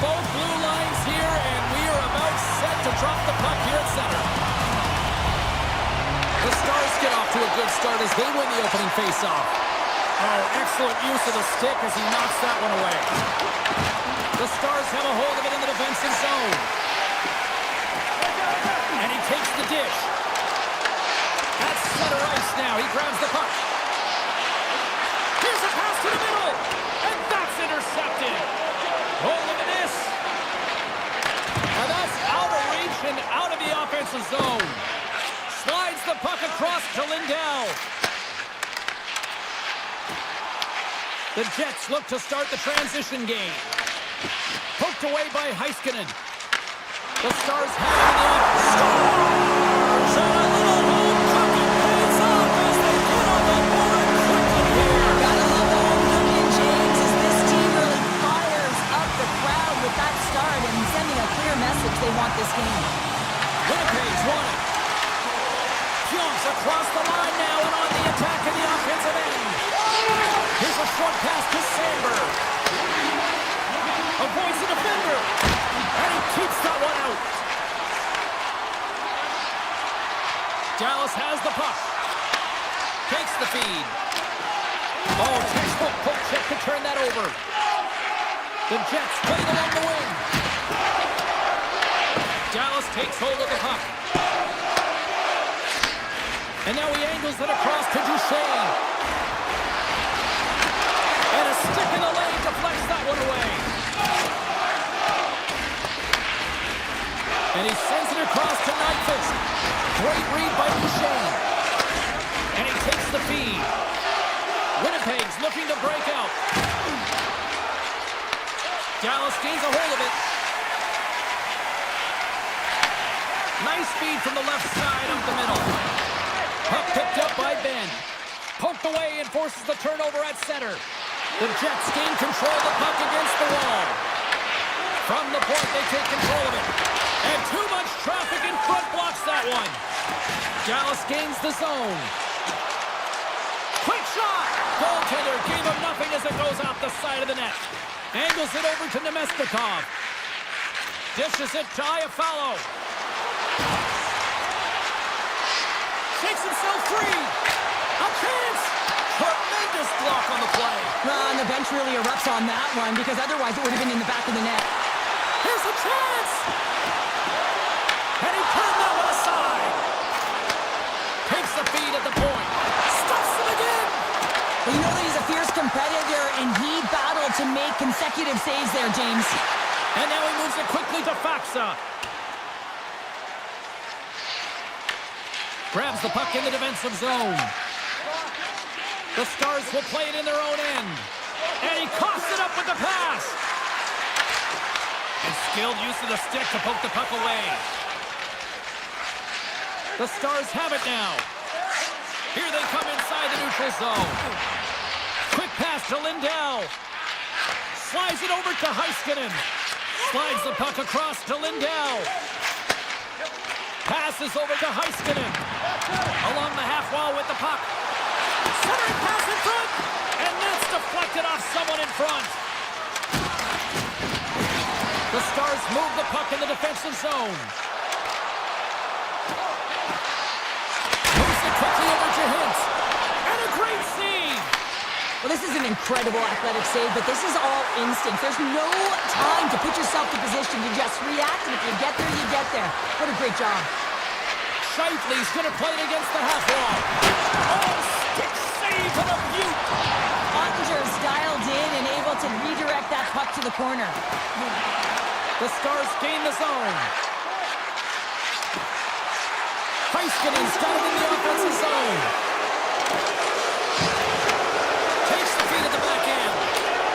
[SPEAKER 1] both blue lines here, and we are about set to drop the puck here at center. The Stars get off to a good start as they win the opening faceoff. Oh, excellent use of the stick as he knocks that one away. The Stars have a hold of it in the defensive zone. And he takes the dish. At center ice now, he grabs the puck. Here's a pass to the middle, and that's intercepted. Oh, look at this. And that's out of reach and out of the offensive zone. Slides the puck across to Lindell. The Jets look to start the transition game. Poked away by Heiskanen. The Stars have it in the offense. Scores! And a little homecoming pays off as they get on the board quickly here.
[SPEAKER 2] Gotta love the homecoming, James, as this team really fires up the crowd with that start and sending a clear message they want this game.
[SPEAKER 1] Winnipeg's won it. Jumps across the line now and on the attack in the offensive end. Here's a short pass to Sandberg. Avoids the defender. And he keeps that one out. Dallas has the puck. Takes the feed. Oh, textbook poke check to turn that over. The Jets playing along the wing. Dallas takes hold of the puck. And now he angles it across to Duchesne. And a stick in the lane deflects that one away. And he sends it across to Nyquist. Great read by Duchesne. And he takes the feed. Winnipeg's looking to break out. Dallas gains a hold of it. Nice feed from the left side up the middle. Puck picked up by Ben. Poked away and forces the turnover at center. The Jets gain control of the puck against the wall. From the point, they take control of it. And too much traffic in front blocks that one. Dallas gains the zone. Quick shot! Goaltender gave him nothing as it goes off the side of the net. Angles it over to Nemestikov. Dishes it to Iafallo. Takes himself free. A chance. Tremendous block on the play.
[SPEAKER 2] And the bench really erupts on that one because otherwise it would have been in the back of the net.
[SPEAKER 1] Here's a chance. And he turned that one aside. Takes the feed at the point. Stuffs him again.
[SPEAKER 2] Well, you know that he's a fierce competitor, and he battled to make consecutive saves there, James.
[SPEAKER 1] And now he moves it quickly to Faksa. Grabs the puck in the defensive zone. The Stars will play it in their own end. And he coughs it up with the pass. And skilled use of the stick to poke the puck away. The Stars have it now. Here they come inside the neutral zone. Quick pass to Lindell. Slides it over to Heiskanen. Slides the puck across to Lindell. Passes over to Heiskanen. Along the half wall with the puck. Centering pass in front. And that's deflected off someone in front. The Stars move the puck in the defensive zone. Moves it quickly over to Hintz. And a great save.
[SPEAKER 2] Well, this is an incredible athletic save, but this is all instinct. There's no time to put yourself in position to just react, and if you get there, you get there. What a great job.
[SPEAKER 1] Scheifele's going to play it against the half wall. Oh, stick save and a beaut.
[SPEAKER 2] Ottinger's dialed in and able to redirect that puck to the corner.
[SPEAKER 1] The Stars gain the zone. Heiskanen's got it in the offensive zone. Takes the feed at the back end.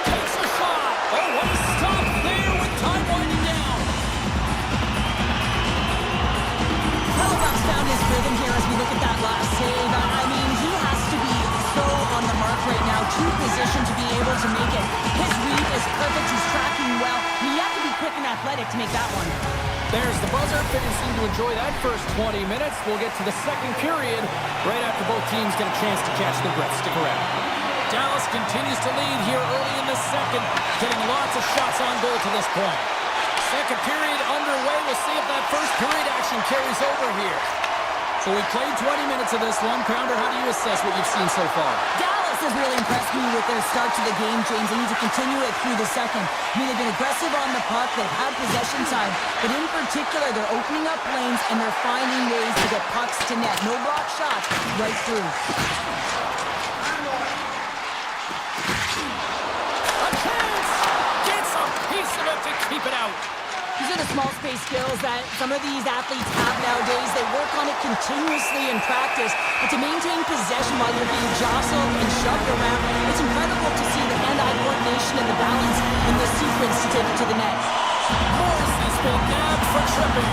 [SPEAKER 1] Takes a shot. Oh, what a stop there with time winding down.
[SPEAKER 2] Hellebuyck's found his rhythm here as we look at that last save. I mean, he has to be so on the mark right now, too positioned to be able to make it. His read is perfect. He's tracking well. You have to be quick and athletic to make that one.
[SPEAKER 1] There's the buzzer. Fitting seem to enjoy that first 20 minutes. We'll get to the second period right after both teams get a chance to catch their breath. Stick around. Dallas continues to lead here early in the second, getting lots of shots on goal to this point. Second period underway. We'll see if that first period action carries over here. So we played 20 minutes of this one. Pounder, how do you assess what you've seen so far?
[SPEAKER 2] Dallas has really impressed me with their start to the game, James. They need to continue it through the second. I mean, they've been aggressive on the puck. They've had possession time. But in particular, they're opening up lanes and they're finding ways to get pucks to net. No block shots right through.
[SPEAKER 1] A chance! Gets a piece of it to keep it out.
[SPEAKER 2] These are the small space skills that some of these athletes have nowadays. They work on it continuously in practice. But to maintain possession while you're being jostled and shoved around, it's incredible to see the hand-eye coordination and the balance in this sequence to take it to the net.
[SPEAKER 1] Morrissey's been nabbed for tripping.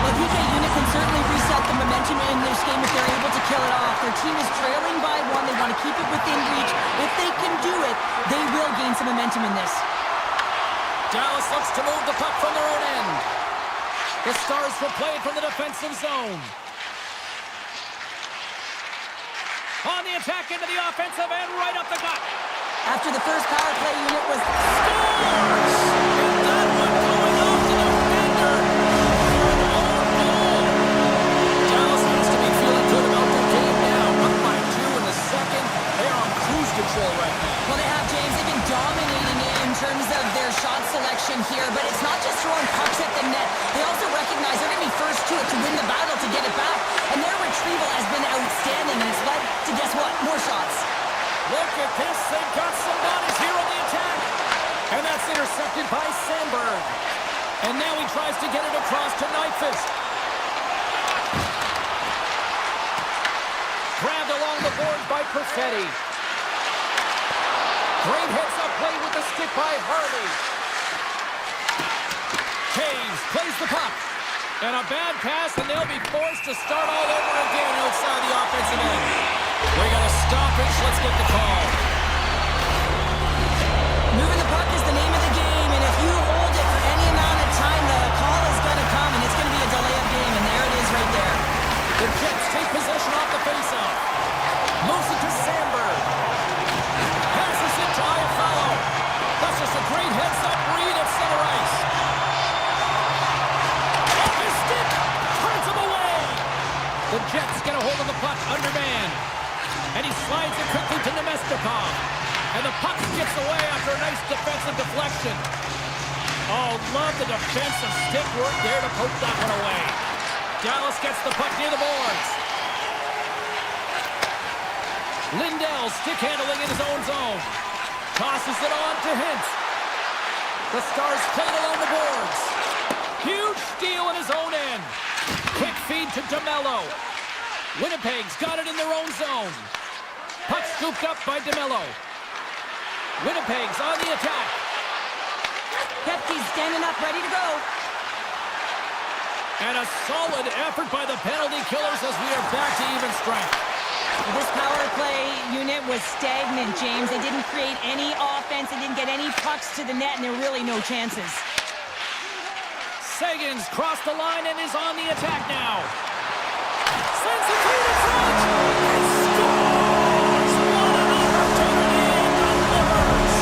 [SPEAKER 2] Well, PK Unit can certainly reset the momentum in this game if they're able to kill it off. Their team is trailing by one. They want to keep it within reach. If they can do it, they will gain some momentum in this.
[SPEAKER 1] Dallas looks to move the puck from their own end. The Stars will play it from the defensive zone. On the attack into the offensive end, right up the gut.
[SPEAKER 2] After the first power play unit was...
[SPEAKER 1] Scores! And that one going off the defender. For an own goal. Dallas needs to be feeling good about their game now. Up by 2 in the second. They are on cruise control right now.
[SPEAKER 2] Well, they have, James. They've been dominating it in terms of their shot selection here, but it's not just throwing pucks at the net. They also recognize they're going to be first to it to win the battle to get it back, and their retrieval has been outstanding, and it's led to, guess what, more shots.
[SPEAKER 1] Look at this. They've got some bodies here on the attack. And that's intercepted by Sandberg. And now he tries to get it across to Nyquist. Grabbed along the boards by Perfetti. Great heads-up play with the stick by Harley. Caves plays the puck. And a bad pass, and they'll be forced to start all over again outside the offensive end. We got a stoppage. Let's get the call.
[SPEAKER 2] Moving the puck is the name of the game, and if you hold it for any amount of time, the call is going to come, and it's going to be a delay of game, and there it is right there.
[SPEAKER 1] The Jets take possession off the faceoff. Moves it to Sandberg. Passes it to Iafallo. That's just a great heads-up read at center ice. Off his stick. Turns him away. The Jets get a hold of the puck under man. And he slides it quickly to Nemestikov. And the puck skips away after a nice defensive deflection. Oh, love the defensive stick work there to poke that one away. Dallas gets the puck near the boards. Lindell stick handling in his own zone. Tosses it on to Hintz. The Stars play it along the boards. Huge steal in his own end. Quick feed to DeMello. Winnipeg's got it in their own zone. Puck scooped up by DeMello. Winnipeg's on the attack.
[SPEAKER 2] Petke's standing up, ready to go.
[SPEAKER 1] And a solid effort by the penalty killers as we are back to even strength.
[SPEAKER 2] This power play unit was stagnant, James. They didn't create any offense. They didn't get any pucks to the net, and there were really no chances.
[SPEAKER 1] Sagan's crossed the line and is on the attack now. Sends it to the front and scores! What an opportunity and delivers!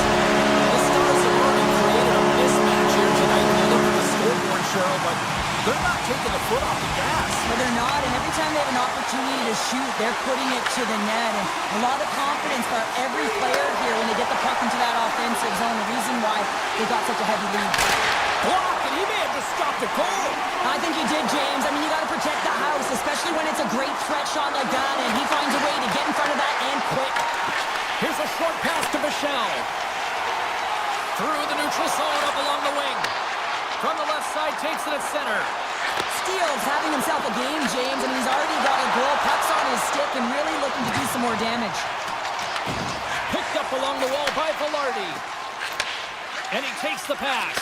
[SPEAKER 1] The Stars have already created a mismatch here tonight when you look at the scoreboard, Cheryl, but they're not taking the foot off the gas.
[SPEAKER 2] No, they're not, and every time they have an opportunity to shoot, they're putting it to the net, and a lot of confidence for every player here when they get the puck into that offensive zone, the reason why they got such a heavy lead.
[SPEAKER 1] Block, and he may have just stopped the goal.
[SPEAKER 2] I think he did, James. I mean, you got to protect the house, especially when it's a great threat shot like that, and he finds a way to get in front of that and quick.
[SPEAKER 1] Here's a short pass to Michel. Through the neutral zone, up along the wing. From the left side, takes it at center.
[SPEAKER 2] Steele's having himself a game, James, and he's already got a goal. Puck's on his stick and really looking to do some more damage.
[SPEAKER 1] Picked up along the wall by Velarde. And he takes the pass.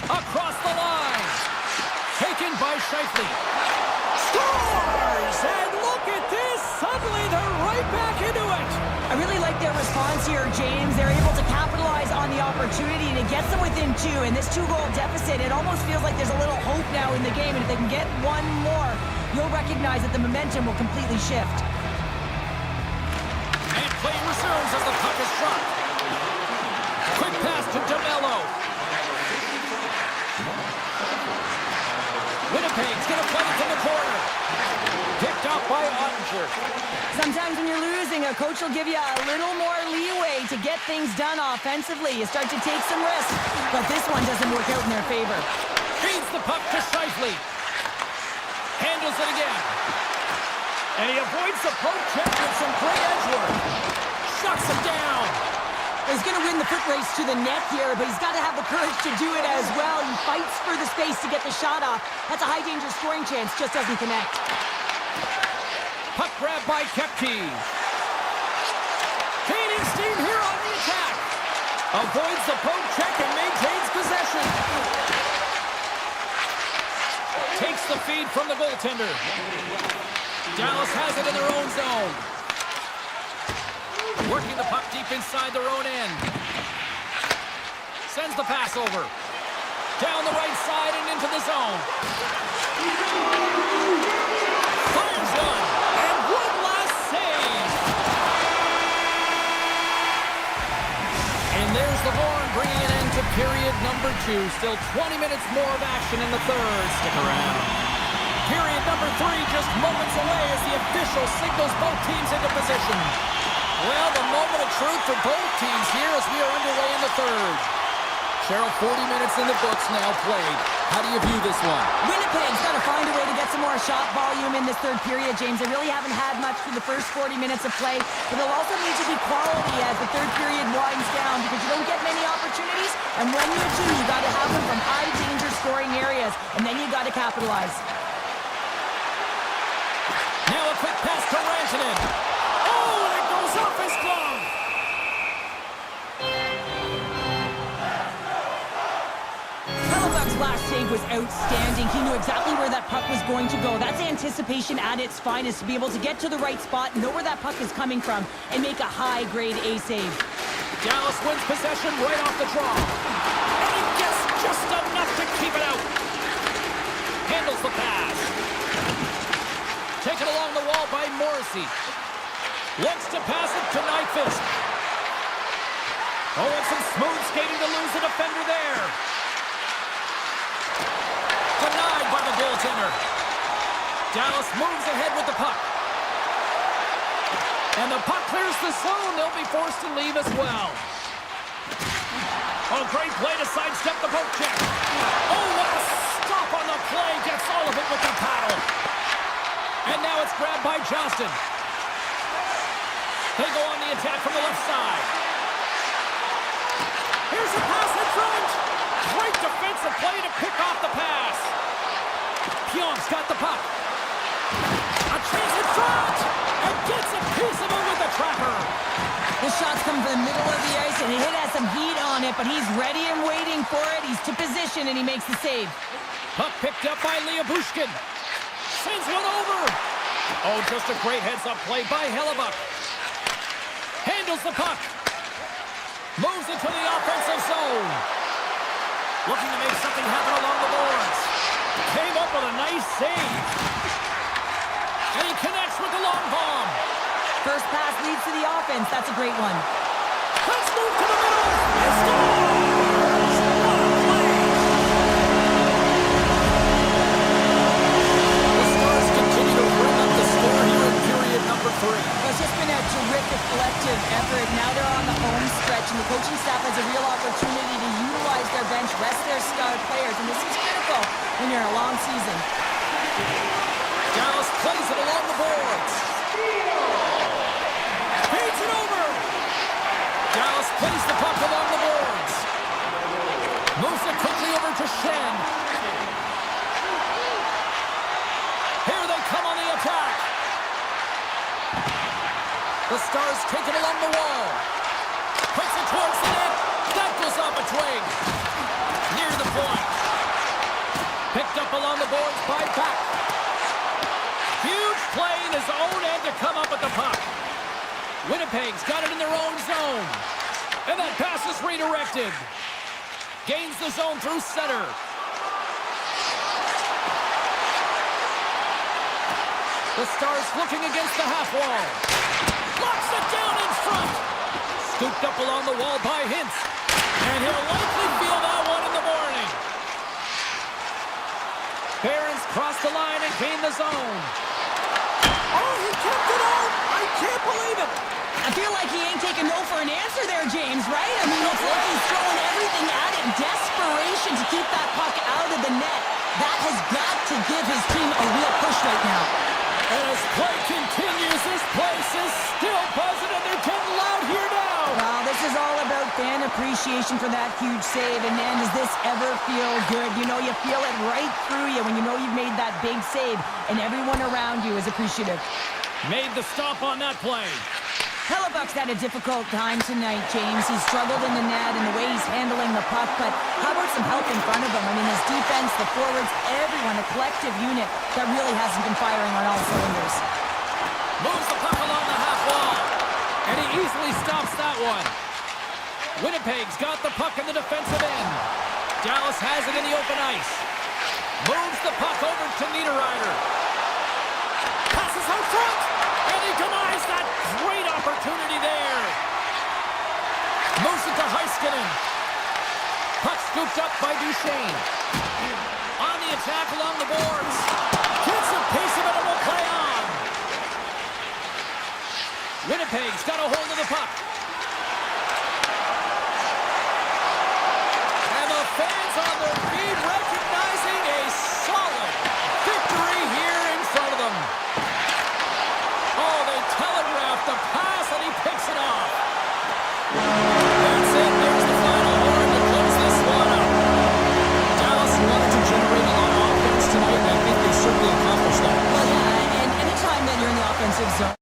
[SPEAKER 1] Across the line. Taken by Scheifele. Scores! And look at this! Suddenly they're right back into it!
[SPEAKER 2] I really like their response here, James. They're able to capitalize on the opportunity, and it gets them within 2. And this 2-goal deficit, it almost feels like there's a little hope now in the game. And if they can get one more, you'll recognize that the momentum will completely shift.
[SPEAKER 1] And play resumes as the puck is dropped. Quick pass to DeMello. Winnipeg's going to play it from the corner. Picked up by Ottinger.
[SPEAKER 2] Sometimes when you're losing, a coach will give you a little more leeway to get things done offensively. You start to take some risks, but this one doesn't work out in their favor.
[SPEAKER 1] Feeds the puck to Scheifele. Handles it again. And he avoids the poke check with some great edge work. Shuts him down.
[SPEAKER 2] He's going to win the foot race to the net here, but he's got to have the courage to do it as well. He fights for the space to get the shot off. That's a high-danger scoring chance, just doesn't connect.
[SPEAKER 1] Puck grab by Kepke. Gaining steam here on the attack. Avoids the poke check and maintains possession. Takes the feed from the goaltender. Dallas has it in their own zone. Working the puck deep inside their own end. Sends the pass over. Down the right side and into the zone. Fires one. And one last save. And there's the horn bringing an end to period number 2. Still 20 minutes more of action in the third. Stick around. Period number 3 just moments away as the official signals both teams into position. Well, the moment of truth for both teams here as we are underway in the third. Cheryl, 40 minutes in the books now played. How do you view this one?
[SPEAKER 2] Winnipeg's got to find a way to get some more shot volume in this third period, James. They really haven't had much through the first 40 minutes of play, but they'll also need to be quality as the third period winds down because you don't get many opportunities, and when you do, you got to have them from high-danger scoring areas, and then you got to capitalize.
[SPEAKER 1] Now a quick pass to Rantanen. Oh, and it goes off his glove.
[SPEAKER 2] Hellebuck's last save was outstanding. He knew exactly where that puck was going to go. That's anticipation at its finest, to be able to get to the right spot, know where that puck is coming from, and make a high-grade A save.
[SPEAKER 1] Dallas wins possession right off the draw. And he gets just enough to keep it out. Handles the pass. Taken along the wall by Morrissey. Looks to pass it to Nyquist. Oh, and some smooth skating to lose the defender there. Denied by the goaltender. Dallas moves ahead with the puck. And the puck clears the zone. They'll be forced to leave as well. Oh, great play to sidestep the poke check. Oh, what a stop on the play. Gets all of it with the paddle. And now it's grabbed by Johnston. They go on the attack from the left side. Here's a pass in front. Great defensive play to pick off the pass. Pion's got the puck. A chance in front. And gets a piece of it with the trapper.
[SPEAKER 2] The shot's coming from the middle of the ice, and the hit has some heat on it, but he's ready and waiting for it. He's to position, and he makes the save.
[SPEAKER 1] Puck picked up by Liabushkin. Sends one over. Oh, just a great heads-up play by Hellebuck. Handles the puck. Moves it to the offensive zone. Looking to make something happen along the boards. Came up with a nice save. And he connects with the long bomb.
[SPEAKER 2] First pass leads to the offense. That's a great one.
[SPEAKER 1] Let's move to the middle. And scores! What a play! The Stars continue to bring up the score here in period number 3.
[SPEAKER 2] It's just been a terrific collective effort. Now they're on the home stretch, and the coaching staff has a real opportunity to utilize their bench, rest their star players, and this is critical when you're in a long season.
[SPEAKER 1] Dallas plays it along the boards. Feeds it over. Dallas plays the puck along the boards. Moves it quickly over to Shen. Here they come on the attack. The Stars take it along the wall. Puts it towards the net. That goes off a twig. Near the point. Picked up along the boards by Pack. Huge play in his own end to come up with the puck. Winnipeg's got it in their own zone. And that pass is redirected. Gains the zone through center. The Stars looking against the half wall. Locks it down in front. Scooped up along the wall by Hintz. And he'll likely feel that one in the morning. Barons cross between the zone.
[SPEAKER 3] Oh, he kept it out! I can't believe it!
[SPEAKER 2] I feel like he ain't taking no for an answer there, James, right? I mean, it's like he's throwing everything at it. Desperation to keep that puck out of the net. That has got to give his team a real push right now.
[SPEAKER 1] And as play continues, this place is still buzzing, and they're getting loud here now.
[SPEAKER 2] Well, this is all about fan appreciation for that huge save. And man, does this ever feel good? You know, you feel it right through you when you know you've made that big save, and everyone around you is appreciative.
[SPEAKER 1] Made the stop on that play.
[SPEAKER 2] Hellebuck's had a difficult time tonight, James. He's struggled in the net and the way he's handling the puck, but how about some help in front of him? I mean, his defense, the forwards, everyone, a collective unit that really hasn't been firing on all cylinders.
[SPEAKER 1] Moves the puck along the half wall, and he easily stops that one. Winnipeg's got the puck in the defensive end. Dallas has it in the open ice. Moves the puck over to Niederreiter. Passes out front, and he denies that great opportunity there. Moves it to Heiskanen. Puck scooped up by Duchesne. On the attack along the boards. Gets a piece of it and will play on. Winnipeg's got a hold of the puck. And the fans on their feet recognizing a solid victory here in front of them. Oh, they telegraphed the pass, and he picks it off. That's it. There's the final horn to close this one up. Dallas wanted to generate a lot of offense tonight, and I think they certainly accomplished that.
[SPEAKER 2] Well, yeah, and anytime that you're in the offensive zone,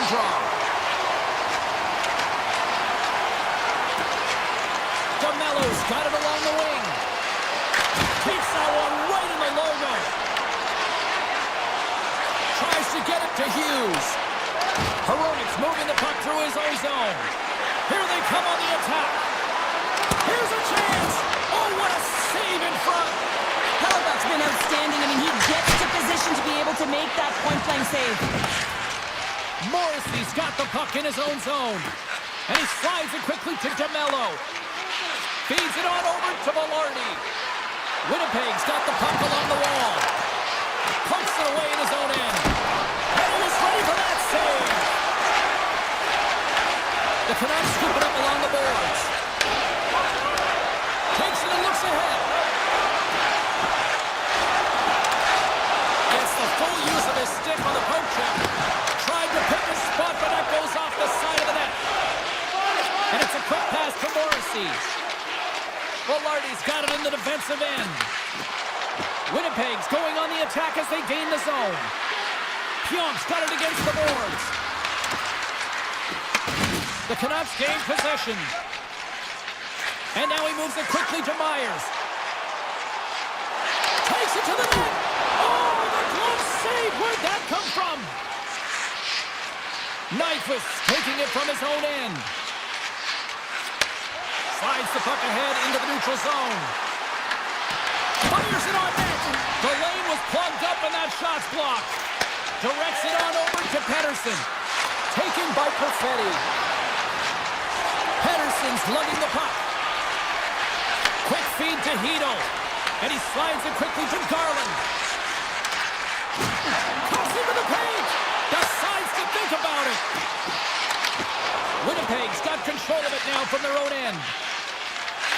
[SPEAKER 1] draw. DeMello's got it along the wing. Takes that one right in the logo. Tries to get it to Hughes. Hronik's moving the puck through his own zone. Here they come on the attack. Here's a chance. Oh, what a save in front.
[SPEAKER 2] Hellebuck's been outstanding. I mean, he gets to position to be able to make that point-blank save.
[SPEAKER 1] Morrissey's got the puck in his own zone. And he slides it quickly to DeMello. Feeds it on over to Velarde. Winnipeg's got the puck along the wall. Pumps it away in his own end. And he was ready for that save. The Canucks scoop it up along the boards. Takes it and looks ahead. Gets the full use of his stick on the poke check. Tried to pick his spot, but that goes off the side of the net. And it's a quick pass to Morrissey. Velarde's got it in the defensive end. Winnipeg's going on the attack as they gain the zone. Pionk's got it against the boards. The Canucks gain possession. And now he moves it quickly to Myers. Takes it to the net. Oh, the glove save. Where'd that come from? Nyquist taking it from his own end. Slides the puck ahead into the neutral zone. Fires it on net. The lane was plugged up and that shot's blocked. Directs it on over to Pettersson. Taken by Perfetti. Pettersson's lugging the puck. Quick feed to Hito. And he slides it quickly to Garland. Comes into the paint. Decides to think about it. Winnipeg's got control of it now from their own end.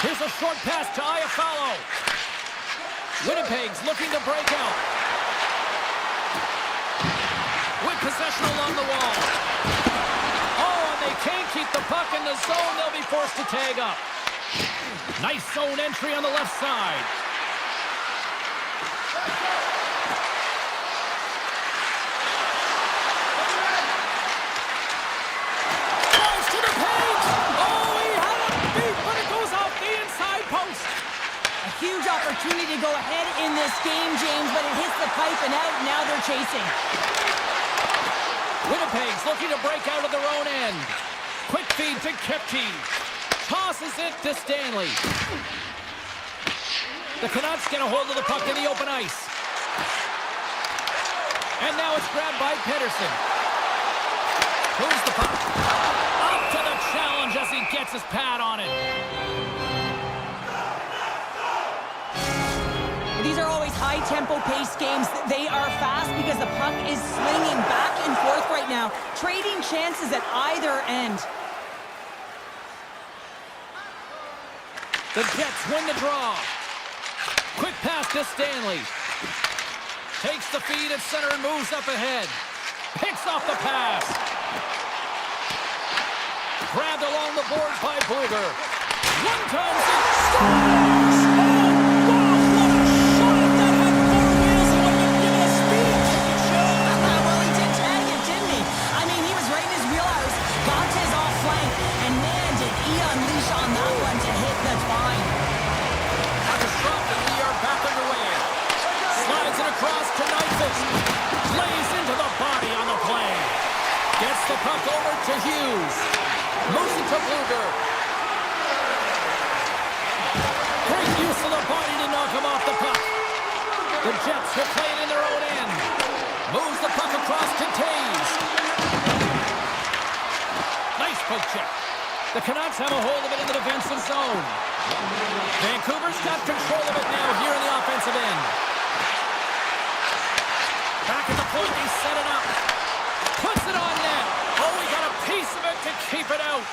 [SPEAKER 1] Here's a short pass to Iafallo. Winnipeg's looking to break out. With possession along the wall. Oh, and they can't keep the puck in the zone. They'll be forced to tag up. Nice zone entry on the left side. Drives to the paint. Oh, he had a beat, but it goes off the inside post.
[SPEAKER 2] A huge opportunity to go ahead in this game, James, but it hits the pipe and out. Now they're chasing.
[SPEAKER 1] Winnipeg's looking to break out of their own end. Quick feed to Kepke. Tosses it to Stanley. The Canucks get a hold of the puck in the open ice. And now it's grabbed by Pettersson. Moves the puck. Up to the challenge as he gets his pad on it.
[SPEAKER 2] These are always high-tempo pace games. They are fast because the puck is swinging back and forth right now, trading chances at either end.
[SPEAKER 1] The Jets win the draw. Quick pass to Stanley. Takes the feed at center and moves up ahead. Picks off the pass. Grabbed along the boards by Bluger. One time scores! Across to Nyquist. Lays into the body on the play. Gets the puck over to Hughes. Moves it to Bluger. Great use of the body to knock him off the puck. The Jets will play it in their own end. Moves the puck across to Taves. Nice poke check. The Canucks have a hold of it in the defensive zone. Vancouver's got control of it now here in the offensive end. Back at the point, they set it up. Puts it on net. Oh, we got a piece of it to keep it out.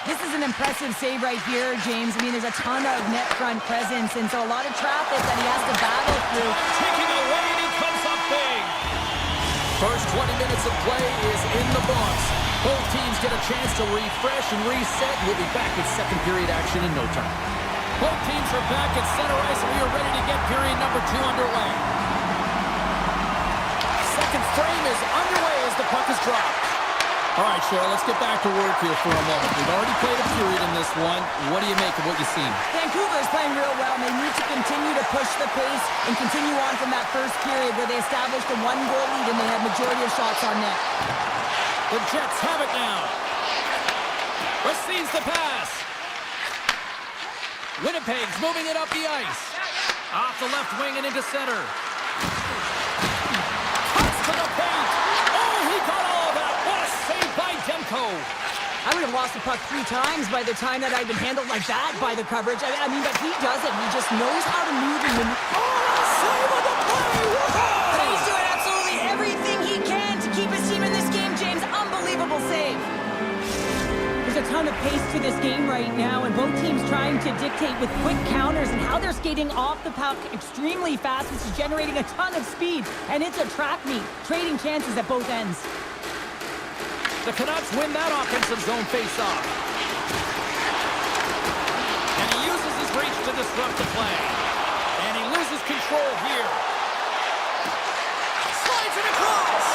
[SPEAKER 2] This is an impressive save right here, James. I mean, there's a ton of net front presence, and so a lot of traffic that he has to battle through.
[SPEAKER 1] Taking away, and he comes up big. First 20 minutes of play is in the books. Both teams get a chance to refresh and reset. We'll be back with second period action in no time. Both teams are back at center ice, and we are ready to get period number 2 underway. Second frame is underway as the puck is dropped. All right, Cheryl, let's get back to work here for a moment. We've already played a period in this one. What do you make of what you've seen?
[SPEAKER 2] Vancouver's playing real well, and they need to continue to push the pace and continue on from that first period where they established a one-goal lead and they had majority of shots on net.
[SPEAKER 1] The Jets have it now. Receives the pass. Winnipeg's moving it up the ice. Off the left wing and into center. Cuts to the paint. Oh, he got all of that. What a save by Demko.
[SPEAKER 2] I would have lost the puck 3 times by the time that I'd been handled like that by the coverage. I mean, but he does it. He just knows how to move and maneuver.
[SPEAKER 3] Save on the play!
[SPEAKER 2] But he's doing absolutely everything he can to keep his team in this game, James. Unbelievable save. There's a ton of pace to this game right now, and both teams trying to dictate with quick counters and how they're skating off the puck extremely fast, which is generating a ton of speed. And it's a track meet, trading chances at both ends.
[SPEAKER 1] The Canucks win that offensive zone face-off. And he uses his reach to disrupt the play. And he loses control here. Slides it across.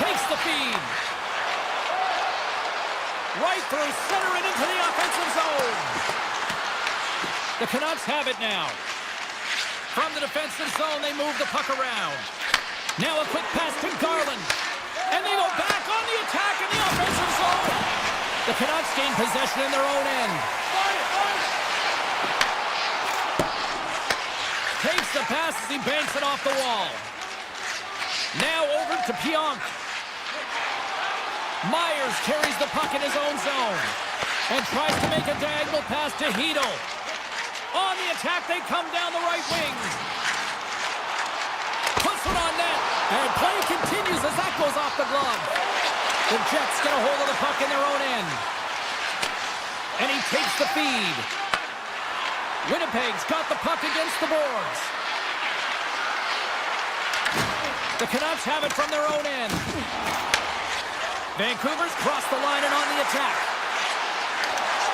[SPEAKER 1] Takes the feed. Right through center and into the offensive zone. The Canucks have it now. From the defensive zone, they move the puck around. Now a quick pass to Garland. And they go back on the attack in the offensive zone. The Canucks gain possession in their own end. Takes the pass as he banks it off the wall. Now over to Pionk. Myers carries the puck in his own zone and tries to make a diagonal pass to Hedel. On the attack, they come down the right wing. Puts it on net, and play continues as that goes off the glove. The Jets get a hold of the puck in their own end. And he takes the feed. Winnipeg's got the puck against the boards. The Canucks have it from their own end. Vancouver's crossed the line and on the attack.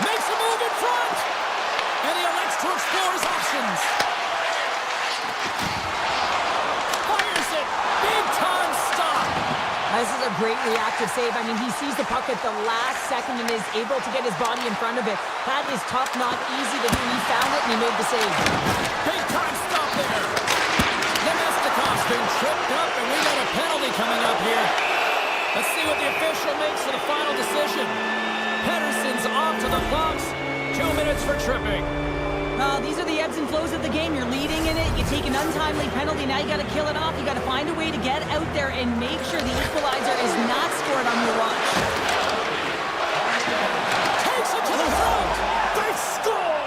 [SPEAKER 1] Makes a move in front. And he elects to explore his options. Fires it. Big time stop.
[SPEAKER 2] This is a great reactive save. I mean, he sees the puck at the last second and is able to get his body in front of it. That is tough, not easy to do. He found it and he made the save.
[SPEAKER 1] Big time stop there. Nemestikov's been tripped up and we got a penalty coming up here. Let's see what the official makes for the final decision. Pettersson's off to the box. 2 minutes for tripping.
[SPEAKER 2] Well, these are the ebbs and flows of the game. You're leading in it. You take an untimely penalty. Now you got to kill it off. You got to find a way to get out there and make sure the equalizer is not scored on your watch.
[SPEAKER 1] Takes it to the front. They score!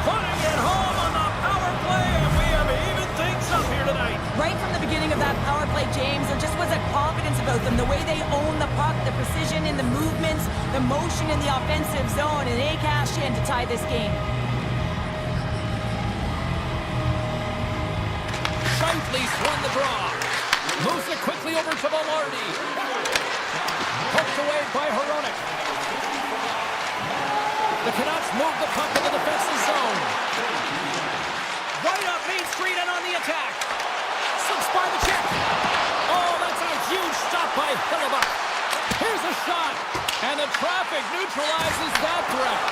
[SPEAKER 1] Putting it home on the power play, and we have even things up here tonight.
[SPEAKER 2] Right from the beginning of that power play, James, there just was a confidence about them. The way they own the puck, the precision in the movements, the motion in the offensive zone, and they cash in to tie this game.
[SPEAKER 1] Scheifele's won the draw. Moves it quickly over to Velarde. Poked away by Hronek. The Canucks move the puck to the defensive zone. Right up Main Street and on the attack. Slips by the check. Oh, that's a huge stop by Hellebuyck. Here's a shot. And the traffic neutralizes that threat.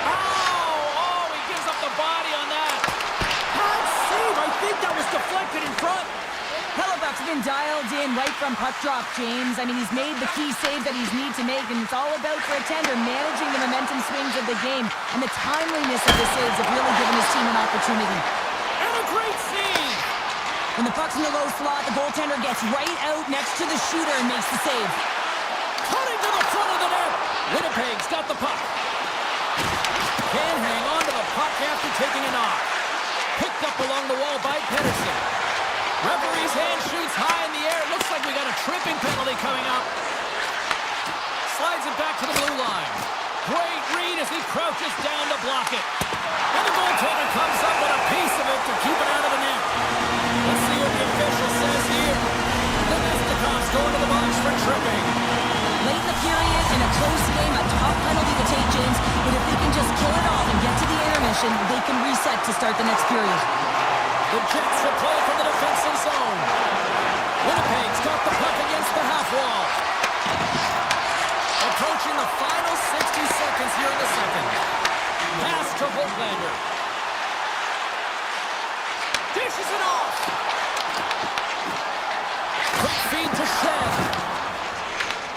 [SPEAKER 1] Oh, he gives up the body on that. Hard save. I think that was deflected in front.
[SPEAKER 2] Hellebuyck's been dialed in right from puck drop, James. I mean, he's made the key saves that he's need to make, and it's all about for a tender managing the momentum swings of the game. And the timeliness of the saves have really given his team an opportunity.
[SPEAKER 1] And a great save.
[SPEAKER 2] When the puck's in the low slot, the goaltender gets right out next to the shooter and makes the save.
[SPEAKER 1] Cutting to the front of the net. Winnipeg's got the puck. Can hang on to the puck after taking a knock. Picked up along the wall by Pettersson. Referee's hand shoots high in the air. Looks like we got a tripping penalty coming up. Slides it back to the blue line. Great read as he crouches down to block it. And the goaltender comes up with a piece of it to keep it out of the net. Let's see what the official says here. Nemestikov's going to the box for tripping.
[SPEAKER 2] Late in the period, in a close game, a tough penalty to take, James. But if they can just kill it off and get to the intermission, they can reset to start the next period.
[SPEAKER 1] The Jets will play from the defensive zone. Winnipeg's got the puck against the half wall. Approaching the final 60 seconds here in the second. Pass to Holtlander. Dishes it off. Quick feed to Shen.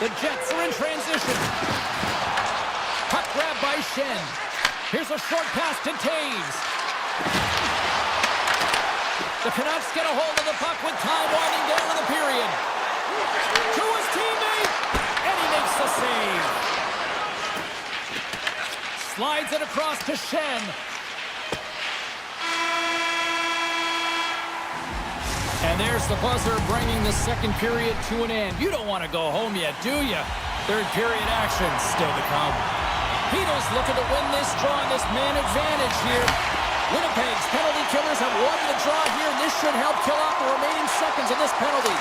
[SPEAKER 1] The Jets are in transition. Puck grab by Shen. Here's a short pass to Taves. The Canucks get a hold of the puck with time winding down in the period. To his teammate, and he makes the save. Slides it across to Shen. And there's the buzzer bringing the second period to an end. You don't want to go home yet, do you? Third period action still to come. Peto's looking to win this draw on this man advantage here. Winnipeg's penalty killers have won the draw here, and this should help kill off the remaining seconds of this penalty.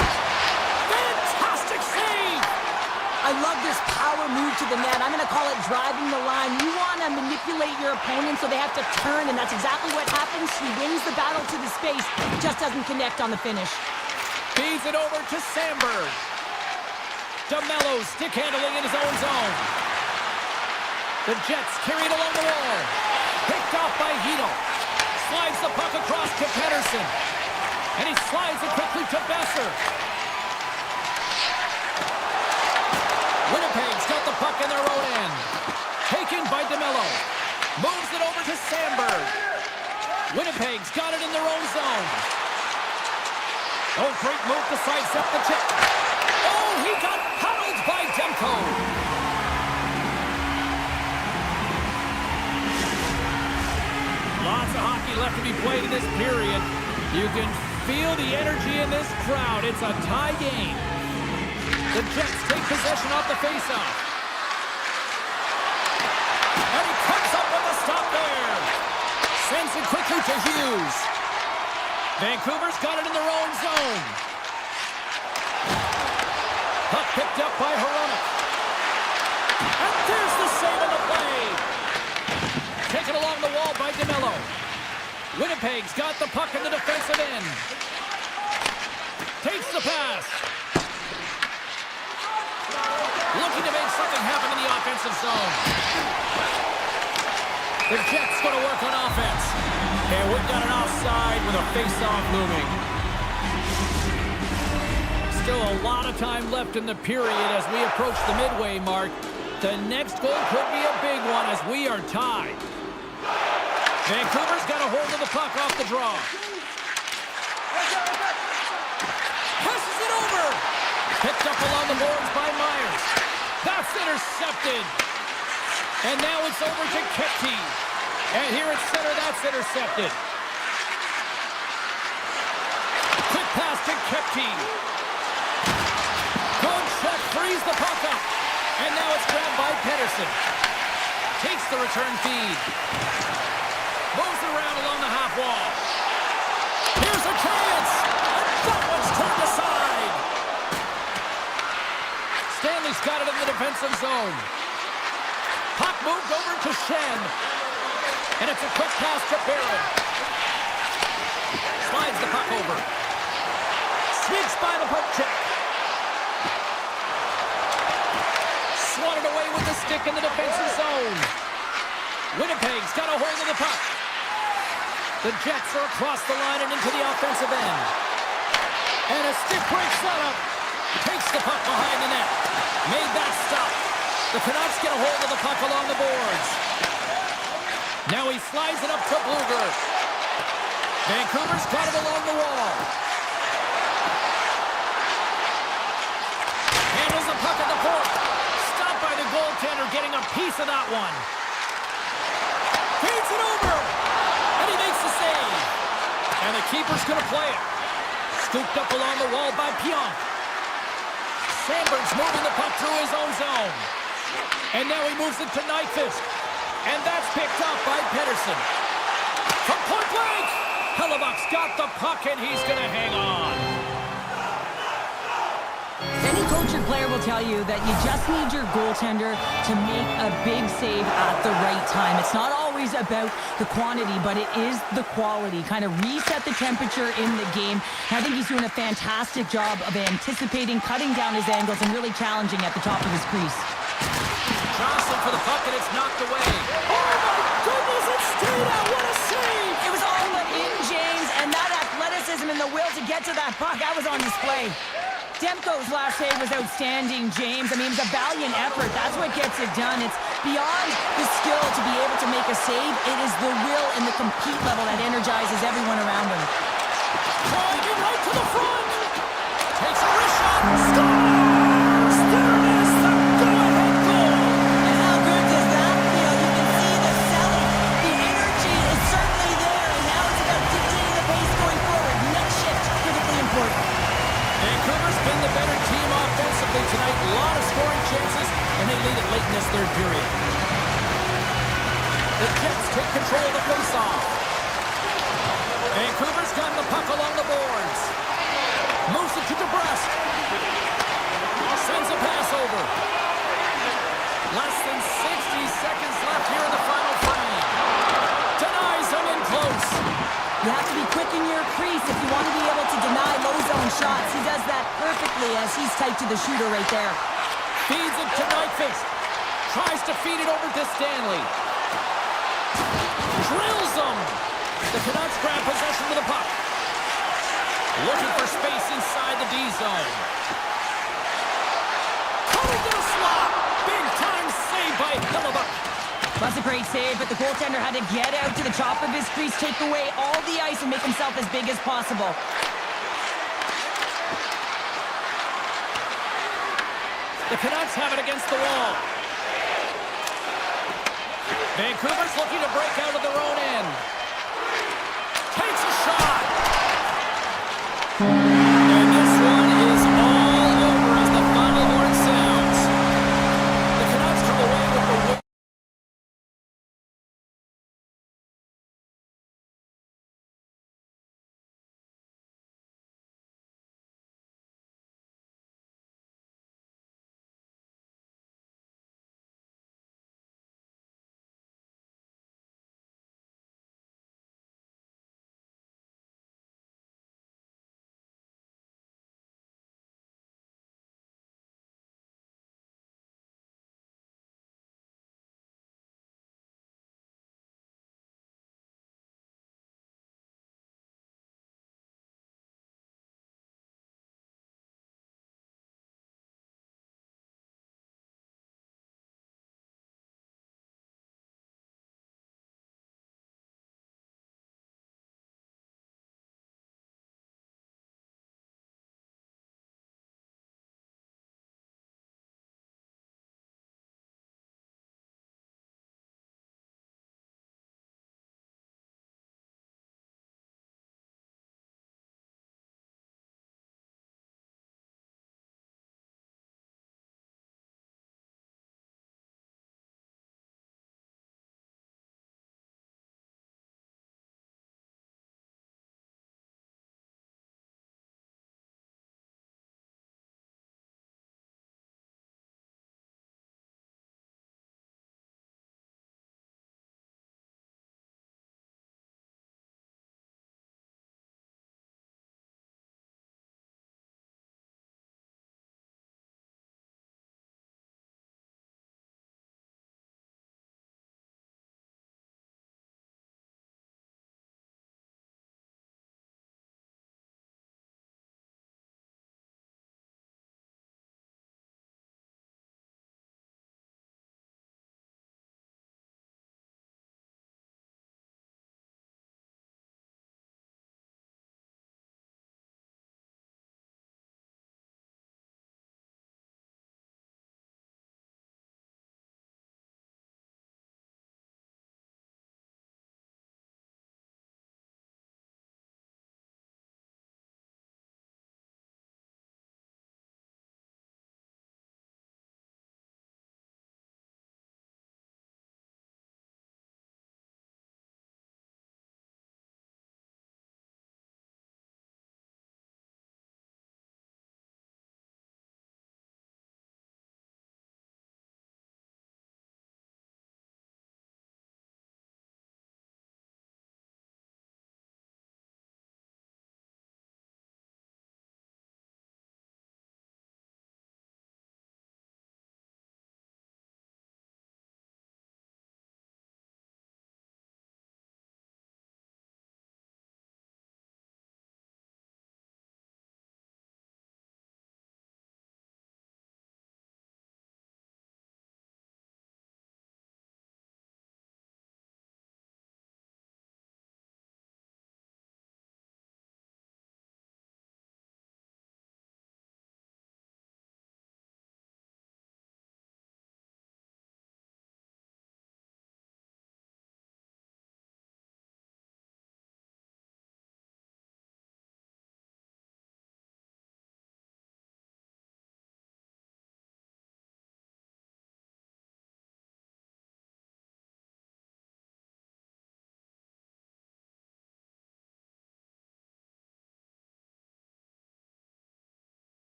[SPEAKER 1] Fantastic save!
[SPEAKER 2] I love this power move to the net. I'm going to call it driving the line. You want to manipulate your opponent so they have to turn, and that's exactly what happens. He wins the battle to the space, just doesn't connect on the finish.
[SPEAKER 1] Feeds it over to Sandberg. DeMello stick handling in his own zone. The Jets carry it along the wall. Picked off by Hito. Slides the puck across to Pedersen. And he slides it quickly to Besser. Winnipeg's got the puck in their own end. Taken by DeMello. Moves it over to Sandberg. Winnipeg's got it in their own zone. Oh, great move to sidestep the check. Oh, he got pummeled by Demko. Lots of hockey left to be played in this period. You can feel the energy in this crowd. It's a tie game. The Jets take possession off the faceoff. And he comes up with a stop there. Sends it quickly to Hughes. Vancouver's got it in their own zone. Puck picked up by Hronek. And there's the save on the play. Taken along the wall by DeMello. Winnipeg's got the puck in the defensive end. Takes the pass. Looking to make something happen in the offensive zone. The Jets going to work on offense. And we've got an offside with a face-off looming. Still a lot of time left in the period as we approach the midway mark. The next goal could be a big one as we are tied. Vancouver's got a hold of the puck off the draw. Passes it over. Picked up along the boards by Myers. That's intercepted. And now it's over to Kepke. And here at center, that's intercepted. Quick pass to Kepke. Good check, frees the puck up. And now it's grabbed by Pedersen. Takes the return feed. Moves it around along the half wall. Here's a chance. And that one's turned aside. Stanley's got it in the defensive zone. Puck moved over to Shen. And it's a quick pass to Barron. Slides the puck over. Sneaks by the poke check. Swatted away with the stick in the defensive zone. Winnipeg's got a hold of the puck. The Jets are across the line and into the offensive end. And a stick break setup. Takes the puck behind the net. Made that stop. The Canucks get a hold of the puck along the boards. Now he slides it up to Bluger. Vancouver's got it along the wall. Handles the puck at the point. Stopped by the goaltender, getting a piece of that one. Feeds it over. And he makes the save. And the keeper's going to play it. Scooped up along the wall by Pionk. Sandberg's moving the puck through his own zone. And now he moves it to Nyquist. And that's picked up by Pedersen. From point blank, Hellebuck's got the puck and he's going to hang on.
[SPEAKER 2] Any coach or player will tell you that you just need your goaltender to make a big save at the right time. It's not always always about the quantity, but it is the quality. Kind of reset the temperature in the game. And I think he's doing a fantastic job of anticipating, cutting down his angles, and really challenging at the top of his crease.
[SPEAKER 1] Johnson for the puck, and it's knocked away.
[SPEAKER 3] Oh my goodness, it stayed out. What a save!
[SPEAKER 2] It was all but in, James, and that athleticism and the will to get to that puck, that was on display. Demko's last save was outstanding, James. I mean, it's a valiant effort. That's what gets it done. It's beyond the skill to be able to make a save. It is the will and the compete level that energizes everyone around him.
[SPEAKER 1] Driving right to the front. Takes a wrist shot.
[SPEAKER 3] Scores! There it is, the go-ahead goal!
[SPEAKER 2] And how good does that feel? You can see the selling. The energy is certainly there, and now it's about dictating the pace going forward. Next shift, critically important.
[SPEAKER 1] Vancouver's been the better team offensively tonight. A lot of scoring chances, and they lead it late in this third period. The Jets take control of the faceoff. Vancouver's got the puck along the boards. Moves it to DeBrusque. Sends a pass over. Less than 60 seconds left here in the final frame. Denies him in close.
[SPEAKER 2] You have to be quick in your crease if you want to be able to deny low zone shots. He does that perfectly as he's tight to the shooter right there.
[SPEAKER 1] Feeds it to Nyquist. Tries to feed it over to Stanley. Drills him. The Canucks grab possession with the puck. Looking for space inside the D zone. Coming to the slot. Big time save by Hillebuck.
[SPEAKER 2] That's a great save, but the goaltender had to get out to the top of his crease, take away all the ice, and make himself as big as possible.
[SPEAKER 1] The Canucks have it against the wall. Vancouver's looking to break out of their own end. Takes a shot.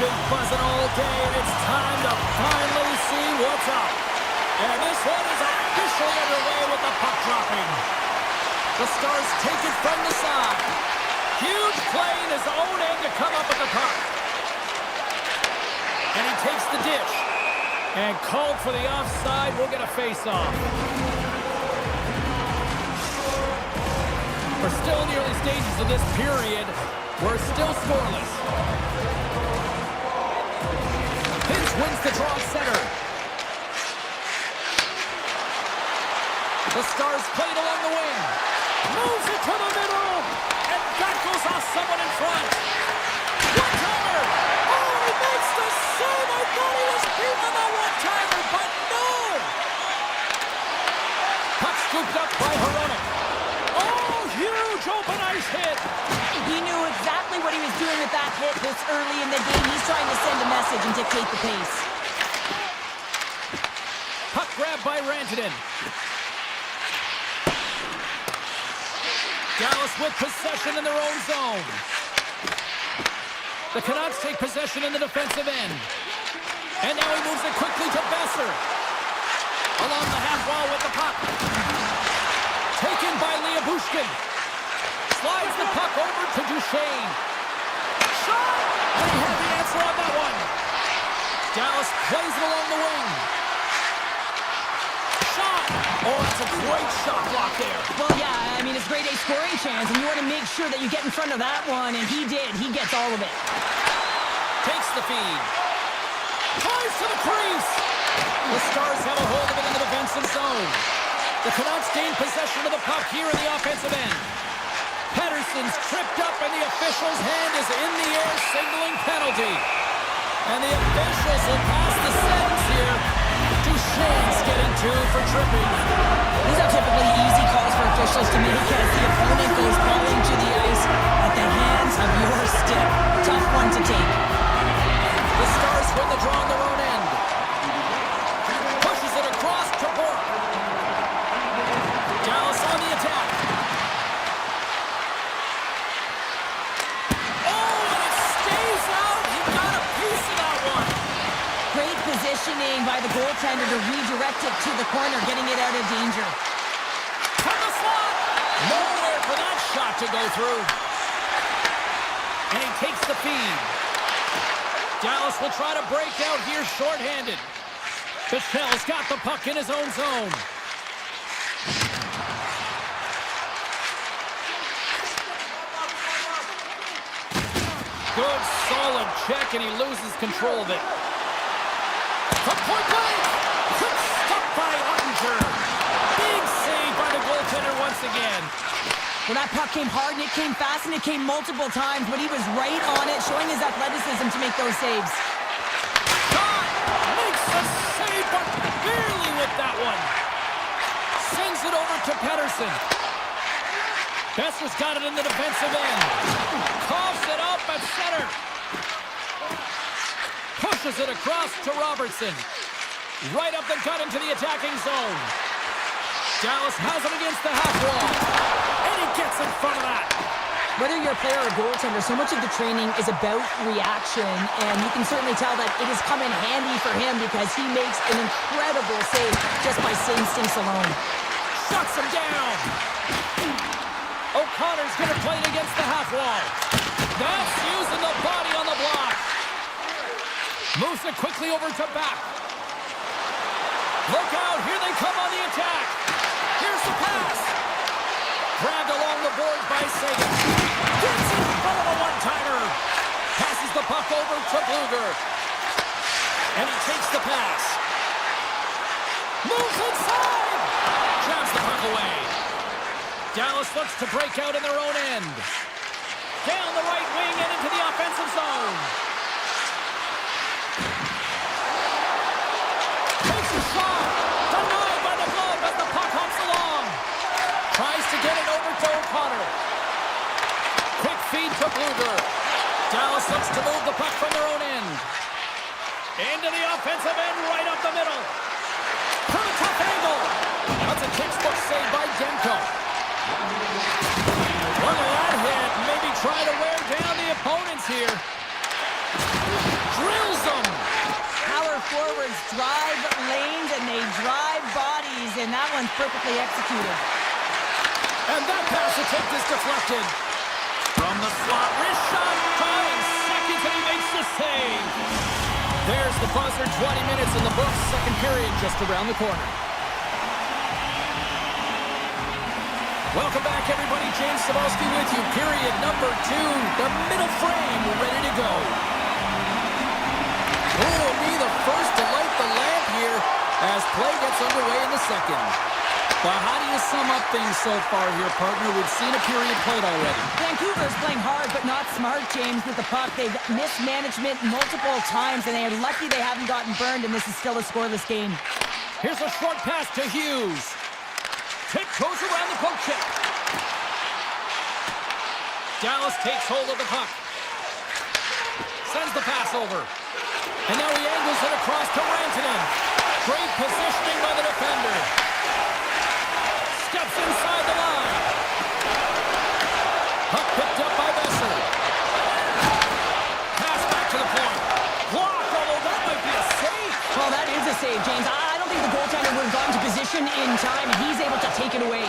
[SPEAKER 1] been buzzing all day, and it's time to finally see what's up. And this one is officially underway with the puck dropping. The Stars take it from the side. Huge play in his own end to come up with the puck. And he takes the dish. And called for the offside. We'll get a face-off. We're still in the early stages of this period. We're still scoreless. Finch wins the draw center. The Stars played along the wing. Moves it to the middle. And that goes off someone in front. One-timer. Oh, he makes the save. I thought he was beating on that one-timer, but no. Puck scooped up by Hronek. Oh, huge open ice hit.
[SPEAKER 2] He knew exactly what he was doing with that hit this early in the game. He's trying to send a message and dictate the pace.
[SPEAKER 1] Puck grabbed by Rantanen. Dallas with possession in their own zone. The Canucks take possession in the defensive end. And now he moves it quickly to Besser. Along the half wall with the puck. Taken by Liabushkin. Slides the puck over to Duchesne. Shot! And he had the answer on that one. Dallas plays it along the wing. Shot! Oh, that's a great shot block there.
[SPEAKER 2] Well, yeah, I mean, it's grade A scoring chance, and you want to make sure that you get in front of that one, and he did. He gets all of it.
[SPEAKER 1] Takes the feed. Tries to the crease. The Stars have a hold of it in the defensive zone. The Canucks gain possession of the puck here in the offensive end. Pettersson's tripped up, and the official's hand is in the air, signaling penalty. And the officials will pass the sentence here. Duchesne's getting 2 for tripping.
[SPEAKER 2] These are typically easy calls for officials to make as the opponent goes falling to the ice at the hands of your stick. Tough one to take.
[SPEAKER 1] The Stars win the draw on their own end. Pushes it across to Bork. Dallas on the attack. Oh, and it stays out. He got a piece of that one.
[SPEAKER 2] Great positioning by the goaltender to redirect it to the corner, getting it out of danger.
[SPEAKER 1] From the slot. Nowhere for that shot to go through. And he takes the feed. Dallas will try to break out here shorthanded. Bichel's got the puck in his own zone. Good, solid check, and he loses control of it. From point blank! Quick stop by Ottinger. Big save by the goaltender once again.
[SPEAKER 2] Well, that puck came hard, and it came fast, and it came multiple times, but he was right on it, showing his athleticism to make those saves.
[SPEAKER 1] God makes the save, but barely with that one. Sends it over to Pettersson. Besser's got it in the defensive end. Coughs it up at center. Pushes it across to Robertson. Right up the gut into the attacking zone. Dallas has it against the half wall. And he gets in front of that.
[SPEAKER 2] Whether you're a player or a goaltender, so much of the training is about reaction, and you can certainly tell that it has come in handy for him because he makes an incredible save just by instincts alone.
[SPEAKER 1] Shuts him down. O'Connor's going to play it against the half wall. That's using the body on the block. Moves it quickly over to back. Look out, here they come on the attack. Here's the pass. Grabbed along the board by Sagan. Gets in front of a one-timer. Passes the puck over to Bluger. And he takes the pass. Moves inside. Jabs the puck away. Dallas looks to break out in their own end. Down the right wing and into the offensive zone. Takes a shot. Denied by the glove as the puck hops along. Tries to get it over to O'Connor. Quick feed to Bluger. Dallas looks to move the puck from their own end. Into the offensive end, right up the middle. From a tough angle. That's a textbook save by Demko. Look at that hit. Maybe try to wear down the opponents here.
[SPEAKER 2] forwards drive lanes and they drive bodies, and that one's perfectly executed.
[SPEAKER 1] And that pass attempt is deflected. From the slot, wrist shot, 5 seconds, and he makes the save. There's the buzzer, 20 minutes in the books, second period just around the corner. Welcome back, everybody. James Cebulski with you. Period number 2. The middle frame ready to go. Who will be the first to light the lamp here as play gets underway in the second? But how do you sum up things so far here, partner? We've seen a period played already.
[SPEAKER 2] Vancouver's playing hard but not smart, James, with the puck. They've missed management multiple times, and they are lucky they haven't gotten burned, and this is still a scoreless game.
[SPEAKER 1] Here's a short pass to Hughes. Tip goes around the poke check. Dallas takes hold of the puck. Sends the pass over. And now he angles it across to Rantanen. Great positioning by the defender. Steps inside the line. Puck picked up by Besser. Pass back to the point. Blocked, although that might be a save.
[SPEAKER 2] Well, that is a save, James. I don't think the goaltender would have gotten to position in time, and he's able to take it away.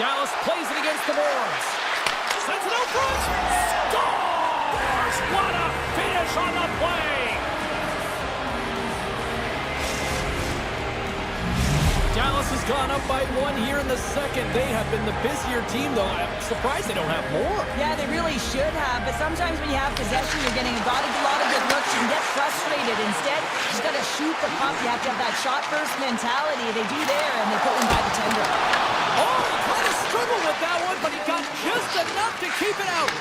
[SPEAKER 1] Dallas plays it against the boards. Sends it out front. Scores! What a finish on the play! Dallas has gone up by 1 here in the second. They have been the busier team, though. I'm surprised they don't have more.
[SPEAKER 2] Yeah, they really should have, but sometimes when you have possession, you're getting a lot of good looks. You can get frustrated. Instead, you just got to shoot the puck. You have to have that shot-first mentality. They do there, and they put one by the tender.
[SPEAKER 1] Oh, he kind of struggled with that one, but he got just enough to keep it out.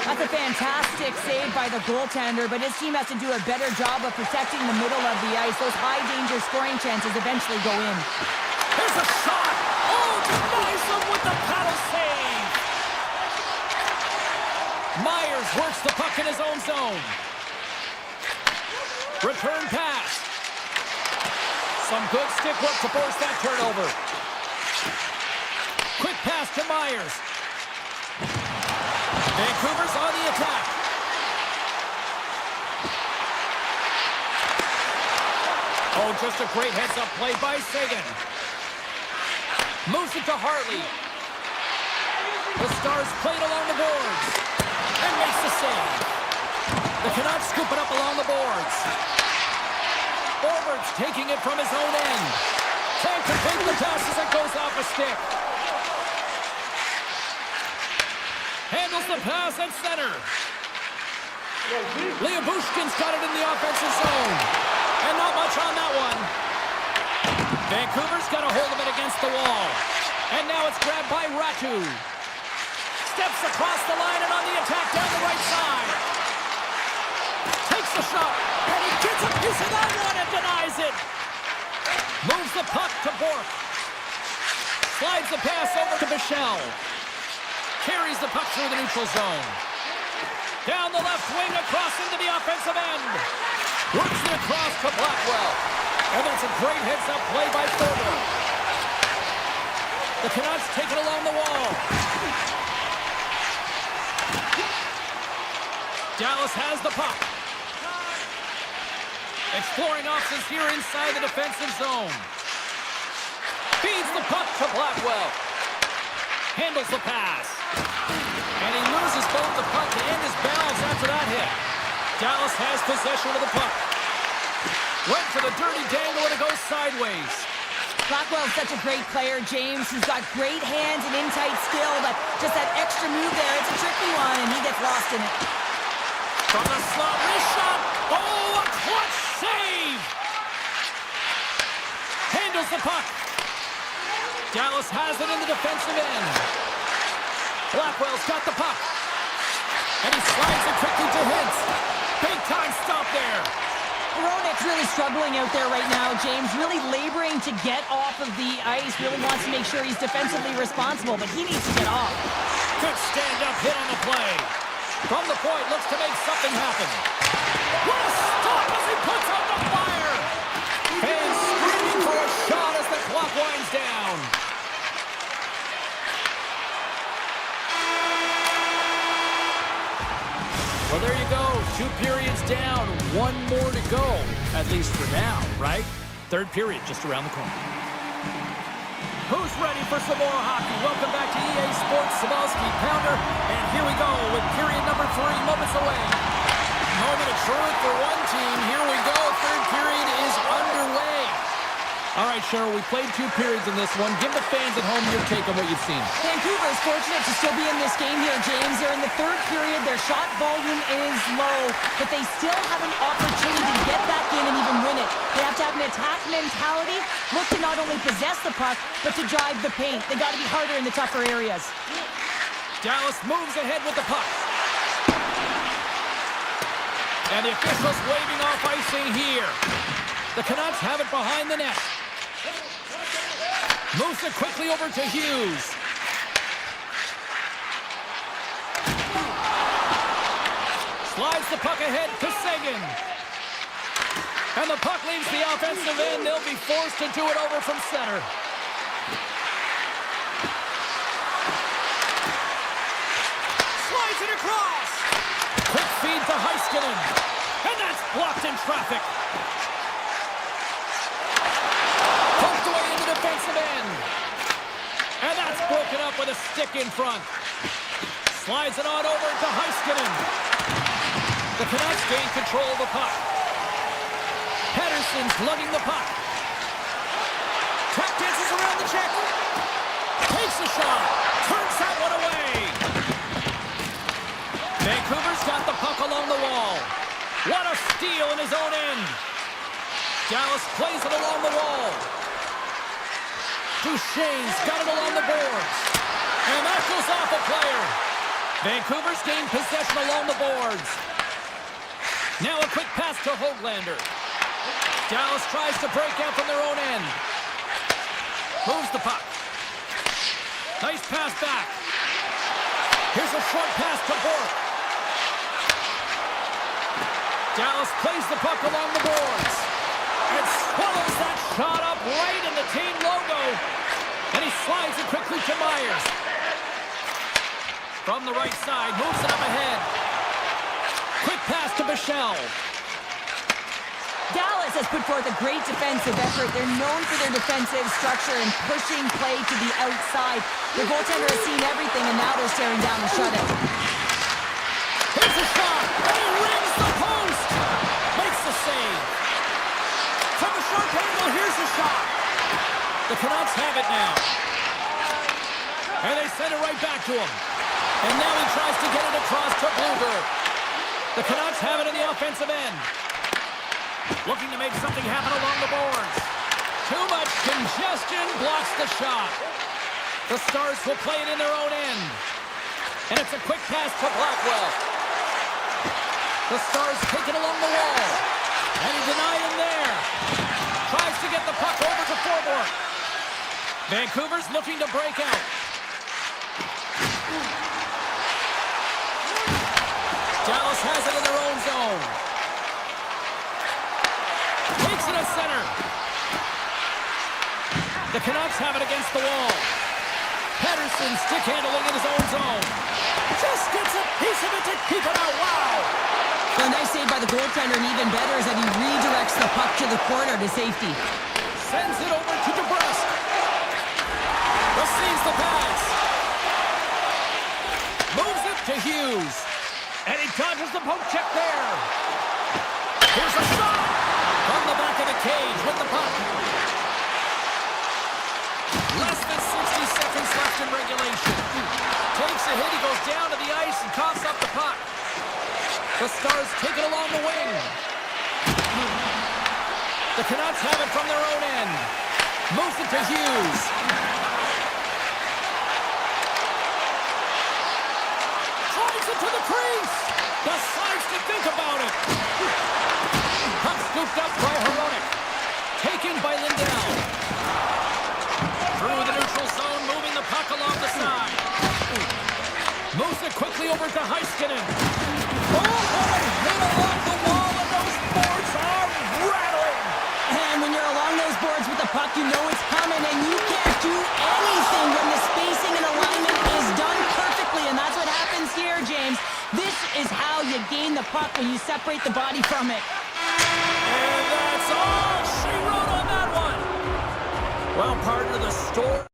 [SPEAKER 2] That's a fantastic save by the goaltender, but his team has to do a better job of protecting the middle of the ice. Those high-danger scoring chances eventually go in.
[SPEAKER 1] Here's a shot. Oh, denies him with the paddle save. Myers works the puck in his own zone. Return pass. Some good stick work to force that turnover. Quick pass to Myers. Vancouver's on the attack. Oh, just a great heads-up play by Sagan. Moves it to Hartley. The Stars played along the boards. And makes the save. The Canucks scoop it up along the boards. Forwards taking it from his own end. Can't complete the pass as it goes off a stick. Handles the pass at center. Leobushkin's got it in the offensive zone. And not much on that one. Vancouver's got a hold of it against the wall. And now it's grabbed by Ratu. Steps across the line and on the attack down the right side. Takes the shot. And he gets a piece of that one and denies it. Moves the puck to Bork. Slides the pass over to Bichelle. Carries the puck through the neutral zone. Down the left wing, across into the offensive end. Works it across to Blackwell. And that's a great heads-up play by Thornton. The Canucks take it along the wall. Dallas has the puck. Exploring options here inside the defensive zone. Feeds the puck to Blackwell. Handles the pass. And he loses both the puck and his balance after that hit. Dallas has possession of the puck. Went for the dirty dangle and it goes sideways.
[SPEAKER 2] Blackwell's such a great player, James. He's got great hands and in-tight skill, but just that extra move there, it's a tricky one, and he gets lost in it.
[SPEAKER 1] From the slot, wrist shot. Oh, a clutch save! Handles the puck. Dallas has it in the defensive end. Blackwell's got the puck. And he slides it quickly to Hintz. Big time stop there.
[SPEAKER 2] Hronek's really struggling out there right now, James. Really laboring to get off of the ice. Really wants to make sure he's defensively responsible, but he needs to get off.
[SPEAKER 1] Good stand-up hit on the play. From the point, looks to make something happen. What a stop as he puts on the fire! Fans screaming for a shot as the clock winds down. Well, there you go. 2 periods down, 1 more to go, at least for now, right? Third period just around the corner. Who's ready for some more hockey? Welcome back to EA Sports Sabalski Pounder, and here we go with period number 3, moments away. Moment of truth for one team. Here we go. Third period is underway. All right, Cheryl, we played 2 periods in this one. Give the fans at home your take on what you've seen.
[SPEAKER 2] Vancouver is fortunate to still be in this game here, James. They're in the third period. Their shot volume is low, but they still have an opportunity to get back in and even win it. They have to have an attack mentality, look to not only possess the puck, but to drive the paint. They got to be harder in the tougher areas.
[SPEAKER 1] Dallas moves ahead with the puck. And the officials waving off icing here. The Canucks have it behind the net. Moves it quickly over to Hughes. Slides the puck ahead to Seguin. And the puck leaves the offensive end. They'll be forced to do it over from center. Slides it across. Quick feed to Heiskanen. And that's blocked in traffic. Poked away in the defensive end. And that's broken up with a stick in front. Slides it on over to Heiskanen. The Canucks gain control of the puck. Pettersson's lugging the puck. Tap dances around the check. Takes a shot. Turns that one away. Vancouver's got the puck along the wall. What a steal in his own end. Dallas plays it along the wall. Duchesne's got it along the boards. And that goes off a player. Vancouver's gained possession along the boards. Now a quick pass to Höglander. Dallas tries to break out from their own end. Moves the puck. Nice pass back. Here's a short pass to Bork. Dallas plays the puck along the boards. And swallows that shot up right in the team logo. And he slides it quickly to Myers. From the right side, moves it up ahead. Quick pass to Bichelle.
[SPEAKER 2] Dallas has put forth a great defensive effort. They're known for their defensive structure and pushing play to the outside. The goaltender has seen everything, and now they're staring down the shutout.
[SPEAKER 1] Here's a shot, and he rings the post. Makes the save. From the short angle, here's the shot. The Canucks have it now. And they send it right back to him. And now he tries to get it across to Bluger. The Canucks have it in the offensive end. Looking to make something happen along the boards. Too much congestion blocks the shot. The Stars will play it in their own end. And it's a quick pass to Blackwell. The Stars take it along the wall. And he denied him there. Tries to get the puck over to Forborg. Vancouver's looking to break out. Dallas has it in their own zone. Takes it to center. The Canucks have it against the wall. Pettersson stick handling in his own zone. Just gets a piece of it to keep it out. Wow.
[SPEAKER 2] A nice save by the goaltender, and even better is that he redirects the puck to the corner to safety.
[SPEAKER 1] Sends it over to DeBrusque. Receives the pass. Moves it to Hughes. And he dodges the poke check there. Here's a shot. From the back of the cage with the puck. Less than 60 seconds left in regulation. Takes a hit, he goes down to the ice and coughs up the puck. The Stars take it along the wing. The Canucks have it from their own end. Moves it to Hughes. Drives it to the crease. Decides to think about it. Puck scooped up by Hronek. Taken by Lindell. Through the neutral zone, moving the puck along the side. Moves it quickly over to Heiskanen. Oh, hit along the wall, and those boards are rattling.
[SPEAKER 2] And when you're along those boards with the puck, you know it's coming, and you can't do anything when the spacing and alignment is done perfectly, and that's what happens here, James. This is how you gain the puck when you separate separate the body from it.
[SPEAKER 1] And that's all she wrote on that one. Well, partner, the story.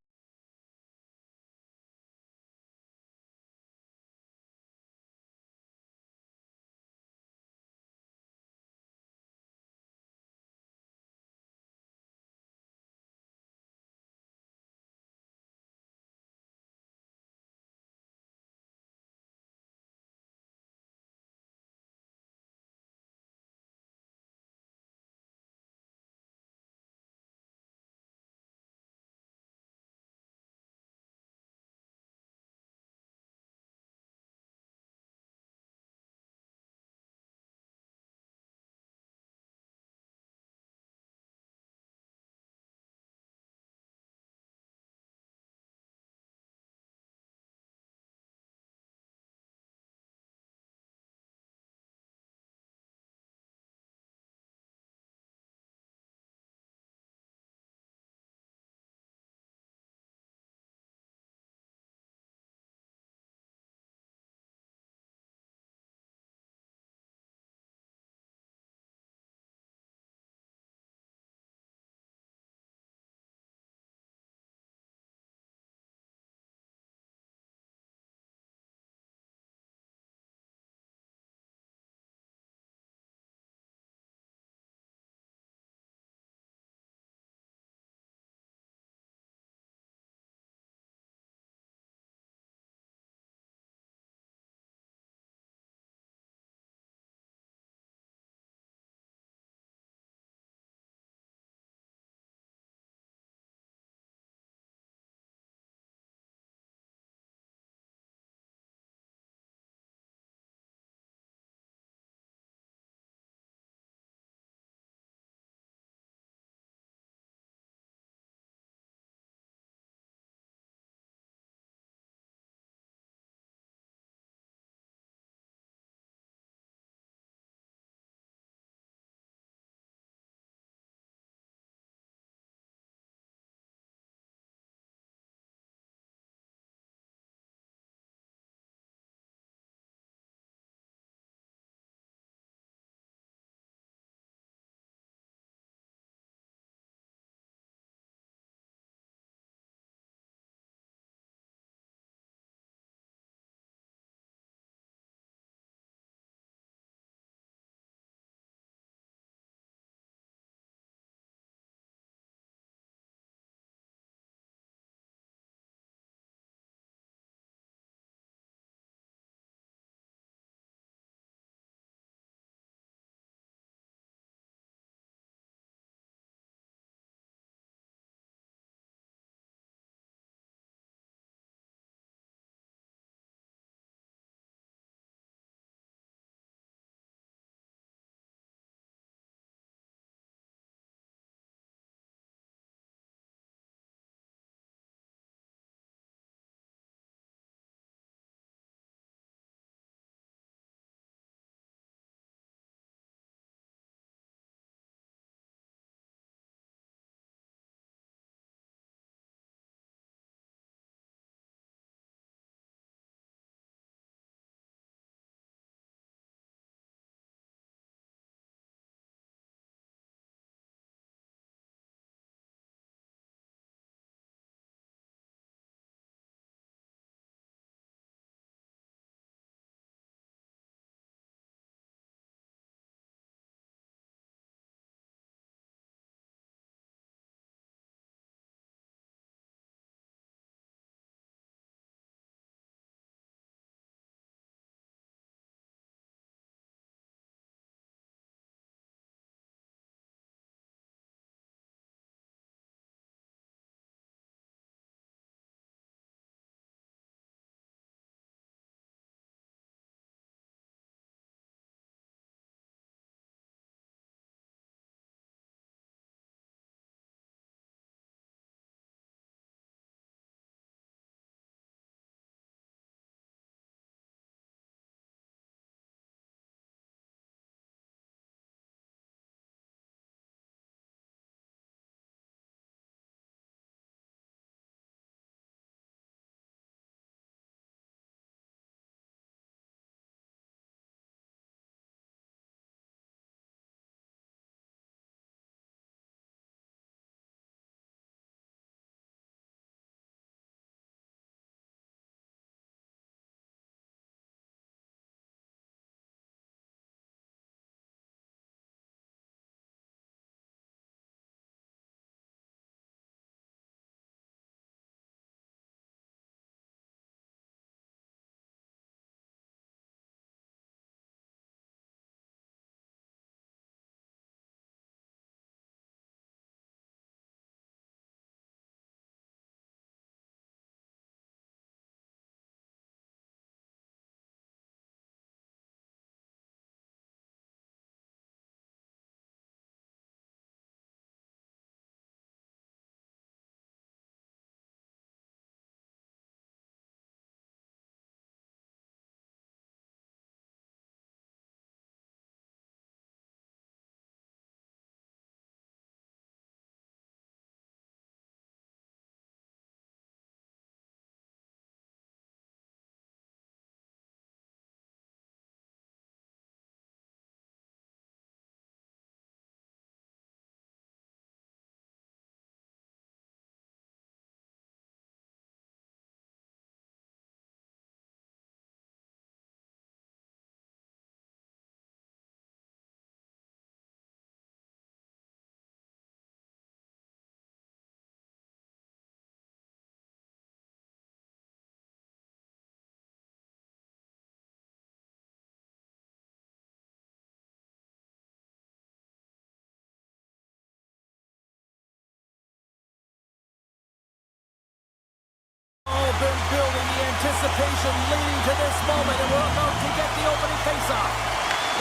[SPEAKER 1] have been building the anticipation leading to this moment, and we're about to get the opening faceoff.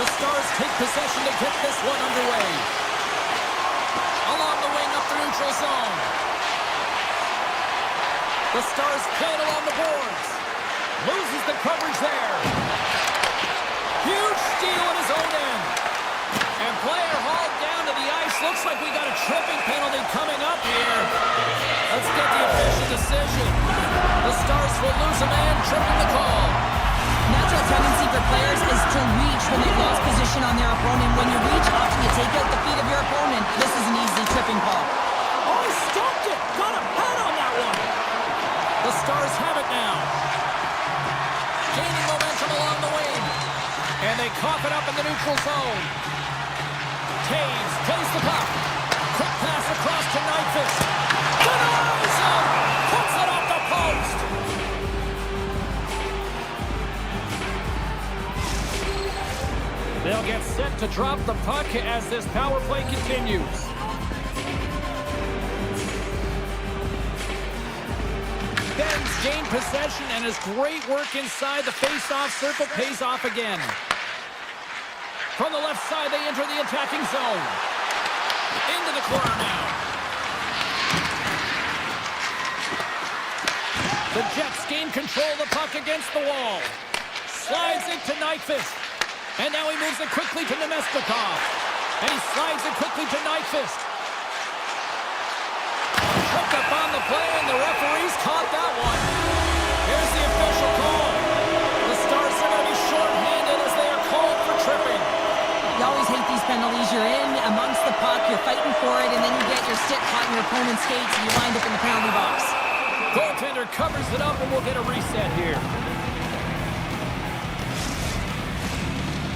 [SPEAKER 1] The Stars take possession to get this one underway. Along the wing up the neutral zone. The Stars play it along the boards. Loses the coverage there. Huge steal at his own end. And player hauled down to the ice. Looks like we got a tripping penalty coming up here. Let's get the official decision. The Stars will lose a man, tripping the call.
[SPEAKER 2] Natural tendency for players is to reach when they've lost position on their opponent. When you reach, often you take out the feet of your opponent. This is an easy tripping call.
[SPEAKER 3] Oh, he stopped it! Got a pad on that one!
[SPEAKER 1] The Stars have it now. Gaining momentum along the wing. And they cough it up in the neutral zone. Taves plays the puck. Quick pass across to Nyquist. Denies him! Puts it off the post! They'll get set to drop the puck as this power play continues. Ben's gained possession, and his great work inside the face-off circle pays off again. From the left side, they enter the attacking zone. Into the corner now. The Jets gain control of the puck against the wall. Slides it to Nyquist. And now he moves it quickly to Nemestikov. And he slides it quickly to Nyquist. Hook up on the play, and the referees caught that one. Here's the official call. The Stars are going to be short-handed as they are called for tripping.
[SPEAKER 2] You always hate these penalties. You're in amongst the puck, you're fighting for it, and then you get your stick caught in your opponent's skates, and you wind up in the penalty box.
[SPEAKER 1] Goaltender covers it up, and we'll get a reset here.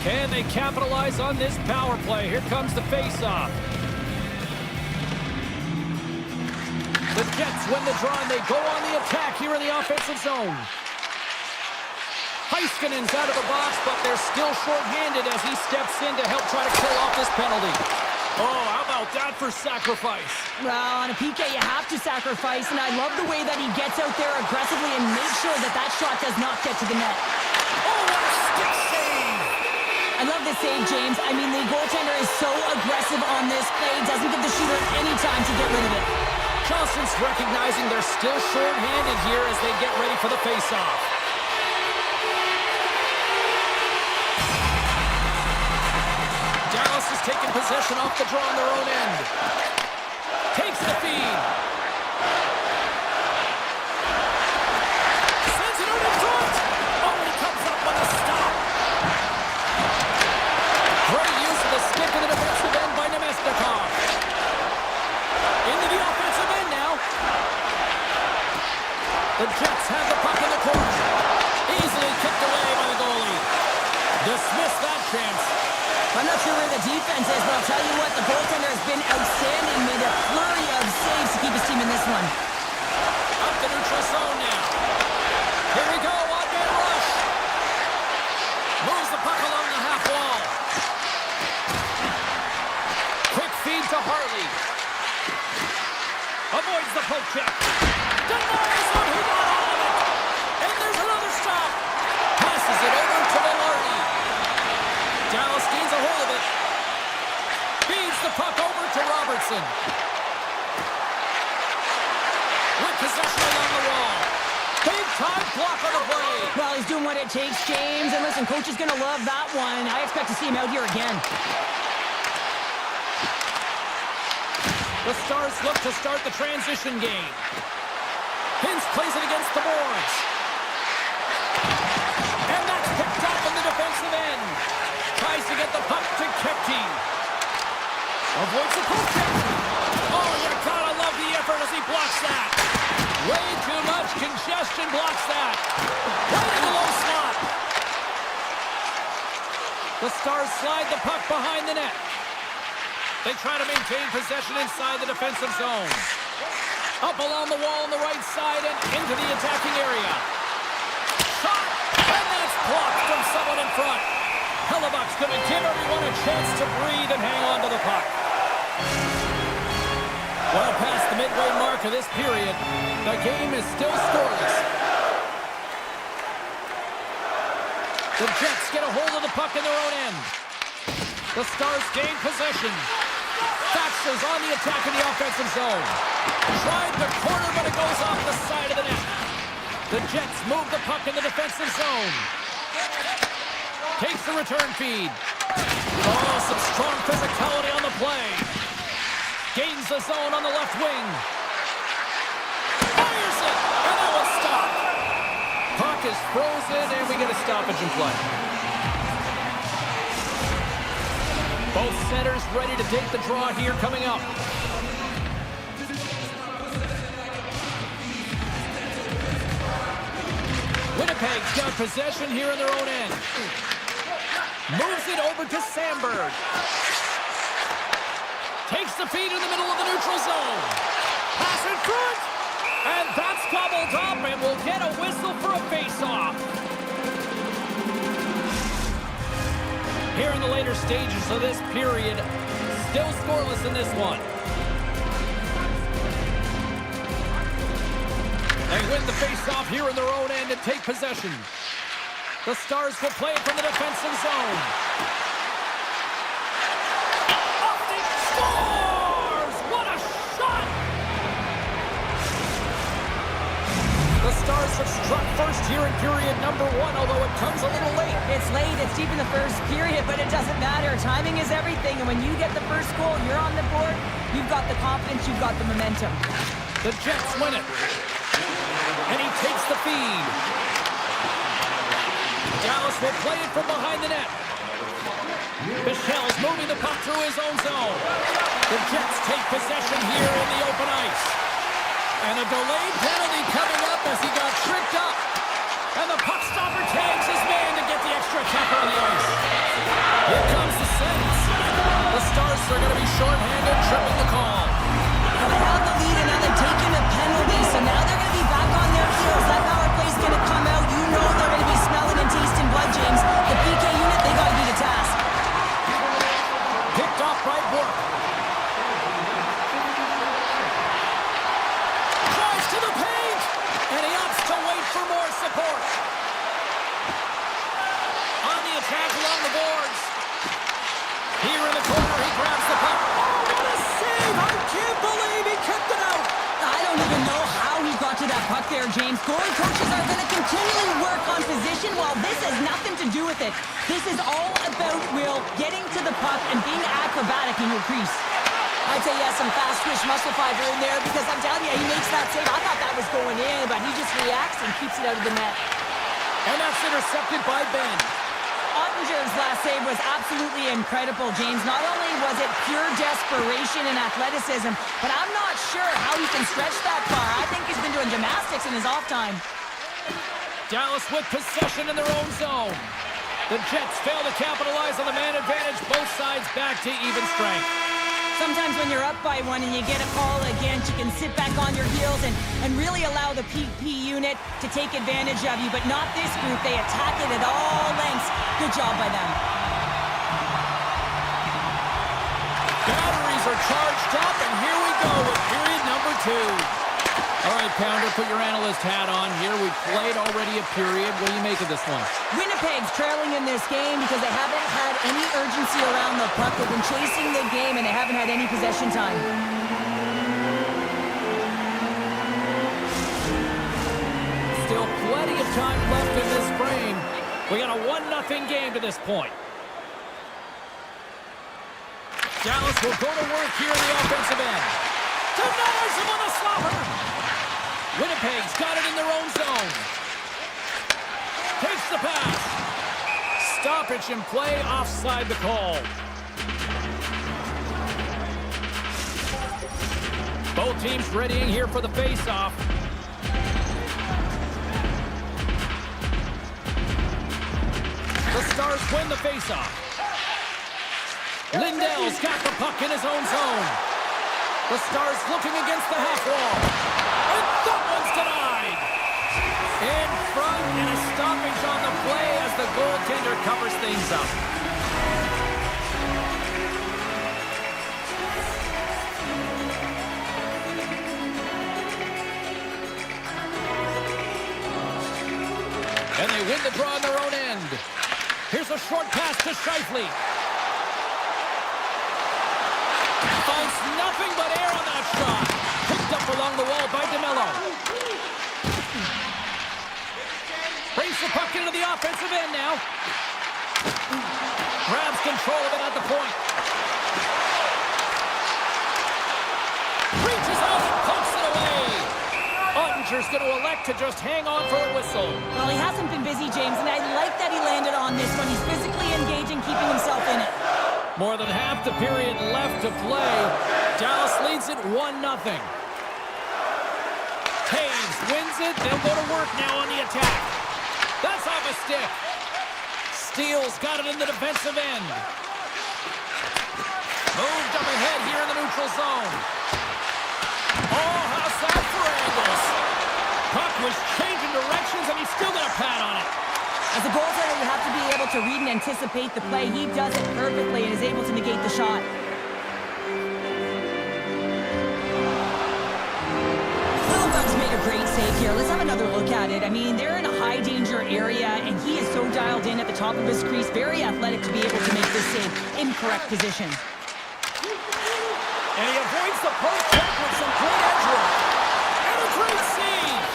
[SPEAKER 1] Can they capitalize on this power play? Here comes the face-off. The Jets win the draw, and they go on the attack here in the offensive zone. Heiskanen's out of the box, but they're still short-handed as he steps in to help try to kill off this penalty. Oh, how about that for sacrifice?
[SPEAKER 2] Well, on a PK, you have to sacrifice, and I love the way that he gets out there aggressively and makes sure that that shot does not get to the net.
[SPEAKER 1] Oh, what a stick save!
[SPEAKER 2] I love this save, James. I mean, the goaltender is so aggressive on this play, doesn't give the shooter any time to get rid of it.
[SPEAKER 1] Johnson's recognizing they're still short-handed here as they get ready for the face-off. Dallas is taking possession off the draw on their own end. Takes the feed. Sends it over front. Oh, he comes up with a stop. Great use of the stick in the defensive end by Nemestikov. Into the offensive end now. The Jets have the puck in the corner. Easily kicked away by the goalie. Dismiss that chance.
[SPEAKER 2] I'm not sure where the defense is, but I'll tell you what, the goaltender has been outstanding. Made a flurry of saves to keep his team in this one.
[SPEAKER 1] Up the neutral zone now. Here we go, one-man rush. Moves the puck along the half wall. Quick feed to Harley. Avoids the poke check. Denies him, he got all of it. And there's another stop. Passes it over to Velarde. Dallas gains a hold of it. Feeds the puck over to Robertson. With possession along the wall. Big time block on the play.
[SPEAKER 2] Well, he's doing what it takes, James. And listen, coach is going to love that one. I expect to see him out here again.
[SPEAKER 1] The Stars look to start the transition game. Hintz plays it against the boards. And that's picked up in the defensive end. Tries to get the puck to Kepke. Avoids the poke check. Oh, you gotta love the effort as he blocks that. Way too much congestion blocks that. Right in the low slot. The Stars slide the puck behind the net. They try to maintain possession inside the defensive zone. Up along the wall on the right side and into the attacking area. Shot! And that's blocked from someone in front. Hellebuck's going to give everyone a chance to breathe and hang on to the puck. Well past the midway mark of this period, the game is still scoreless. The Jets get a hold of the puck in their own end. The Stars gain possession. Thatcher's on the attack in the offensive zone. Tried the corner, but it goes off the side of the net. The Jets move the puck in the defensive zone. Takes the return feed. Oh, some strong physicality on the play. Gains the zone on the left wing. Fires it, and that one's stopped. Puck is frozen, and we get a stoppage in play. Both centers ready to take the draw here coming up. Winnipeg's got possession here in their own end. Moves it over to Sandberg. Takes the feed in the middle of the neutral zone. Pass in front. And that's gobbled up, and we'll get a whistle for a face-off. Here in the later stages of this period, still scoreless in this one. They win the face-off here in their own end and take possession. The Stars will play it from the defensive zone. Optic scores! What a shot! The Stars have struck first here in period number 1, although it comes a little late.
[SPEAKER 2] It's late, it's deep in the first period, but it doesn't matter. Timing is everything, and when you get the first goal, you're on the board, you've got the confidence, you've got the momentum.
[SPEAKER 1] The Jets win it. And he takes the feed. Dallas will play it from behind the net. Michel's moving the puck through his own zone. The Jets take possession here in the open ice. And a delayed penalty coming up as he got tripped up. And the puck stopper tags his man to get the extra attacker on the ice. Here comes the sentence. The Stars are going to be shorthanded, tripping the call.
[SPEAKER 2] Well, they have the lead, and now they're taking a penalty, so now they're going to be back on their heels. That power play's going to come out. You know they're going to be smelling and tasting blood, James. The PK unit, they got to be the task.
[SPEAKER 1] Picked off by Bork. Drives to the paint, and he opts to wait for more support. On the attack along the boards. Here in the corner, he grabs the puck.
[SPEAKER 3] Oh, what a save! I can't believe he kept it out!
[SPEAKER 2] I don't even know how he got to that puck there, James. Goalie coaches are going to continually work on position while this has nothing to do with it. This is all about Will getting to the puck and being acrobatic in your crease. I'd say yes, some fast twitch muscle fiber in there because I'm telling you, he makes that save. I thought that was going in, but he just reacts and keeps it out of the net.
[SPEAKER 1] And that's intercepted by Ben.
[SPEAKER 2] Ottinger's last save was absolutely incredible, James. Not only was it pure desperation and athleticism, but I'm not sure how he can stretch that far. I think he's been doing gymnastics in his off time.
[SPEAKER 1] Dallas with possession in their own zone. The Jets fail to capitalize on the man advantage. Both sides back to even strength.
[SPEAKER 2] Sometimes when you're up by one and you get a call against, you can sit back on your heels and really allow the PP unit to take advantage of you, but not this group. They attack it at all lengths. Good job by them.
[SPEAKER 1] Batteries are charged up, and here we go with period number 2. All right, Pounder, put your analyst hat on here. We've played already a period. What do you make of this one?
[SPEAKER 2] Winnipeg's trailing in this game because they haven't had any urgency around the puck. They've been chasing the game, and they haven't had any possession time.
[SPEAKER 1] Still plenty of time left in this frame. We got a 1-0 game to this point. Dallas will go to work here in the offensive end. Denies him on the slapper. Winnipeg's got it in their own zone. Takes the pass. Stoppage in play, offside the call. Both teams readying here for the face-off. The Stars win the face-off. Lindell's got the puck in his own zone. The Stars looking against the half wall. And that one's denied. In front, and a stoppage on the play as the goaltender covers things up. And they win the draw on their own end. Here's a short pass to Scheifele. Finds nothing but air on that shot. Picked up along the wall by DeMello. Brings the puck into the offensive end now. Grabs control of it at the point. Reaches out and pokes it away. Ottinger's going to elect to just hang on for a whistle.
[SPEAKER 2] Well, he hasn't been busy, James, and I like that he landed on this one. He's physically engaging, keeping himself in it.
[SPEAKER 1] More than half the period left to play. Dallas leads it 1-0. Taves wins it. They'll go to work now on the attack. That's off a stick. Steele's got it in the defensive end. Moved up ahead here in the neutral zone. Oh, how's that for angles? Puck was changing directions, and he's still got a pad on it.
[SPEAKER 2] As a goaltender, you have to be able to read and anticipate the play. He does it perfectly and is able to negate the shot. Philip's made a great save here. Let's have another look at it. I mean, they're in a high-danger area, and he is so dialed in at the top of his crease. Very athletic to be able to make this save in correct position.
[SPEAKER 1] And he avoids the post check with some great edge work. And a great save!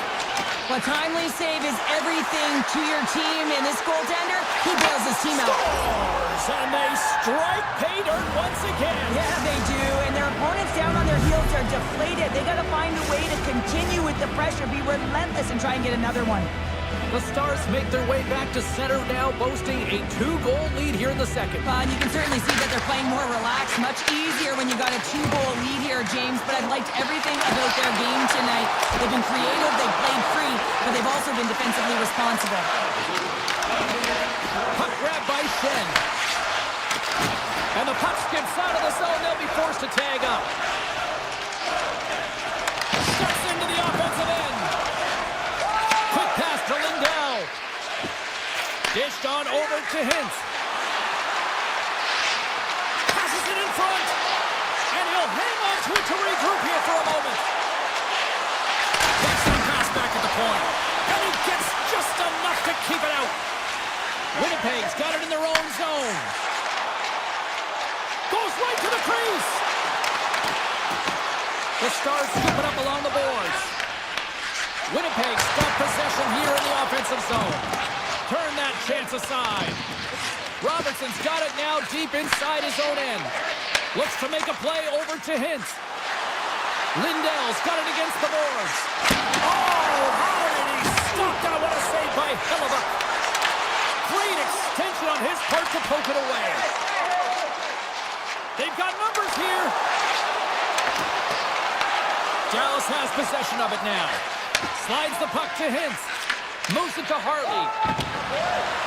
[SPEAKER 2] A timely save is everything to your team, and this goaltender, he bails his team out.
[SPEAKER 1] Scores! And they strike pay dirt once again.
[SPEAKER 2] Yeah, they do, and their opponents down on their heels are deflated. They got to find a way to continue with the pressure, be relentless, and try and get another one.
[SPEAKER 1] The Stars make their way back to center now, boasting a 2-goal lead here in the second.
[SPEAKER 2] And you can certainly see that they're playing more relaxed, much easier when you got a 2-goal lead here, James, but I've liked everything about their game tonight. They've been creative, they've played free, but they've also been defensively responsible.
[SPEAKER 1] Puck grab by Shen. And the puck skips out of the zone. They'll be forced to tag up. Steps into the offensive end. Quick pass to Lindell. Dished on over to Hintz. Passes it in front. And he'll hang on to it to regroup here for a moment. Takes the pass back at the point. And he gets just enough to keep it out. Winnipeg's got it in their own zone. Goes right to the crease. The Stars scoop it up along the boards. Winnipeg's got possession here in the offensive zone. Turn that chance aside. Robertson's got it now deep inside his own end. Looks to make a play over to Hintz. Lindell's got it against the boards. Oh, how did he stop that? What a save by Hellebuyck. Great extension on his part to poke it away. They've got numbers here. Dallas has possession of it now. Slides the puck to Hintz. Moves it to Hartley.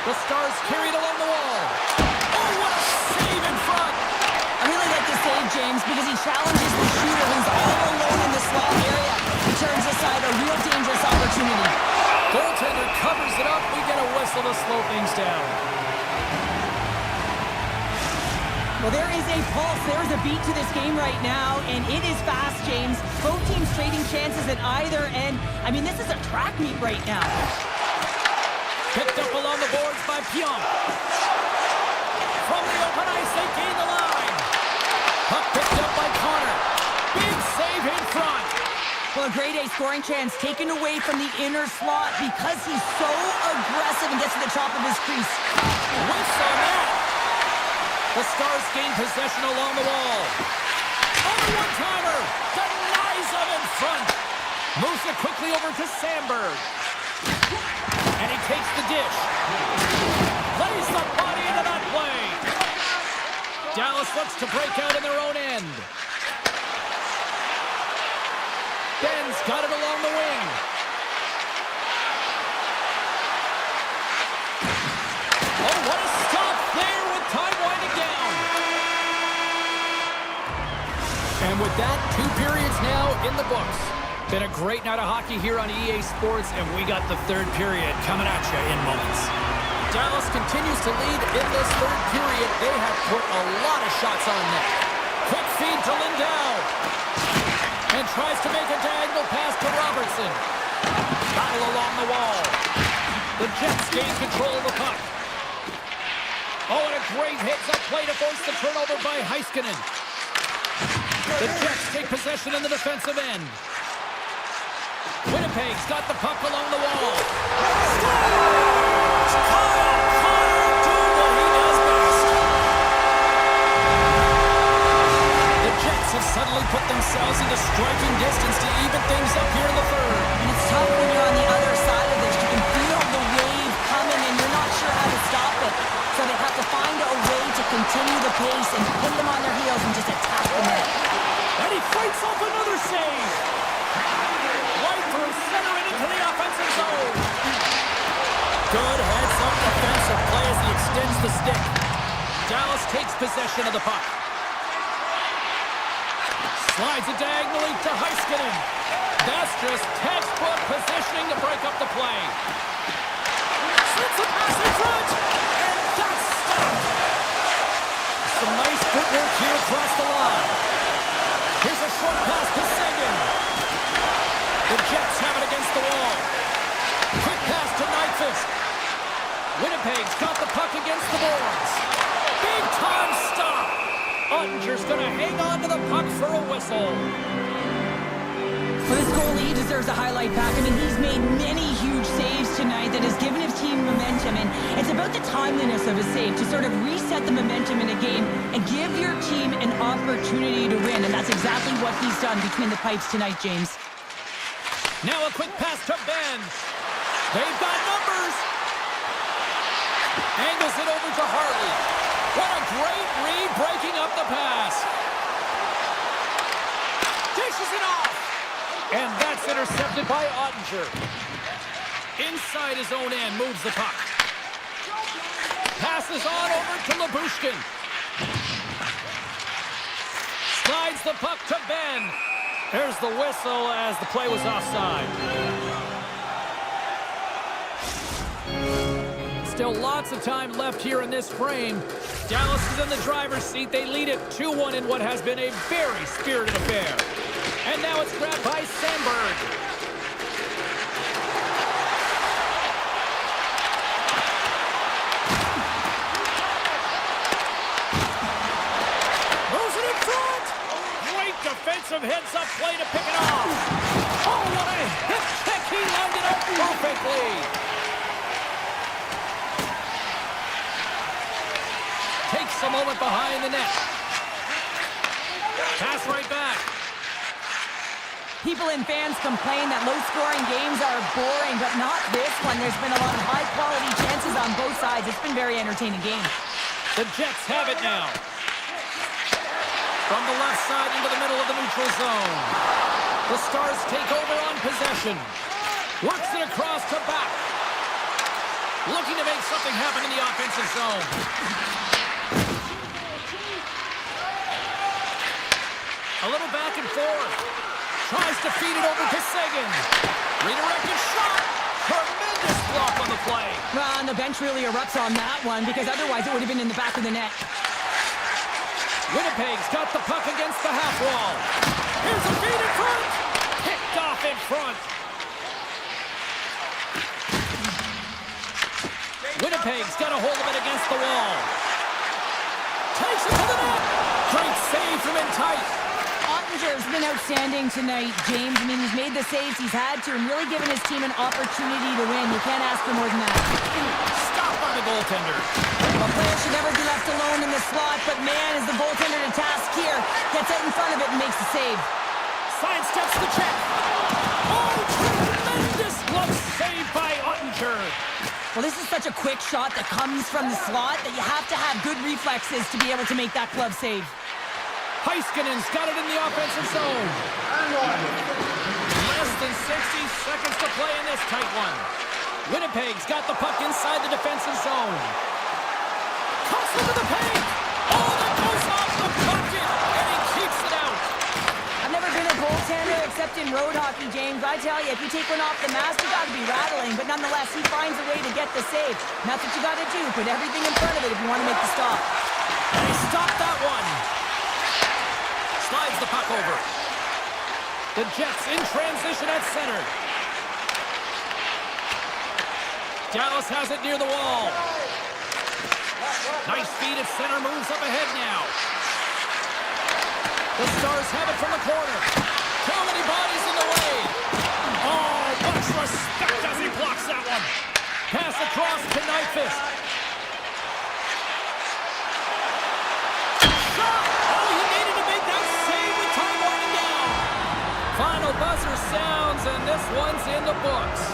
[SPEAKER 1] The Stars carry it along the wall. Oh, what a save in front.
[SPEAKER 2] I really like this save, James, because he challenges the shooter who's all alone in the slot area. He turns aside a real dangerous opportunity.
[SPEAKER 1] Goaltender covers it up. We get a whistle to slow things down.
[SPEAKER 2] Well, there is a pulse. There is a beat to this game right now, and it is fast, James. Both teams trading chances at either end. I mean, this is a track meet right now.
[SPEAKER 1] Picked up along the boards by Pionk. From the open ice, they gain the line. Puck picked up by Connor. Big save in front.
[SPEAKER 2] Well, a grade A scoring chance taken away from the inner slot because he's so aggressive and gets to the top of his crease.
[SPEAKER 1] Whiffs on that. The Stars gain possession along the wall. On the one-timer. Denies him in front. Moves it quickly over to Sandberg. And he takes the dish. Lays the body into that play. Dallas looks to break out in their own end. Ben's got it along the wing. Oh, what a stop there with time winding down. And with that, 2 periods now in the books. Been a great night of hockey here on EA Sports, and we got the 3rd period coming at you in moments. Dallas continues to lead in this 3rd period. They have put a lot of shots on net. Quick feed to Lindell. And tries to make a diagonal pass to Robertson. Battle along the wall. The Jets gain control of the puck. Oh, and a great hits-up play to force the turnover by Heiskanen. The Jets take possession in the defensive end. Winnipeg's got the puck along the wall. The Jets have suddenly put themselves into striking distance to even things up here in the third.
[SPEAKER 2] And it's tough when you're on the other side of this. You can feel the wave coming and you're not sure how to stop it. So they have to find a way to continue the pace and put them on their heels and just attack the net.
[SPEAKER 1] And he fights off another save. Right through center and into the offensive zone. Good heads-up defensive play as he extends the stick. Dallas takes possession of the puck. Slides it diagonally to Heiskanen. That's just textbook positioning to break up the play. Slips a pass in front. And that's stopped. Some nice footwork here across the line. Here's a short pass to Seguin. The Jets have it against the wall. Quick pass to Nyquist. Winnipeg's got the puck against the boards. Big time stop. Ottinger's going to hang on to the puck for a whistle.
[SPEAKER 2] Well, this goalie deserves a highlight back. I mean, he's made many huge saves tonight that has given his team momentum, and it's about the timeliness of a save to sort of reset the momentum in a game and give your team an opportunity to win, and that's exactly what he's done between the pipes tonight, James.
[SPEAKER 1] Now a quick pass to Ben. They've got numbers. Angles it over to Hartley. What a great read breaking up the pass. Dishes it off. And that's intercepted by Ottinger. Inside his own end moves the puck. Passes on over to Labushkin. Slides the puck to Ben. There's the whistle as the play was offside. Still lots of time left here in this frame. Dallas is in the driver's seat. They lead it 2-1 in what has been a very spirited affair. And now it's grabbed by Sandberg. Moves it in front. Great defensive heads-up play to pick it off. Oh, what a hip kick. He lined it up perfectly. Takes a moment behind the net. Pass right back.
[SPEAKER 2] People and fans complain that low-scoring games are boring, but not this one. There's been a lot of high-quality chances on both sides. It's been a very entertaining game.
[SPEAKER 1] The Jets have it now. From the left side into the middle of the neutral zone. The Stars take over on possession. Works it across to back. Looking to make something happen in the offensive zone. A little back and forth. Tries to feed it over to Seguin. Redirected shot. Tremendous block on the play.
[SPEAKER 2] Well, and the bench really erupts on that one because otherwise it would have been in the back of the net.
[SPEAKER 1] Winnipeg's got the puck against the half wall. Here's a feed in front. Picked off in front. Winnipeg's got a hold of it against the wall. Takes it to the net. Great save from in tight.
[SPEAKER 2] Ottinger's been outstanding tonight, James. I mean, he's made the saves he's had to and really given his team an opportunity to win. You can't ask for more than that.
[SPEAKER 1] Stop by the goaltender.
[SPEAKER 2] The player should never be left alone in the slot, but man, is the goaltender to task here. Gets out in front of it and makes the save.
[SPEAKER 1] Sidesteps the check. Oh, tremendous glove save by Ottinger.
[SPEAKER 2] Well, this is such a quick shot that comes from the slot that you have to have good reflexes to be able to make that glove save.
[SPEAKER 1] Heiskanen's got it in the offensive zone. Less than 60 seconds to play in this tight one. Winnipeg's got the puck inside the defensive zone. Cuts into the paint. Oh, that goes off the bucket, and he keeps it out.
[SPEAKER 2] I've never been a goaltender except in road hockey, James. I tell you, if you take one off the mask, you got to be rattling. But nonetheless, he finds a way to get the save. And that's what you got to do. Put everything in front of it if you want to make the stop.
[SPEAKER 1] And he stopped that one. Slides the puck over. The Jets in transition at center. Dallas has it near the wall. Nice feed at center, moves up ahead now. The Stars have it from the corner. Too many bodies in the way. Oh, much respect as he blocks that one. Pass across to Nyquist. Shot! Oh, he needed to make that save with time winding down. Final buzzer sounds, and this one's in the books.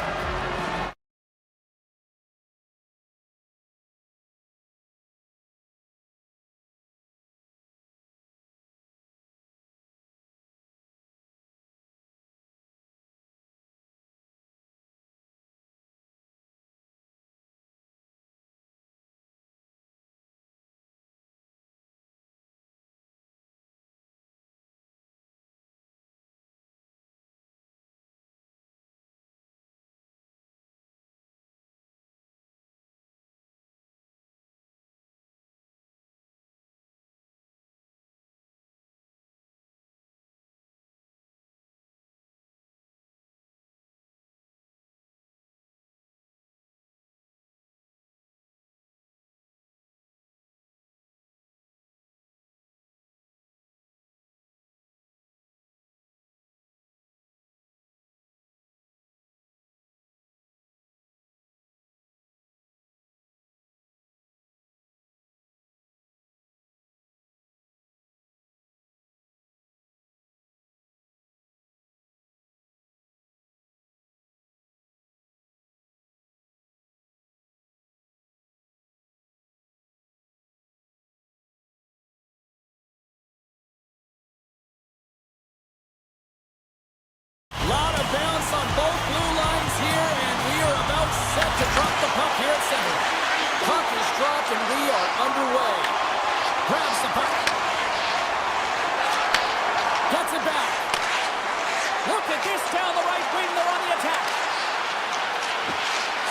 [SPEAKER 1] Lot of bounce on both blue lines here, and we are about set to drop the puck here at center. Puck is dropped, and we are underway. Grabs the puck. Gets it back. Look at this down the right wing. They're on the attack.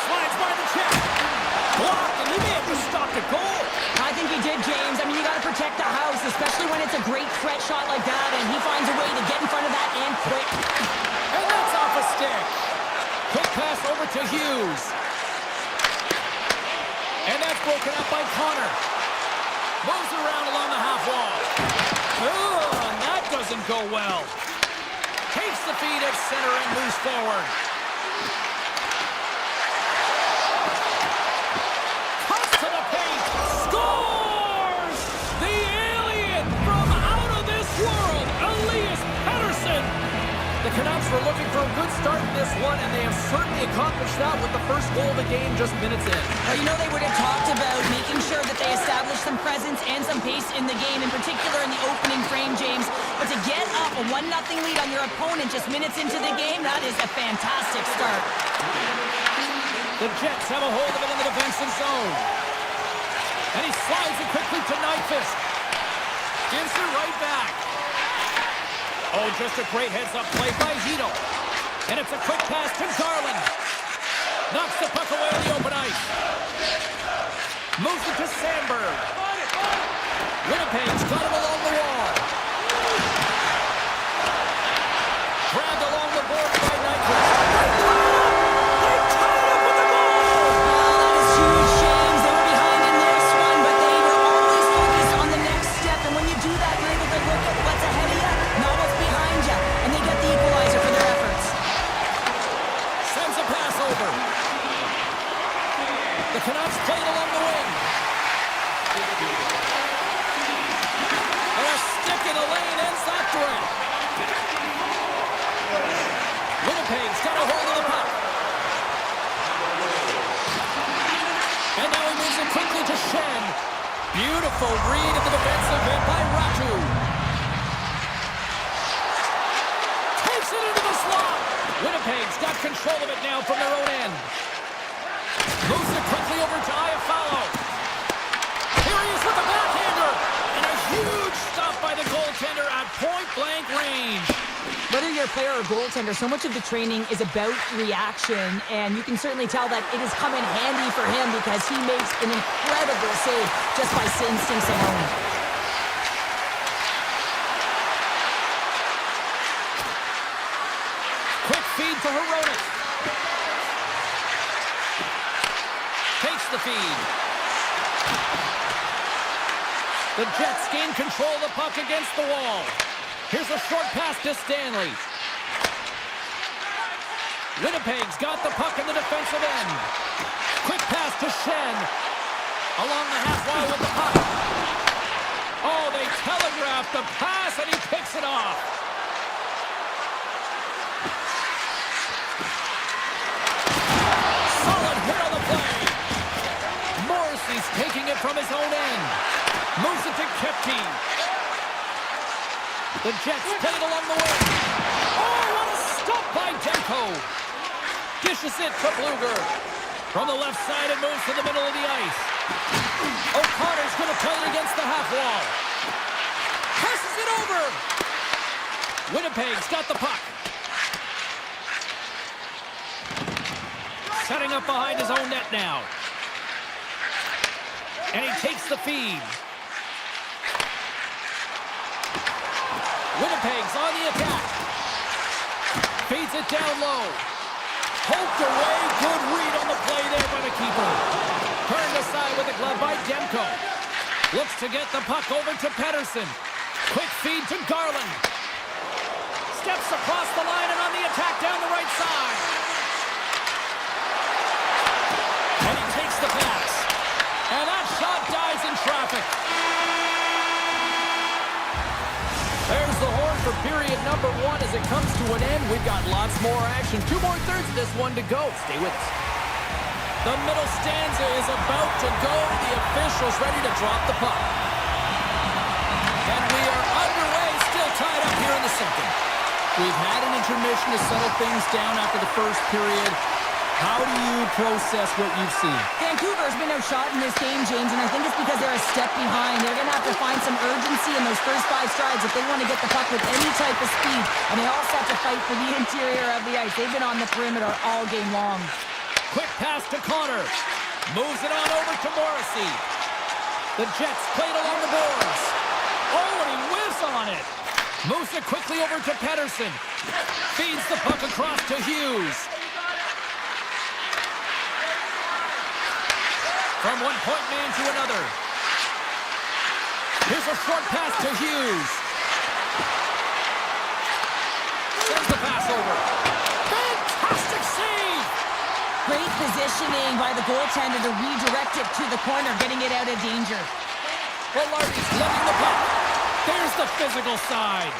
[SPEAKER 1] Slides by the check. Blocked, and he may have just stopped a goal.
[SPEAKER 2] I think he did, James. I mean, you got to protect the house, especially when it's a great threat shot like that, and he finds a way to get in front of that and quick.
[SPEAKER 1] And that's off a stick. Quick pass over to Hughes. And that's broken up by Connor. Moves around along the half wall. Oh, and that doesn't go well. Takes the feed at center and moves forward. Cuts to the paint. Scores! The alien from out of this world, Elias Pettersson. The Canucks were looking for a good start in this one, and they have certainly accomplished that with the first goal of the game just minutes in.
[SPEAKER 2] Well, you know, they would have talked about making sure that they established some presence and some pace in the game, in particular in the opening frame, James. But to get up a 1-0 lead on your opponent just minutes into the game, that is a fantastic start.
[SPEAKER 1] The Jets have a hold of it in the defensive zone. And he slides it quickly to Nyquist. Gives it right back. Oh, just a great heads-up play by Hito. And it's a quick pass to Garland. Knocks the puck away on the open ice. Moves it to Sandberg. Winnipeg's got him along the wall. Grabbed along the board by Nyquist. They tied up with the goal!
[SPEAKER 2] That is huge, James. They were behind in this one, but they were always focused on the next step. And when you do that, you're able to look at what's ahead of you, not what's behind you. And they get the equalizer for their efforts.
[SPEAKER 1] Sends a pass over. The Canucks played along the wing. And a stick in the lane ends that threat. Winnipeg's got a hold of the puck. And now he moves it quickly to Shen. Beautiful read at the defensive end by Ratu. Takes it into the slot. Winnipeg's got control of it now from their own end. Moves it quickly over to Iafallo. Here he is with the backhander. And a huge stop by the goaltender at point-blank range.
[SPEAKER 2] Whether you're a player or goaltender, so much of the training is about reaction, and you can certainly tell that it has come in handy for him because he makes an incredible save just by instincts alone.
[SPEAKER 1] Quick feed to Hronek. Takes the feed. The Jets gain control of the puck against the wall. Here's a short pass to Stanley. Winnipeg's got the puck in the defensive end. Quick pass to Shen. Along the half wall with the puck. Oh, they telegraphed the pass and he picks it off. Solid hit on the play. Morrissey's taking it from his own end. Moves it to Kepke. The Jets play it along the wing. Oh, what a stop by Demko. Dishes it to Bluger. From the left side, it moves to the middle of the ice. O'Connor's going to play it against the half wall. Passes it over. Winnipeg's got the puck. Setting up behind his own net now. And he takes the feed. Winnipeg's on the attack. Feeds it down low. Poked away. Good read on the play there by the keeper. Turned aside with the glove by Demko. Looks to get the puck over to Pedersen. Quick feed to Garland. Steps across the line and on the attack down the right side. And he takes the pass. And that shot dies in traffic. There's the horn for period number 1 as it comes to an end. We've got lots more action. 2 more thirds of this one to go. Stay with us. The middle stanza is about to go. The officials ready to drop the puck. And we are underway, still tied up here in the second. We've had an intermission to settle things down after the first period. How do you process what you've seen?
[SPEAKER 2] Vancouver's been outshot in this game, James, and I think it's because they're a step behind. They're going to have to find some urgency in those first 5 strides if they want to get the puck with any type of speed. And they also have to fight for the interior of the ice. They've been on the perimeter all game long.
[SPEAKER 1] Quick pass to Connor. Moves it on over to Morrissey. The Jets play it along the boards. Oh, and he whiffs on it. Moves it quickly over to Pedersen. Feeds the puck across to Hughes. From one point man to another. Here's a short pass to Hughes. Sends the pass over. Fantastic save!
[SPEAKER 2] Great positioning by the goaltender to redirect it to the corner, getting it out of danger.
[SPEAKER 1] Velarde's letting the puck. There's the physical side.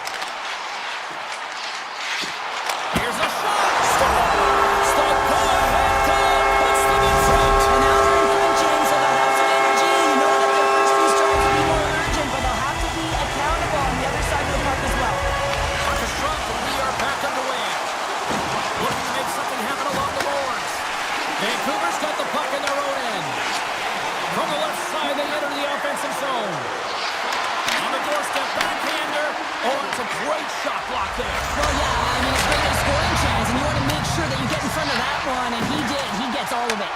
[SPEAKER 1] Here's a shot. Scores! The go-ahead goal puts them in front.
[SPEAKER 2] And now they're in front, James, so they'll have some energy. You know that their first few strides will be more urgent, but they'll have to be accountable on the other side of the puck as well.
[SPEAKER 1] Puck is dropped and we are back underway. Looking to make something happen along the boards. Vancouver's got the puck in their own end. From the left side, they enter the offensive zone. On the doorstep, backhander. Oh, it's a great shot block there.
[SPEAKER 2] Well, yeah, I mean, it's great scoring chance, and you want to make sure that you get in front of that one, and he did. He gets all of it.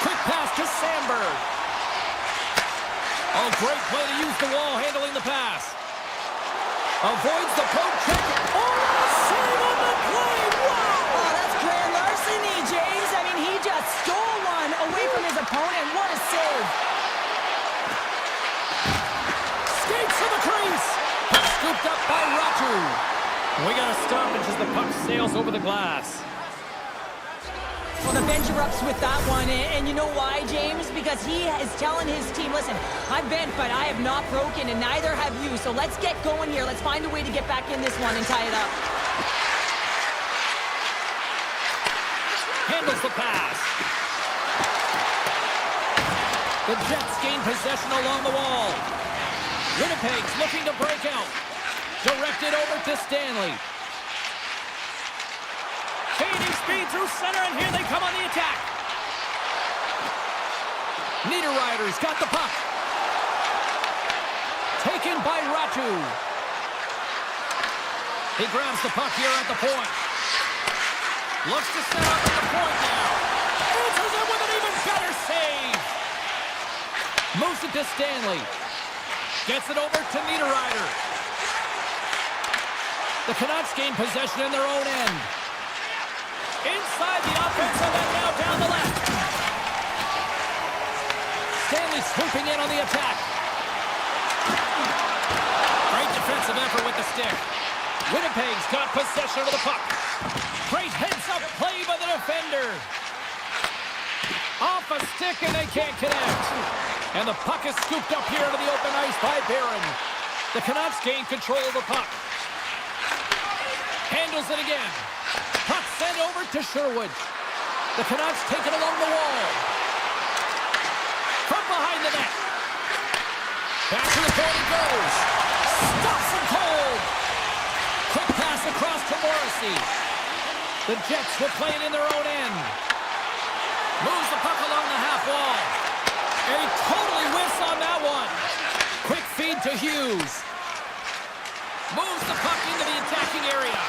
[SPEAKER 1] Quick pass to Sandberg. Oh, great play to use the wall, handling the pass. Avoids the poke check. Oh, what a save on the play. Wow!
[SPEAKER 2] Oh, that's grand larceny, Jays. I mean, he just stole one away from his opponent. What a save.
[SPEAKER 1] Skates to the crease. Scooped up by Ratu. We got a stoppage as the puck sails over the glass.
[SPEAKER 2] Well, the bench erupts with that one, and you know why, James? Because he is telling his team, listen, I've bent, but I have not broken, and neither have you. So let's get going here. Let's find a way to get back in this one and tie it up.
[SPEAKER 1] Handles the pass. The Jets gain possession along the wall. Winnipeg's looking to break out. Directed over to Stanley. Gaining speed through center, and here they come on the attack. Niederreiter's got the puck. Taken by Ratu. He grabs the puck here at the point. Looks to set up at the point now. Answers it with an even better save. Moves it to Stanley. Gets it over to Niederreiter. The Canucks gain possession in their own end. Inside the offensive end now down the left. swooping in on the attack. Great defensive effort with the stick. Winnipeg's got possession of the puck. Great heads-up play by the defender. Off a stick, and they can't connect. And the puck is scooped up here into the open ice by Barron. The Canucks gain control of the puck. Handles it again. Puck sent over to Sherwood. The Canucks take it along the wall. From behind the net. Back to the point it goes. Stops him cold. Quick pass across to Morrissey. The Jets will play it in their own end. Moves the puck along the half wall. And he totally whiffs on that one. Quick feed to Hughes. Moves the puck into the attacking area.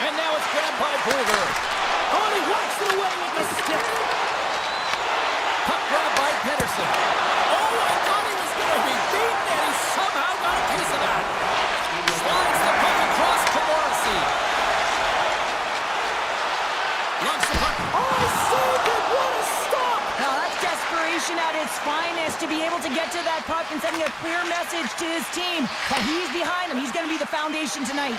[SPEAKER 1] And now it's grabbed by Booger. Oh, and he whacks it away with the stick. Puck grabbed by Pedersen. Oh, I thought he was going to be beaten, and he somehow got a piece of that. Slides the puck across to Morrissey. Lugs the puck.
[SPEAKER 3] Oh, I saved it! What a stop!
[SPEAKER 2] Now that's desperation at its finest, to be able to get to that puck and sending a clear message to his team that he's behind them. He's going to be the foundation tonight.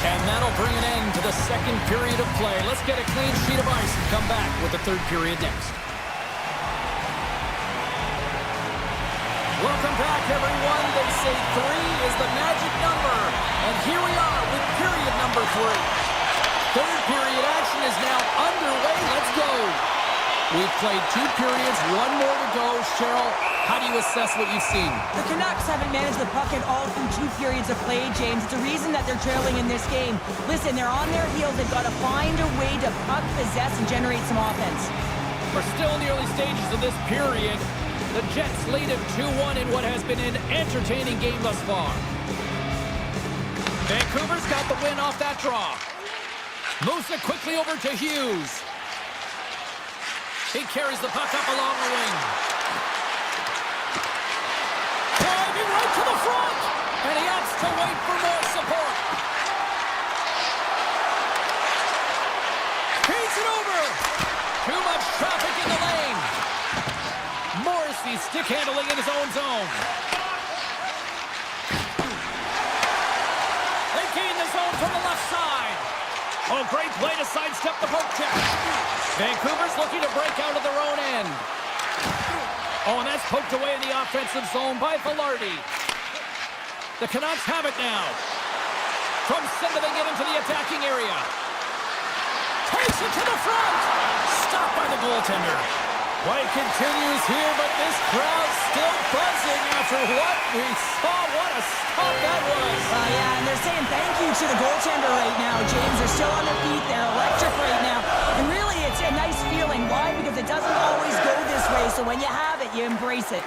[SPEAKER 1] And that'll bring an end to the second period of play. Let's get a clean sheet of ice and come back with the third period next. Welcome back, everyone. They say 3 is the magic number. And here we are with period number 3. Third period action is now underway. Let's go. We've played 2 periods, 1 more to go. Cheryl, how do you assess what you've seen?
[SPEAKER 2] The Canucks haven't managed the puck at all through 2 periods of play, James. It's a reason that they're trailing in this game. Listen, they're on their heels. They've got to find a way to puck possess and generate some offense.
[SPEAKER 1] We're still in the early stages of this period. The Jets lead it 2-1 in what has been an entertaining game thus far. Vancouver's got the win off that draw. Moves it quickly over to Hughes. He carries the puck up along the wing. Driving right to the front. And he opts to wait for more support. Feeds it over. Too much traffic in the lane. Morrissey stick handling in his own zone. They gain the zone from the left side. Oh, great play to sidestep the poke check. Vancouver's looking to break out of their own end. Oh, and that's poked away in the offensive zone by Velarde. The Canucks have it now. From center they get into the attacking area. Takes it to the front. Stopped by the goaltender. Play continues here, but this crowd's still buzzing after what we saw. What a stop that was.
[SPEAKER 2] Yeah, and they're saying thank you to the goaltender right now, James. They're still on their feet. They're electric right now. And really, it's a nice feeling. Why? Because it doesn't always go this way. So when you have it, you embrace it.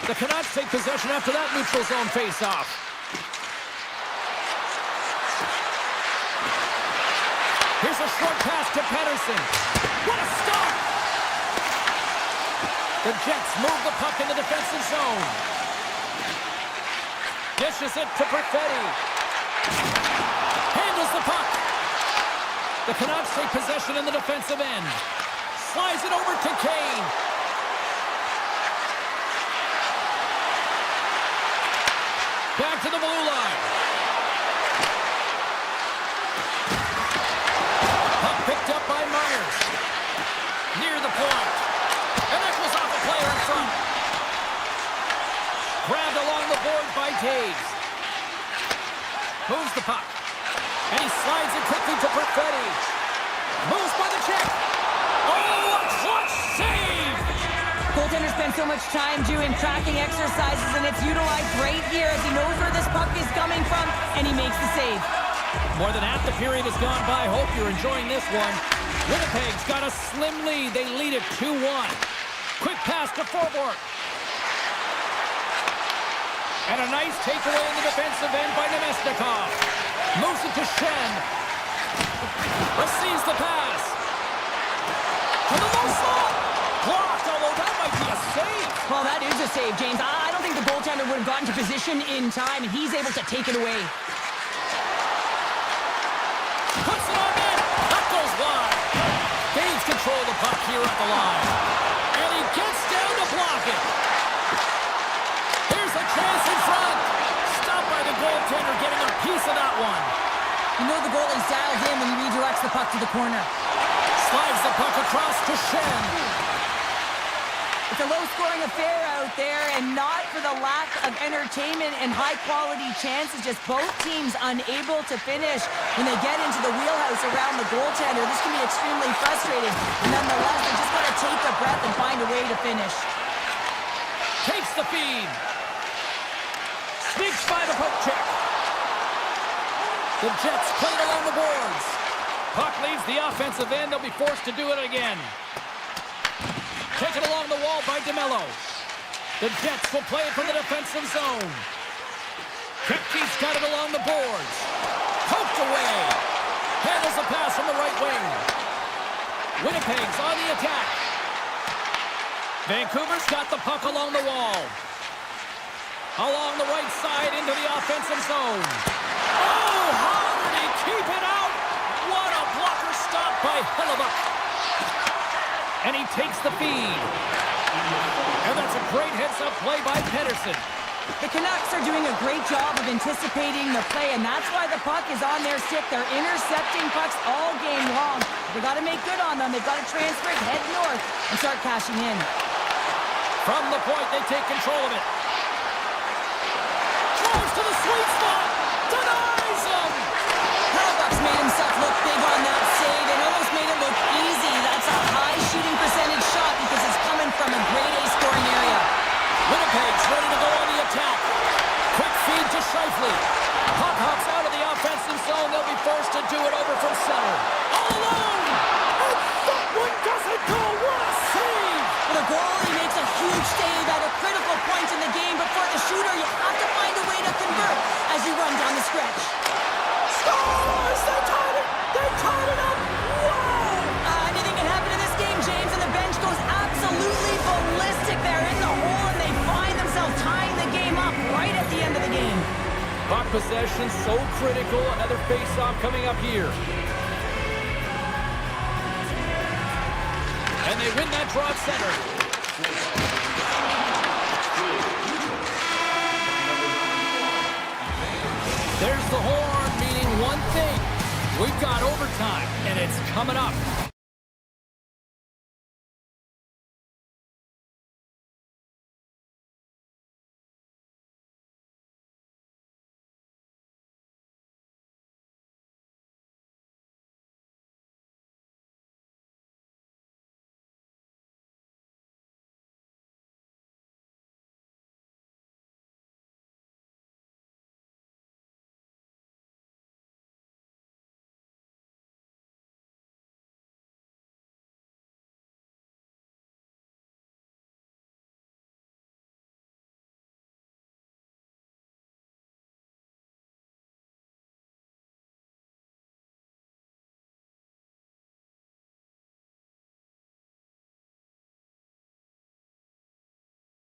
[SPEAKER 1] The Canucks take possession after that neutral zone face-off. Here's a short pass to Pedersen. What a stop! The Jets move the puck in the defensive zone. Dishes it to Perfetti. Handles the puck. The Canucks take possession in the defensive end. Slides it over to Kane. Back to the blue line. Puck picked up by Myers. Near the point. And that goes off a player in front. Grabbed along the board by Taves. Moves the puck. And he slides it quickly to Perfetti. Moves by the check. Oh, a clutch save!
[SPEAKER 2] Goaltender spends so much time doing tracking exercises, and it's utilized right here as he knows where this puck is coming from, and he makes the save.
[SPEAKER 1] More than half the period has gone by. Hope you're enjoying this one. Winnipeg's got a slim lead. They lead it 2-1. Quick pass to Forbort. And a nice takeaway in the defensive end by Nemesnikov. Moves it to Shen. Receives the pass. To the low slot. Blocked, although that might be a save.
[SPEAKER 2] Well, that is a save, James. I don't think the goaltender would have gotten to position in time, and he's able to take it away.
[SPEAKER 1] Puts it on net. A here at the line. And he gets down to block it. Here's a chance in front. Stopped by the goaltender, getting a piece of that one.
[SPEAKER 2] You know the goalie's dialed in when he redirects the puck to the corner.
[SPEAKER 1] Slides the puck across to Shen.
[SPEAKER 2] It's a low-scoring affair out there, and not for the lack of entertainment and high-quality chances. Just both teams unable to finish when they get into the wheelhouse around the goaltender. This can be extremely frustrating. Nonetheless, they just got to take a breath and find a way to finish.
[SPEAKER 1] Takes the feed. Sneaks by the poke check. The Jets played along the boards. Puck leaves the offensive end. They'll be forced to do it again. Taken along the wall by DeMello. The Jets will play it from the defensive zone. Kepke's got it along the boards. Poked away. Handles the pass from the right wing. Winnipeg's on the attack. Vancouver's got the puck along the wall. Along the right side into the offensive zone. Oh, how did he keep it out? What a blocker stop by Hellebuyck. And he takes the feed. And that's a great heads-up play by Pedersen.
[SPEAKER 2] The Canucks are doing a great job of anticipating the play, and that's why the puck is on their stick. They're intercepting pucks all game long. They got to make good on them. They've got to transfer it, head north, and start cashing in.
[SPEAKER 1] From the point, they take control of it. Throws to the sweet spot. Denies him.
[SPEAKER 2] Hellebuyck's made himself look big on that save and almost made it look easy. That's a high shooting percentage shot because it's coming from a grade A scoring area.
[SPEAKER 1] Winnipeg's ready to go on the attack. Quick feed to Scheifele. Puck hops out of the offensive zone. They'll be forced to do it over from center. All alone. And that one doesn't go. What a save.
[SPEAKER 2] The goalie makes a huge save at a critical point in the game, but for the shooter, you have to find a way to convert as you run down the stretch.
[SPEAKER 3] Scores! They tied it! They tied it up! Whoa!
[SPEAKER 2] Anything can happen in this game, James, and the bench goes absolutely ballistic. They're in the hole, and they find themselves tying the game up right at the end of the game.
[SPEAKER 1] Puck possession so critical. Another face-off coming up here. And they win that draw at center. There's the horn, meaning one thing. We've got overtime, and it's coming up.